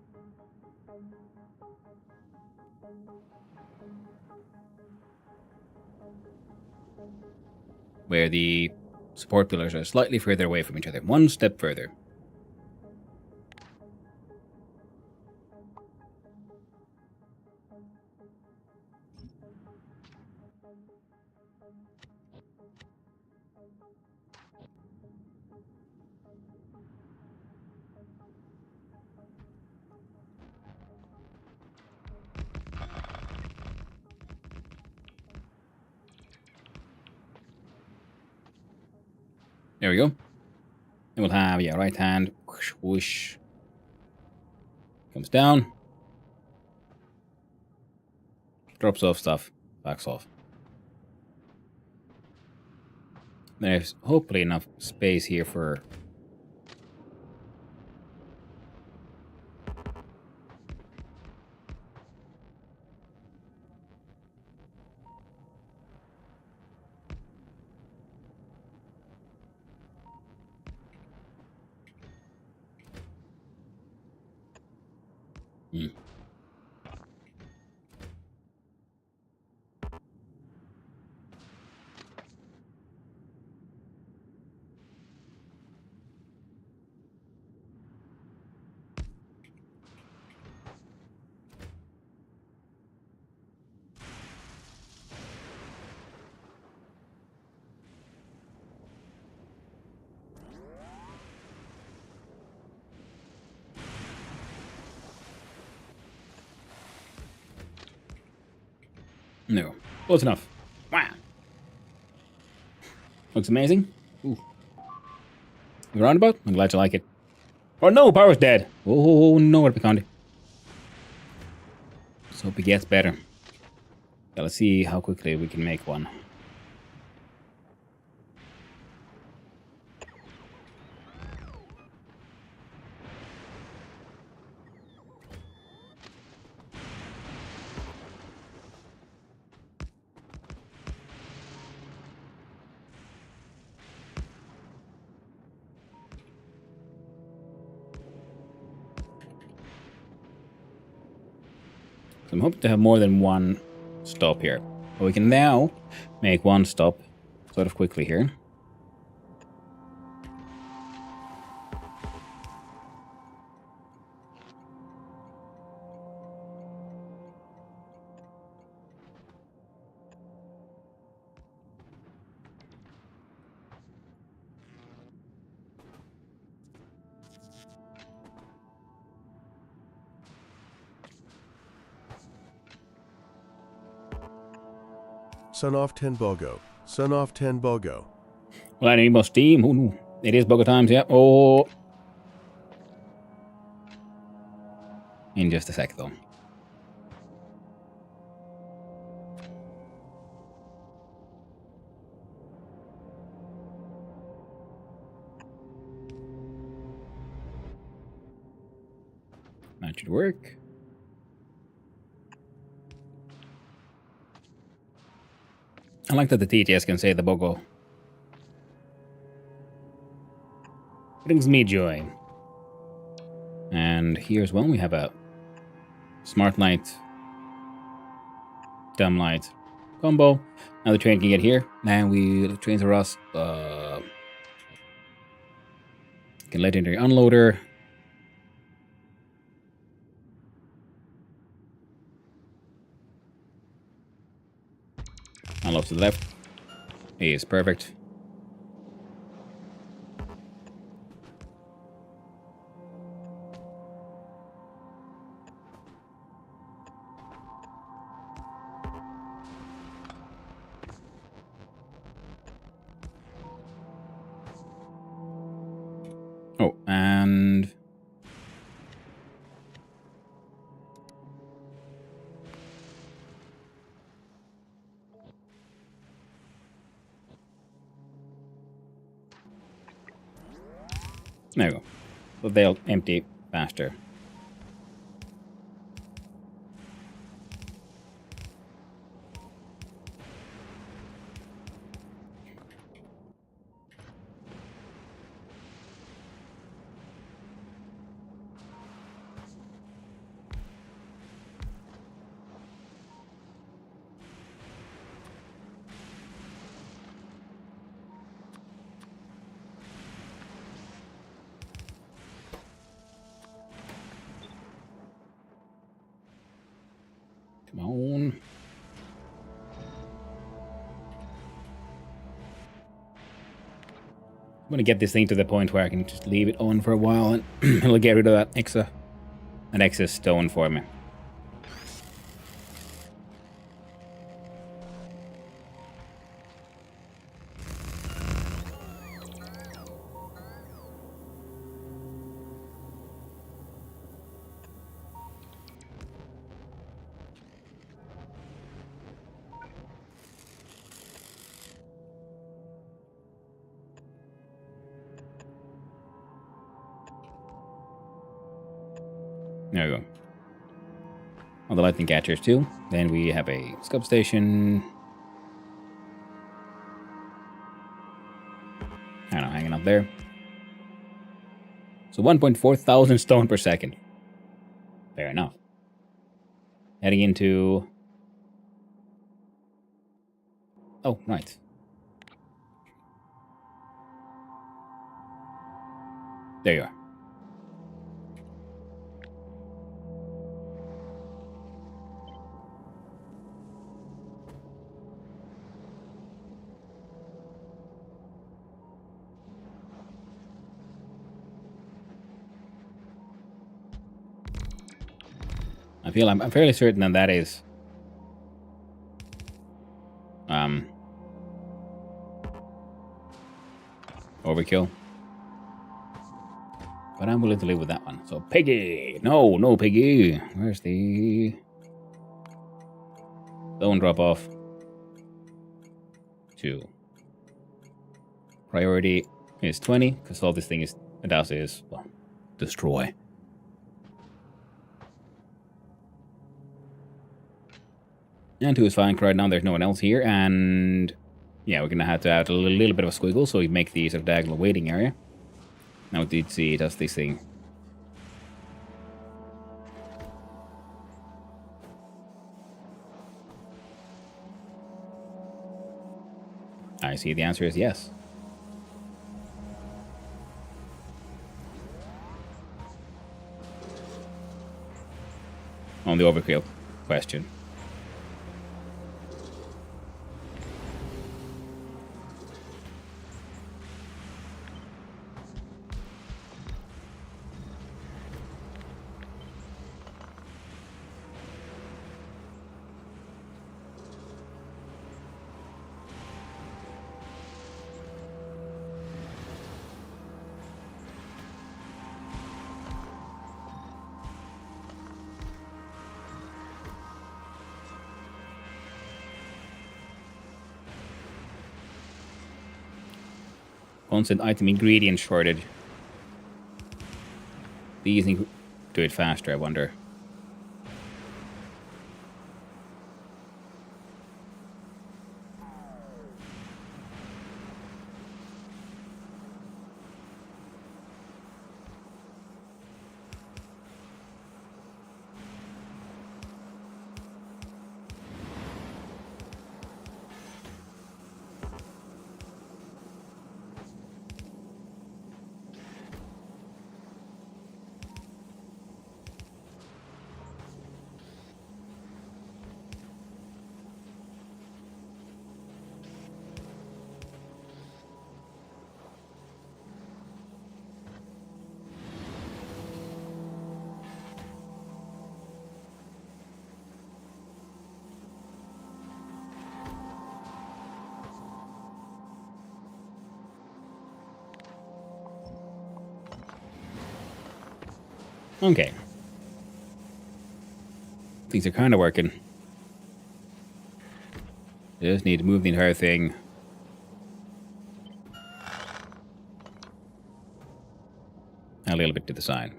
Where the support pillars are slightly further away from each other. One step further. There we go. And we'll have, yeah, right hand, whoosh, whoosh, Comes down. Drops off stuff. Backs off. There's hopefully enough space here for... No. Close enough. Wow. Looks amazing. Ooh. The roundabout? I'm glad you like it. Oh no, power's dead. Oh no, what behind it? Let's hope it gets better. Yeah, let's see how quickly we can make one. So I'm hoping to have more than one stop here. But we can now make one stop sort of quickly here. Sun off 10 Bogo. Sun off 10 Bogo. Well, I need more steam. Oh no. It is Bogo times, yeah. Oh. In just a sec, though. That should work. I like that the TTS can say the Bogo. Brings me joy. And here's one. We have a smart light, dumb light combo. Now the train can get here. Now the trains are us. Can legendary unloader. Unload to the left. He is perfect. Oh, and there we go. So they'll empty faster. Come on. I'm gonna get this thing to the point where I can just leave it on for a while and it'll get rid of that excess stone for me. There we go. All the lightning catchers too. Then we have a scope station. I don't know, hanging up there. So 1.4 thousand stone per second. Fair enough. Heading into... Oh, right. There you are. I'm fairly certain that that is overkill. But I'm willing to live with that one. So Piggy! No Piggy! Where's the stone drop off? 2. Priority is 20, because all this thing does is, well, destroy. And 2 is fine. Right now there's no one else here, and yeah, we're gonna have to add a little bit of a squiggle so we make the sort of diagonal waiting area. Now we did see it does this thing. I see the answer is yes. On the overkill question. Constant item ingredient shortage. These do it faster, I wonder. Okay. Things are kind of working. Just need to move the entire thing. A little bit to the side.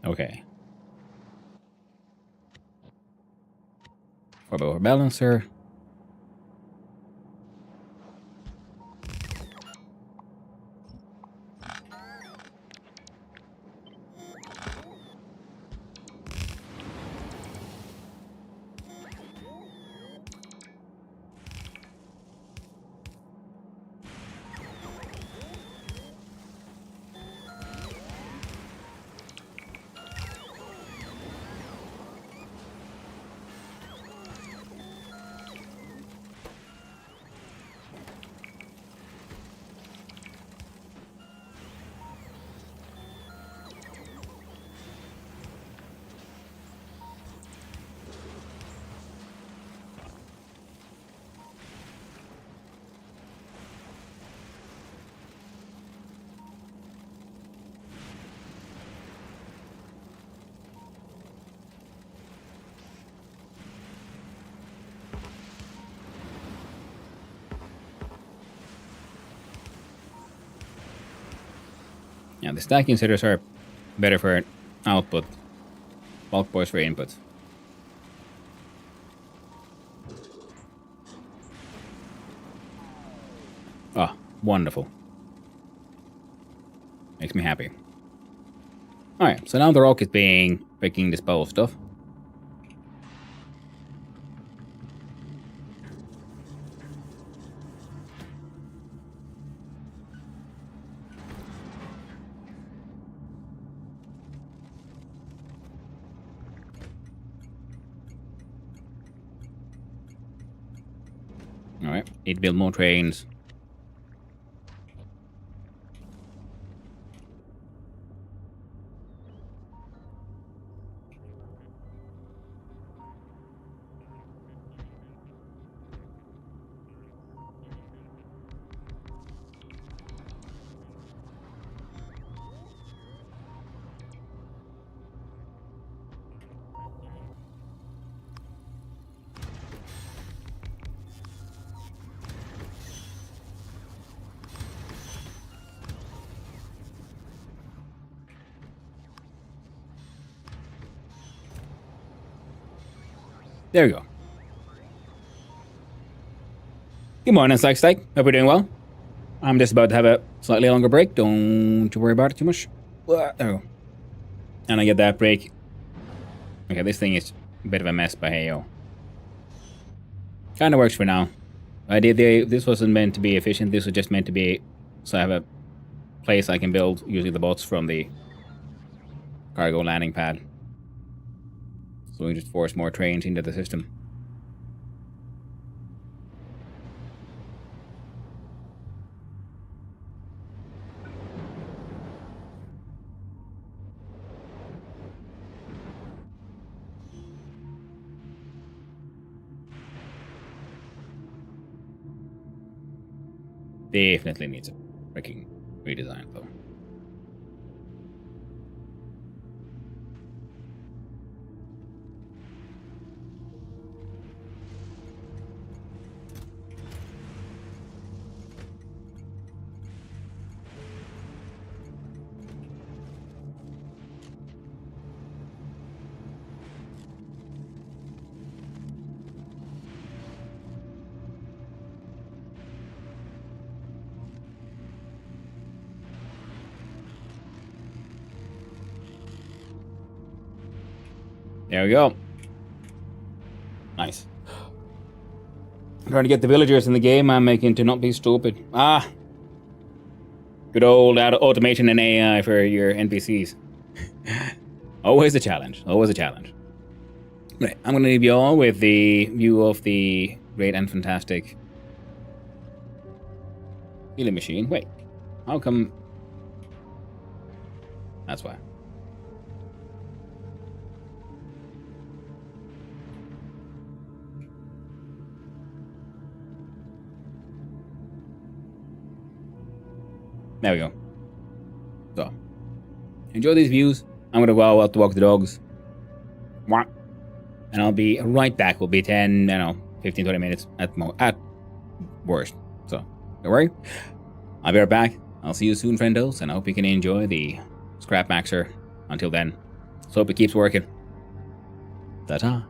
Okay. Four-bar balancer. Yeah, the stack inserters are better for output, bulk boards for input. Ah, wonderful. Makes me happy. Alright, so now the rock is being freaking disposed of. Alright, need to build more trains. There we go. Good morning, Slack Hope you're doing well. I'm just about to have a slightly longer break. Don't you worry about it too much. There we go. And I get that break. Okay, this thing is a bit of a mess, but hey, yo. Kinda works for now. This wasn't meant to be efficient. This was just meant to be so I have a place I can build using the bots from the cargo landing pad. So we just force more trains into the system. Definitely needs a freaking redesign though. There we go. Nice. I'm trying to get the villagers in the game I'm making to not be stupid. Ah! Good old automation and AI for your NPCs. Always a challenge. Always a challenge. Right, I'm gonna leave you all with the view of the great and fantastic healing machine. Wait, how come? That's why. There we go. So, enjoy these views. I'm gonna go out to walk the dogs. Mwah. And I'll be right back. We'll be 10, 15, 20 minutes at worst. So, don't worry. I'll be right back. I'll see you soon, friendos, and I hope you can enjoy the Scrapmaxxin. Until then, so hope it keeps working. Ta-ta.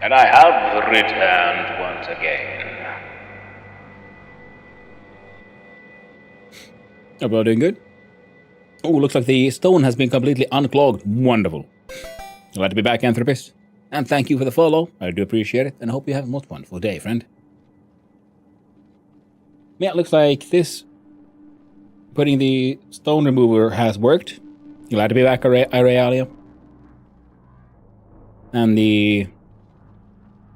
And I have returned once again. Overall doing good. Oh, looks like the stone has been completely unclogged. Wonderful. Glad to be back, Anthropist. And thank you for the follow. I do appreciate it, and I hope you have a most wonderful day, friend. Yeah, it looks like this putting the stone remover has worked. Glad to be back, Aurelia. And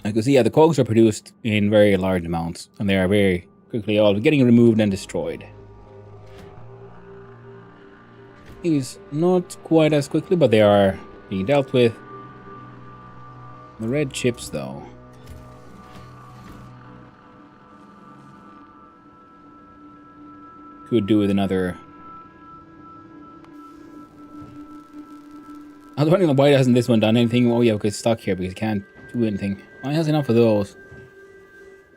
I can see, yeah, the cogs are produced in very large amounts, and they are very quickly all getting removed and destroyed. These not quite as quickly, but they are being dealt with. The red chips, though. Could do with another. I was wondering why hasn't this one done anything? Oh yeah, because it's stuck here because it can't do anything. Well, it has enough of those.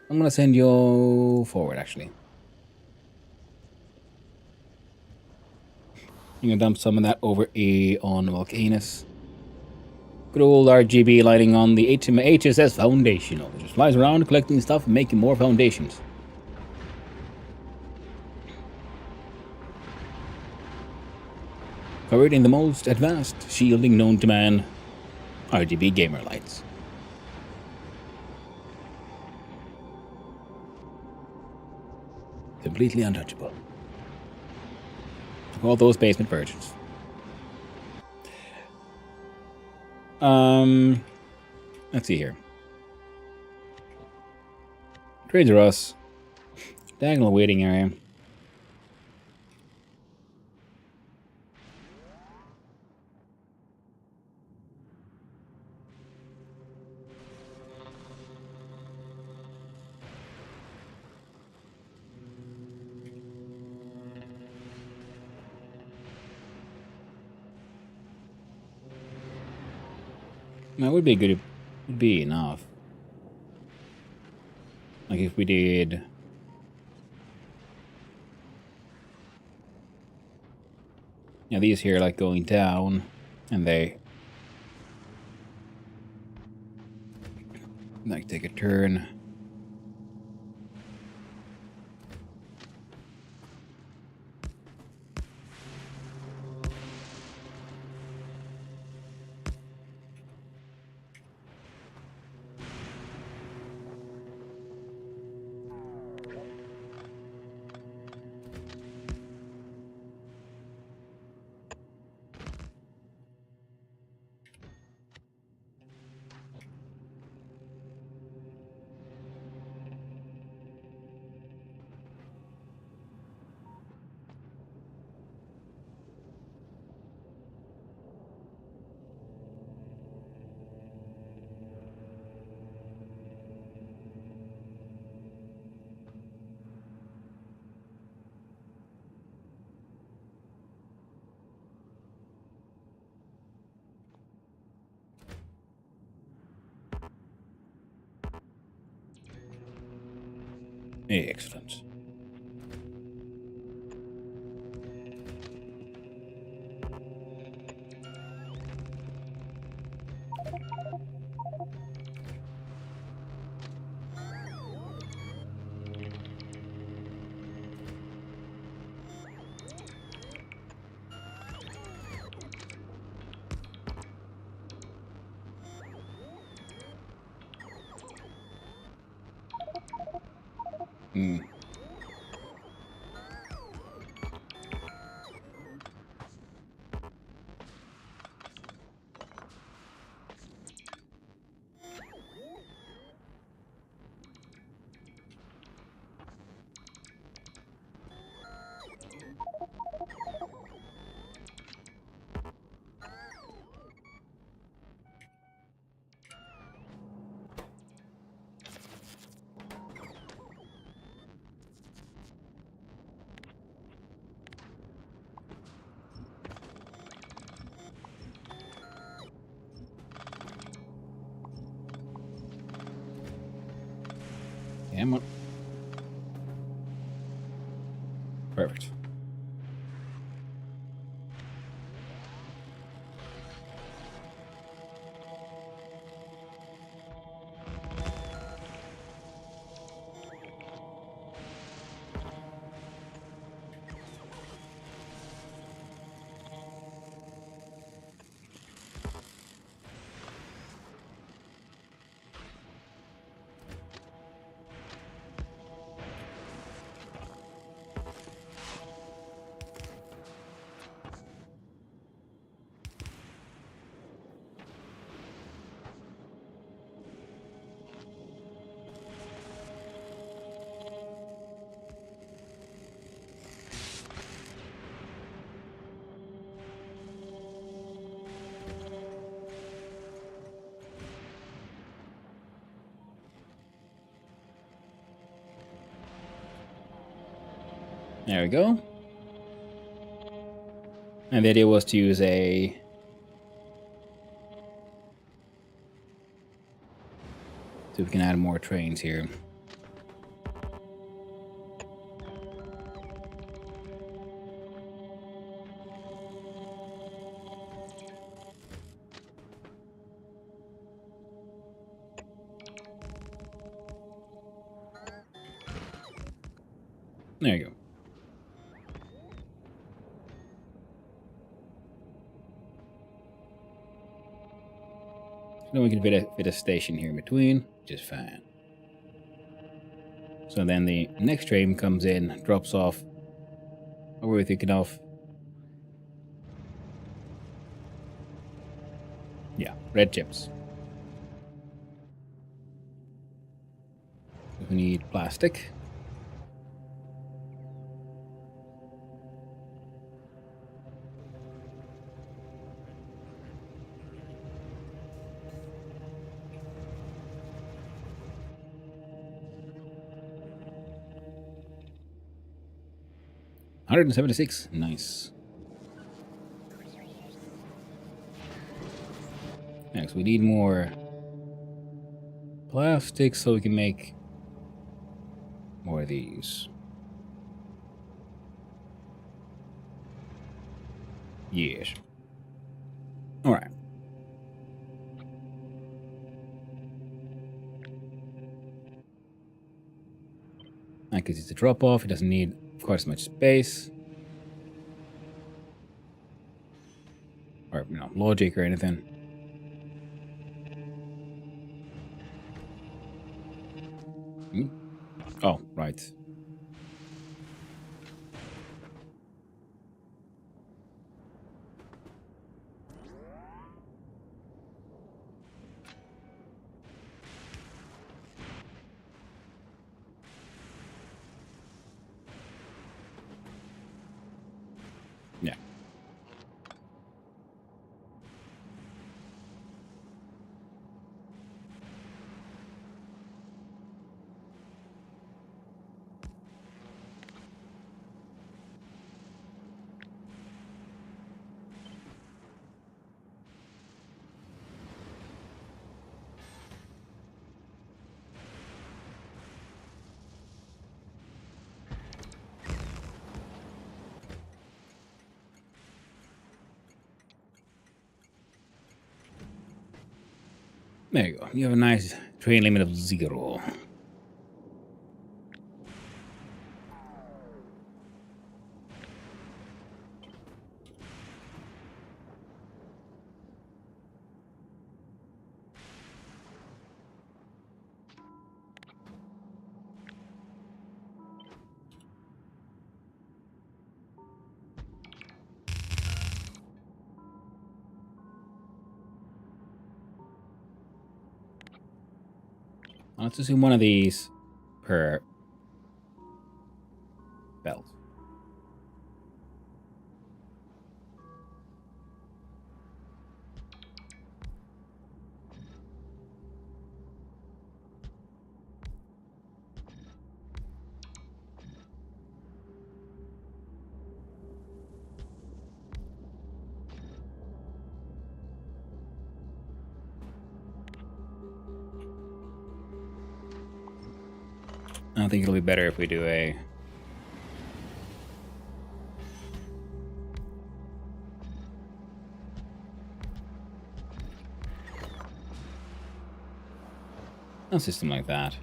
I'm gonna send you forward, actually. I'm gonna dump some of that over on Volcanus. Good old RGB lighting on the HSS Foundational. It just flies around collecting stuff and making more foundations. Covered in the most advanced shielding known to man, RGB gamer lights. Completely untouchable. All those basement virgins. Let's see here. Trades are us. Diagonal waiting area. That would be good. Would be enough. Like if we did. Yeah, these here like going down, and they like take a turn. Excellent. Hmm. Damn it. Perfect. There we go. And the idea was to use a... So we can add more trains here. There you go. Then we can fit a station here in between, which is fine. So then the next train comes in, drops off. What were we thinking of? Yeah, red chips. We need plastic. $176. Nice. Next, we need more plastic so we can make more of these. Yes. Alright. Because it's a drop off, it doesn't need quite as much space. Or, you know, logic or anything. Oh, right. Yeah. There you go. You have a nice train limit of 0. Let's assume one of these per belt. I think it'll be better if we do a... a system like that.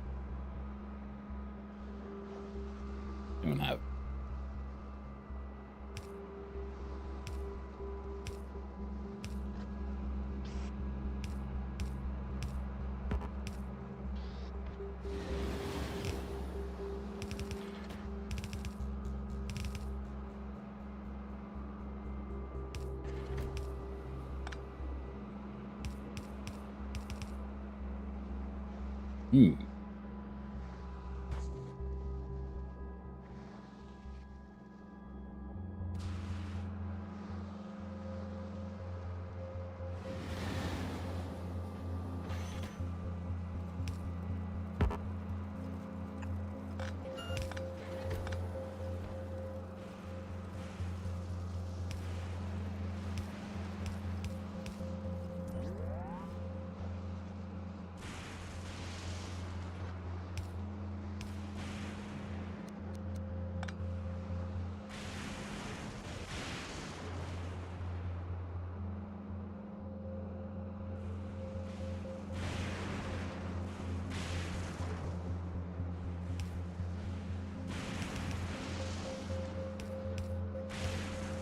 Don't have...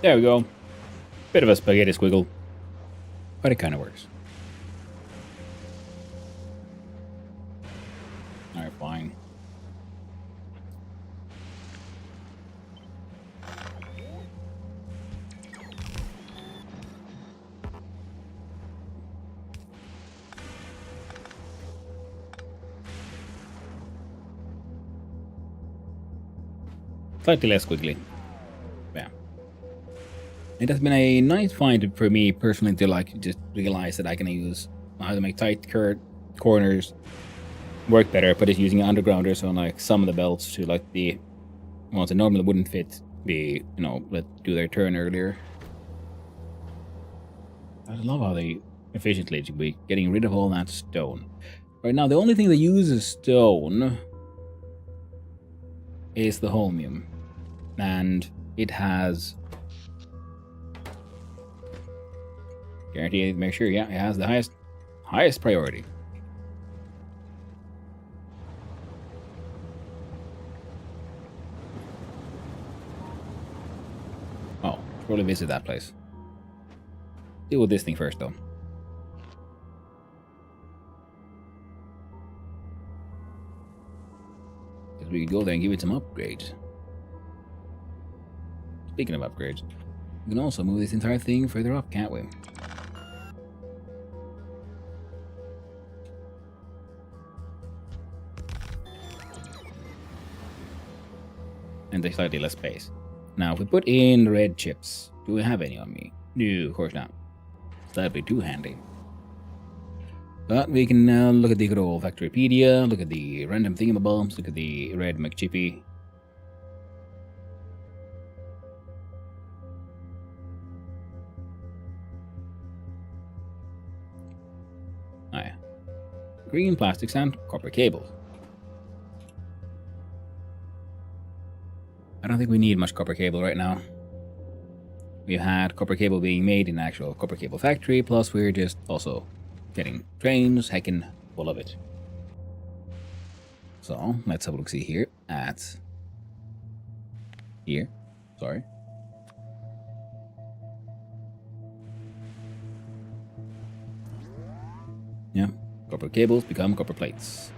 There we go. Bit of a spaghetti squiggle. But it kind of works. Alright, fine. Slightly less squiggly. Yeah. It has been a nice find for me personally to like just realize that I can use how to make tight corners work better, but it's using undergrounders on like some of the belts to like the ones that normally wouldn't fit be, you know, let do their turn earlier. I love how they efficiently to be getting rid of all that stone. Right now, the only thing that uses stone is the holmium. And it has guaranteed make sure, yeah, it has the highest priority. Oh, probably visit that place. Deal with this thing first though. Because we could go there and give it some upgrades. Speaking of upgrades, we can also move this entire thing further up, can't we? And there's slightly less space. Now, if we put in red chips, do we have any on me? No, of course not. That'd be too handy. But we can now look at the good old Factorypedia, look at the random thingamabobs, look at the red McChippy. Oh yeah. Green plastics and copper cables. I don't think we need much copper cable right now. We've had copper cable being made in an actual copper cable factory, plus we're just also getting trains heckin' full of it. So, let's have a look see here at... Here, sorry. Yeah, copper cables become copper plates.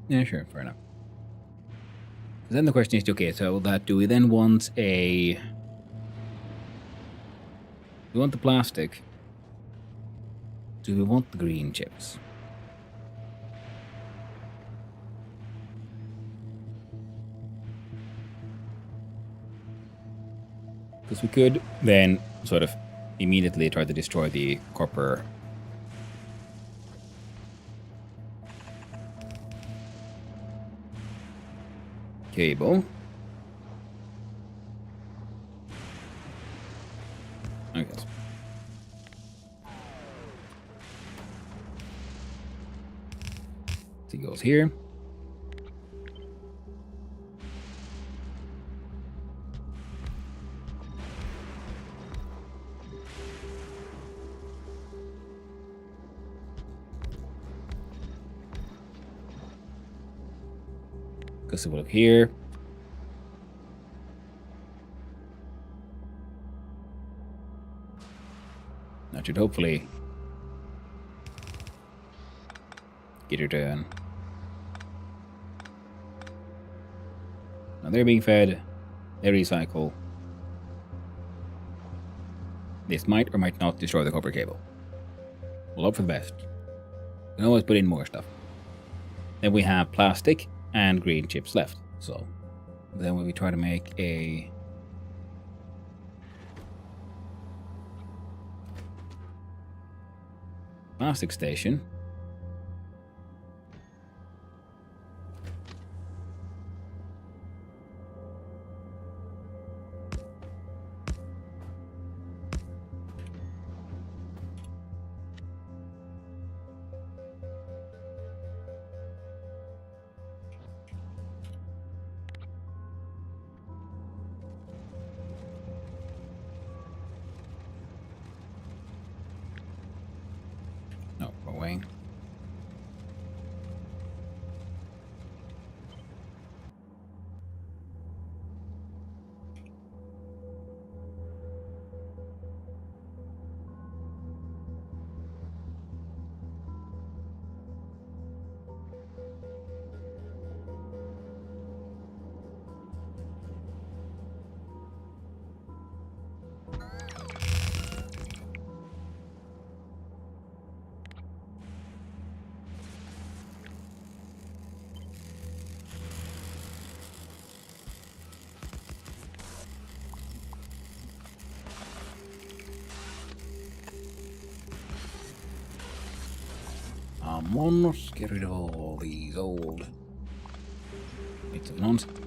Yeah, sure, fair enough. Then the question is, okay, so that do we then want a... We want the plastic. Do we want the green chips? Because we could then sort of immediately try to destroy the copper cable. I guess. It goes here. Because if we look here, that should hopefully get her done. Now they're being fed, they recycle. This might or might not destroy the copper cable. We'll hope for the best. We can always put in more stuff. Then we have plastic and green chips left. So then when we try to make a plastic station, Come on, let's get rid of all these old bits of nonsense.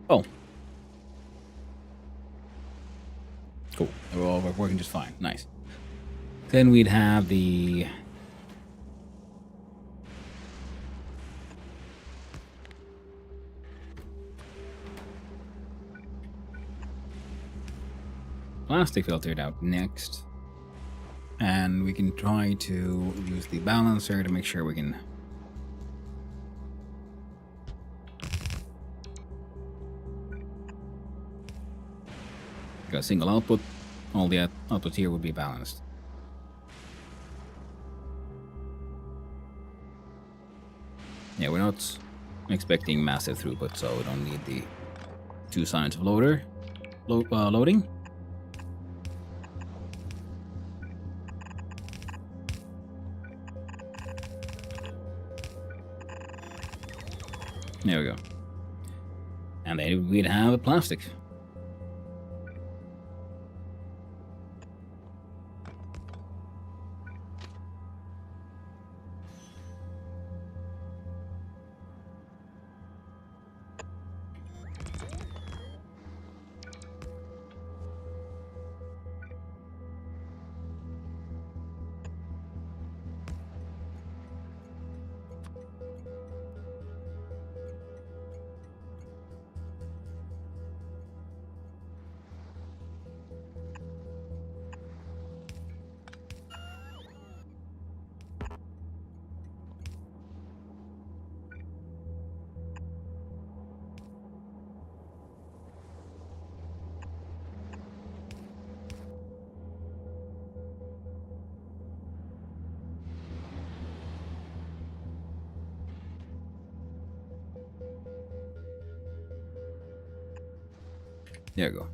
Oh. Cool. They're all working just fine. Nice. Then we'd have the... plastic filtered out next. And we can try to use the balancer to make sure we can... got a single output. All the outputs here would be balanced. Yeah, we're not expecting massive throughput, so we don't need the 2 signs of loading. There we go. And then we'd have a plastic. There we go.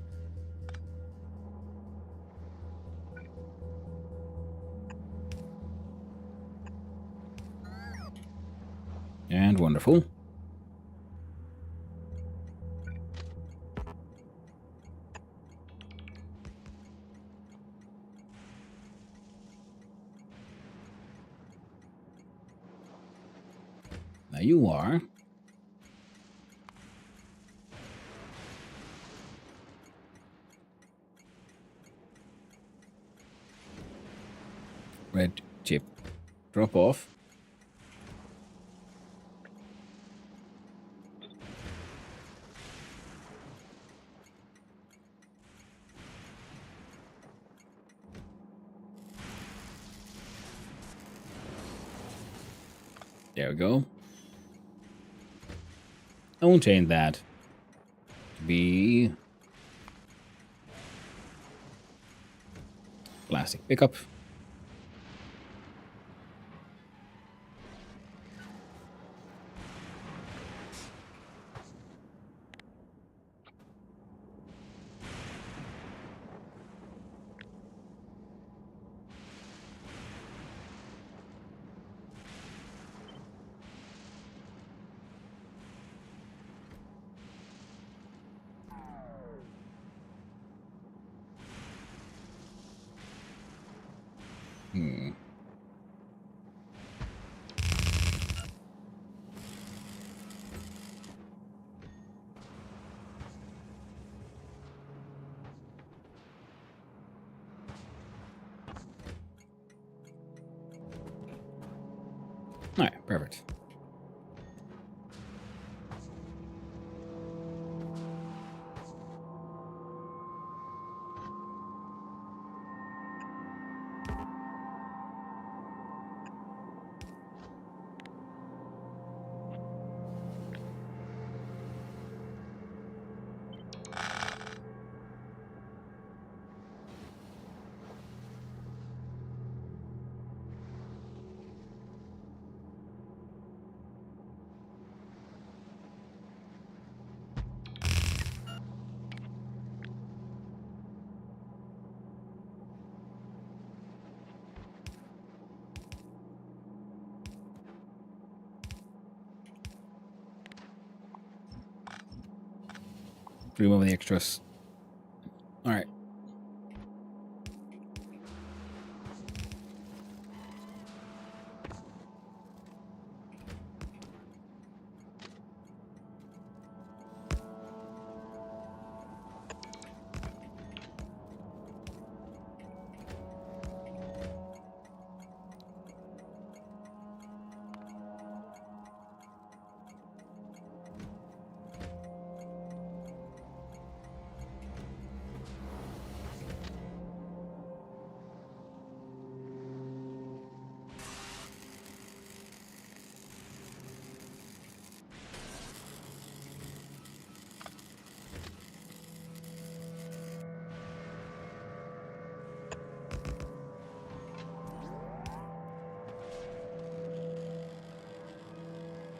And wonderful. Now you are red chip drop off. There we go. I won't change that to be plastic pickup. All right, perfect. remove the extras. Alright.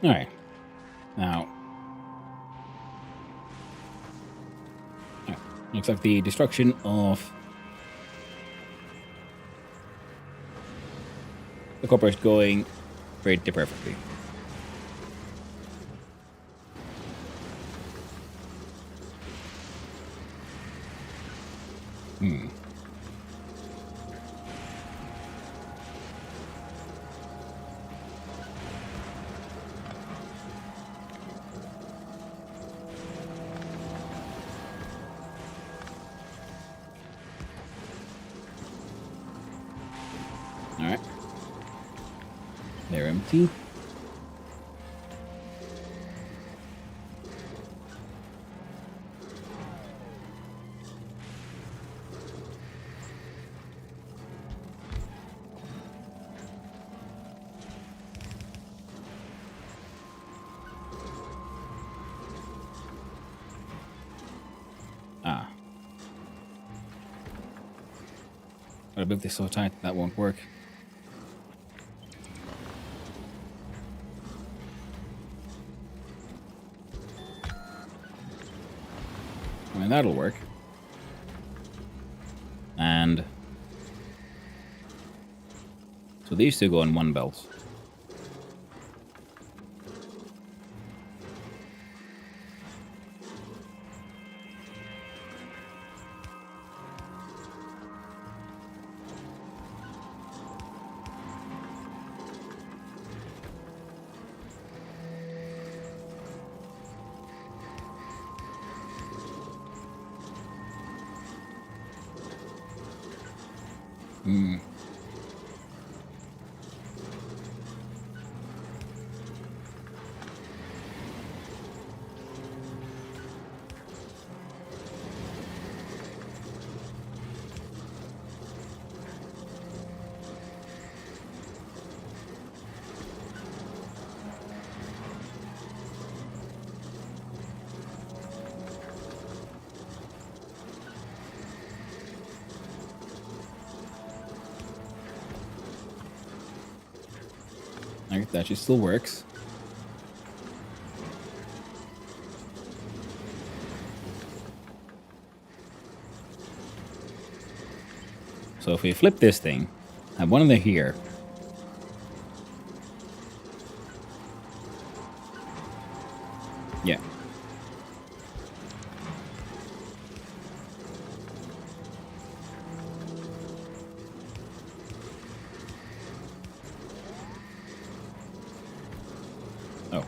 Alright. Now. Looks like the destruction of the copper is going pretty perfectly. Alright. They're empty. But I built this so tight that won't work. I mean, that'll work. And so these two go in one belt. Alright, that actually still works. So if we flip this thing, have one of them here. Yeah. Oh.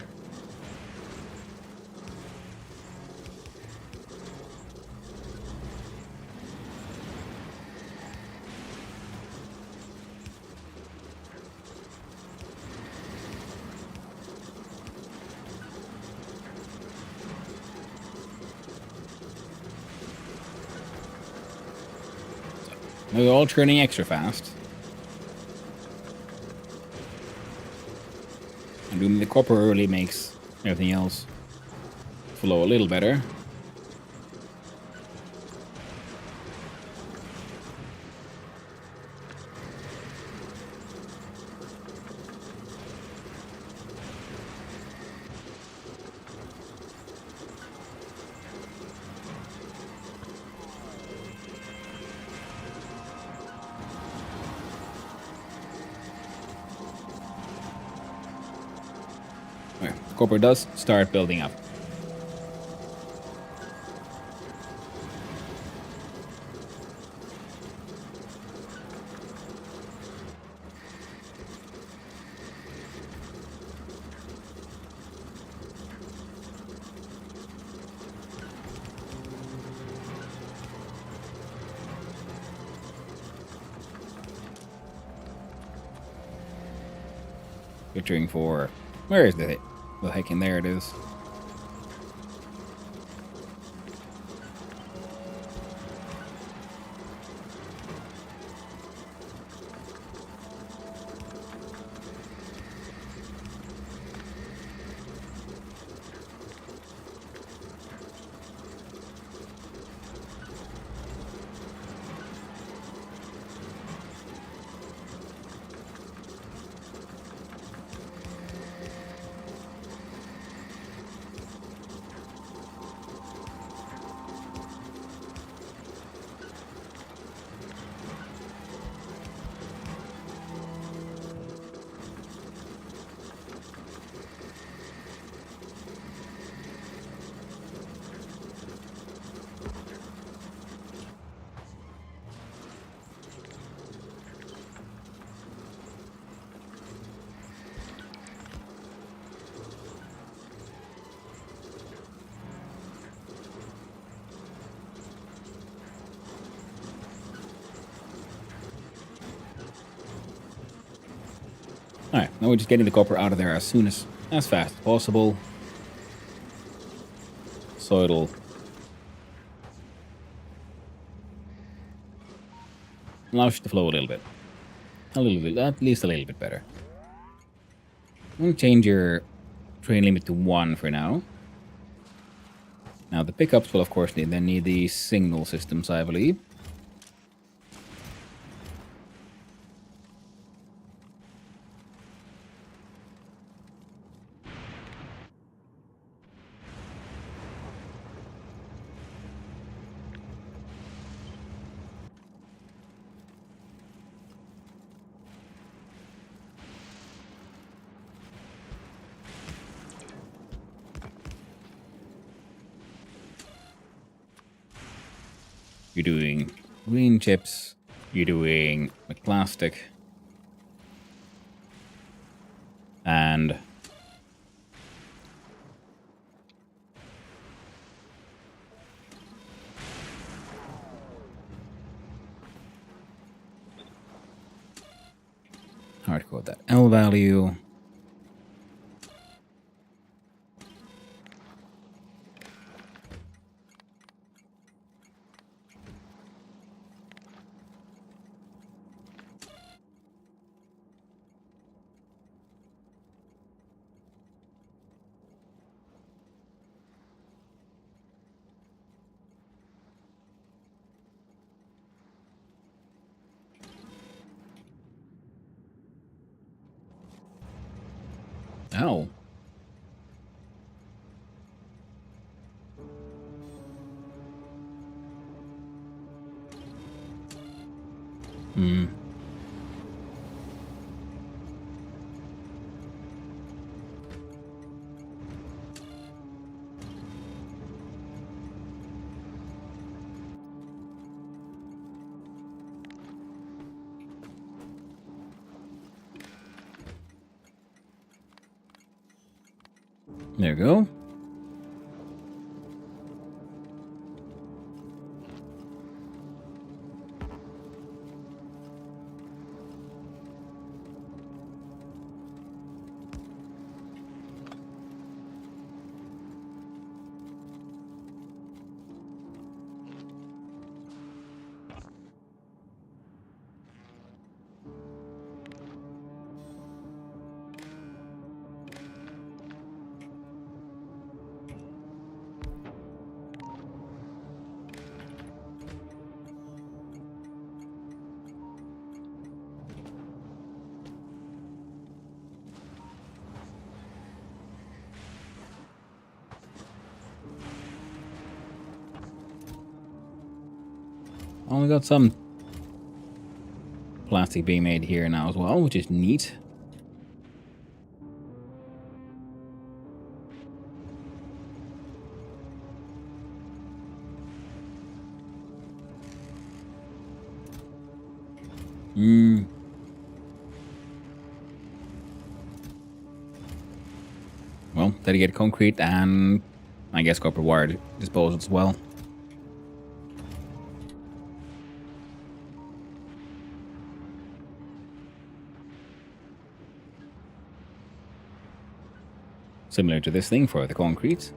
They're all turning extra fast. And doing the copper early makes everything else flow a little better. Okay, the copper does start building up. Searching for... Where is the heck in there it is. Alright, now we're just getting the copper out of there as fast as possible. So it'll allow it to flow a little bit. At least a little bit better. I'm going to change your train limit to 1 for now. Now the pickups will of course need the signal systems, I believe. You're doing green chips. You're doing plastic. And hard to code that L value. Oh. Hmm. There we go. Oh, we got some plastic being made here now as well, which is neat. Well, dedicated concrete and I guess copper wire disposal as well. similar to this thing for the concrete.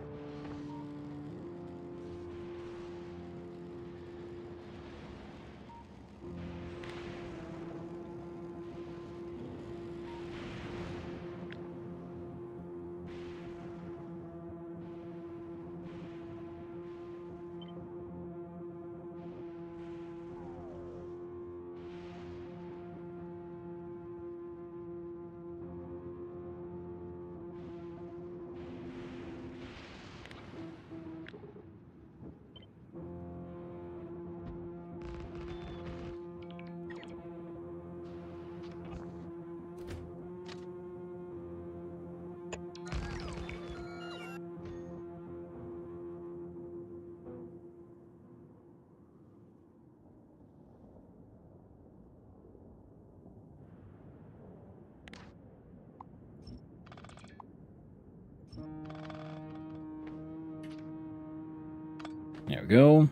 There we go.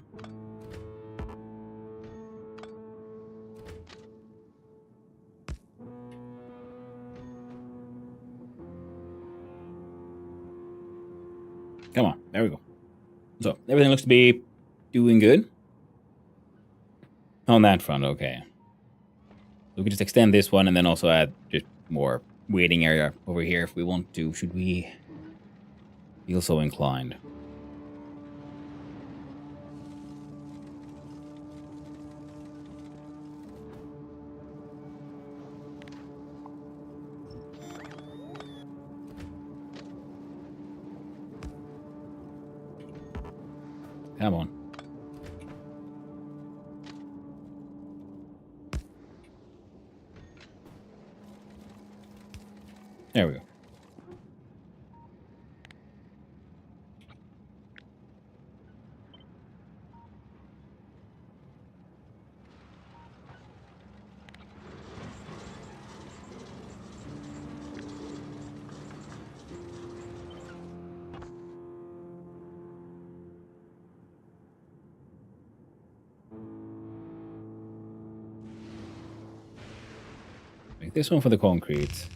Come on, there we go. So, everything looks to be doing good. On that front, okay. So we can just extend this one and then also add just more waiting area over here if we want to. Should we feel so inclined? Come on. There we go. Make this one for the concrete.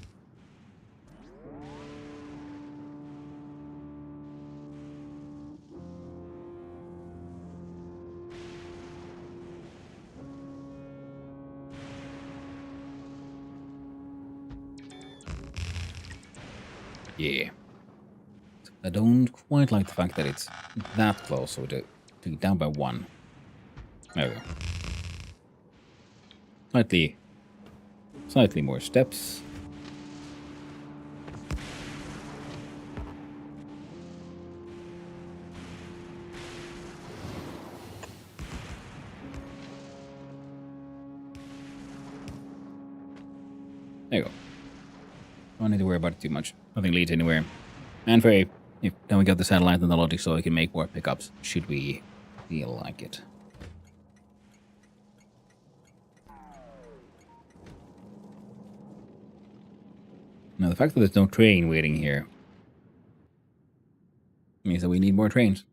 Yeah. I don't quite like the fact that it's that close, so to get down by one. There we go. Slightly more steps. There you go. Don't need to worry about it too much. Nothing leads anywhere. And if then we got the satellite and the logic so we can make more pickups, should we feel like it. Now the fact that there's no train waiting here means that we need more trains.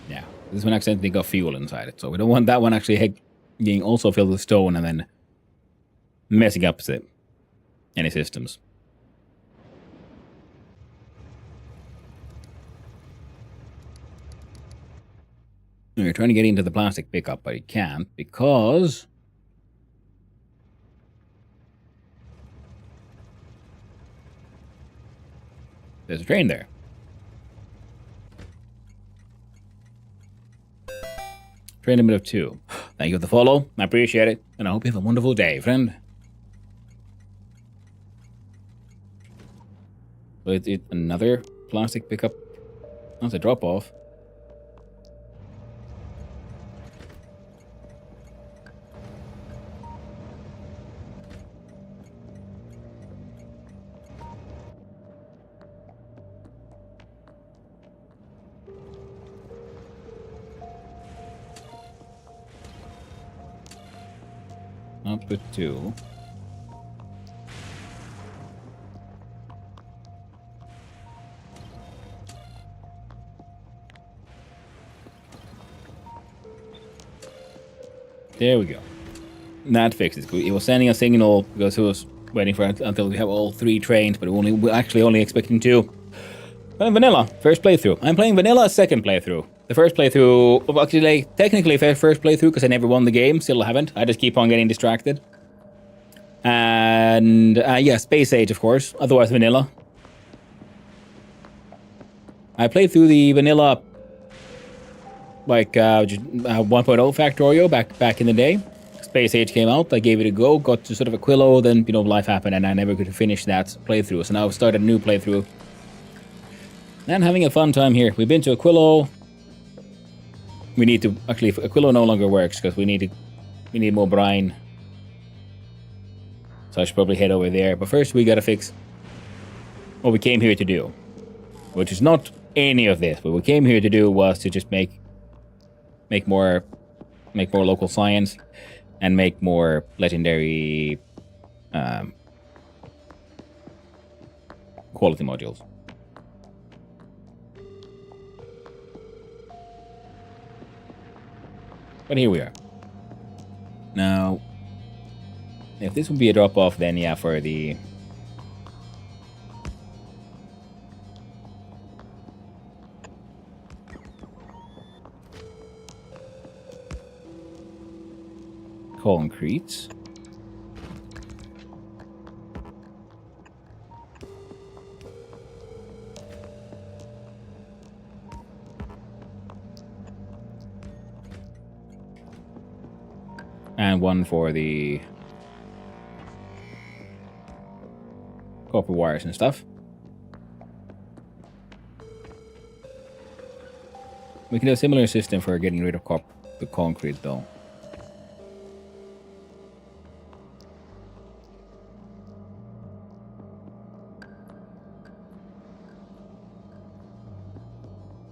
Yeah, this one accidentally got fuel inside it, so we don't want that one actually getting also filled with stone and then messing up any systems. We're trying to get into the plastic pickup, but you can't because there's a train there. Train limit of 2. Thank you for the follow. I appreciate it. And I hope you have a wonderful day, friend. So it's another plastic pickup. That's a drop-off. I'll put 2. There we go. That fixes it. It was sending a signal because it was waiting for it until we have all 3 trains, but we're actually only expecting 2. Playing vanilla, first playthrough. I'm playing vanilla, second playthrough. The first playthrough, well, actually, technically first playthrough because I never won the game, still haven't. I just keep on getting distracted. And yeah, Space Age, of course, otherwise vanilla. I played through the vanilla, like 1.0 Factorio back in the day. Space Age came out, I gave it a go, got to sort of Aquilo, then, you know, life happened and I never could finish that playthrough. So now I've started a new playthrough. And having a fun time here. We've been to Aquilo. We need to, actually, Aquilo no longer works because we need more brine. So I should probably head over there. But first we gotta fix what we came here to do. Which is not any of this. What we came here to do was to just make more local science and make more legendary quality modules. But here we are. Now, if this would be a drop-off, then yeah, for the... concrete. And one for the copper wires and stuff. We can do a similar system for getting rid of the concrete though.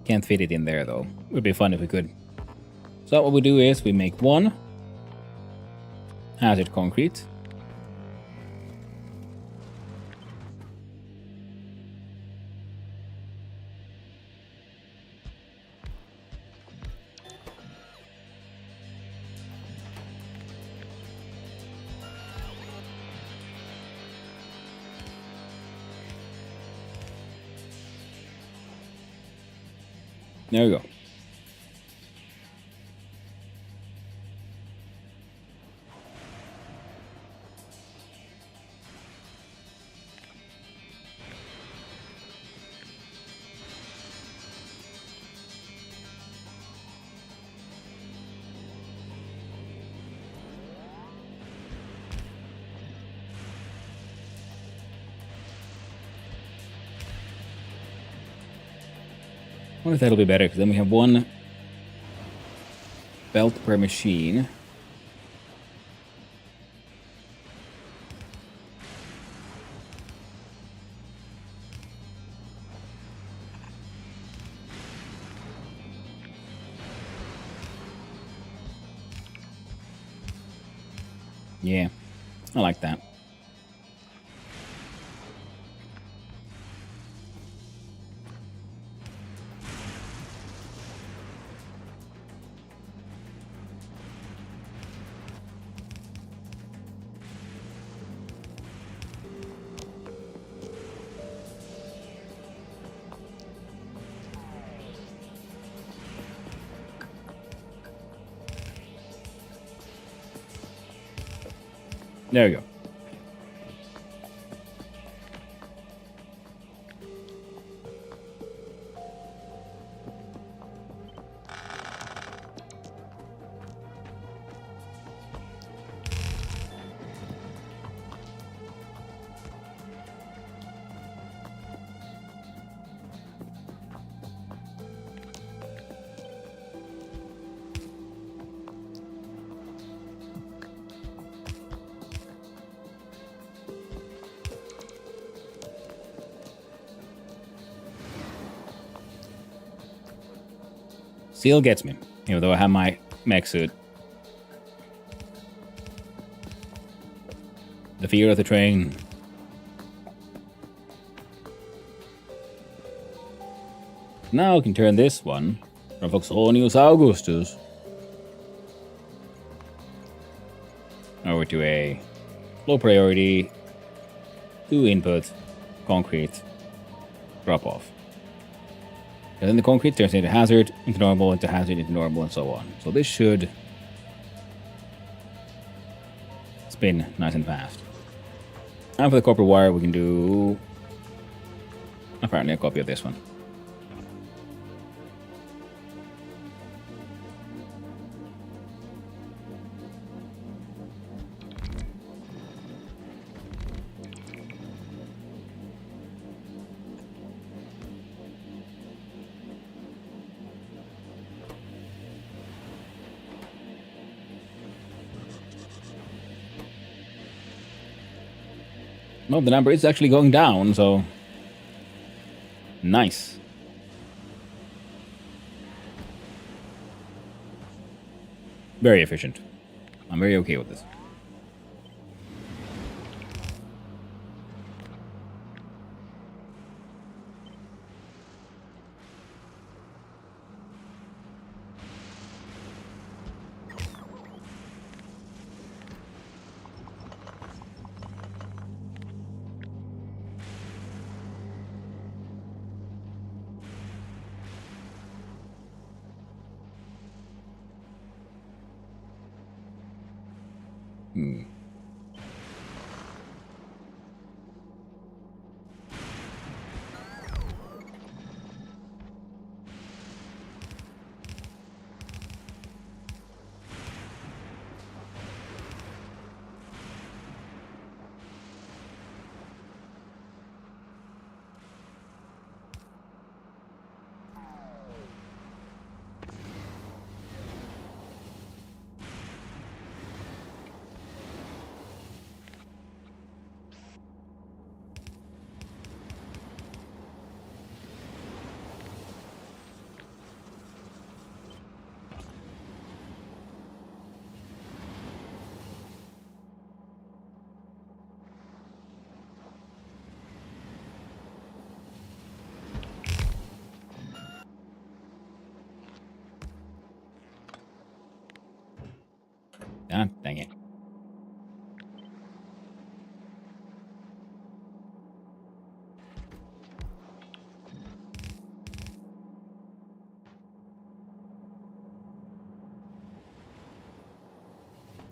Can't fit it in there though. Would be fun if we could. So what we do is we make one hazard concrete. There we go. I wonder if that'll be better, because then we have one belt per machine. Yeah, I like that. There we go. Still gets me, even though I have my mech suit. The fear of the train. Now I can turn this one from Foxonius Augustus over to a low priority, 2 input, concrete, drop off. And then the concrete turns into hazard, into normal, into hazard, into normal, and so on. So this should spin nice and fast. And for the copper wire, we can do apparently a copy of this one. No, the number is actually going down, so nice. Very efficient. I'm very okay with this. Ah, dang it.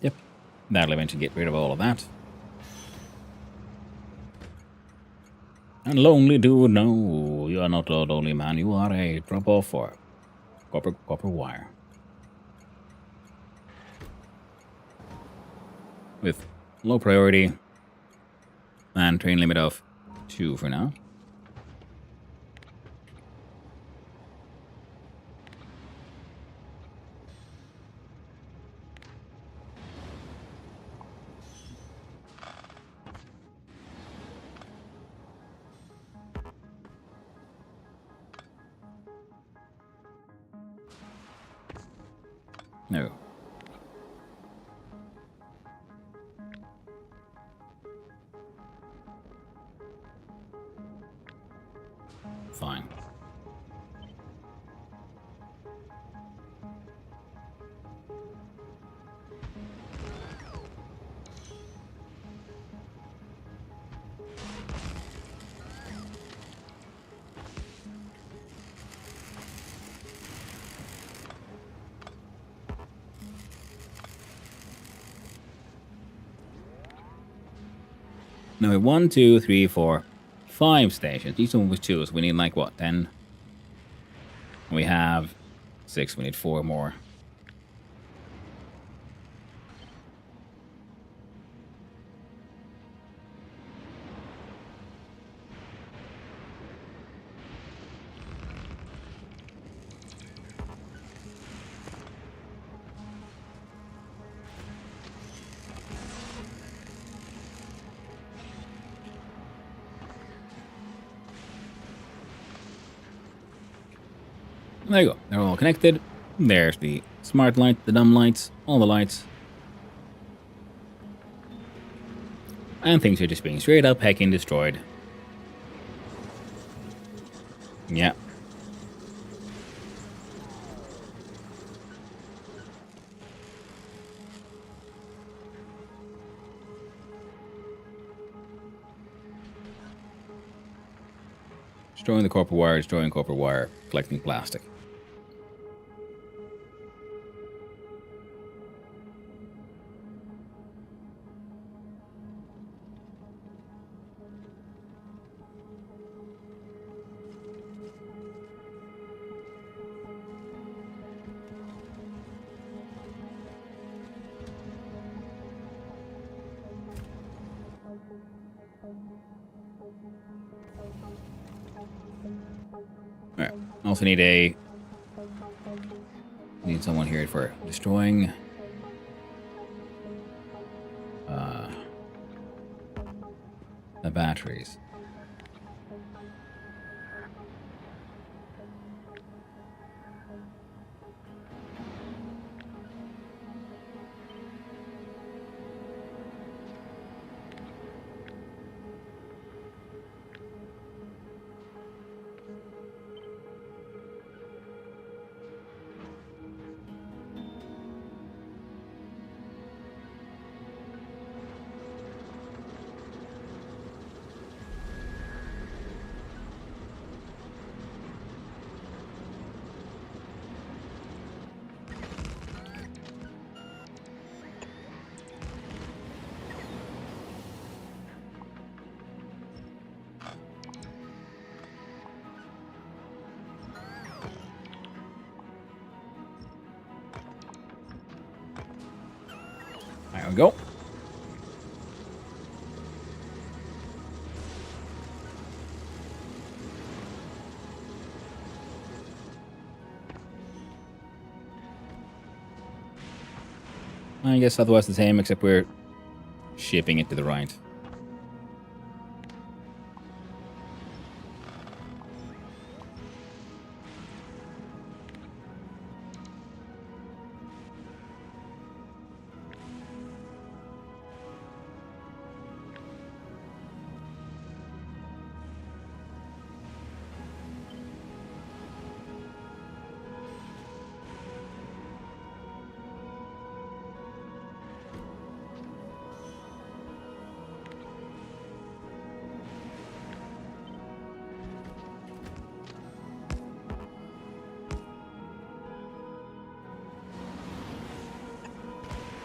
Yep, that'll eventually get rid of all of that. And lonely dude, no, you are not a lonely man. You are a drop-off for copper wire. With low priority and train limit of 2 for now. No. Fine. No, 1, 2, 3, 4, 5 stations. Each one with 2, so we need like what, 10? We have 6, we need 4 more. There you go. They're all connected. There's the smart light, the dumb lights, all the lights. And things are just being straight up heckin' destroyed. Yeah. Destroying the copper wire, destroying copper wire, collecting plastic. Alright, also need someone here for destroying the batteries. There we go. I guess otherwise the same, except we're shipping it to the right.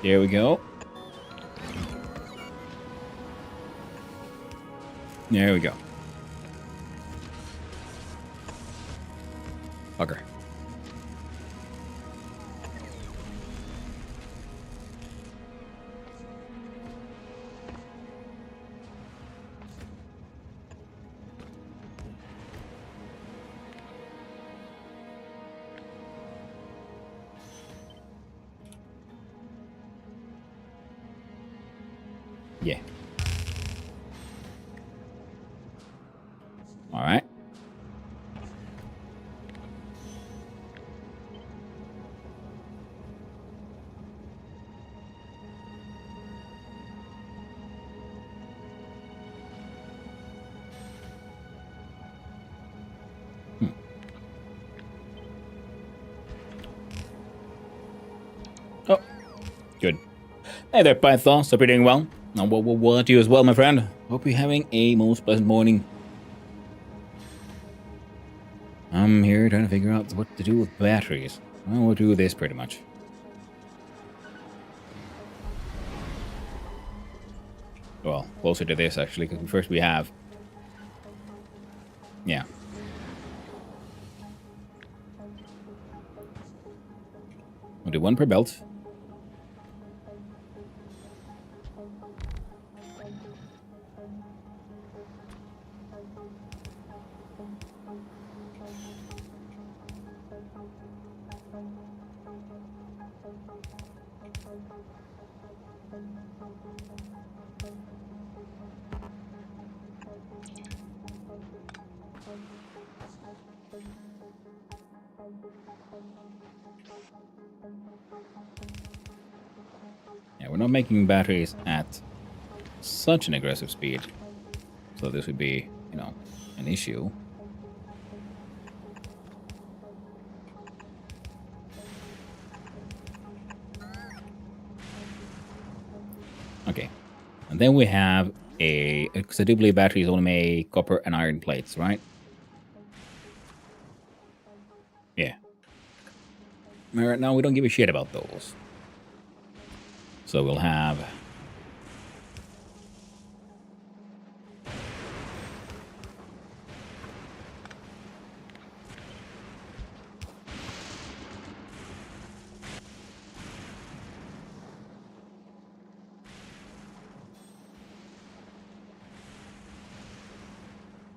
There we go. There we go. Fucker. Yeah. All right. Oh, good. Hey there, Python. Hope you're doing well. And well to you as well, my friend. Hope you're having a most pleasant morning. I'm here trying to figure out what to do with batteries. Well, we'll do this pretty much. Well, closer to this, actually, because first we have... Yeah. We'll do one per belt. Yeah, we're not making batteries at such an aggressive speed. So this would be, you know, an issue. Okay. And then we have because I do believe batteries only make copper and iron plates, right? Yeah. Right now we don't give a shit about those. So we'll have...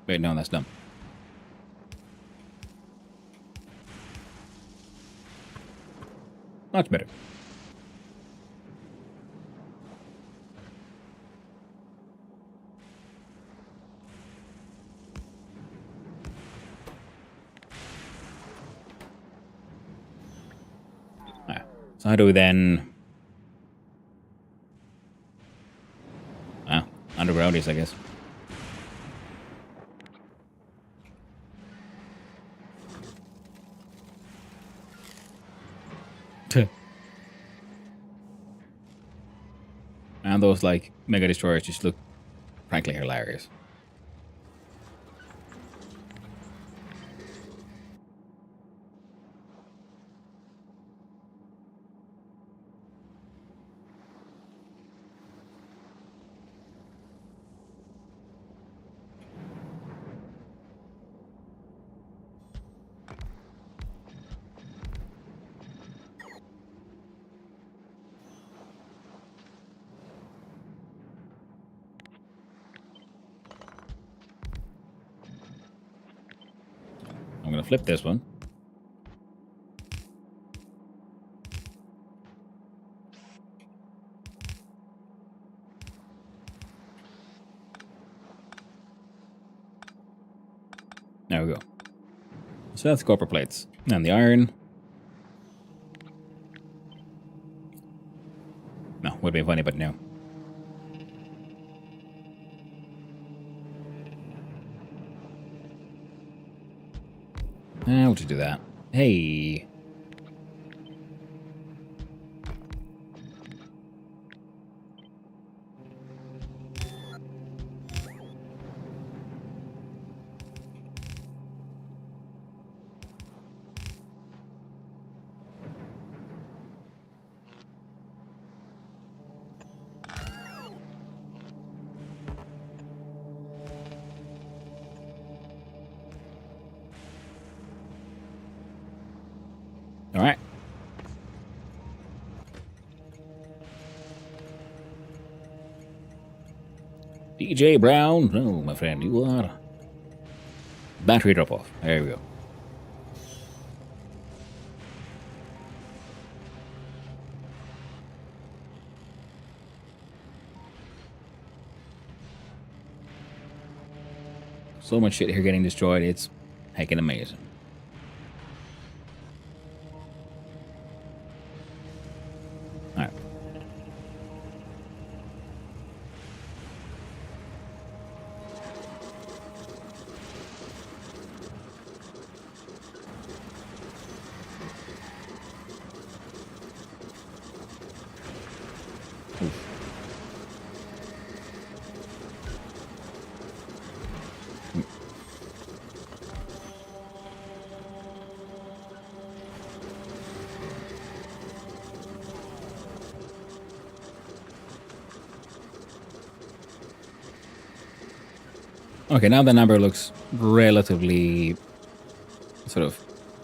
Wait, no, that's dumb. Much better. So how do we then... underground is, I guess. And those, like, Mega Destroyers just look, frankly, hilarious. I'm gonna flip this one. There we go. So that's copper plates. And the iron. No, would be funny, but no. We'll just do that. Hey. All right. DJ Brown. Oh, my friend, you are. Battery drop off. There we go. So much shit here getting destroyed. It's heckin' amazing. All right. Okay, now the number looks relatively sort of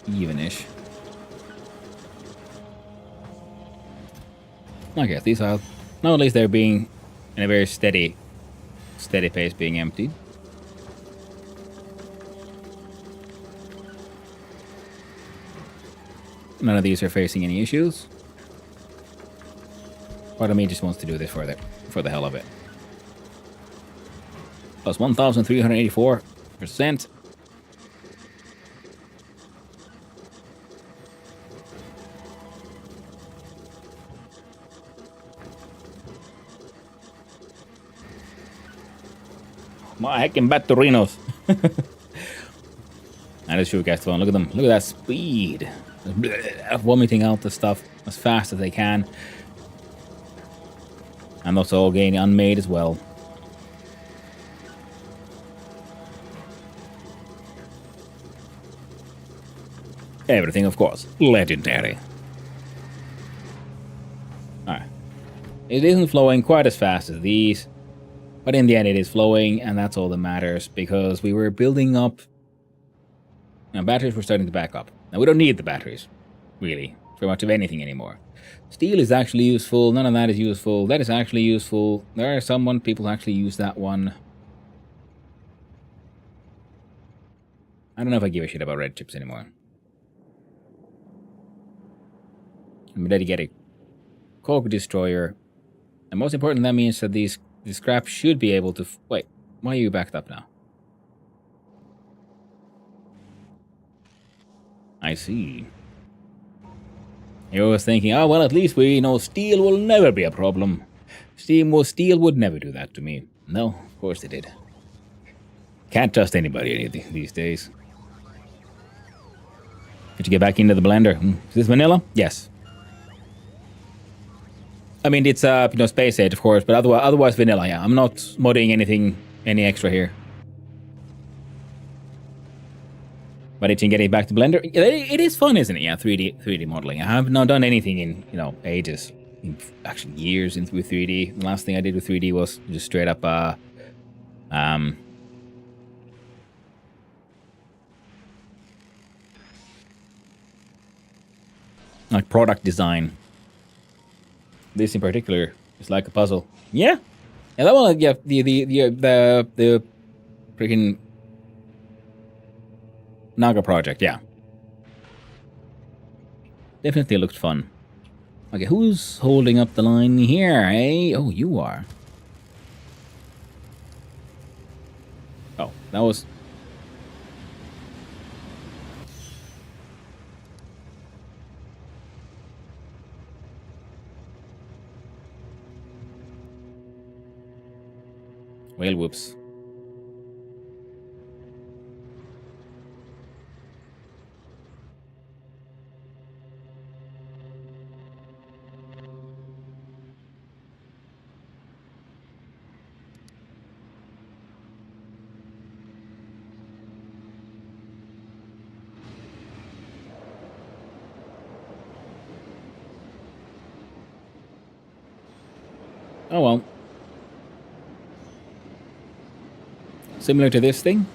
evenish. Okay, these are now at least they're being in a very steady pace being emptied. None of these are facing any issues. Part of me just wants to do this for the hell of it. Plus 1,384%. My heckin' batterinos. And it's sure gets fun. Look at them. Look at that speed. Vomiting out the stuff as fast as they can. And that's all getting unmade as well. Everything, of course, legendary. Alright. It isn't flowing quite as fast as these, but in the end it is flowing, and that's all that matters, because we were building up... Now, batteries were starting to back up. Now, we don't need the batteries, really, for much of anything anymore. Steel is actually useful, none of that is useful, that is actually useful. There are some people who actually use that one. I don't know if I give a shit about red chips anymore. I'm ready to get a Coke Destroyer. And most important, that means that these scraps should be able to... Wait, why are you backed up now? I see. You was thinking, oh, well, at least we know steel will never be a problem. Steel would never do that to me. No, of course they did. Can't trust anybody these days. Did you get back into the blender? Is this vanilla? Yes. I mean, it's Space Age, of course, but otherwise vanilla, yeah. I'm not modding any extra here. But it's in getting back to Blender. It is fun, isn't it? Yeah, 3D modeling. I have not done anything in, ages. Actually, years with 3D. The last thing I did with 3D was just straight up, like product design. This in particular is like a puzzle. Yeah, that one. Yeah, the freaking Naga project. Yeah, definitely looked fun. Okay, who's holding up the line here? Hey, oh, you are. Oh, that was. Well, whoops. Oh well. Similar to this thing,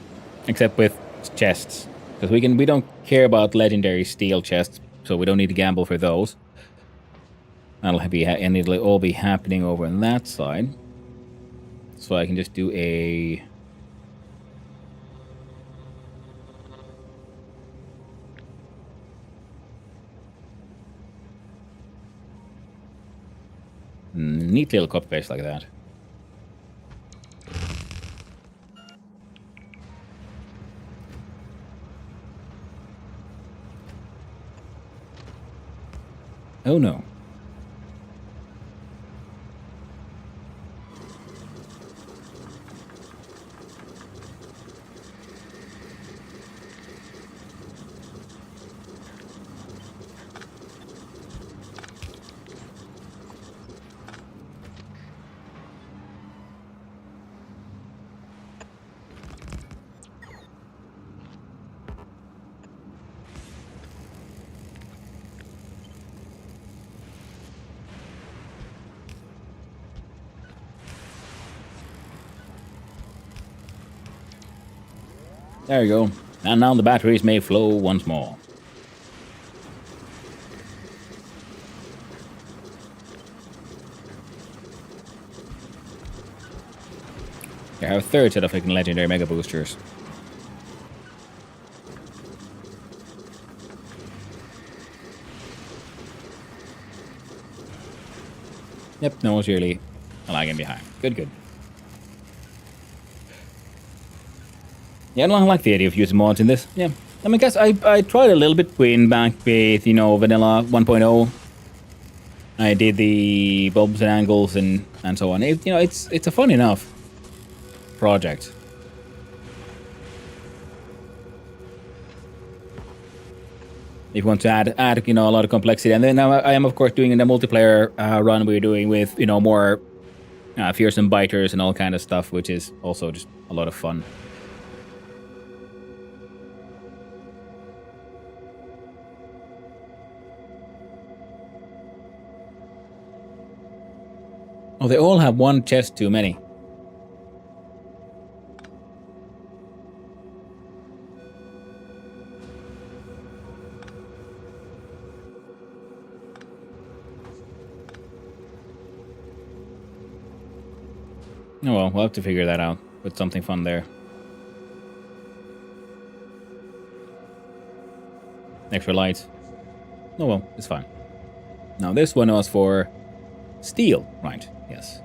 except with chests, because we don't care about legendary steel chests, so we don't need to gamble for those. And it'll all be happening over on that side, so I can just do a. Neat little copy paste like that. Oh no. There you go. And now the batteries may flow once more. Here, I have a third set of freaking legendary mega boosters. Yep, no one's really lagging behind. Good. Yeah, I like the idea of using mods in this. Yeah. I mean, guess I tried a little bit back with, Vanilla 1.0. I did the bulbs and angles and so on. It's a fun enough project. If you want to add a lot of complexity. And then now I am, of course, doing the multiplayer run we're doing with, more fearsome biters and all kind of stuff, which is also just a lot of fun. Oh, they all have one chest too many. Oh well, we'll have to figure that out. Put something fun there. Extra lights. Oh well, it's fine. Now this one was for steel, right? Yes.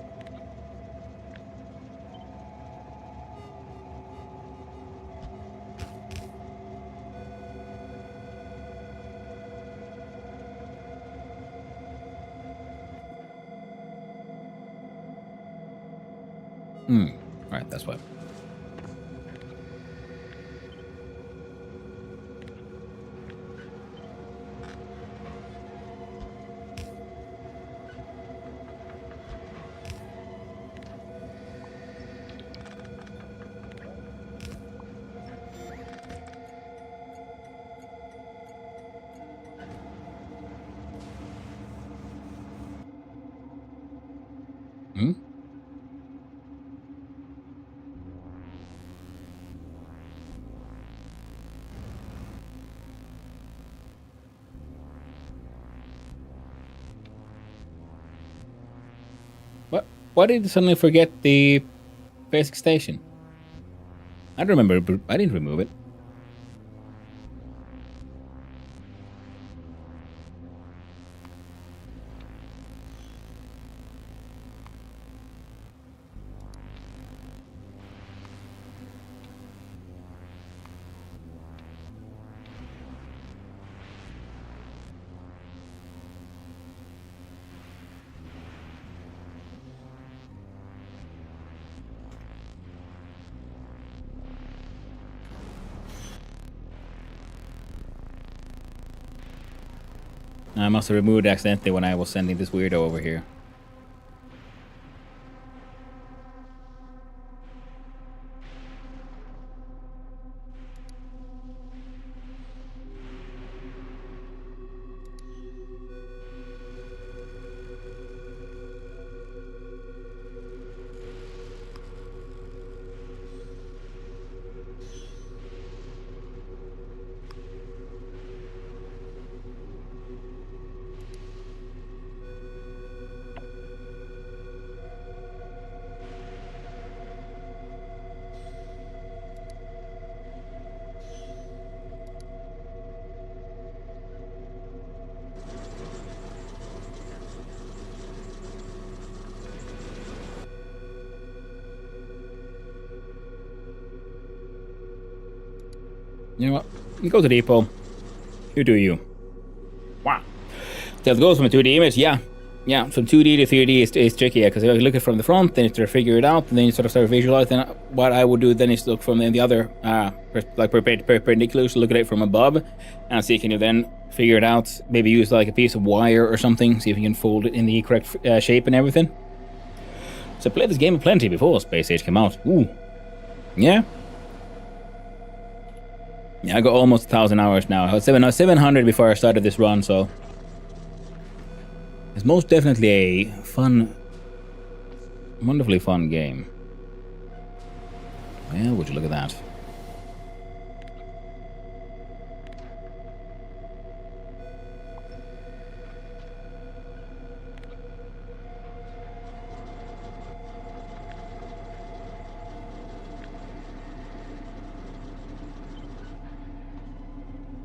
Right, that's why. Why did you suddenly forget the basic station? I don't remember. I didn't remove it. I must have removed it accidentally when I was sending this weirdo over here. You know what? You go to depot. You do you. Wow. So it goes from a 2D image, yeah. Yeah, from 2D to 3D is tricky, because if you look at it from the front, then you sort of figure it out, and then you sort of start visualizing. What I would do then is look from the other, perpendicular, so look at it from above, and see can you then figure it out, maybe use like a piece of wire or something, see if you can fold it in the correct shape and everything. So I played this game plenty before Space Age came out. Ooh. Yeah. Yeah, I got almost 1,000 hours now. I was 700 before I started this run, so it's most definitely a fun, wonderfully fun game. Well, would you look at that?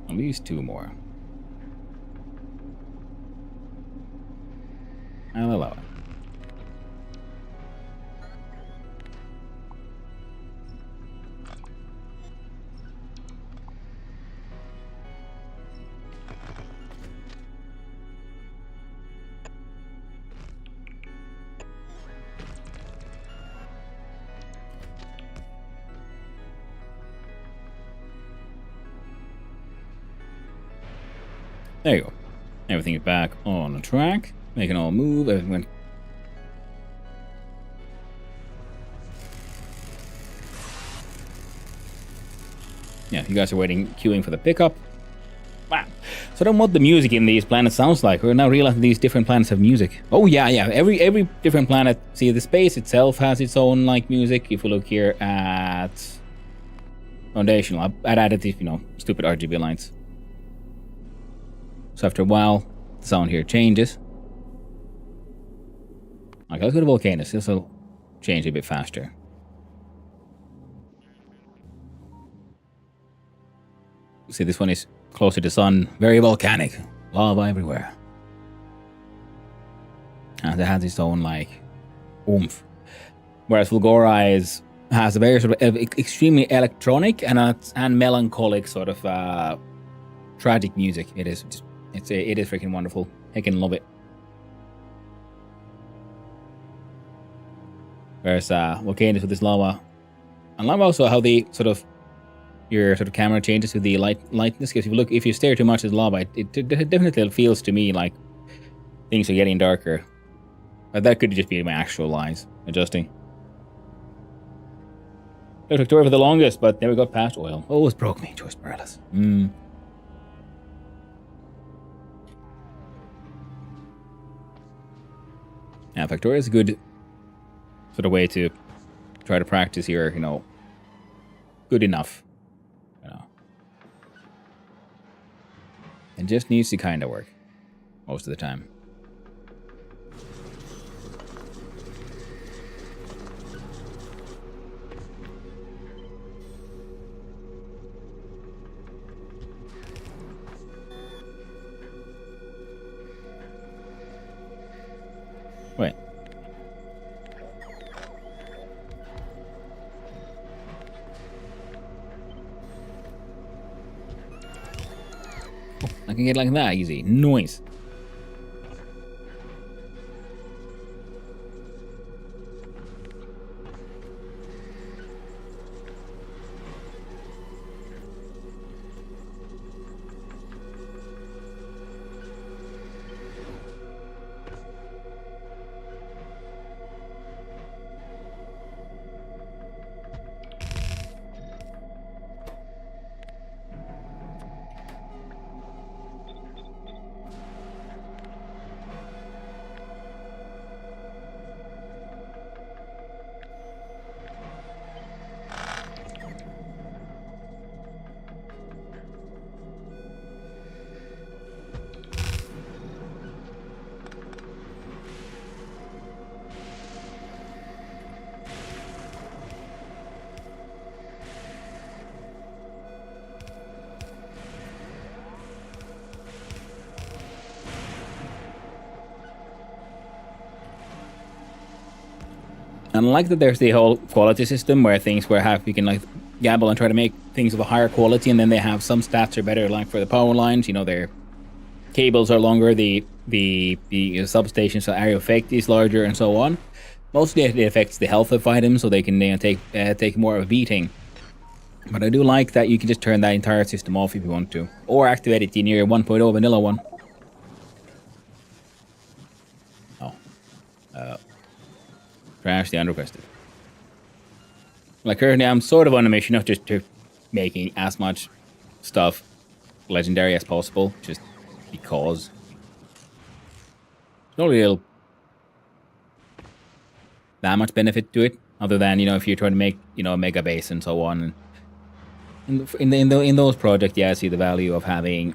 At least 2 more. I'll allow it. There you go. Everything is back on track. They can all move. Everyone. Yeah, you guys are waiting, queuing for the pickup. Wow. So then what the music in these planets sounds like. We're now realizing these different planets have music. Oh yeah. Every different planet. See, the space itself has its own like music. If we look here at foundational, I'd added these, stupid RGB lines. So after a while, the sound here changes. Okay, let's go to Volcanus. This will change a bit faster. See, this one is closer to the sun. Very volcanic. Lava everywhere. And it has its own, like, oomph. Whereas Fulgora has a very sort of extremely electronic and melancholic sort of tragic music. It is freaking wonderful. I can love it. Whereas Volcanus with this lava. And love also how the your sort of camera changes with the lightness. Because if you stare too much at the lava, it definitely feels to me like things are getting darker. But that could just be my actual eyes adjusting. It took Factorio for the longest, but never got past oil. Always broke me, Choice Morales. Yeah, Factorio is a good sort of way to try to practice your, good enough. It just needs to kind of work most of the time. Wait. I can get like that easy. Noise. And I like that there's the whole quality system where you can like gamble and try to make things of a higher quality, and then they have some stats are better, like for the power lines, their cables are longer, the substations, so area effect is larger, and so on. Mostly it affects the health of items, so they can take more of a beating. But I do like that you can just turn that entire system off if you want to, or activate it in your 1.0 vanilla one. Crash the unrequested. Like currently I'm sort of on a mission of just making as much stuff legendary as possible, just because. There's no real that much benefit to it, other than, if you're trying to make, a mega base and so on. And in those projects, yeah, I see the value of having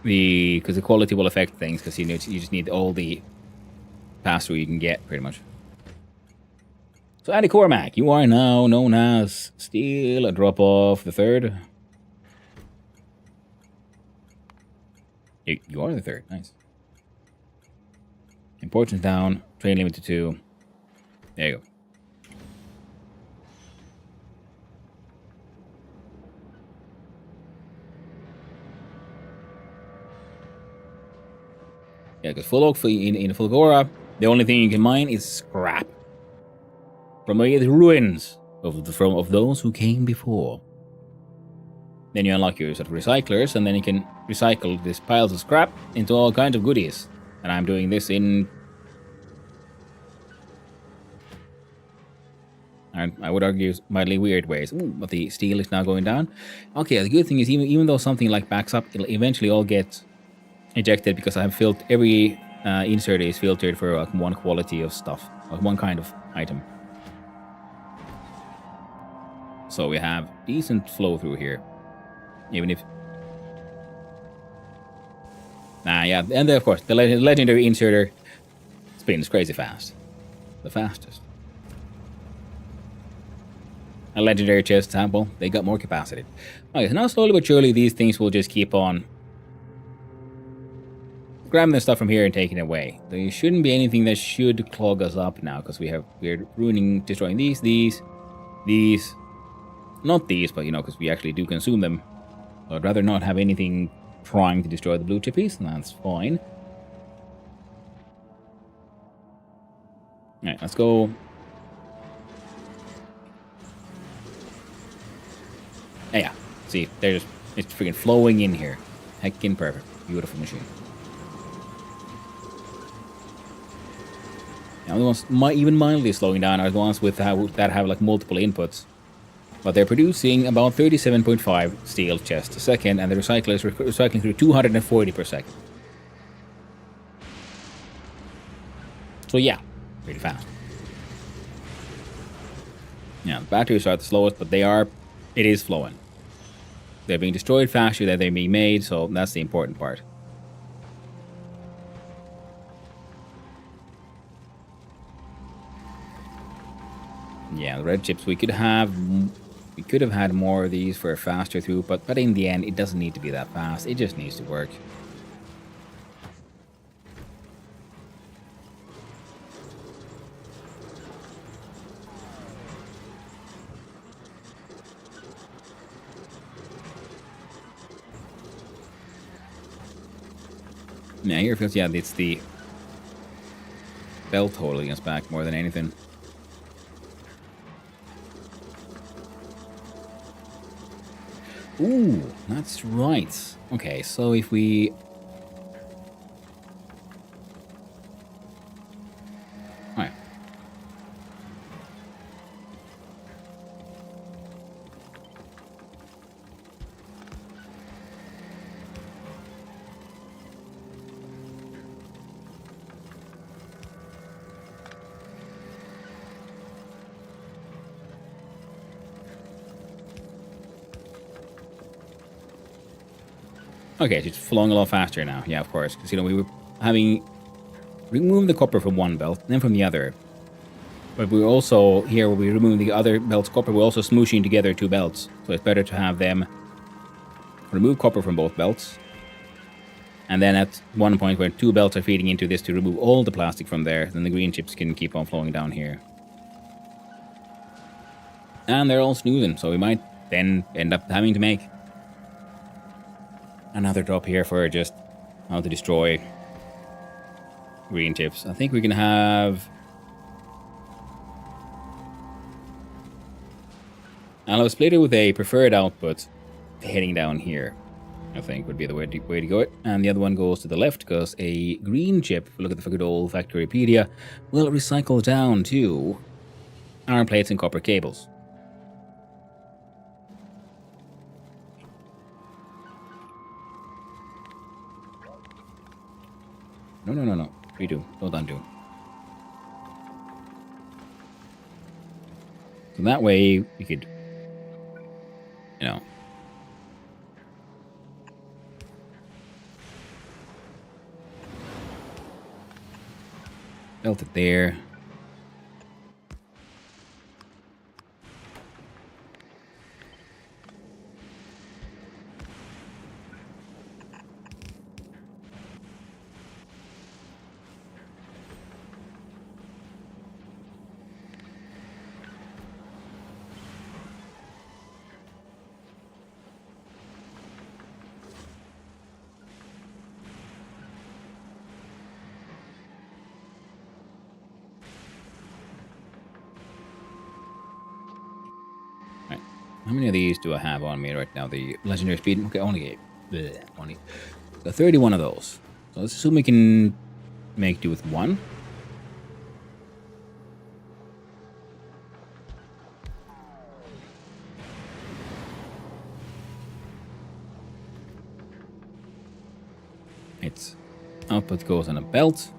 because the quality will affect things, because you just need all the pass-through you can get, pretty much. So Andy Cormac, you are now known as Steel Drop-Off the Third. You are the third, nice. Importance down, train limit to 2. There you go. Yeah, because in Fulgora, the only thing you can mine is scrap from the ruins of those who came before. Then you unlock your sort of recyclers, and then you can recycle these piles of scrap into all kinds of goodies. And I'm doing this in... I would argue mildly weird ways. Ooh, but the steel is now going down. Okay, the good thing is even though something like backs up, it'll eventually all get ejected because I have filled every insert is filtered for like one quality of stuff, like one kind of item. So we have decent flow through here, even if. Yeah, and then of course the legendary inserter spins crazy fast, the fastest. A legendary chest sample, they got more capacity. Okay, so now slowly but surely these things will just keep on grabbing the stuff from here and taking it away. There shouldn't be anything that should clog us up now, because we're destroying these, not these, but you know, because we actually do consume them. So I'd rather not have anything trying to destroy the blue chippies, and that's fine. Alright, let's go. Yeah, see, it's freaking flowing in here. Heckin' perfect. Beautiful machine. Now the ones even mildly slowing down are the ones with that have like multiple inputs. But they're producing about 37.5 steel chests a second, and the recycler is recycling through 240 per second. So yeah, pretty fast. Yeah, the batteries are the slowest, but it is flowing. They're being destroyed faster than they're being made, so that's the important part. Yeah, the red chips, we could have had more of these for a faster throughput, but in the end, it doesn't need to be that fast. It just needs to work. Yeah, here it feels, yeah, it's the belt holding us back more than anything. Ooh, that's right. Okay, so if we... Alright. Okay, it's flowing a lot faster now. Yeah, of course. Because, you know, we were removed the copper from one belt, then from the other. But we also, here, where we remove the other belt's copper, we're also smooshing together two belts. So it's better to have them remove copper from both belts. And then at one point where two belts are feeding into this to remove all the plastic from there, then the green chips can keep on flowing down here. And they're all snoozing, so we might then end up having to make another drop here for just how to destroy green chips. I think we can have... I'll have a splitter with a preferred output heading down here, I think would be the way to go it. And the other one goes to the left, because a green chip, if we look at the good old Factoriopedia, will recycle down to iron plates and copper cables. No. Redo. Don't undo. So that way we could, you know, belt it there. How many of these do I have on me right now? The legendary speed? Okay, only 8. 20. So 31 of those. So let's assume we can make do with one. Its output goes on a belt.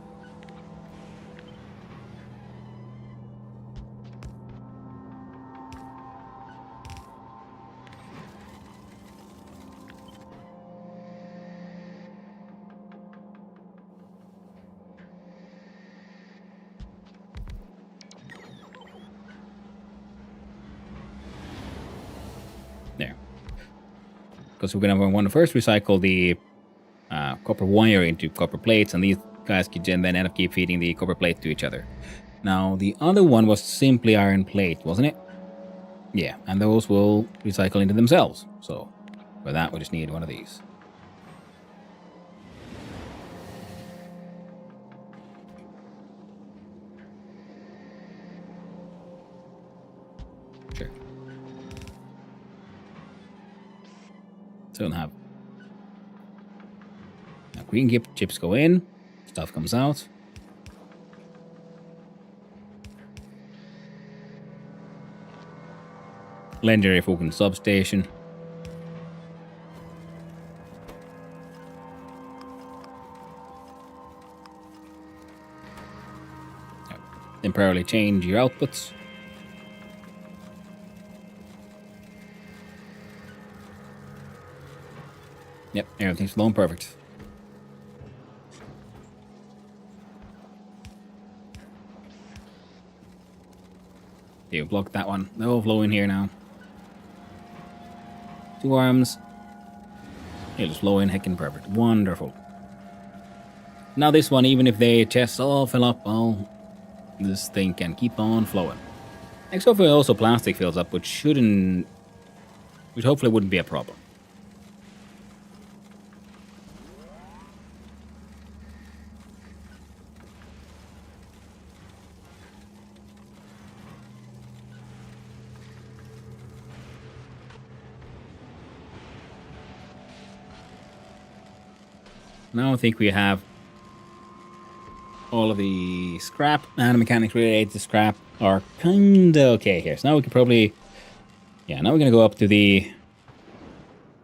There. Because we're going to want to first recycle the copper wire into copper plates, and these guys could then end up keep feeding the copper plate to each other. Now, the other one was simply iron plate, wasn't it? Yeah, and those will recycle into themselves. So, for that, we just need one of these. Sure. So we'll have now green chips go in, stuff comes out. Legendary fucking substation. Temporarily change your outputs. Yep, everything's flowing perfect. Okay, block that one. They'll flow in here now. 2 arms. It'll just flow in heckin' perfect. Wonderful. Now this one, even if the chests all fill up, well, this thing can keep on flowing. Next hopefully also plastic fills up, which hopefully wouldn't be a problem. Now I think we have all of the scrap and mechanics related to scrap are kinda okay here. So now we can probably, yeah, now we're gonna go up to the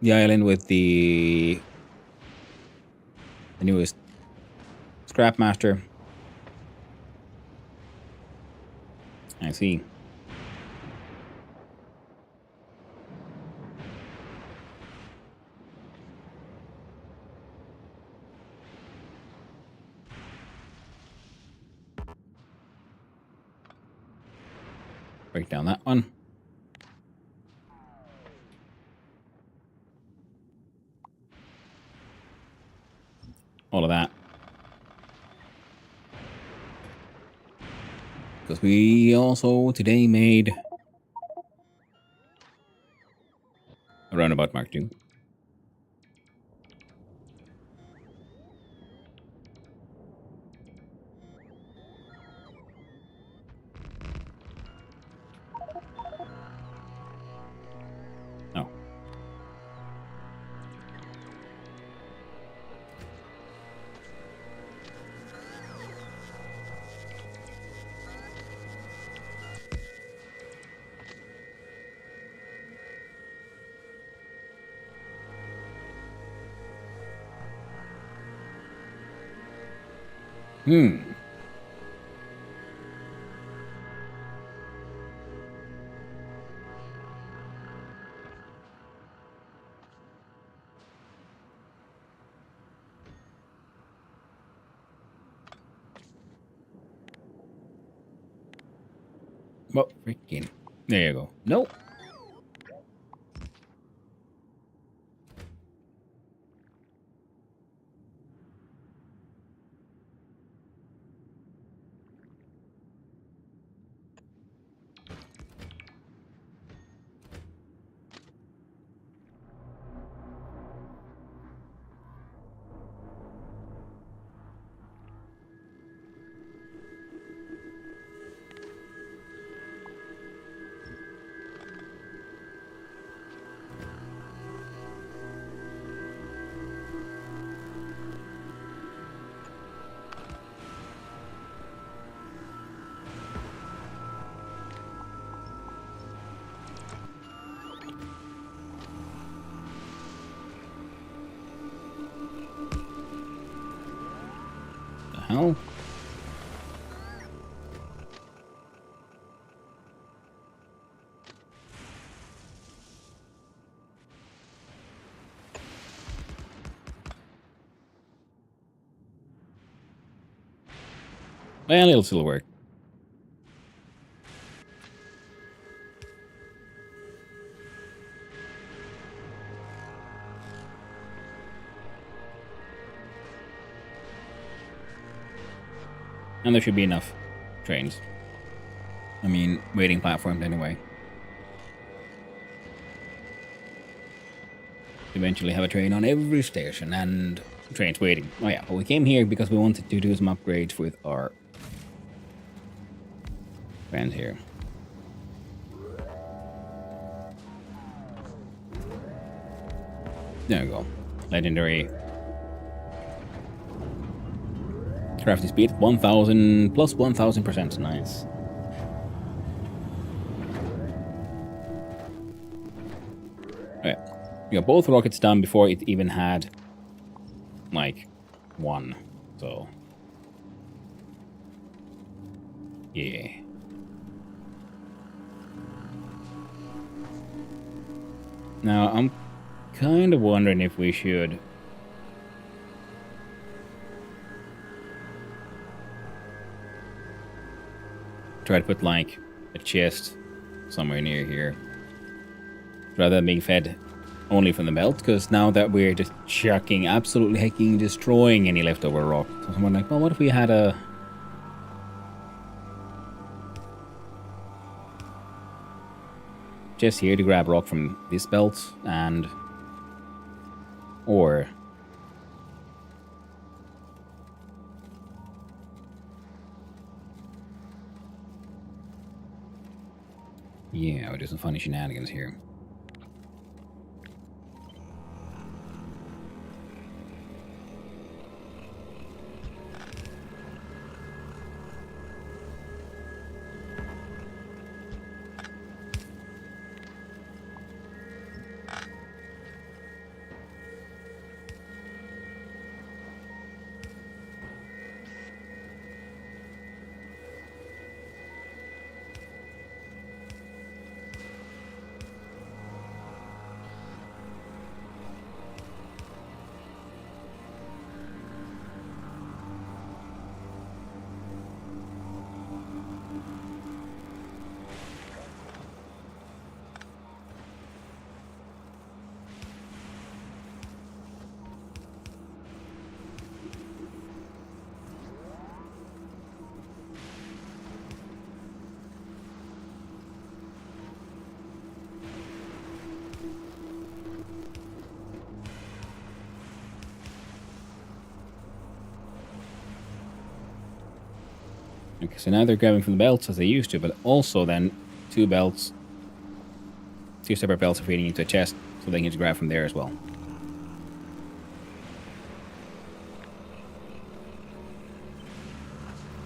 island with the newest scrap master. I see. Break down that one. All of that. Because we also today made a roundabout Mark II. Oh. Well, freaking. There you go. Nope. hell? Well, it'll still work. And there should be enough trains. I mean, waiting platforms anyway. Eventually have a train on every station and trains waiting. Oh yeah, but we came here because we wanted to do some upgrades with our friends here. There we go. Legendary crafting speed, 1000 plus 1000%. Nice. Alright. We got both rockets done before it even had like one. So yeah. Now I'm kind of wondering if we should try to put like a chest somewhere near here rather than being fed only from the belt, because now that we're just chucking, absolutely hacking, destroying any leftover rock. So someone like, well, what if we had a chest here to grab rock from this belt and or yeah, we'll do some funny shenanigans here. Okay, so now they're grabbing from the belts as they used to, but also then two separate belts are feeding into a chest, so they can just grab from there as well.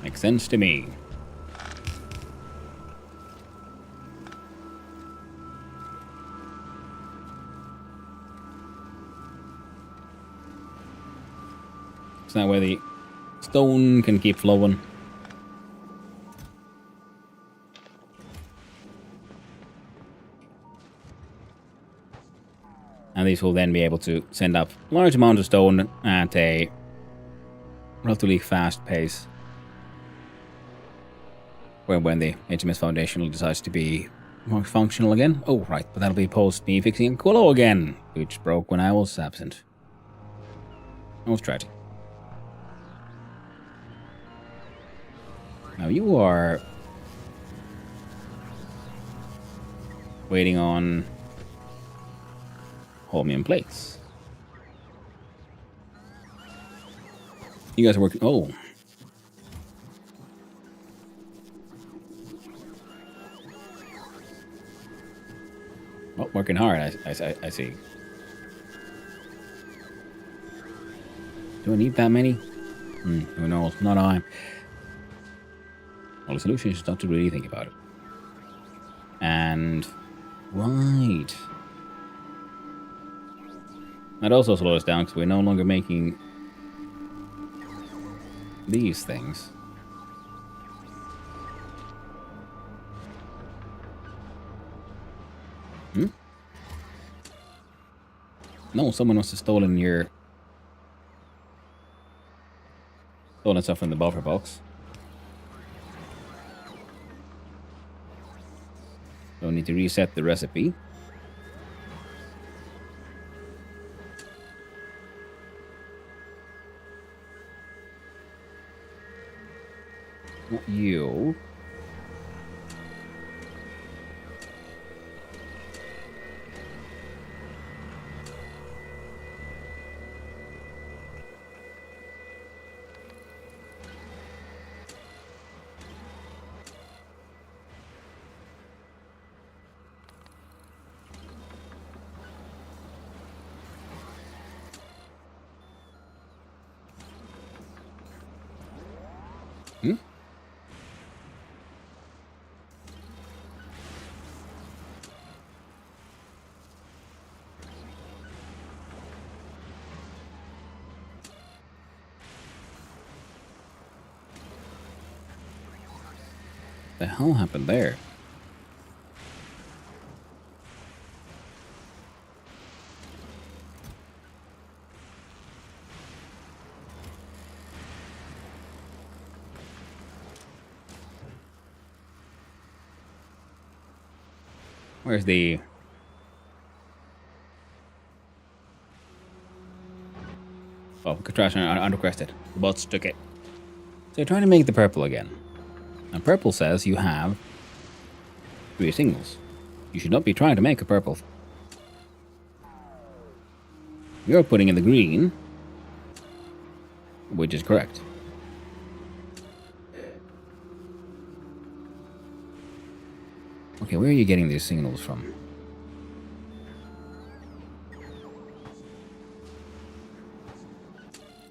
Makes sense to me. So that way the stone can keep flowing. And these will then be able to send up large amounts of stone at a relatively fast pace. When the HMS Foundation decides to be more functional again. Oh, right, but that'll be post me fixing a Colo again, which broke when I was absent. That was tragic. Now you are waiting on Holmium plates. You guys are working. Oh. Oh, working hard, I see. Do I need that many? Who knows? Not I. Well, the solution is not to really think about it. And... right. That also slows us down because we're no longer making these things. Hmm? No, someone must have stolen stuff from the buffer box. So I need to reset the recipe. Not you. Hmm? The hell happened there? Where's the... Oh, contraction unrequested. The bots took it. So you're trying to make the purple again. And purple says you have 3 signals. You should not be trying to make a purple. You're putting in the green, which is correct. Okay, where are you getting these signals from?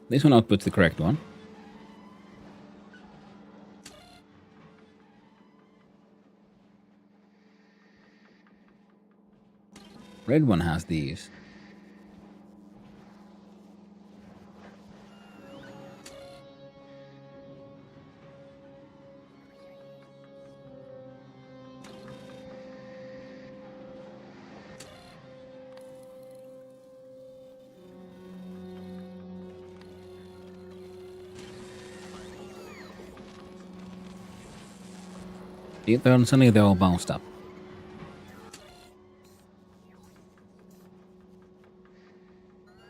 This one outputs the correct one. Red one has these. Suddenly they're all bounced up.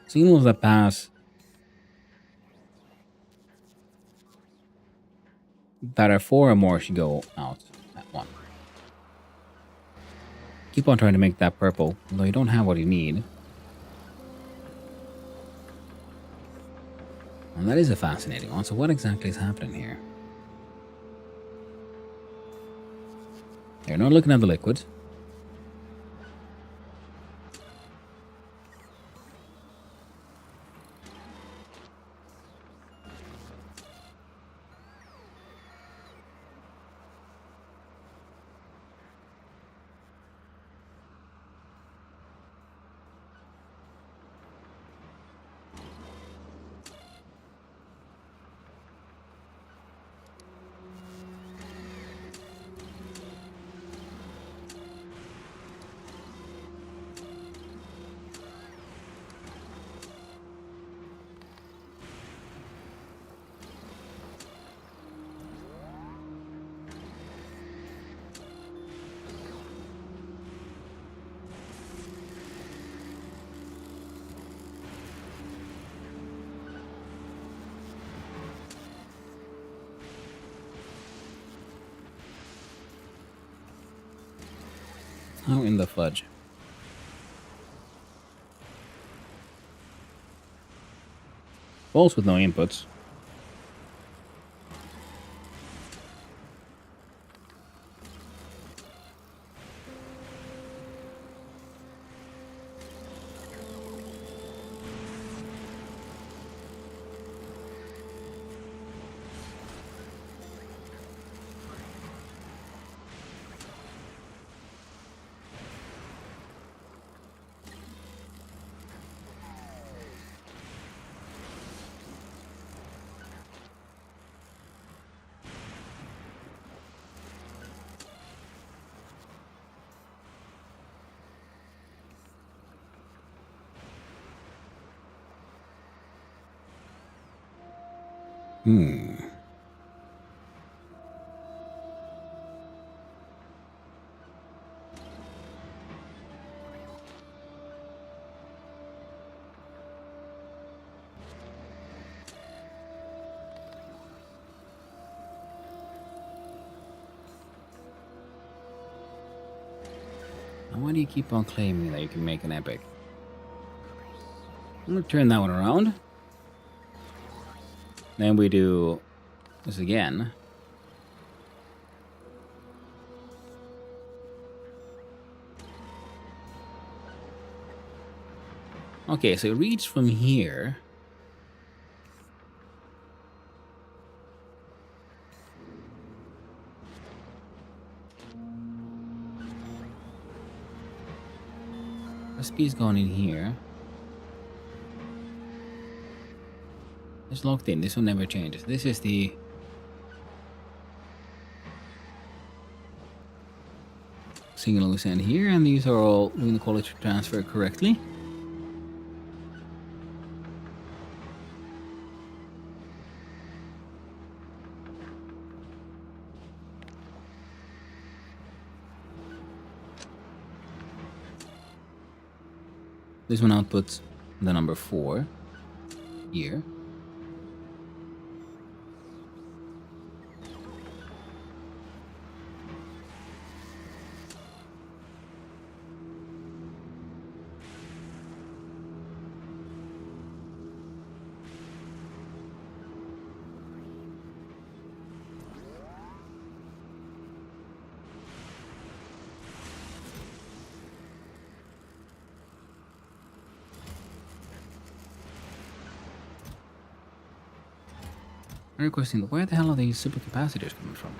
Signals that pass that are 4 or more should go out at 1. Keep on trying to make that purple, although you don't have what you need. And that is a fascinating one. So what exactly is happening here? You're not looking at the liquid. How in the fudge? False with no inputs. Hmm. Why do you keep on claiming that you can make an epic? I'm gonna turn that one around. Then we do this again. Okay, so it reads from here. Recipe's gone in here. It's locked in. This one never changes. This is the signal we send here, and these are all doing the quality transfer correctly. This one outputs the number 4 here. I'm requesting, where the hell are these supercapacitors coming from?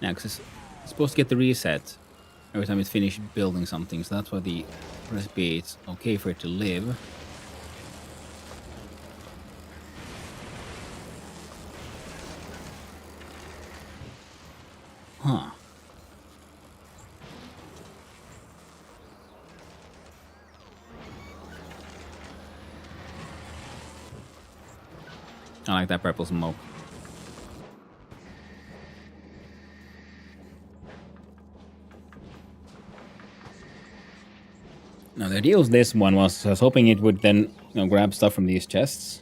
Yeah, because it's supposed to get the reset every time it's finished building something, so that's why the recipe is okay for it to live. Huh. I like that purple smoke. Now the idea with this one was I was hoping it would then, grab stuff from these chests.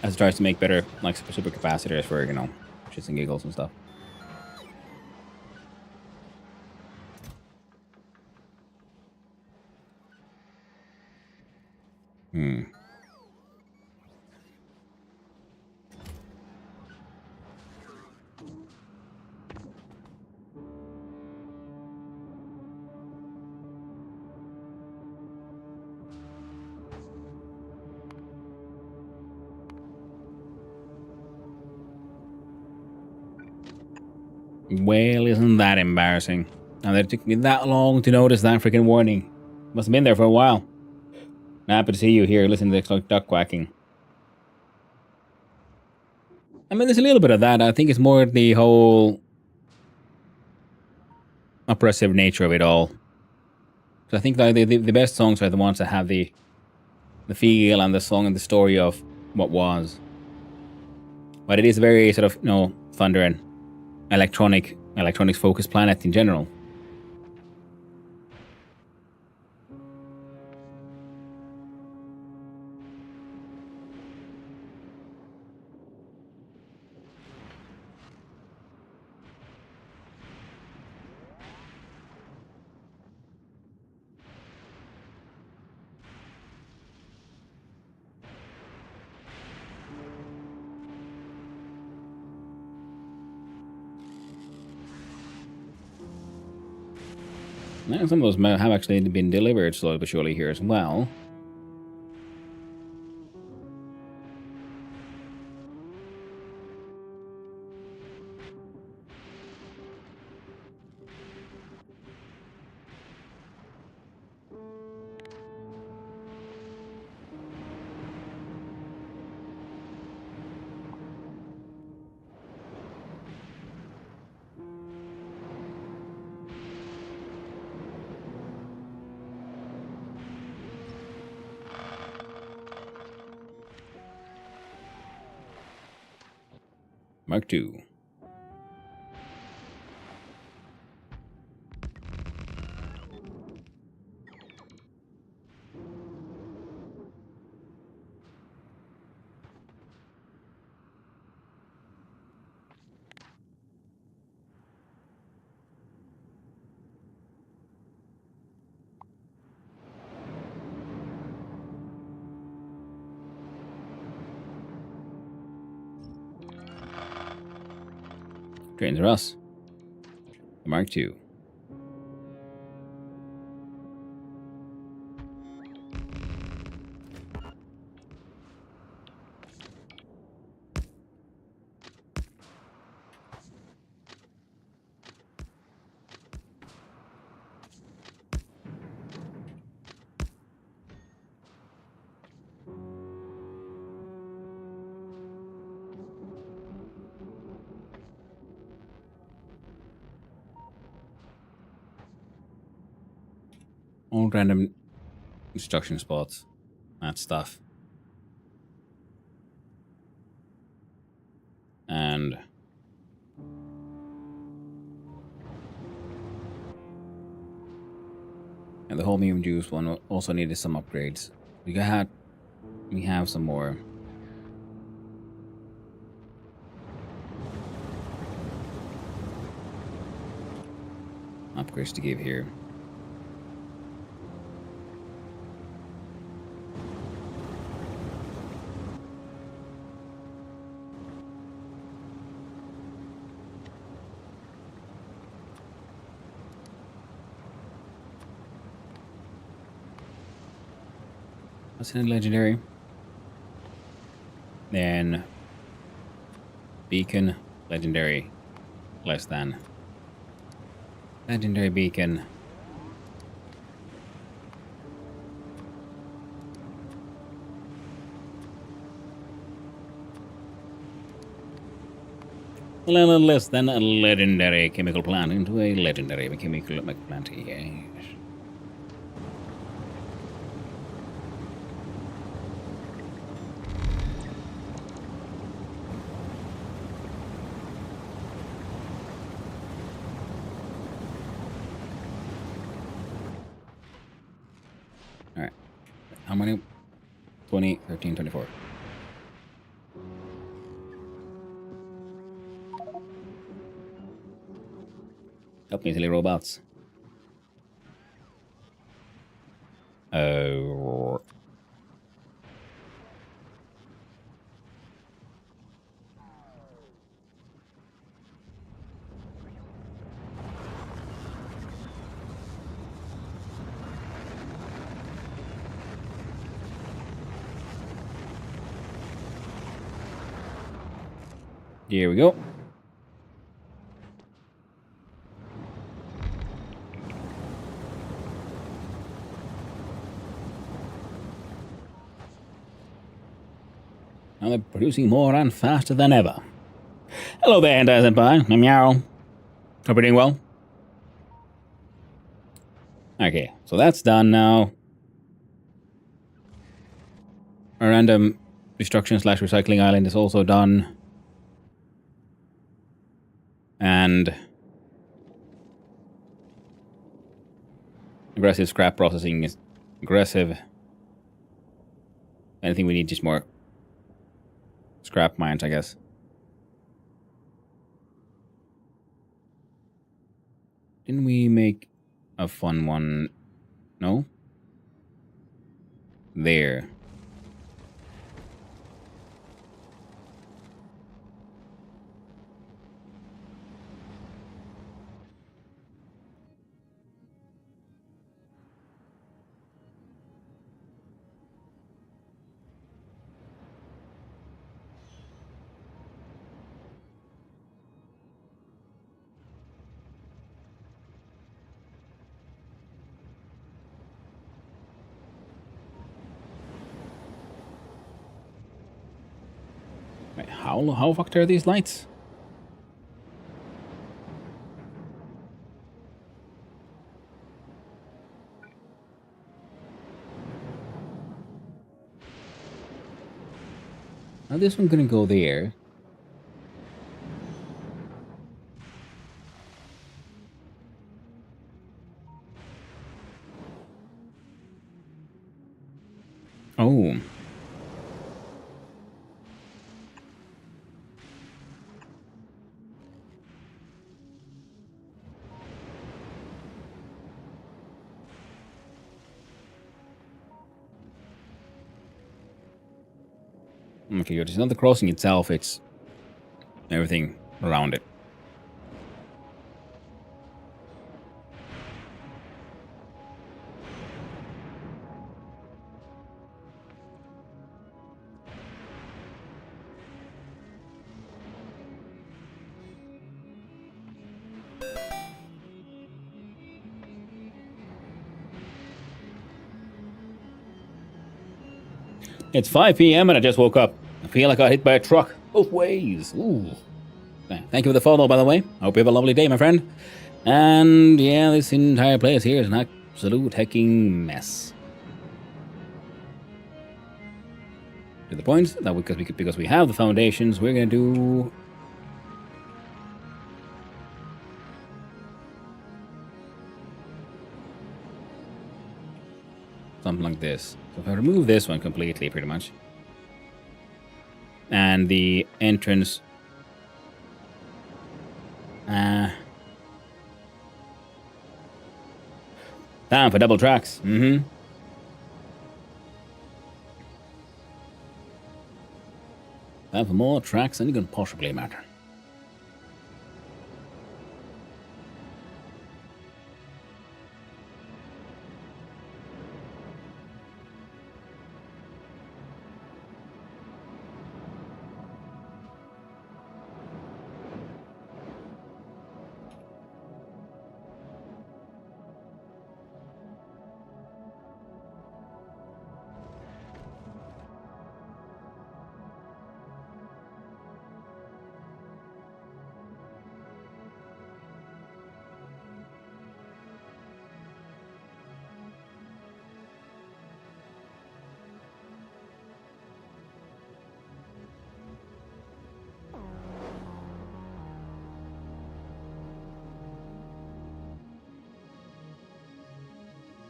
As it tries to make better, like, super capacitors for, shits and giggles and stuff. Well, isn't that embarrassing? Now that it took me that long to notice that freaking warning. Must have been there for a while. Happy to see you here, listening to the duck quacking. I mean, there's a little bit of that. I think it's more the whole oppressive nature of it all. So I think that the best songs are the ones that have the feel and the song and the story of what was. But it is a very sort of, thunder and electronics focused planet in general. And some of those have actually been delivered slowly but surely here as well. Mark II. Trains are us. The Mark II. All random instruction spots. That stuff. And the whole medium juice one also needed some upgrades. We have some more. Upgrades to give here. What's in legendary? Then beacon, legendary, less than. Legendary beacon. A little less than a legendary chemical plant into a legendary chemical plant. Yes. Alright. How many? 20, 13, 24. Help me, silly robots. Oh. Here we go. Now they're producing more and faster than ever. Hello there, Hentai Senpai. I'm Meow. Hope you're doing well. Okay, so that's done now. A random destruction / recycling island is also done. And aggressive scrap processing is aggressive. Anything we need just more scrap mines, I guess. Didn't we make a fun one? No? There. How fucked are these lights? Now this one couldn't go there. Oh. Okay, it's not the crossing itself, it's everything around it. It's 5 p.m. and I just woke up. I feel like I got hit by a truck. Both ways. Ooh. Thank you for the follow, by the way. I hope you have a lovely day, my friend. And yeah, this entire place here is an absolute hecking mess. To the point that because we have the foundations, we're gonna do something like this. So if I remove this one completely, pretty much, and the entrance, time for double tracks. Time for more tracks than you can possibly imagine.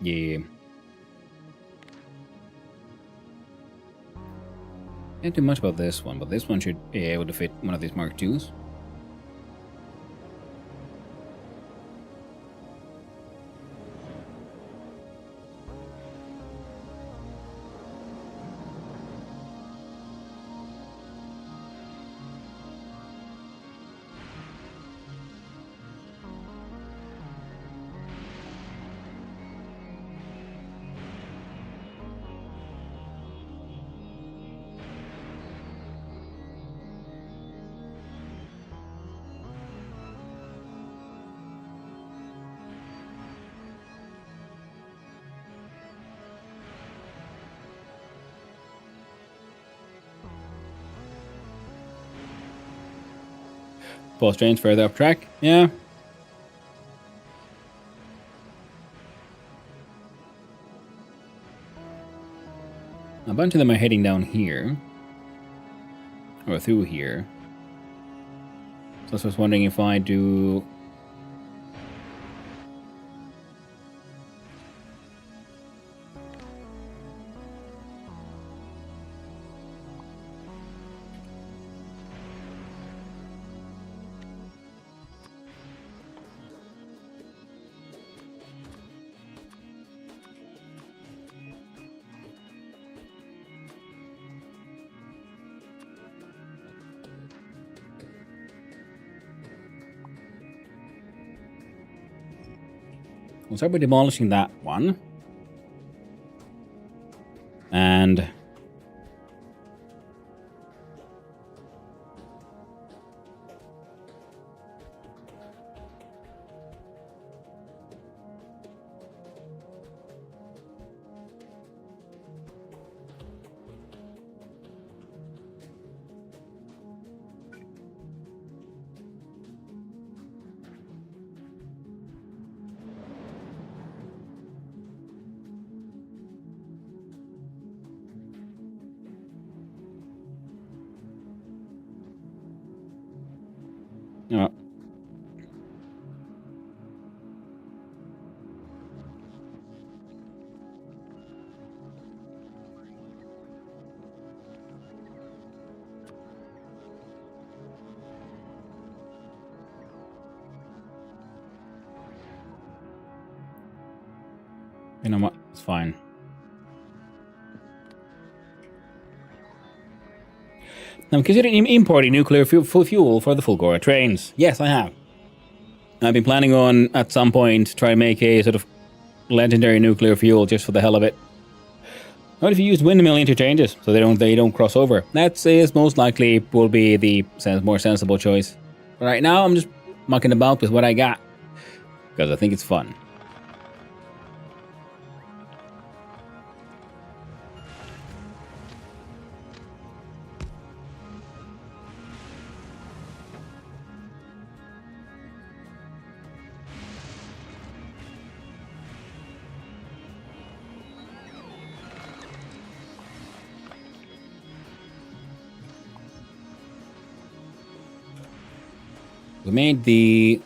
Yeah. Can't do much about this one, but this one should be able to fit one of these Mark IIs. Pulse trains further up track. Yeah. A bunch of them are heading down here. Or through here. So I was wondering if I do... We'll start by demolishing that one. And... You know what? It's fine. I'm considering importing nuclear fuel for the Fulgora trains. Yes, I have. I've been planning on, at some point, try to make a sort of legendary nuclear fuel just for the hell of it. What if you use windmill interchanges so they don't cross over? That is most likely will be the more sensible choice. But right now, I'm just mucking about with what I got because I think it's fun. We made the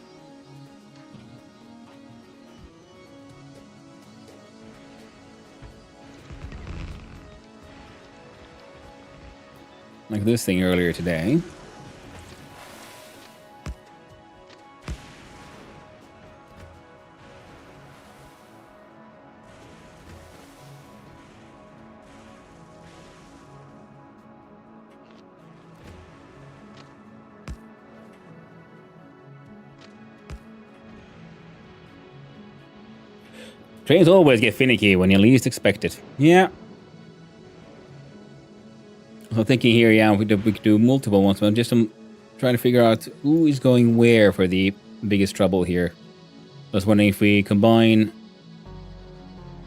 like this thing earlier today. Trains always get finicky when you least expect it. Yeah. So thinking here, yeah, we could do multiple ones, but I'm just trying to figure out who is going where for the biggest trouble here. I was wondering if we combine,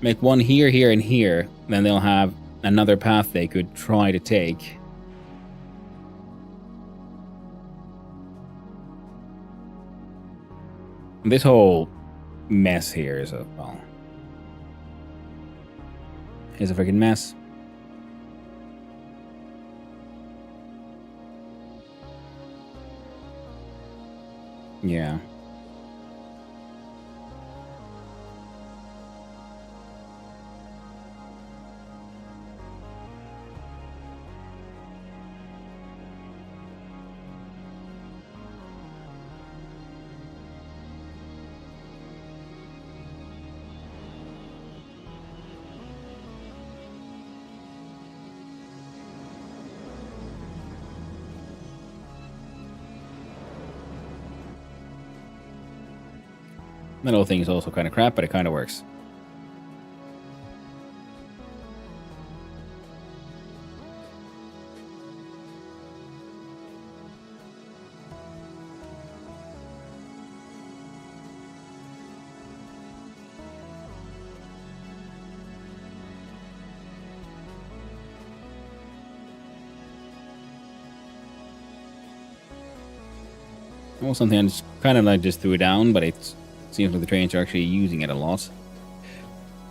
make one here, here, and here, then they'll have another path they could try to take. This whole mess here is a, well, is a freaking mess. Yeah. That little thing is also kind of crap, but it kind of works. Well, something I just kind of like just threw down, but it seems like the trains are actually using it a lot. So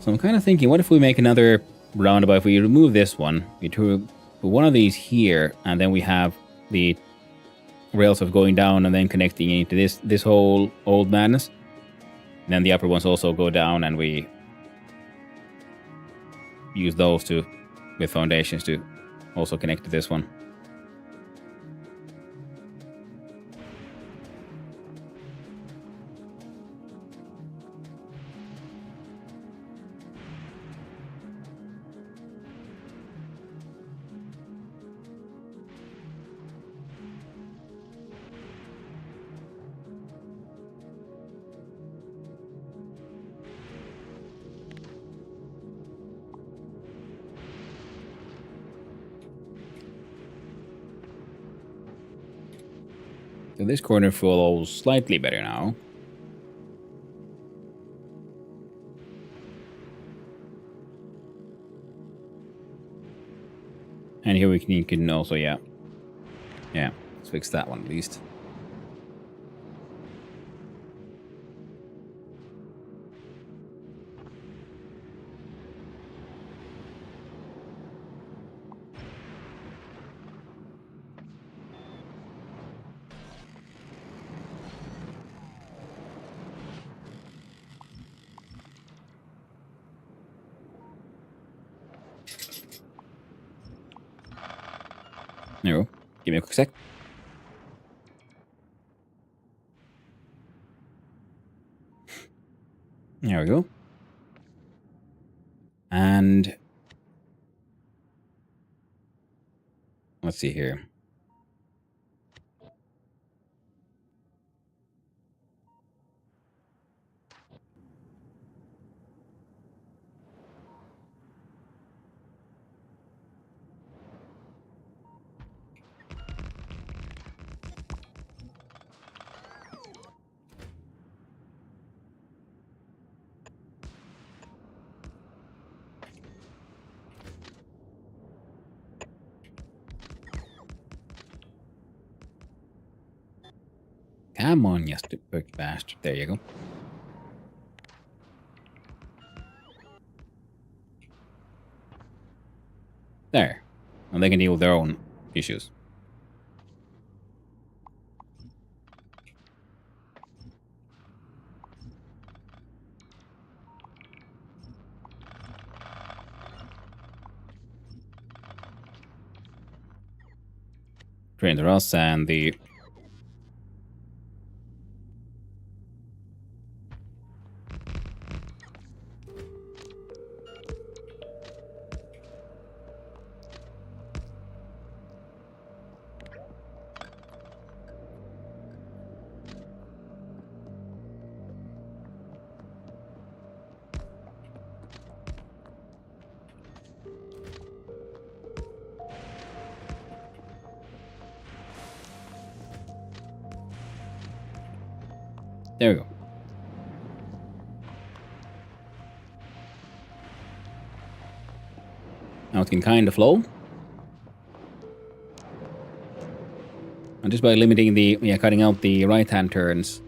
I'm kind of thinking, what if we make another roundabout? If we remove this one, we put one of these here, and then we have the rails of going down and then connecting into this whole old madness. And then the upper ones also go down, and we use those to with foundations to also connect to this one. So this corner flows slightly better now. And here we can also, yeah, let's fix that one at least. There we go. Give me a quick sec. There we go. And let's see here. Come on, you stupid bastard. There you go. There. And they can deal with their own issues. Train the Ross and the... There we go. Now it can kind of flow. And just by limiting the, cutting out the right-hand turns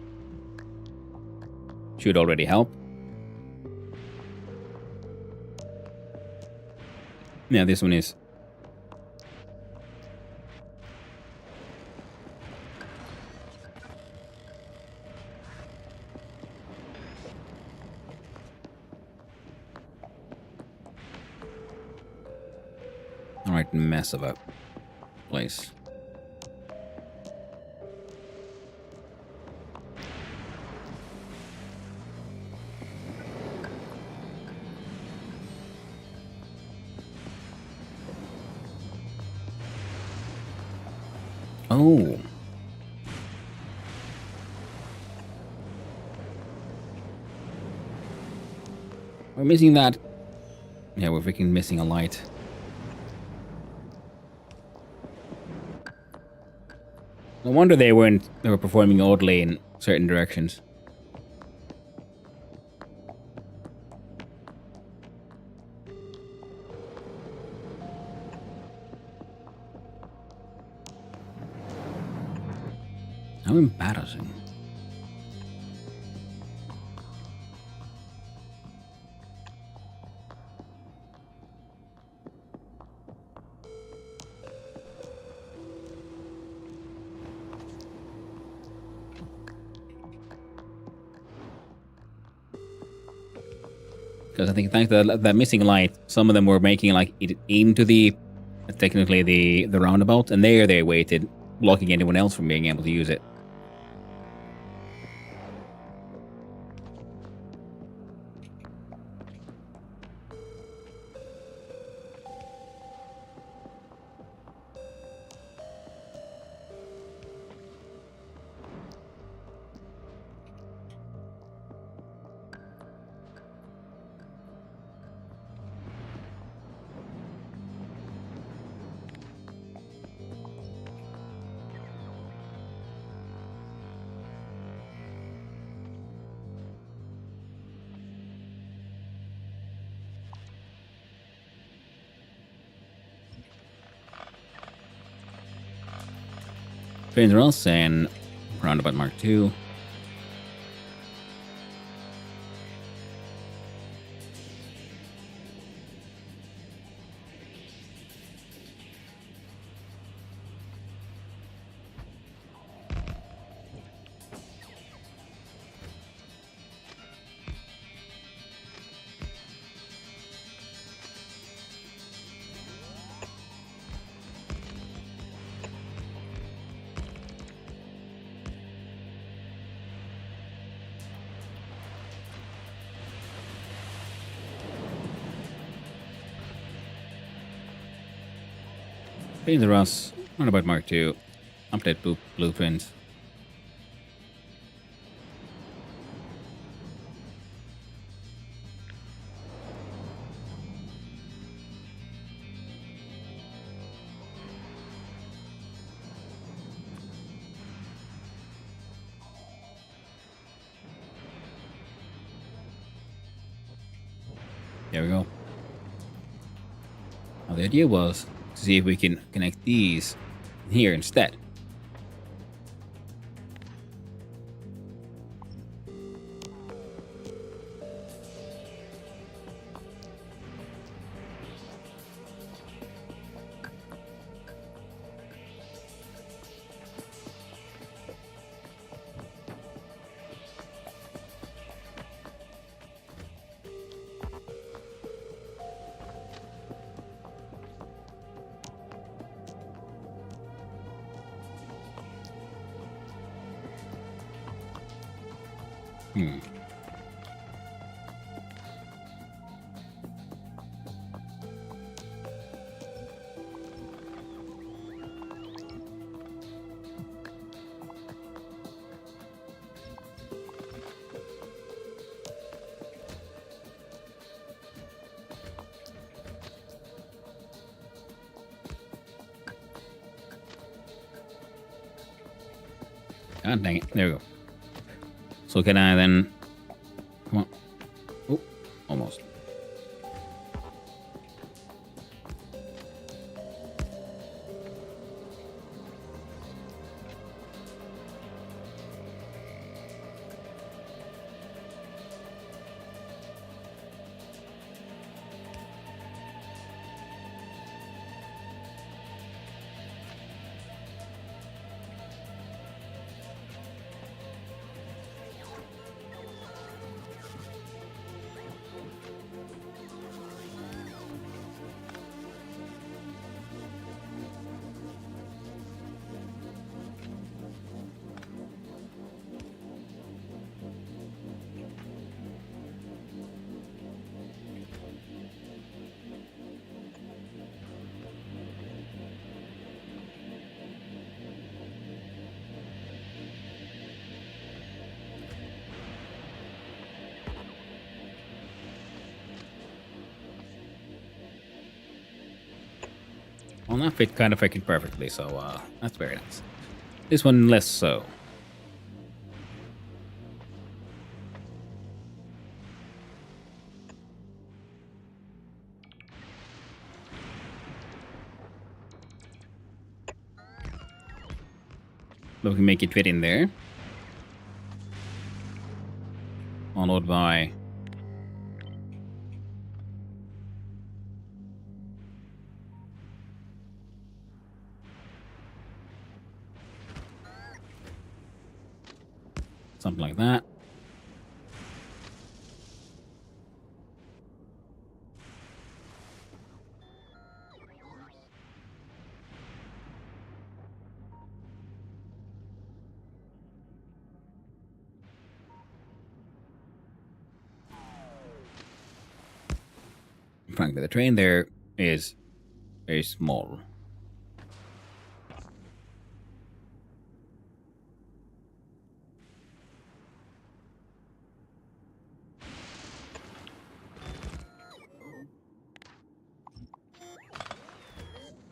should already help. Yeah, this one is. Alright, mess of a place. Oh. We're missing that. Yeah, we're freaking missing a light. No wonder they were performing oddly in certain directions. How embarrassing. Because I think thanks to that missing light, some of them were making like it into the technically the roundabout, and there they waited, blocking anyone else from being able to use it. Trains are all saying roundabout Mark II. Dangerous. Runabout Mark II. Update blueprint. There we go. Now the idea was to see if we can connect these here instead. God dang it. There we go. So can I then... Come on. Oh, almost. Well, that fit kind of freaking perfectly, so that's very nice. This one less so. But we can make it fit in there. Followed by... something like that. Frankly, the train there is very small.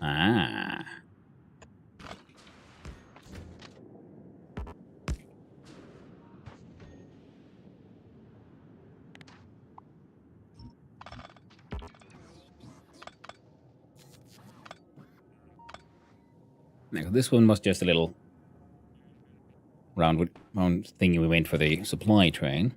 Ah. Now, this one was just a little round thingy we went for the supply train.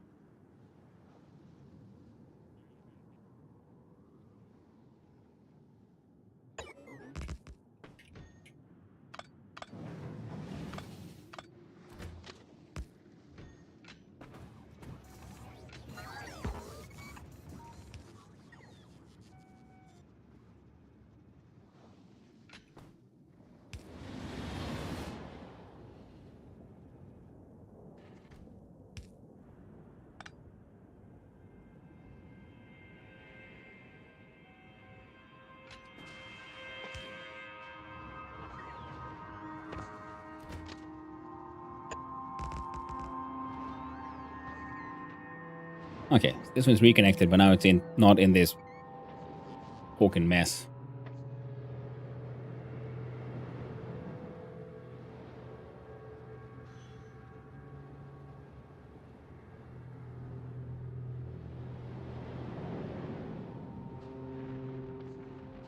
Okay, this one's reconnected, but now it's not in this fucking mess.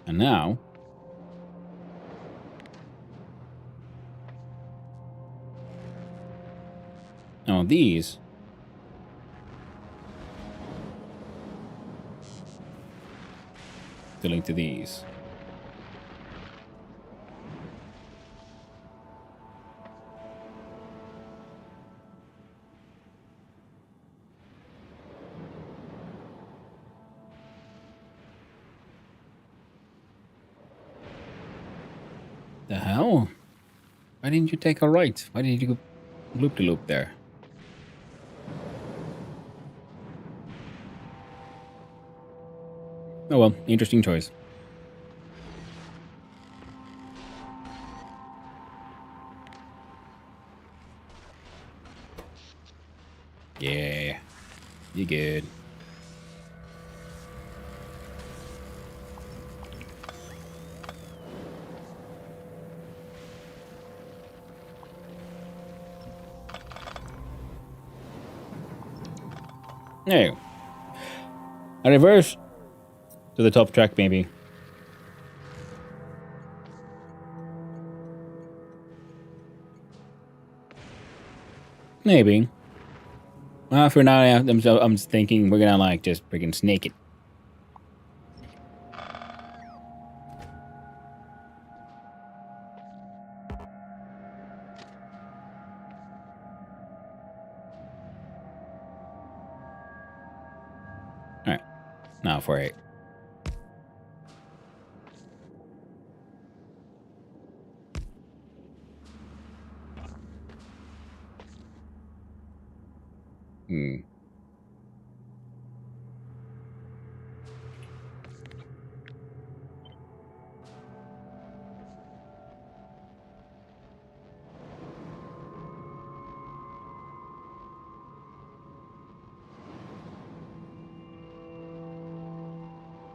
And now... Oh, these... to link to these. The hell? Why didn't you take a right? Why did you go loop-de-loop there? Oh well, interesting choice. Yeah, you good. There you go. A reverse to the top track, maybe. Maybe. For now, I'm just thinking we're gonna like just freaking snake it. All right, now for it.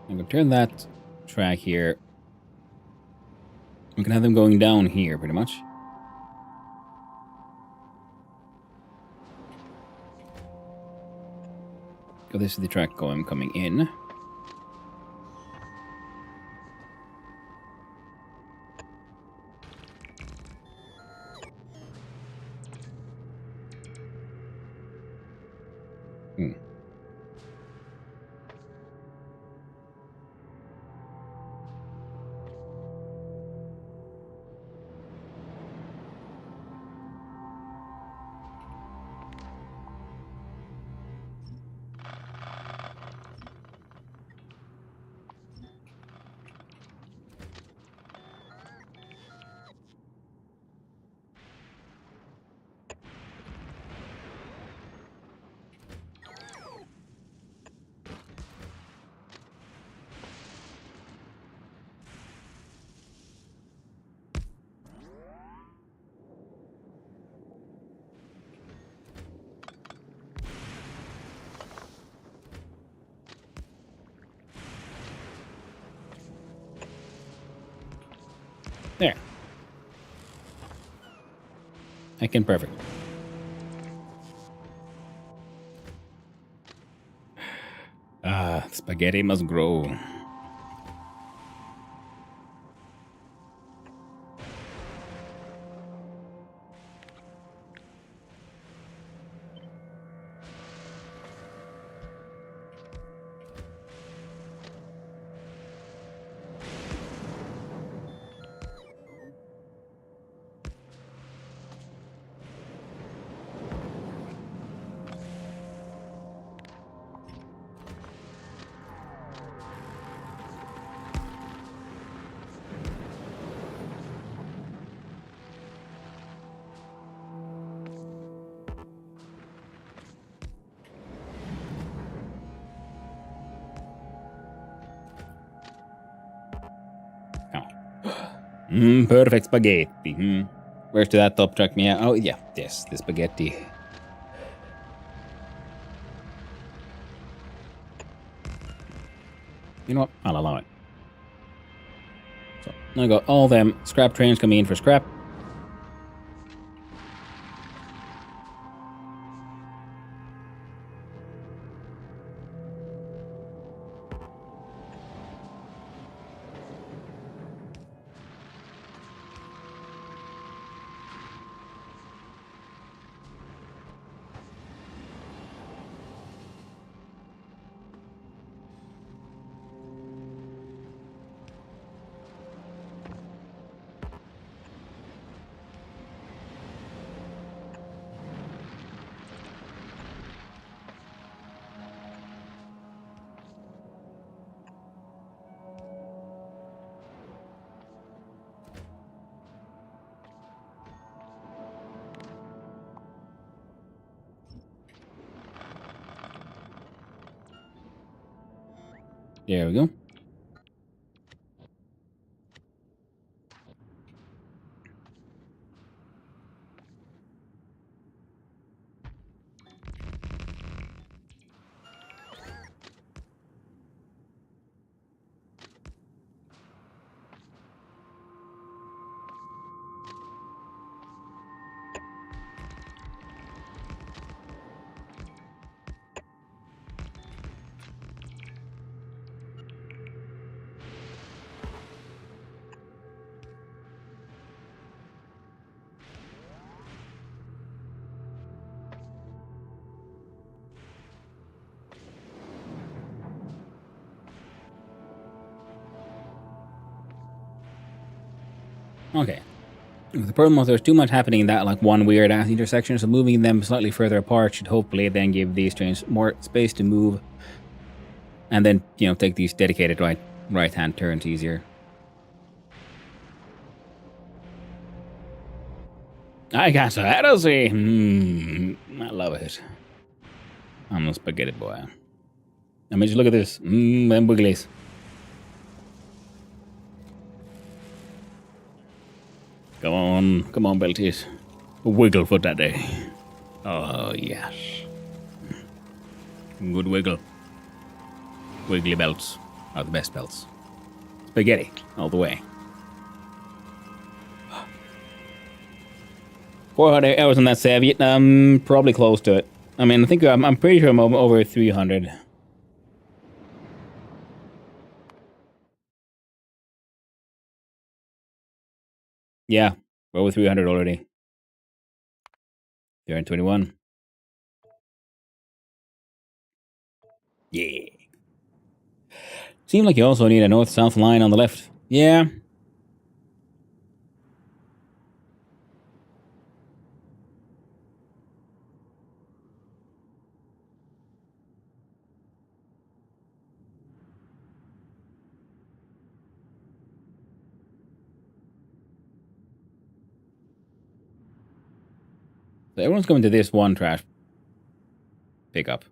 I'm gonna turn that track here. We can have them going down here, pretty much. So this is the track coming in. There. Again, perfect. Spaghetti must grow. Perfect spaghetti. Where's that top track, Mia? Oh, yeah, yes, the spaghetti. You know what? I'll allow it. So, I got all them scrap trains coming in for scrap. There we go. Okay. The problem was there's too much happening in that like one weird ass intersection, so moving them slightly further apart should hopefully then give these trains more space to move. And then, you know, take these dedicated right hand turns easier. I got a heresy. I love it. I'm a spaghetti boy. I mean, just look at this. Them wigglies. Come on, Belties. Wiggle for daddy. Oh, yes. Good wiggle. Wiggly belts are the best belts. Spaghetti, all the way. 400 hours on that save. Probably close to it. I mean, I think I'm pretty sure I'm over 300. Yeah, we're over 300 already. 321. Yeah. Seems like you also need a north-south line on the left. Yeah. So everyone's coming to this one trash pickup.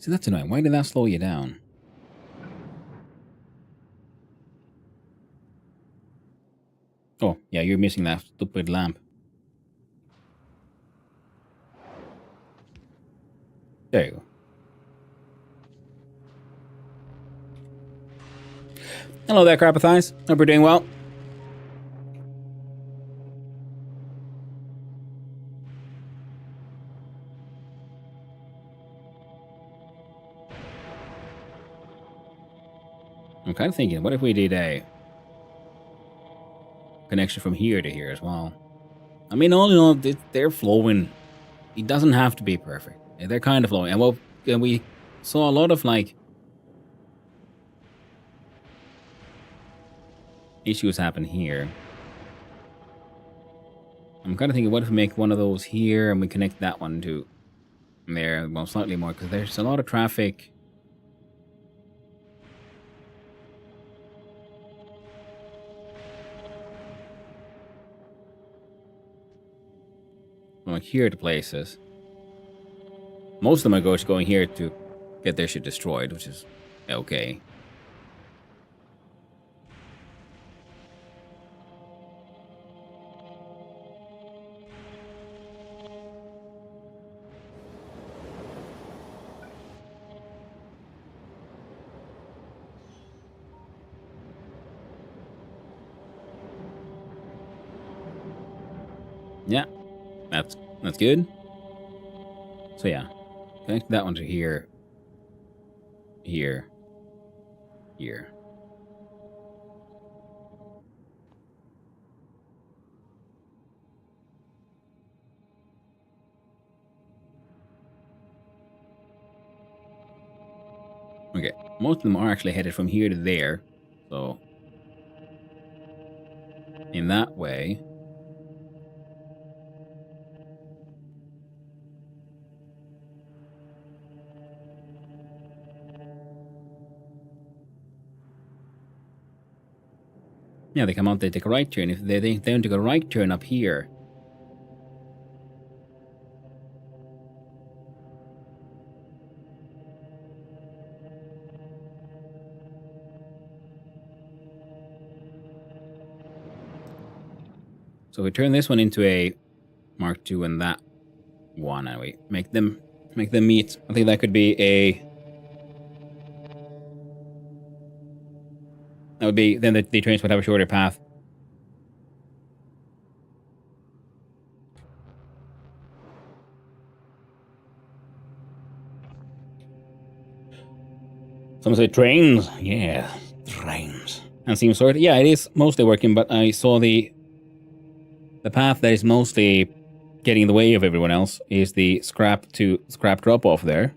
See, that's annoying. Why did that slow you down? Oh, yeah, you're missing that stupid lamp. There you go. Hello there, Crapathize. Hope you're doing well. I'm kind of thinking, what if we did a connection from here to here as well? I mean, all in all, they're flowing. It doesn't have to be perfect. They're kind of flowing. And we saw a lot of, like, issues happen here. I'm kind of thinking, what if we make one of those here and we connect that one to there? Well, slightly more, because there's a lot of traffic. From like here to places. Most of them are going here to get their shit destroyed, which is okay. Yeah, that's good. So yeah, connect that one to here, here, here. Okay, most of them are actually headed from here to there, so in that way. Yeah, they come out, they take a right turn. If they don't take a right turn up here. So we turn this one into a Mark II and that one, and we make them meet. I think that could be a. That would be then the trains would have a shorter path. Someone say trains. Yeah, trains. And seems sort of, yeah, it is mostly working, but I saw the path that is mostly getting in the way of everyone else is the scrap drop off there.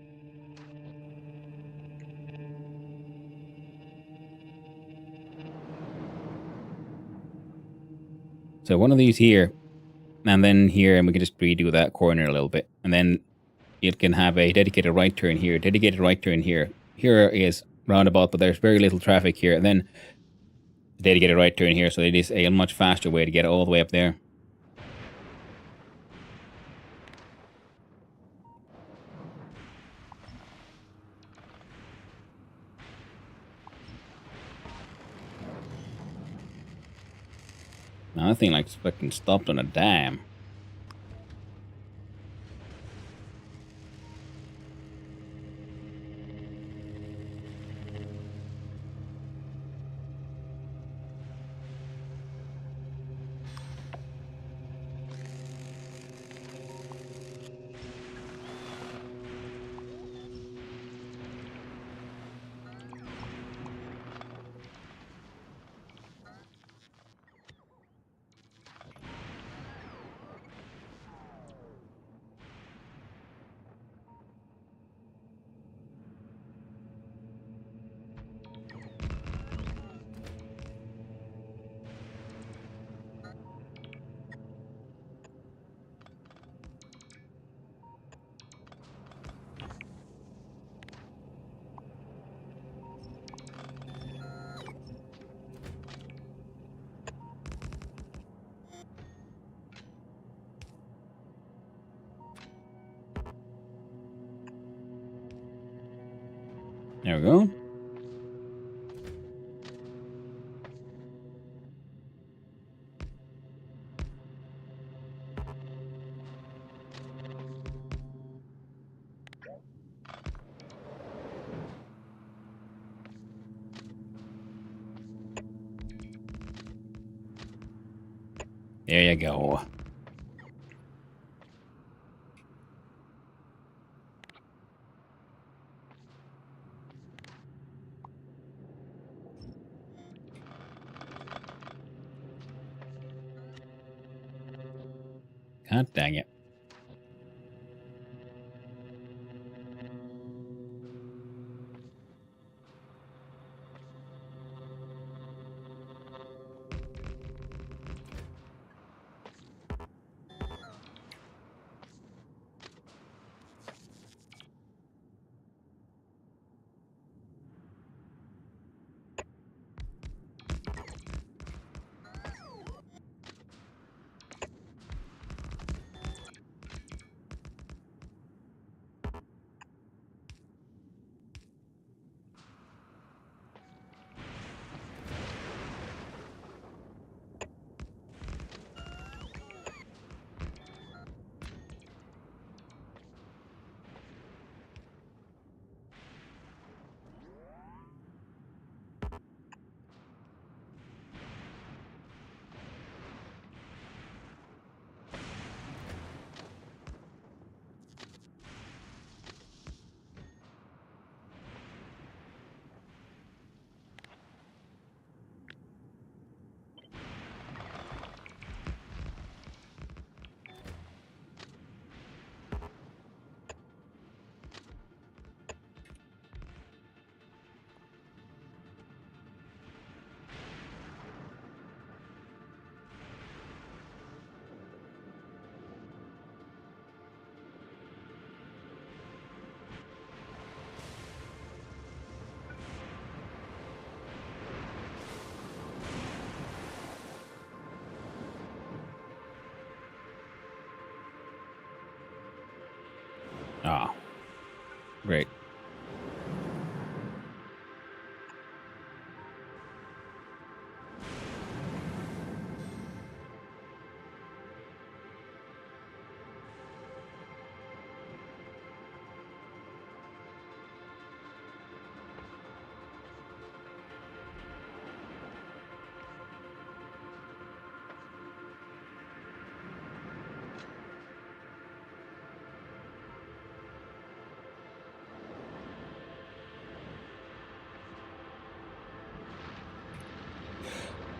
So one of these here, and then here, and we can just redo that corner a little bit, and then it can have a dedicated right turn here, dedicated right turn here. Here is roundabout, but there's very little traffic here, and then dedicated right turn here, so it is a much faster way to get all the way up there. Now that thing like fucking stopped on a dime. There we go. There you go. God dang it. Ah, great.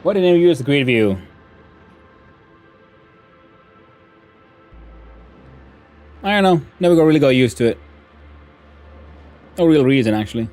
What did you use the grid view? I don't know. Never really got used to it. No real reason, actually.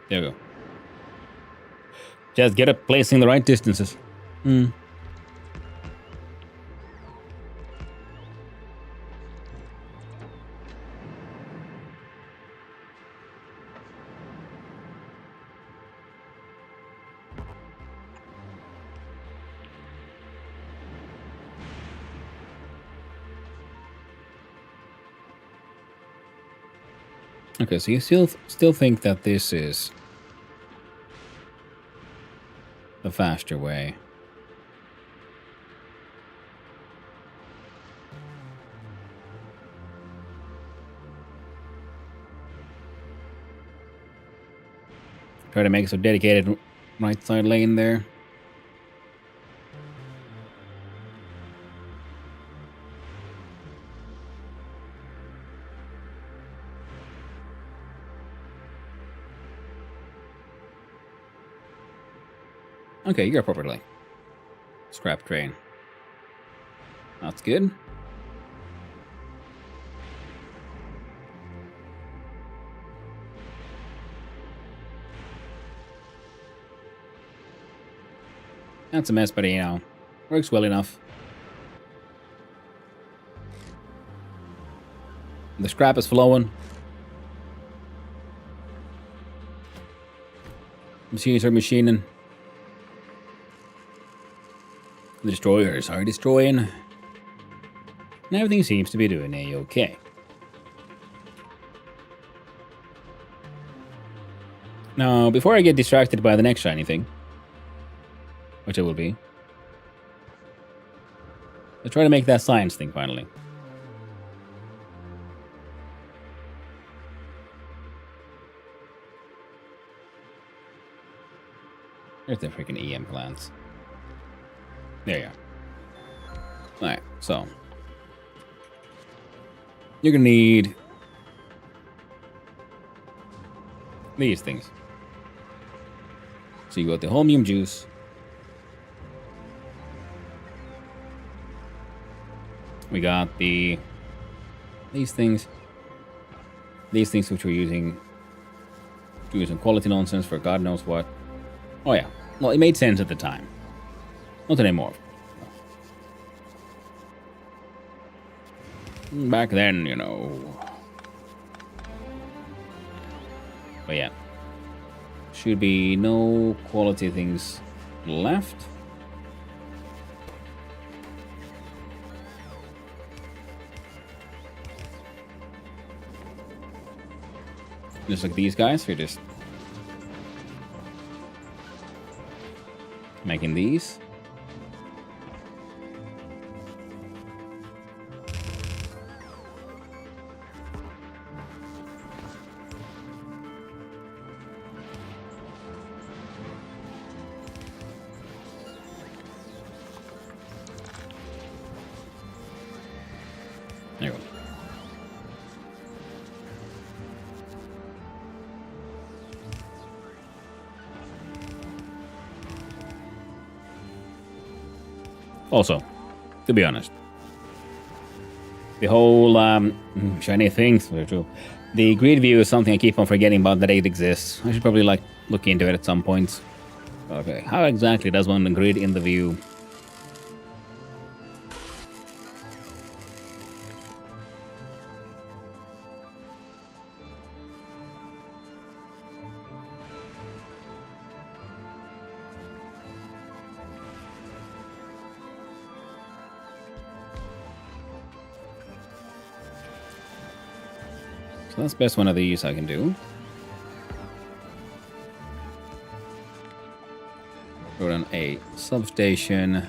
There we go. Just get it placing the right distances. Hmm. Okay, so you still think that this is the faster way. Try to make some dedicated right side lane there. Okay, you're properly. Scrap train. That's good. That's a mess, but you know, works well enough. The scrap is flowing. Machines are machining. The destroyers are destroying. And everything seems to be doing A-okay. Now, before I get distracted by the next shiny thing, which it will be, let's try to make that science thing finally. There's the freaking EM plants. There you are. Alright, so. You're gonna need these things. So you got the holmium juice. We got these things. These things which we're using, doing some quality nonsense for God knows what. Oh yeah, well it made sense at the time. Not anymore. Back then, you know. But yeah. Should be no quality things left. Just like these guys, we're just making these. There you go. Also, to be honest, the whole shiny things, the grid view is something I keep on forgetting about that it exists. I should probably look into it at some point. Okay, how exactly does one grid in the view? So that's the best one of these I can do. Put on a substation.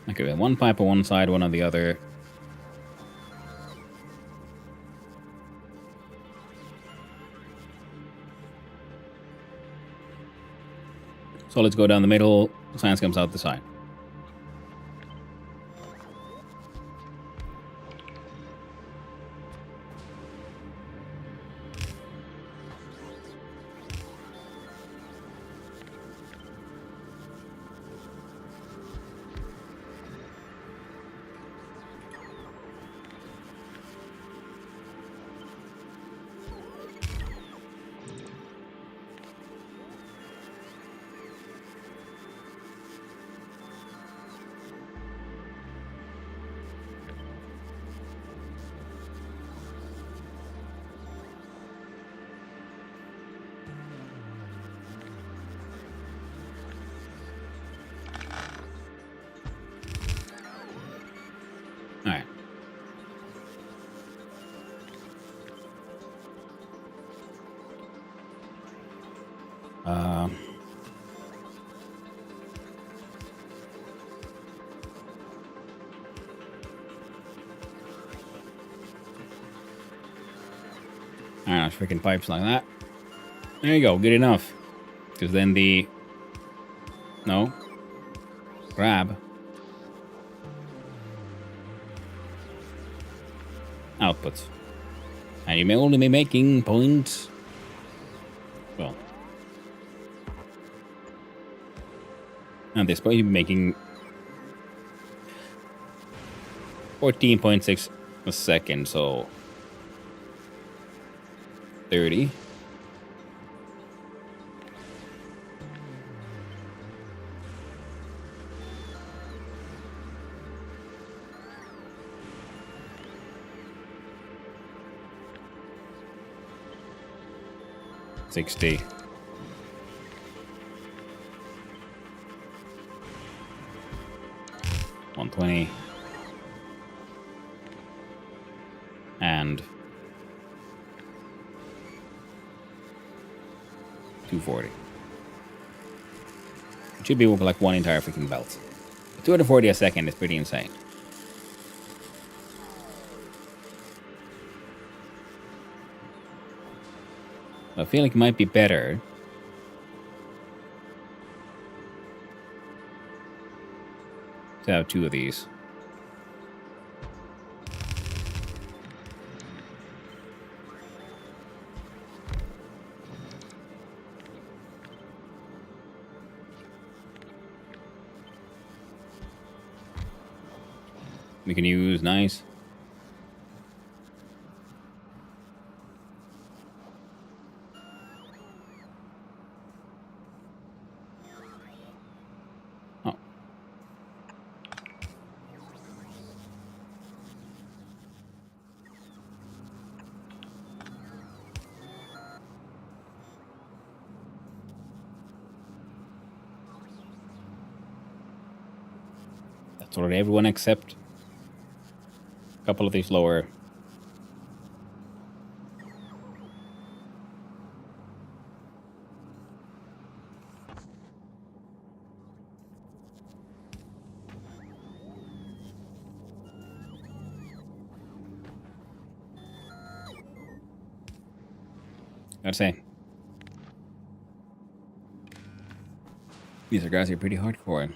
Okay, we have one pipe on one side, one on the other. So let's go down the middle, science comes out the side. Alright. Alright, freaking pipes like that. There you go, good enough. Because then the... No. Grab. Outputs. And you may only be making points. Well. At this point, you'll be making 14.6 a second, so 30. $60. $120. And $240. It should be like one entire freaking belt. 240 a second is pretty insane. I feel like it might be better to have 2 of these. We can use nice. Oh. That's already everyone except a couple of these lower. Gotta say, these are guys who are pretty hardcore.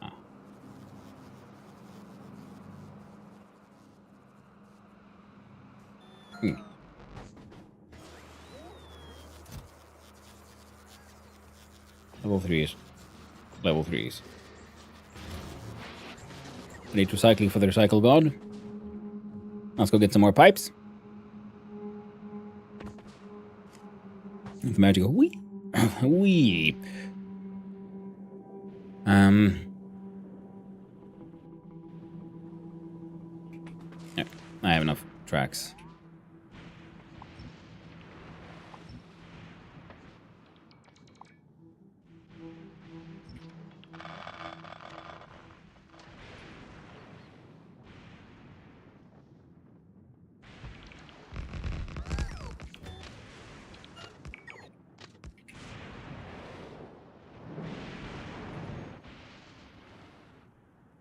Oh. Level 3s. Level 3s. Need recycling for the recycle god. Let's go get some more pipes. With magical wee. Wee. Yeah, I have enough tracks.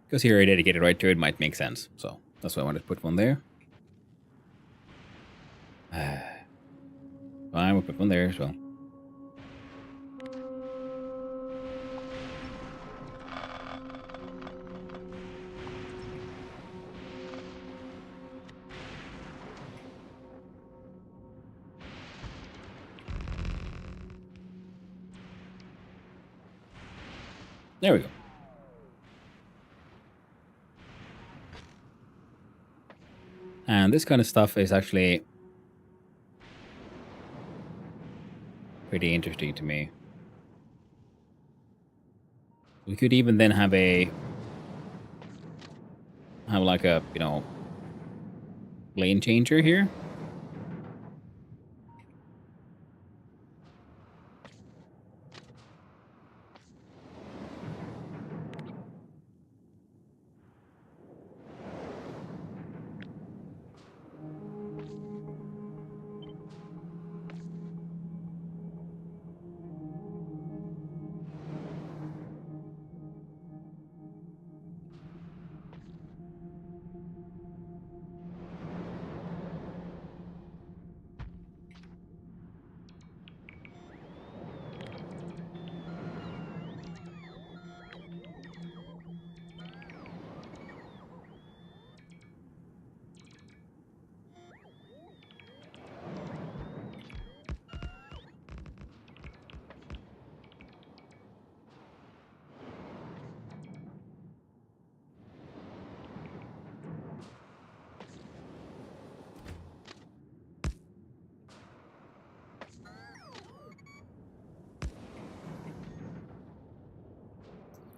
Because here a dedicated right to it might make sense. So that's why I wanted to put one there. Fine, we'll put one there as well. There we go. And this kind of stuff is actually pretty interesting to me. We could even then have like a, you know, lane changer here.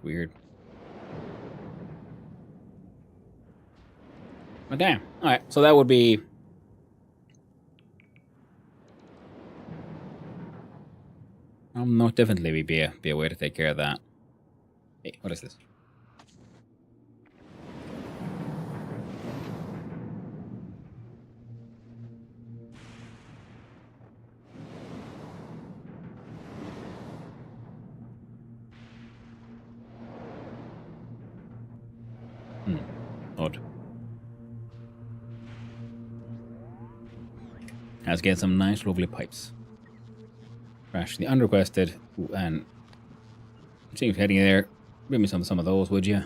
weird. But damn. Alright, so that would be... no, definitely be a way to take care of that. Hey, what is this? Odd. Let's get some nice, lovely pipes. Crash the unrequested. Ooh, and see if heading there. Bring me some of those, would you?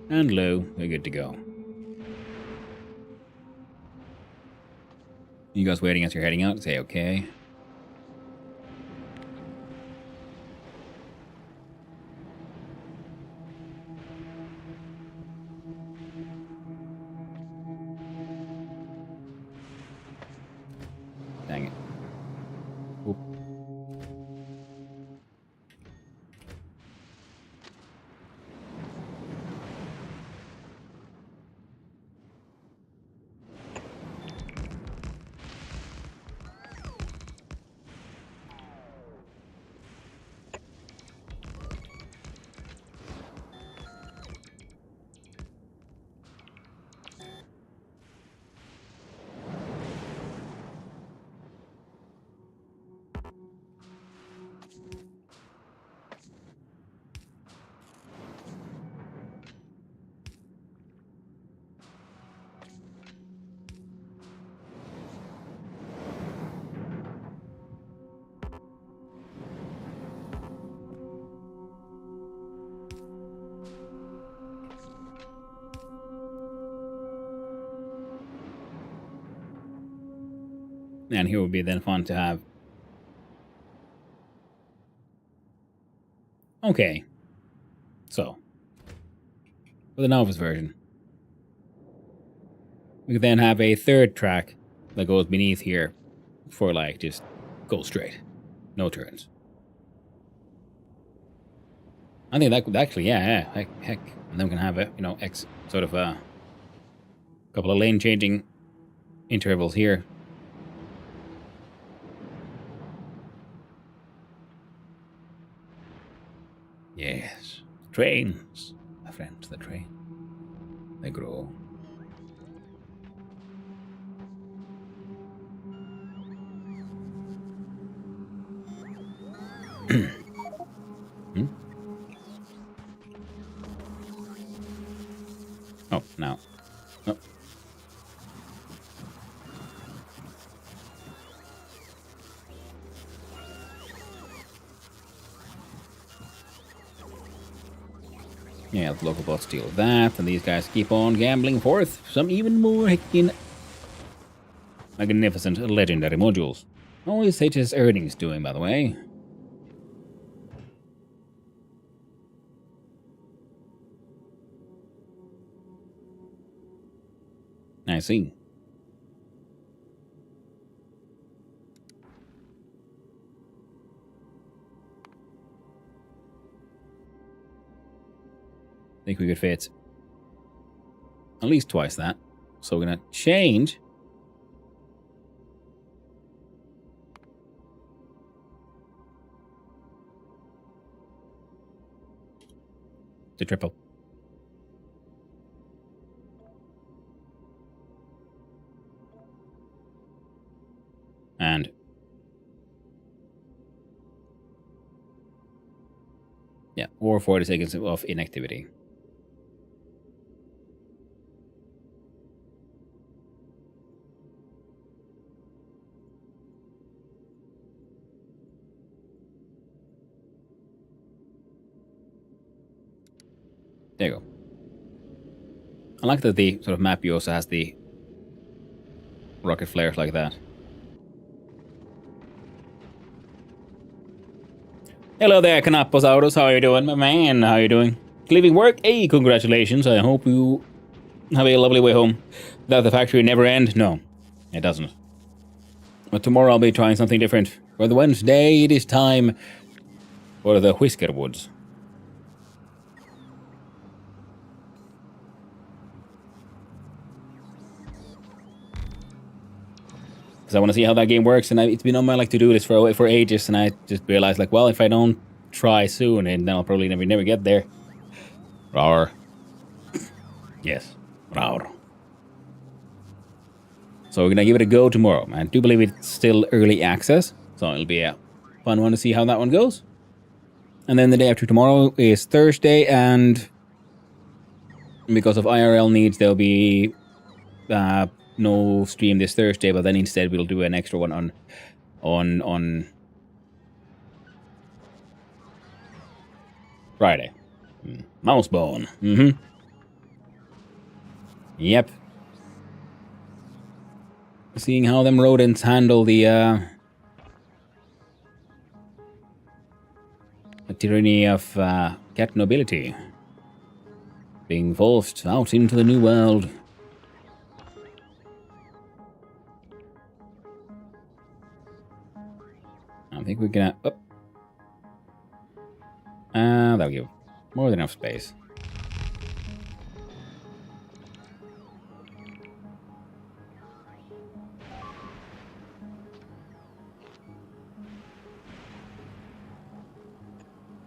And low, we're good to go. You guys waiting as you're heading out? Say okay. Dang it. Oop. And here would be then fun to have. Okay. So, for the novice version, we could then have a third track that goes beneath here for like just go straight. No turns. I think that could actually, yeah, heck. And then we can have a, X sort of a couple of lane changing intervals here. Yes, trains, my friends, the train. They grow. Oh, now. Oh. Yeah, the local bots deal with that, and these guys keep on gambling forth some even more heckin' magnificent legendary modules. Always HSS earnings doing, by the way. I see. I think we could fit at least twice that. So we're going to change to triple. And yeah, or 40 seconds of inactivity. There you go. I like that the sort of map also has the rocket flares like that. Hello there, Canaposaurus. How are you doing, my man? How are you doing? Leaving work? Hey, congratulations. I hope you have a lovely way home. That the factory never end? No, it doesn't. But tomorrow I'll be trying something different. For the Wednesday, it is time for the Whisker Woods. Because I want to see how that game works, and it's been on my to-do list for ages, and I just realized well, if I don't try soon, and then I'll probably never get there. Rawr. Yes, rawr. So we're gonna give it a go tomorrow. I do believe it's still early access, so it'll be a fun one to see how that one goes. And then the day after tomorrow is Thursday, and because of IRL needs, there'll be no stream this Thursday, but then instead we'll do an extra one on Friday. Mousebone. Mm-hmm. Yep. Seeing how them rodents handle the tyranny of cat nobility. Being forced out into the new world. I think we're gonna... Oh. That'll give more than enough space.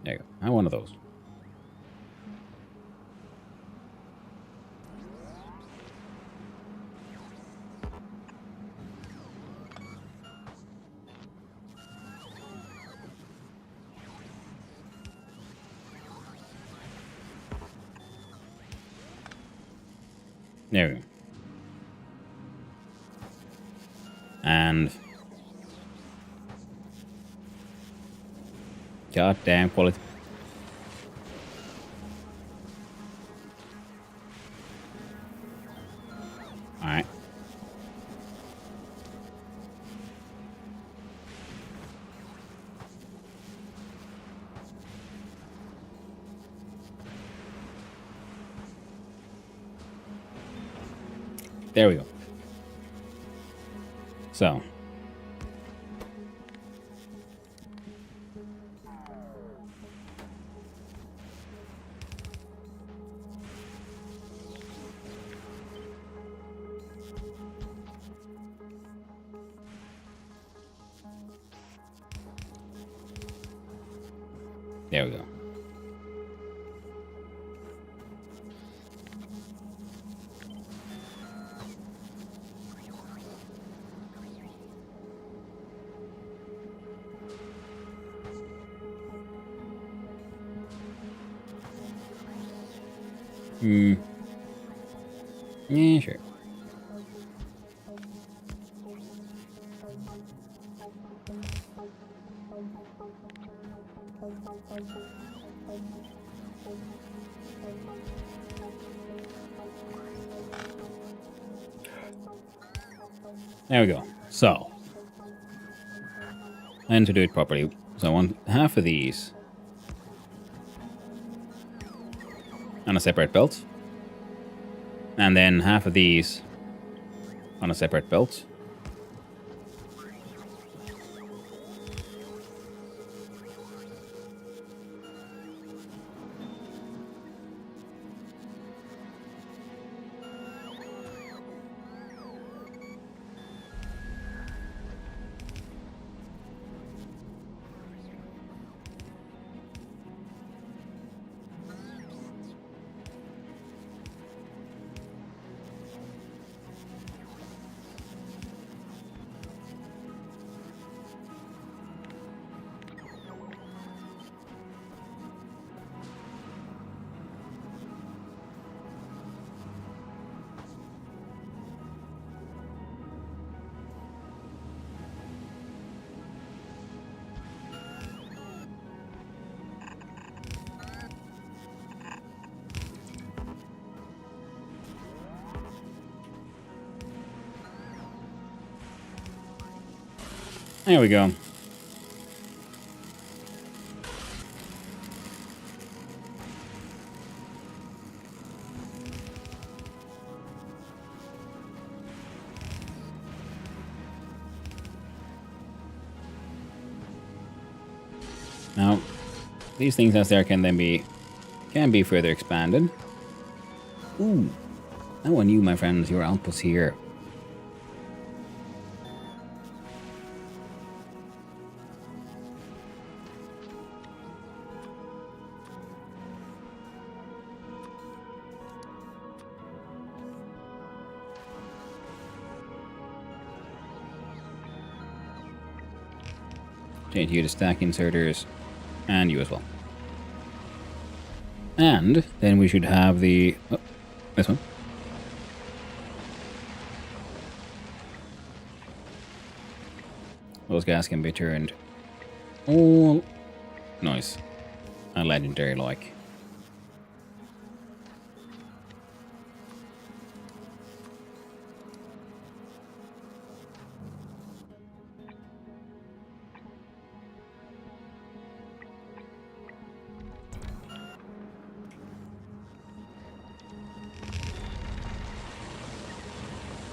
There you go. I want one of those. There we go. And... goddamn quality. Alright. There we go. So. There we go. Yeah, sure. There we go. So, and to do it properly, so I want half of these on a separate belt, and then half of these on a separate belt. There we go. Now, these things as there can be further expanded. Ooh, now I knew, my friends, your outpost here. Change you to stack inserters, and you as well. And then we should have the... Oh, this one. Those guys can be turned all nice and legendary like.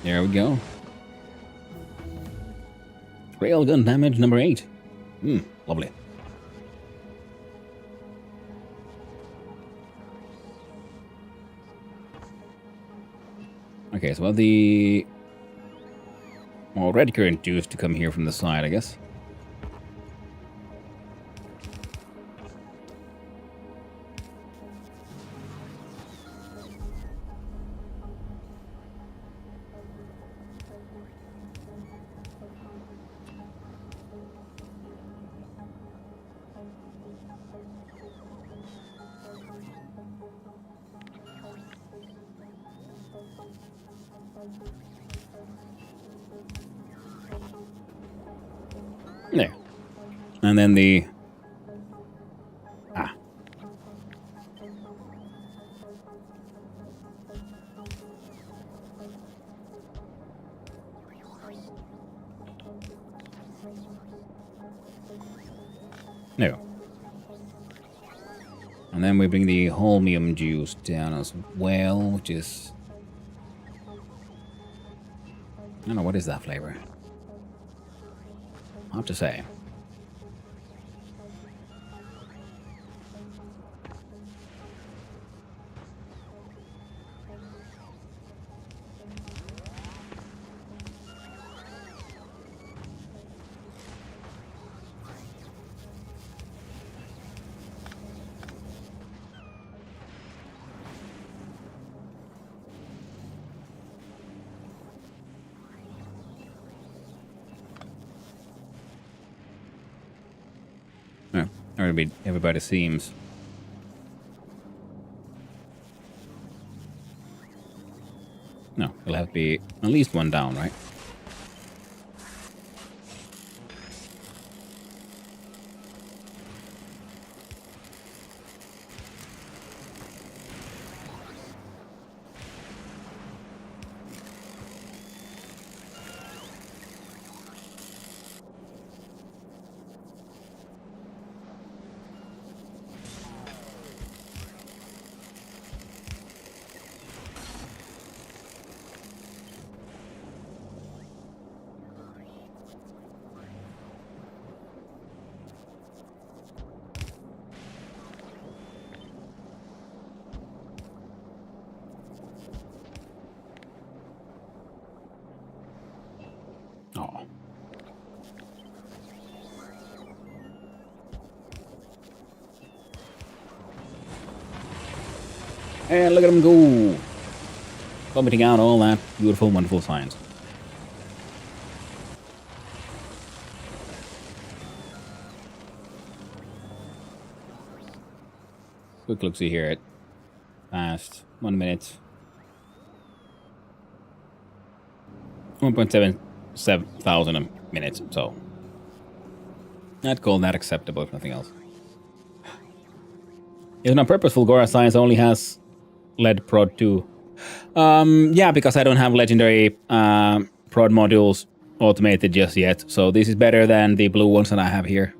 There we go. Railgun damage number 8. Lovely. Okay, so the red current juice to come here from the side, I guess. There. And then the... No. And then we bring the holmium juice down as well, which is... I don't know, what is that flavor? I'll have to say. Yeah, everybody seems. No, it'll have to be at least one down, right? Oh. And look at him go! Vomiting out all that beautiful, wonderful science. Quick look-see here at past 1 minute. 1.77 thousand a minute, so I'd call that acceptable if nothing else. If not purposeful, Gora Science only has lead prod 2. Yeah, because I don't have legendary prod modules automated just yet, so this is better than the blue ones that I have here.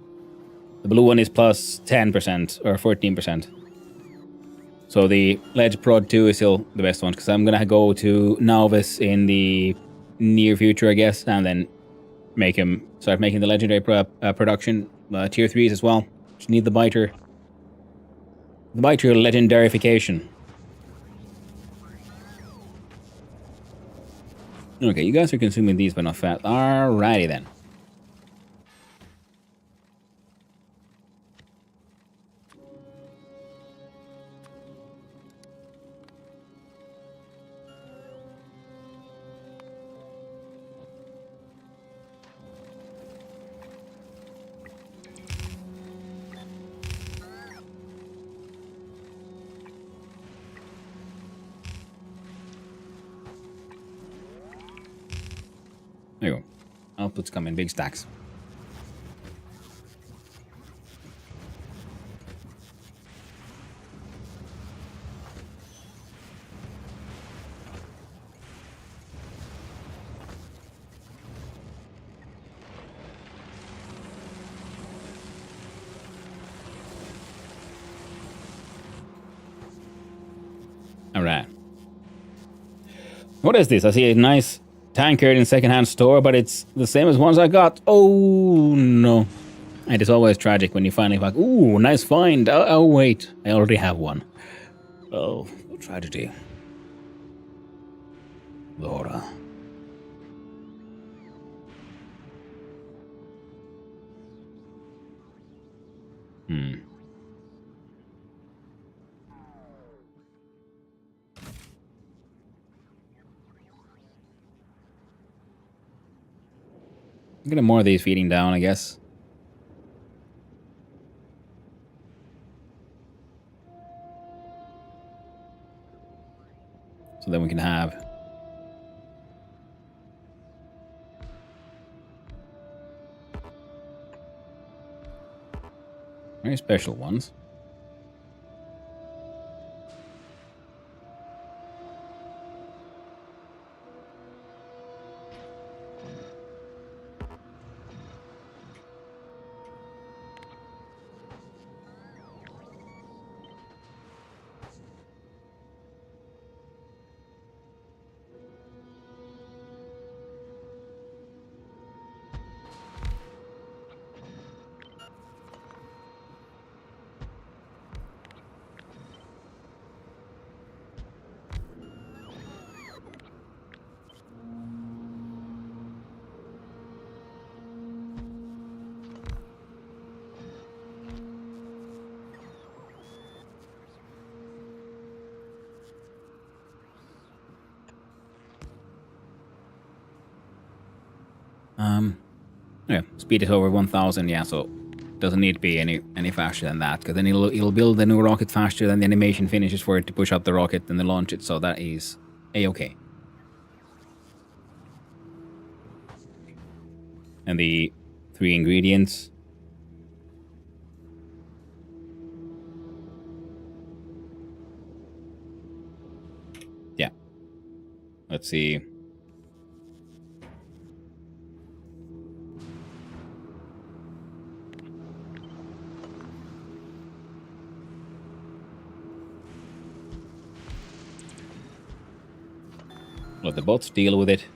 The blue one is plus 10% or 14%. So the Ledge Prod 2 is still the best one, because I'm gonna go to Novice in the near future, I guess, and then start making the legendary production tier 3s as well. Just need the biter. The biter legendarification. Okay, you guys are consuming these but not fat. Alrighty then. There you go. Outputs come in big stacks. Alright. What is this? I see a nice tankard in secondhand store, but it's the same as ones I got. Oh no. It is always tragic when you finally like, ooh, nice find. Oh wait, I already have one. Oh, tragedy. Laura. Get more of these feeding down, I guess. So then we can have very special ones. Yeah, speed is over 1,000. Yeah, so doesn't need to be any faster than that, because then it'll build the new rocket faster than the animation finishes for it to push up the rocket and then launch it. So that is a-okay. And the 3 ingredients. Yeah. Let's see. Let the bots deal with it.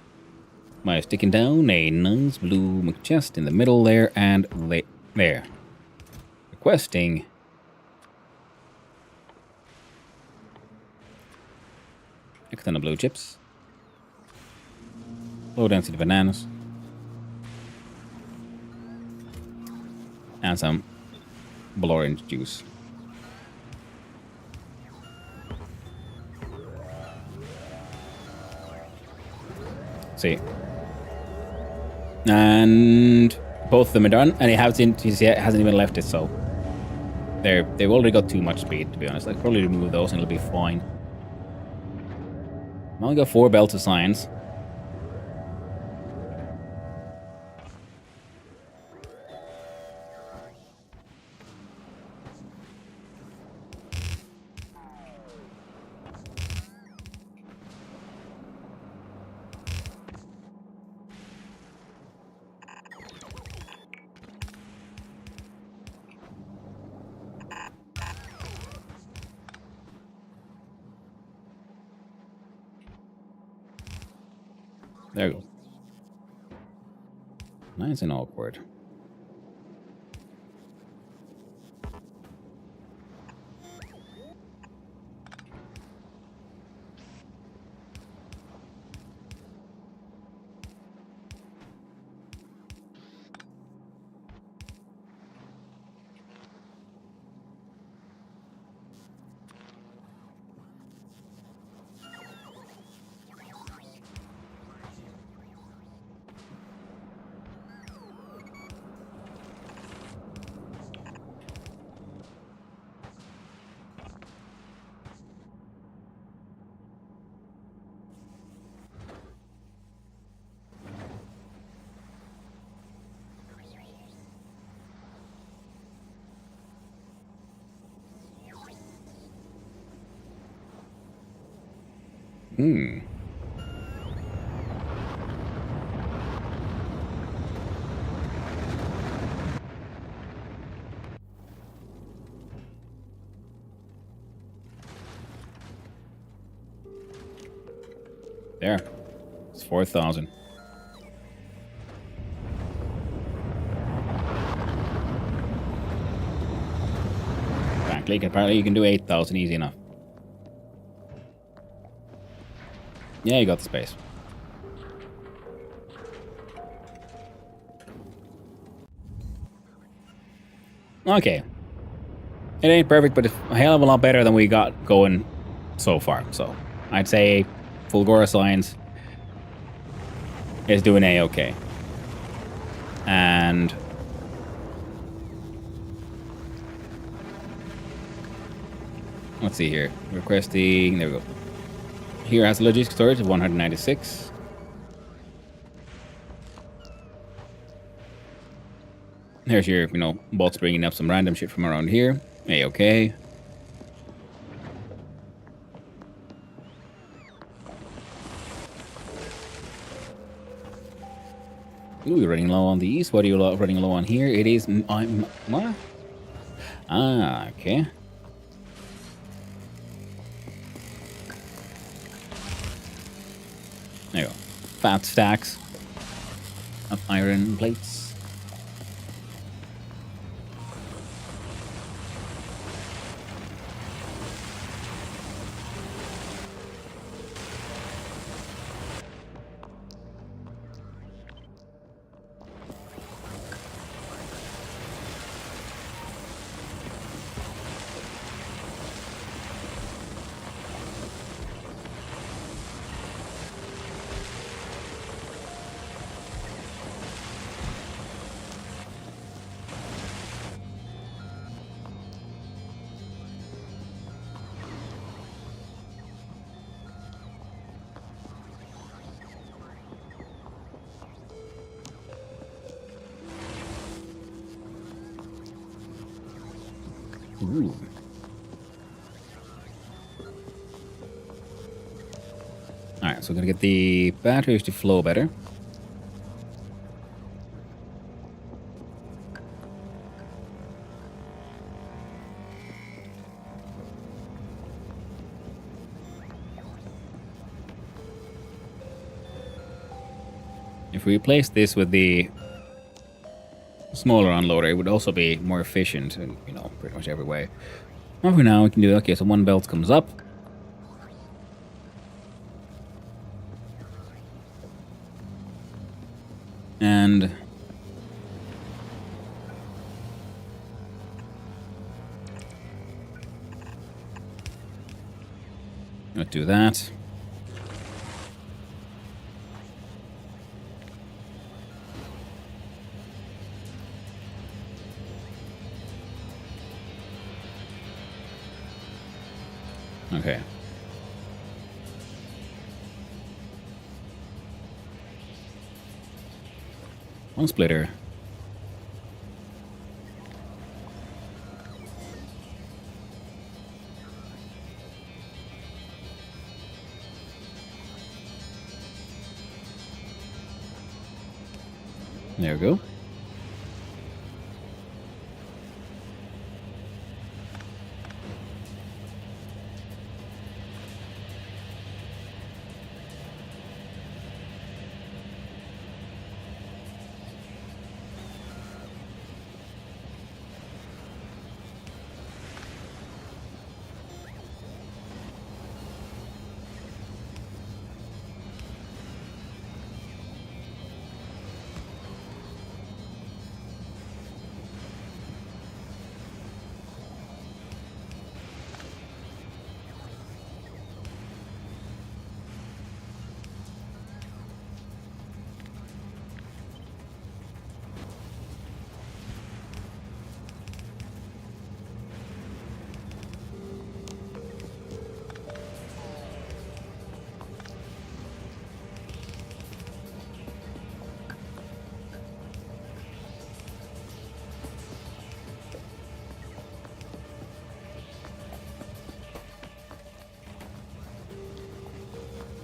By sticking down a nice blue chest in the middle there and there. Requesting a ton of blue chips. Low density bananas. And some blood orange juice. See. And both of them are done, and it hasn't even left it, so they've already got too much speed, to be honest. I'll probably remove those and it'll be fine. I only got 4 belts of science. There we go. Nice and awkward. There. It's 4,000. Apparently you can do 8,000 easy enough. Yeah, you got the space. Okay. It ain't perfect, but it's a hell of a lot better than we got going so far. So, I'd say Fulgora Science is doing A-okay. And let's see here. Requesting, there we go. Here has logistic storage of 196. There's your, bots bringing up some random shit from around here. A-okay. Ooh, you're running low on these. What are you running low on here? It is... what? Ah, okay. There you go. Fat stacks of iron plates. Ooh. Alright, so we're gonna get the batteries to flow better. If we replace this with the smaller unloader, it would also be more efficient in, pretty much every way. Well, for now, we can do, okay, so one belt comes up. And let's do that. Okay. One splitter. There we go.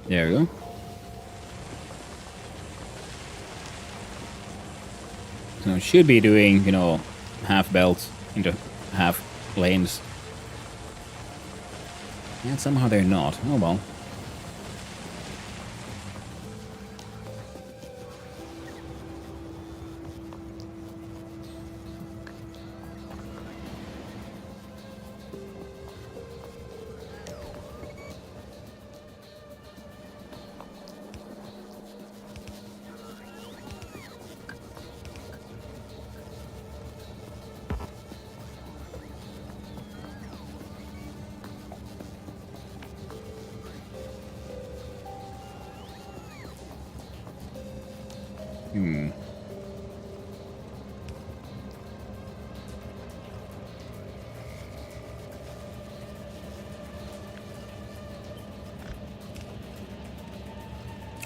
There we go. So it should be doing, you know, half belts into half lanes. And somehow they're not. Oh well.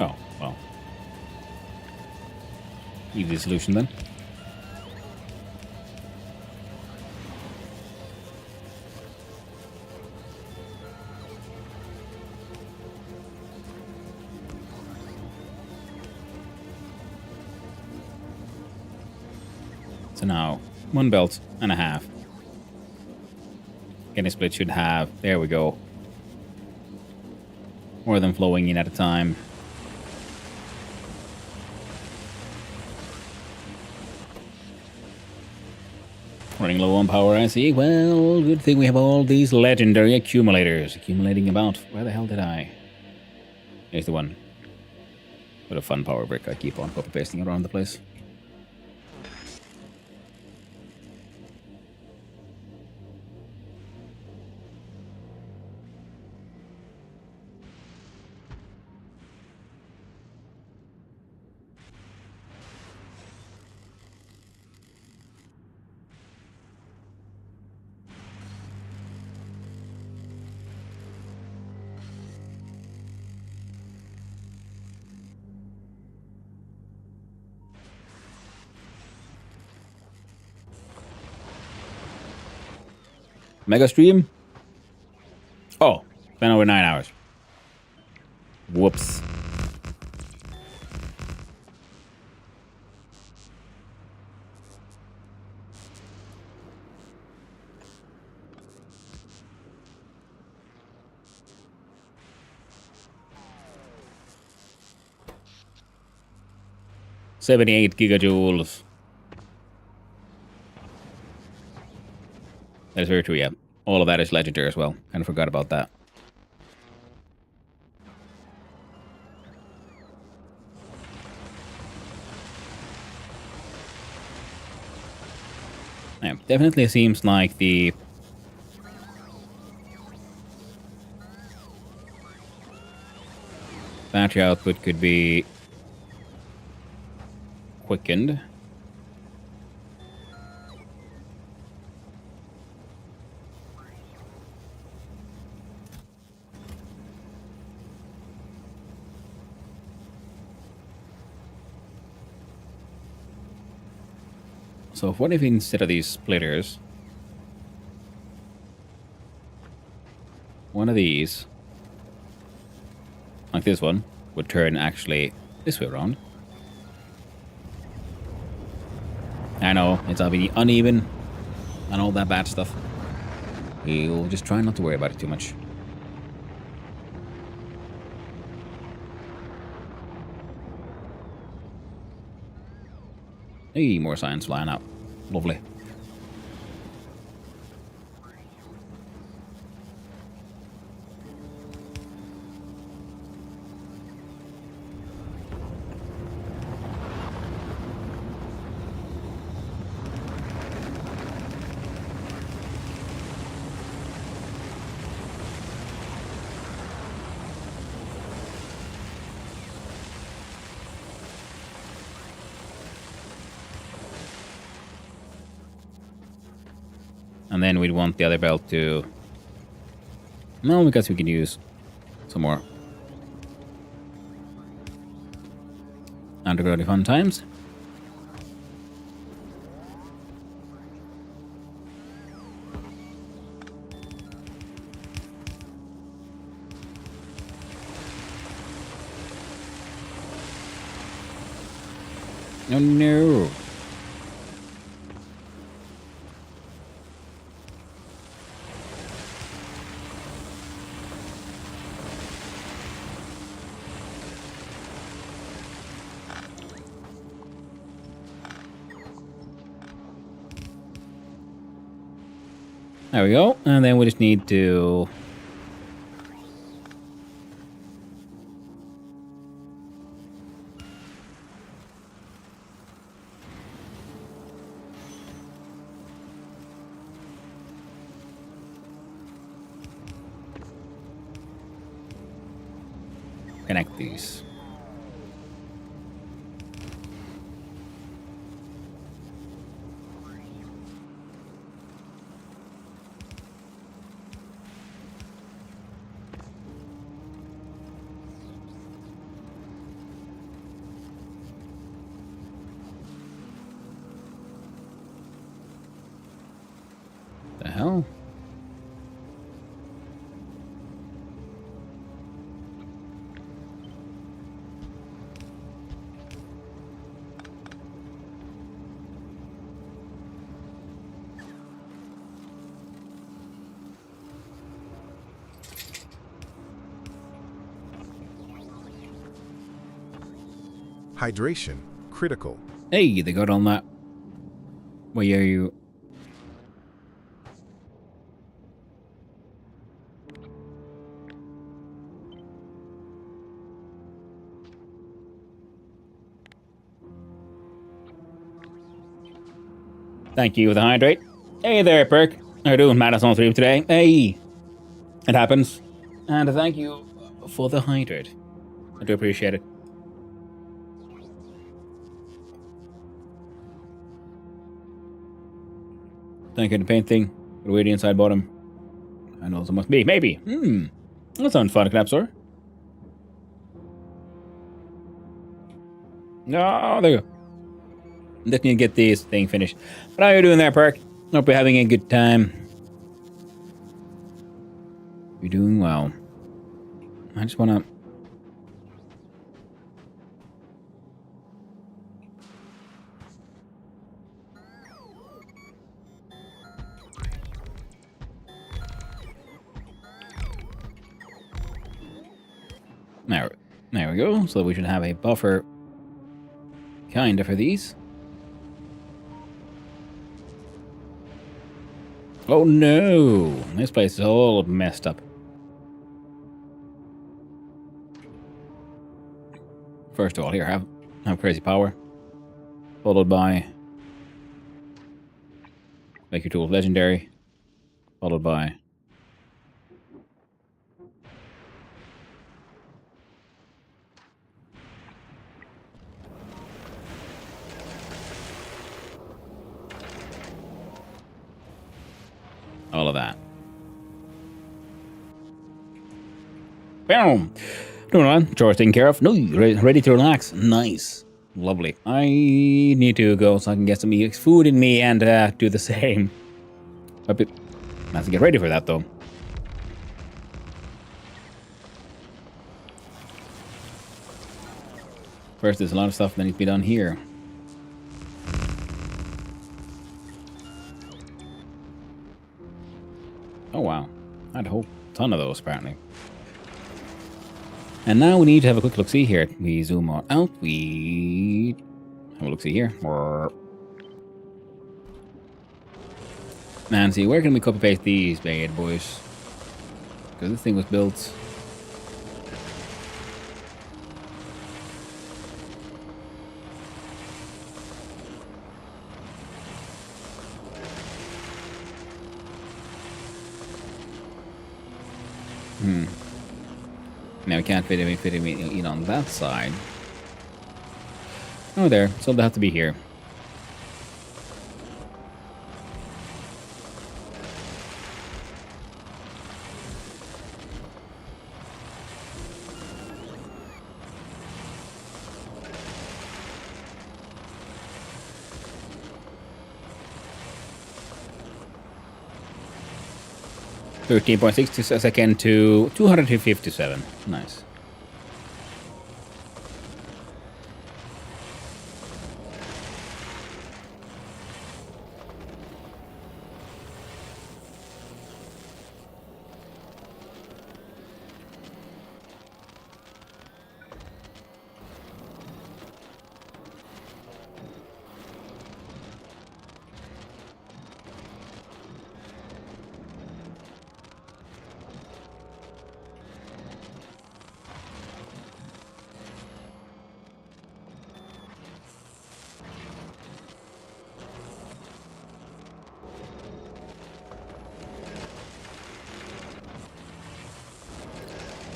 Oh, well. Easy solution then. So now, 1 belt and a half. Getting split should have, there we go. More of them flowing in at a time. Running low on power, I see. Well, good thing we have all these legendary accumulators. Accumulating about, where the hell did I? Here's the one. What a fun power brick I keep on copy-pasting around the place. Mega stream? Oh, been over 9 hours. Whoops. $78 gigajoules. That is very true, yeah. All of that is legendary as well. Kind of forgot about that. Yeah, definitely seems like the battery output could be quickened. So what if instead of these splitters, one of these, like this one, would turn actually this way around? I know, it's obviously uneven and all that bad stuff. We'll just try not to worry about it too much. Hey, more science flying out. Lovely. And then we'd want the other belt to... No, because we can use some more underground fun times. Oh no. There we go. And then we just need to... connect these. The hell? Hydration, critical. Hey, they got on that. Where are you? Thank you for the hydrate. Hey there, Perk. How you doing? Madison stream today. Hey. It happens. And thank you for the hydrate. I do appreciate it. Thank you for the paint thing. The way the inside bottom. I know there must be. Maybe. That sounds fun, Knapsor. No, there you go. Let me get this thing finished. But how are you doing there, Perk? Hope you're having a good time. You're doing well. I just wanna... There we go. So we should have a buffer kinda for these. Oh no! This place is all messed up. First of all, here, have crazy power. Followed by make your tools legendary. Followed by all of that. Boom! Doing on. Chores taken care of. No, ready to relax. Nice. Lovely. I need to go so I can get some food in me and do the same. I have to get ready for that though. First, there's a lot of stuff that needs to be done here. Oh wow. I had a whole ton of those apparently. And now we need to have a quick look-see here. We zoom out, we have a look-see here. And see, where can we copy-paste these bad boys? Because this thing was built... Now we can't fit him in on that side. Oh, there. So they'll have to be here. .6 seconds to 257. Nice.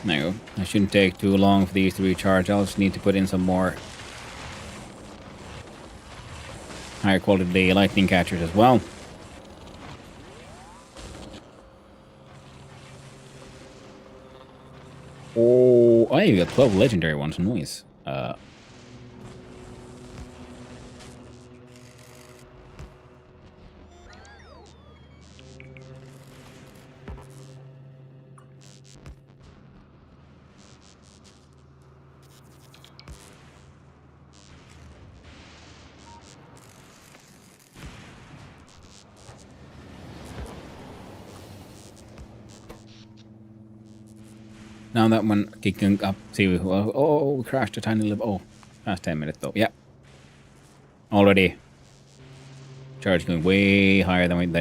There you go. It shouldn't take too long for these to recharge. I'll just need to put in some more higher quality lightning catchers as well. Oh, I got 12 legendary ones. Nice. Now that one kicking up. See, oh, crashed a tiny little. Oh, past 10 minutes though. Yeah. Already. Charge going way higher than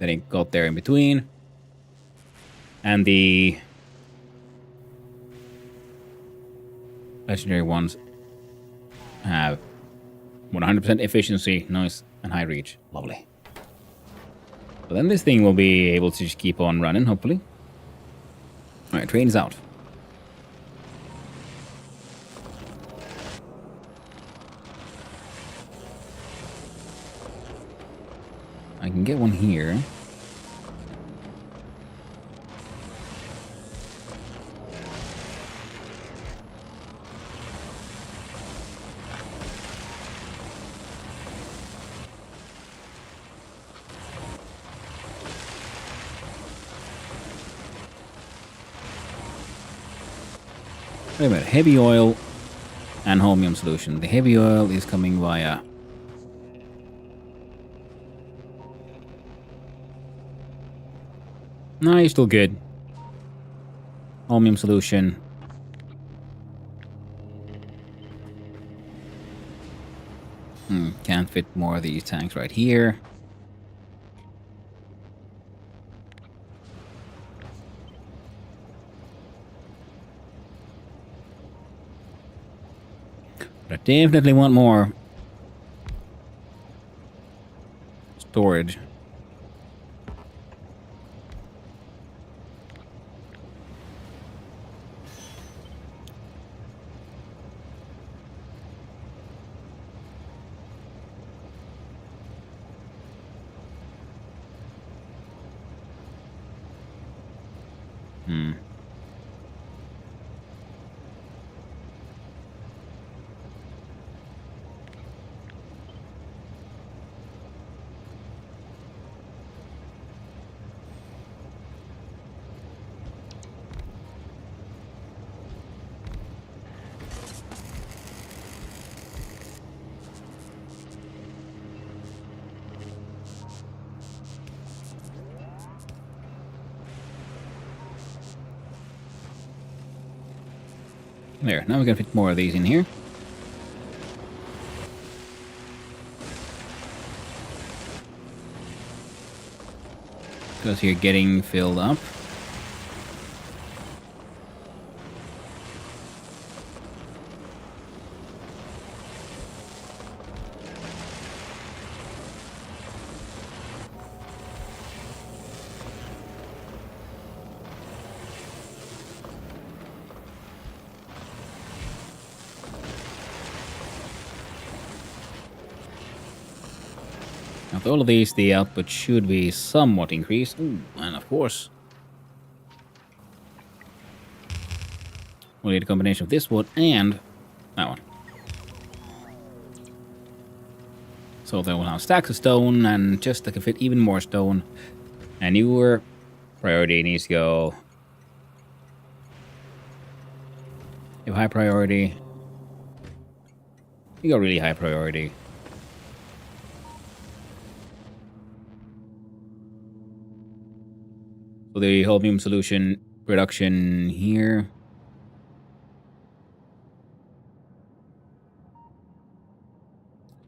it got there in between. And the legendary ones have 100% efficiency, nice, and high reach. Lovely. But then this thing will be able to just keep on running, hopefully. Alright, train's out. I can get one here. Wait a minute, heavy oil and holmium solution. The heavy oil is coming via... No, you're still good. Holmium solution. Can't fit more of these tanks right here. But I definitely want more storage. There, now we can fit more of these in here. Because you're getting filled up. Now, with all of these, the output should be somewhat increased. Ooh, and of course, we'll need a combination of this wood and that one. So they will have stacks of stone, and just to fit even more stone. And your priority needs to go. You have high priority. You got really high priority. So the holmium solution production here.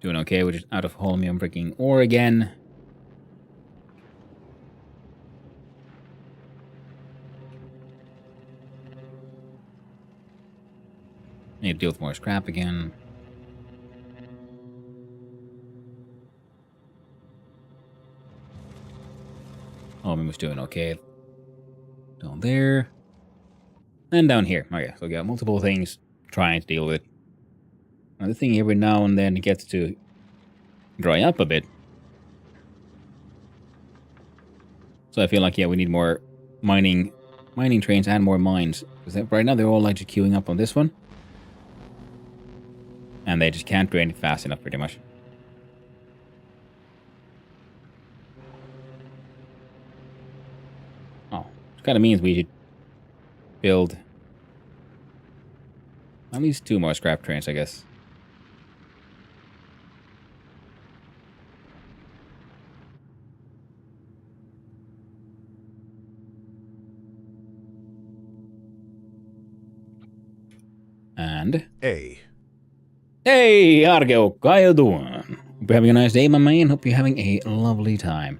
Doing okay, we're just out of holmium freaking ore again. Need to deal with more scrap again. Holmium was doing okay. Down there. And down here. Okay, so we got multiple things trying to deal with. Now the thing every now and then gets to dry up a bit. So I feel like, yeah, we need more mining trains and more mines. Because right now they're all like just queuing up on this one. And they just can't drain it fast enough, pretty much. Oh, which kind of means we should build at least 2 more scrap trains, I guess. And... A. Hey, Argeo, how you doing? Hope you're having a nice day, my man. Hope you're having a lovely time.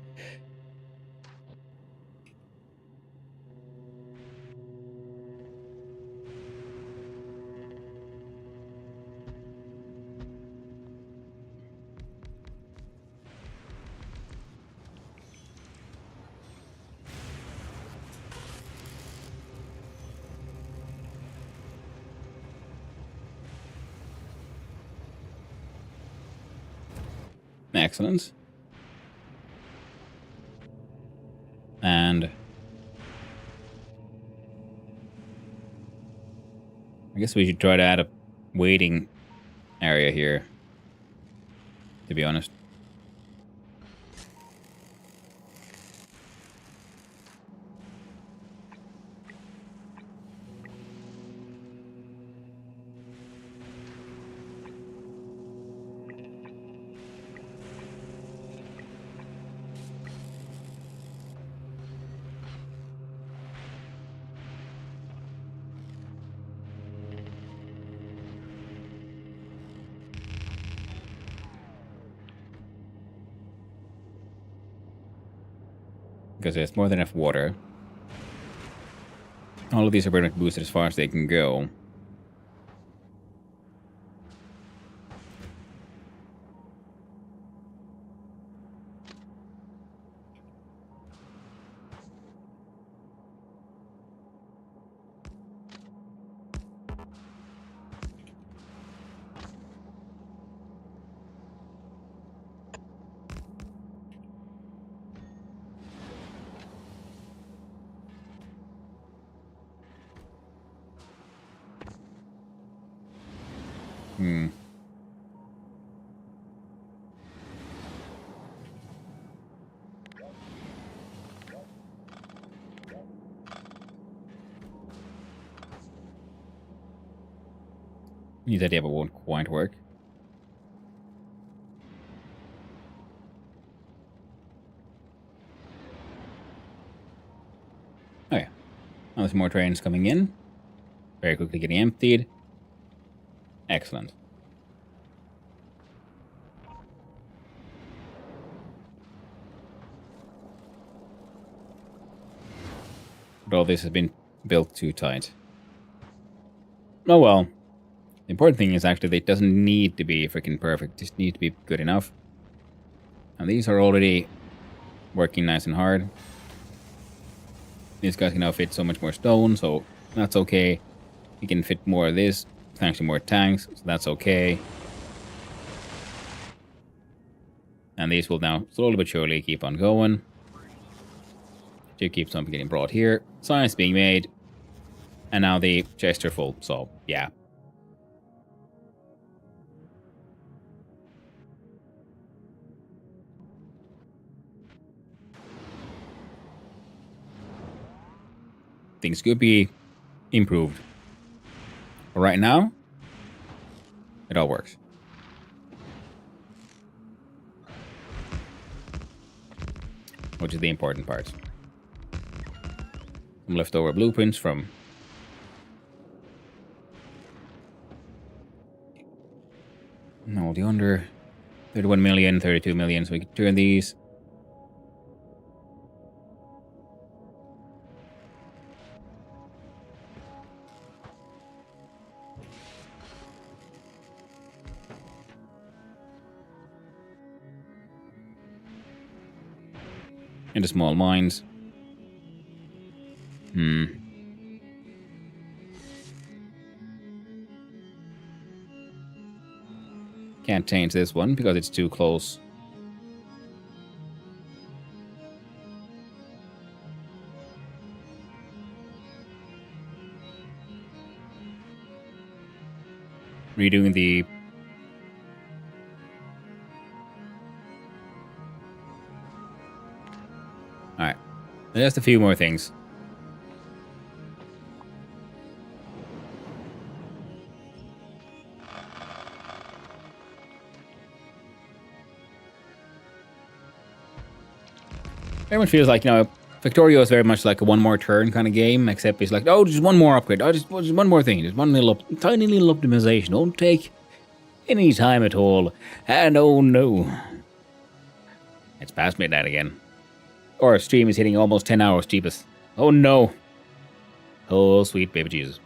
Excellent. And I guess we should try to add a waiting area here, to be honest. Because there's more than enough water. All of these are pretty much boosted as far as they can go. That idea but won't quite work. Oh yeah. Now there's more trains coming in. Very quickly getting emptied. Excellent. But all this has been built too tight. Oh well. The important thing is actually that it doesn't need to be freaking perfect. It just needs to be good enough. And these are already working nice and hard. These guys can now fit so much more stone, so that's okay. We can fit more of this, thanks to more tanks, so that's okay. And these will now slowly but surely keep on going. To keep something getting brought here. Science being made. And now the chests are full, so yeah. Things could be improved. But right now, it all works. Which is the important part. Some leftover blueprints from... No, the under 31 million, 32 million, so we can turn these. Into small mines. Can't change this one because it's too close. Redoing the... Alright. Just a few more things. Very much feels like, you know, Factorio is very much like a one more turn kind of game, except it's like, oh, just one more upgrade. Oh, just one more thing. Just one little, tiny little optimization. Don't take any time at all. And oh no. It's past midnight again. Or stream is hitting almost 10 hours, cheapest. Oh no. Oh, sweet baby Jesus.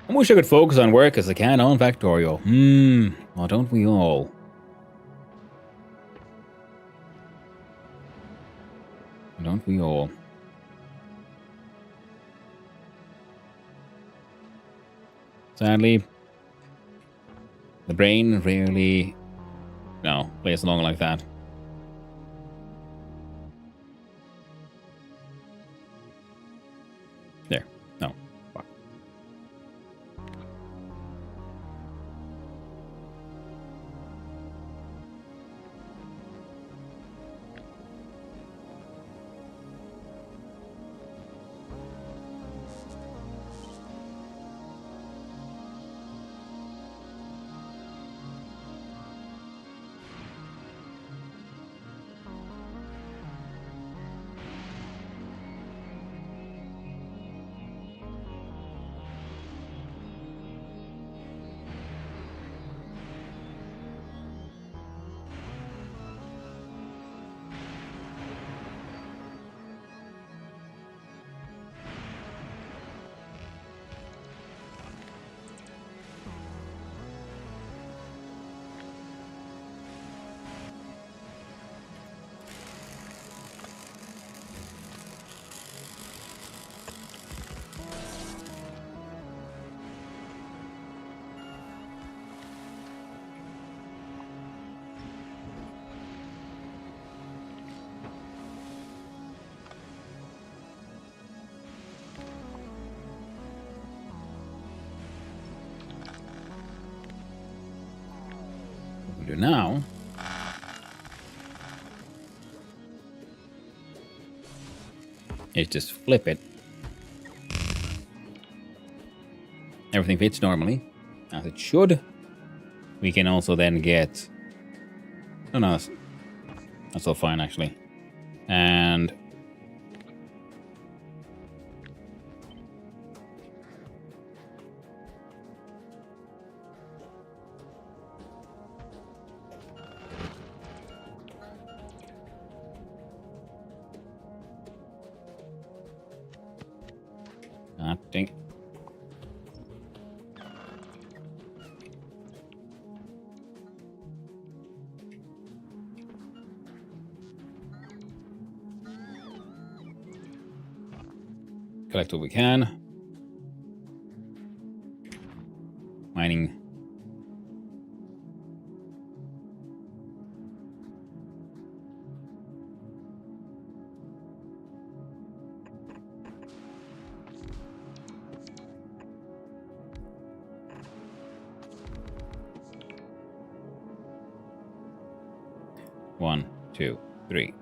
I wish I could focus on work as I can on Factorio. Well, don't we all? Don't we all? Sadly, the brain rarely, plays along like that. There. No. Fuck. What we do now is just flip it. Everything fits normally, as it should. We can also then get... Oh no, that's all fine actually. And... Ah, dang. Collect what we can. Mining. One, two, three.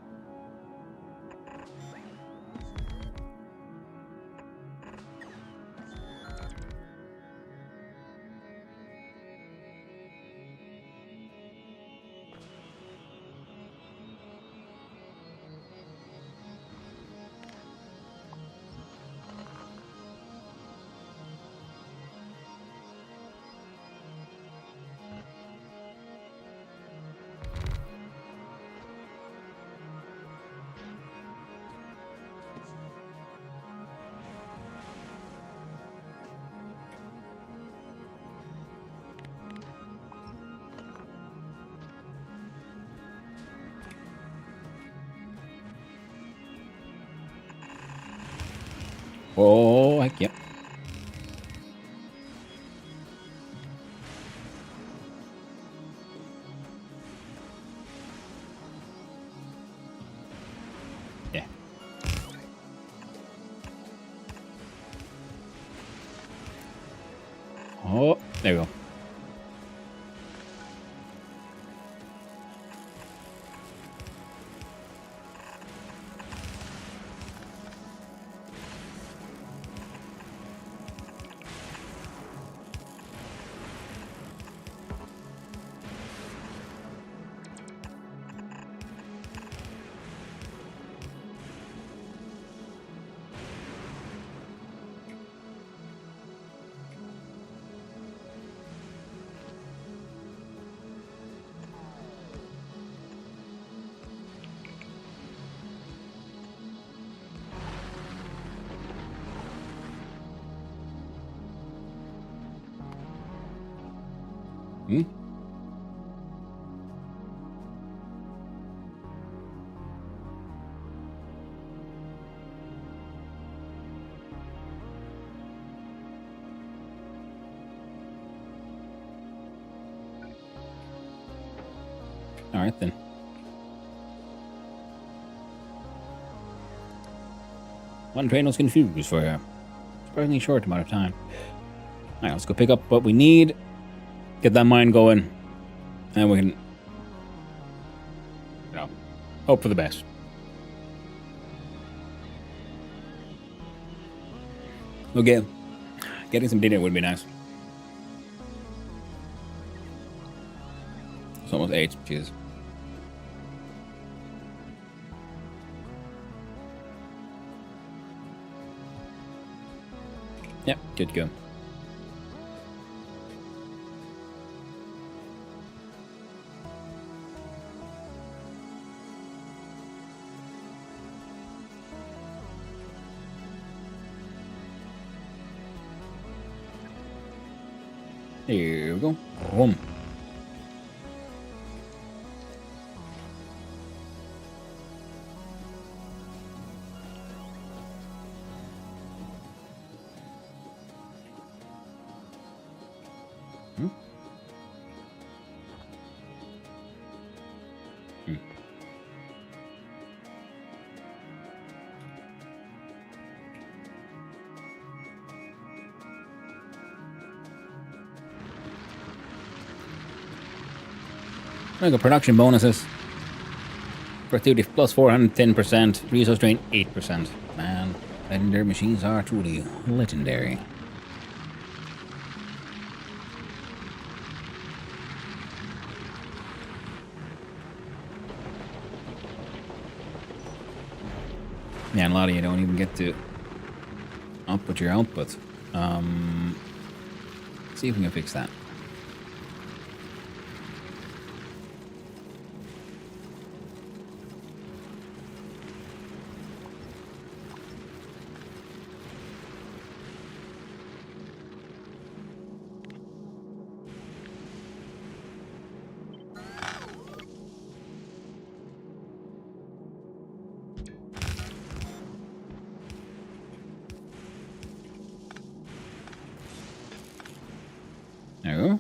Oh, heck yeah. Yeah. Oh, there we go. Hmm? Alright then. One train was confused for a surprisingly short amount of time. Alright, let's go pick up what we need. Get that mine going. And we can, you know, hope for the best. Okay. Getting some dinner would be nice. It's almost 8. Cheers. Yep, good to go. Here we go. Boom. Hmm? Hmm. Like production bonuses. Productivity plus 410%. Resource drain 8%. Man, legendary machines are truly legendary. Yeah, and a lot of you don't even get to output your output. See if we can fix that. There we go.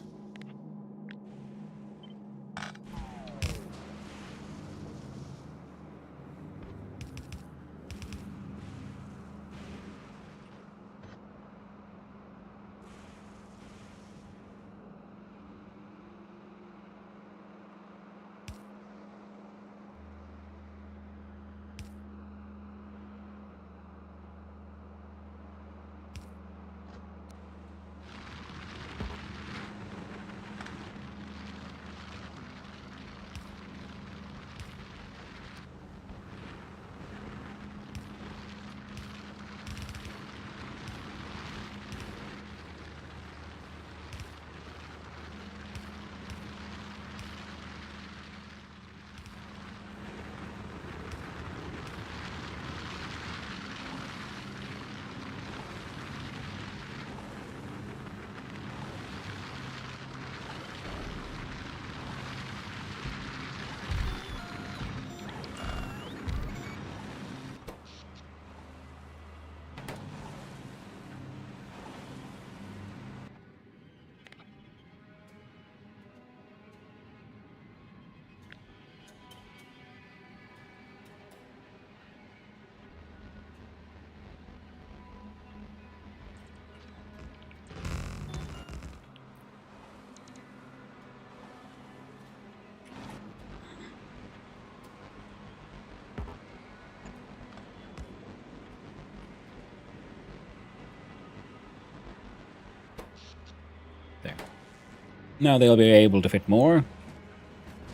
Now they'll be able to fit more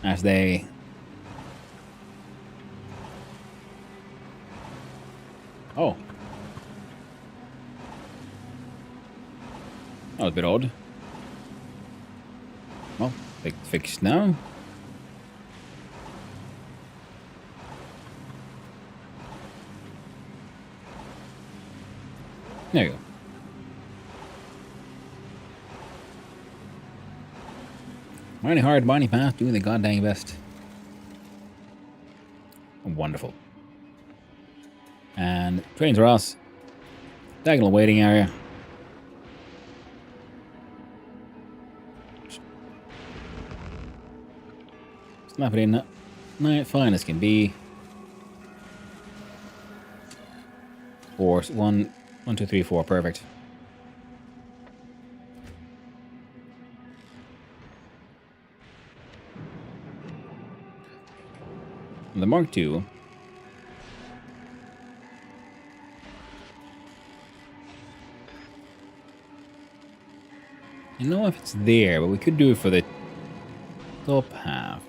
as they... Oh. That was a bit odd. Well, fixed now. There you go. Mighty hard, mighty fast, doing the goddamn best. Wonderful. And trains are us. Diagonal waiting area. Snap it in. Fine as can be. 4, 1, 1, 2, 3, 4. Perfect. The Mark II. I don't know if it's there, but we could do it for the top half.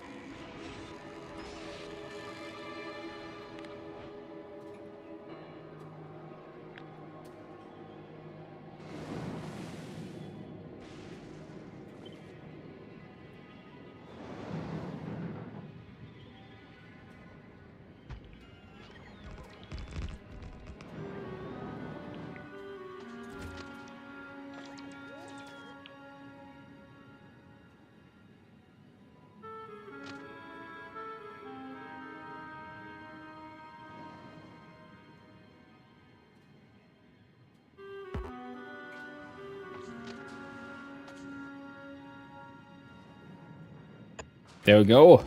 There we go.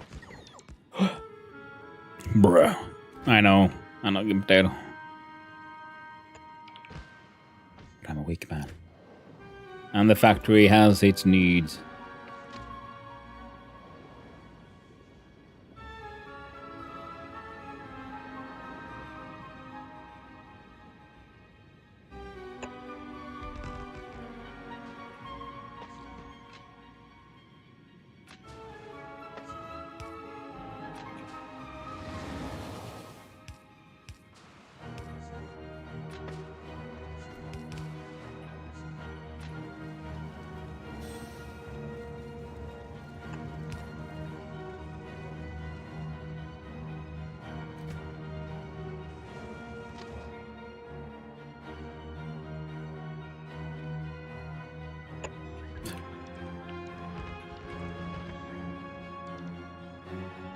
Bruh. I know. I'm not good potato. But I'm a weak man. And the factory has its needs.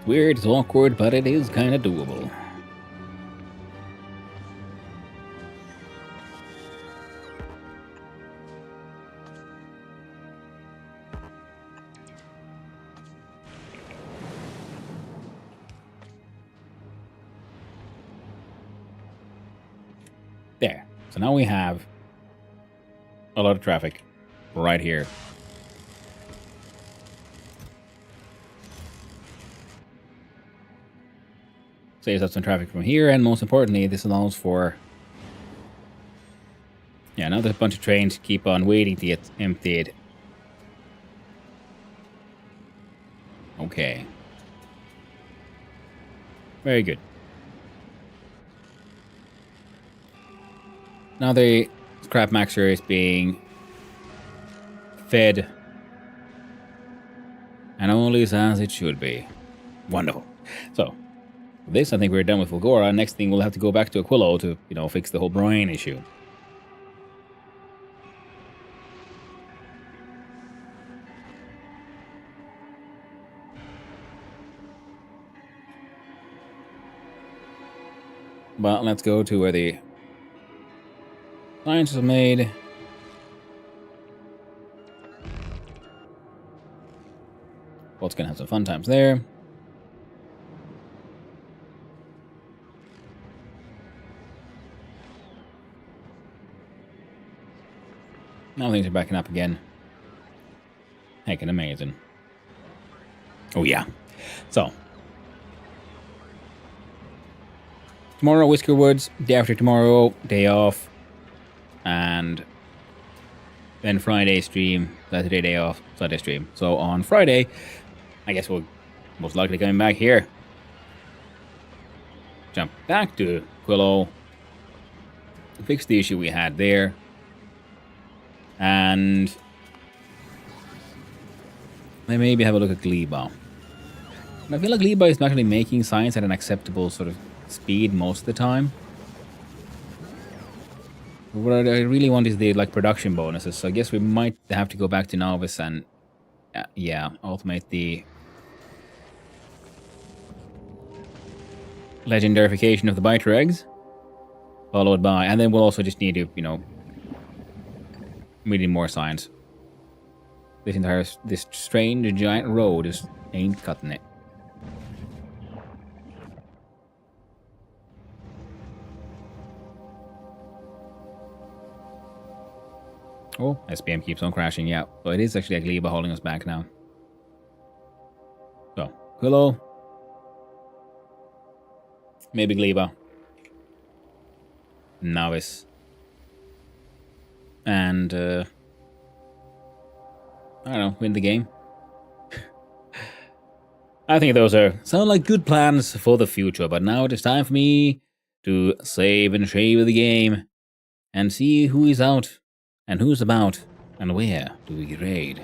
Weird, it's awkward, but it is kind of doable. There. So now we have a lot of traffic right here. Saves up some traffic from here, and most importantly, this allows for... Yeah, now there's a bunch of trains keep on waiting to get emptied. Okay. Very good. Now the Scrapmaxxin is being fed, and only as it should be. Wonderful. So, with this, I think we're done with Fulgora. Next thing, we'll have to go back to Aquilo to, you know, fix the whole brine issue. But let's go to where the science was made. Boat's gonna have some fun times there. Now things are backing up again. Heckin' amazing. Oh yeah. So. Tomorrow, Whisker Woods. Day after tomorrow, day off. And Then Friday stream, Saturday day off, Sunday stream. So on Friday, I guess we'll most likely coming back here. Jump back to Quillo. Fix the issue we had there. And maybe have a look at Gleba. I feel like Gleba is actually making science at an acceptable sort of speed most of the time. What I really want is the like production bonuses. So I guess we might have to go back to Novice and yeah, automate the legendarification of the biter eggs. Followed by, and then we'll also just need to, you know, we need more science. This strange giant road just ain't cutting it. Oh, SPM keeps on crashing, yeah. So it is actually a Gleba holding us back now. So, Quillo. Maybe Gleba. Novice. And, I don't know, win the game. I think those sound like good plans for the future, but now it is time for me to save and shave the game and see who is out and who's about and where do we raid.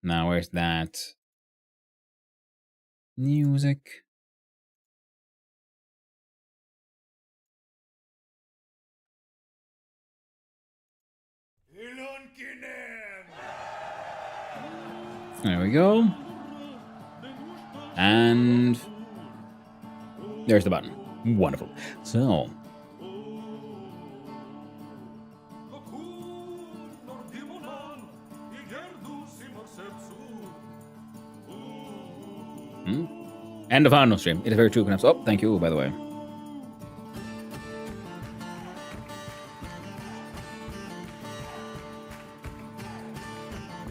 Now, where's that music? There we go. And there's the button. Wonderful. So. End of final stream. It is very true. Oh, thank you, by the way.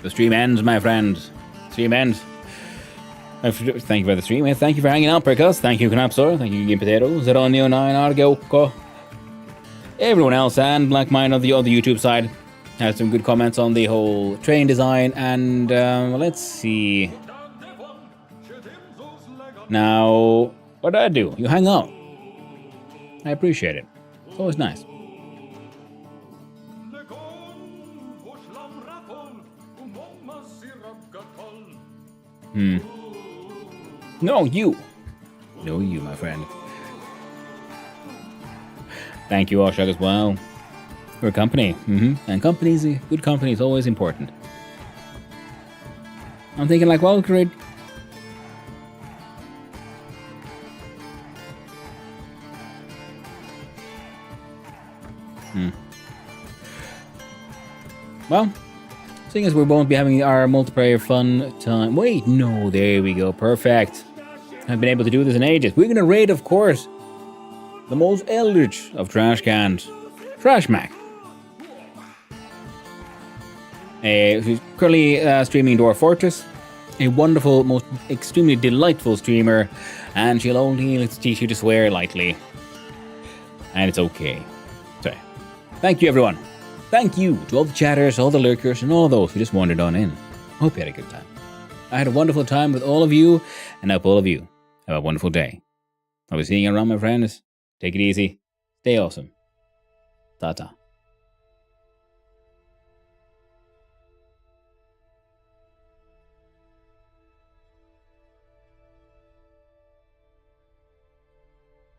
The stream ends, my friends. Stream ends. Thank you for the stream. Thank you for hanging out, Percus. Thank you, Knapsor. Thank you, Game Potato. Zeronio9, Argeoko. Everyone else, and Black Mind on the YouTube side had some good comments on the whole train design. And let's see. Now, what did I do? You hang out. I appreciate it. It's always nice. No, you. No, you, my friend. Thank you, Oshag, as well. For company. And good company is always important. I'm thinking like, well, great. Well, seeing as we won't be having our multiplayer fun time. Wait, no, there we go. Perfect. I've been able to do this in ages. We're gonna raid, of course, the most eldritch of trash cans, Scrapmaxxin. Who's currently streaming Dwarf Fortress. A wonderful, most extremely delightful streamer, and she'll only teach you to swear lightly. And it's okay. So, thank you, everyone. Thank you to all the chatters, all the lurkers, and all those who just wandered on in. Hope you had a good time. I had a wonderful time with all of you, and I hope all of you have a wonderful day. I'll be seeing you around, my friends. Take it easy. Stay awesome. Ta-ta.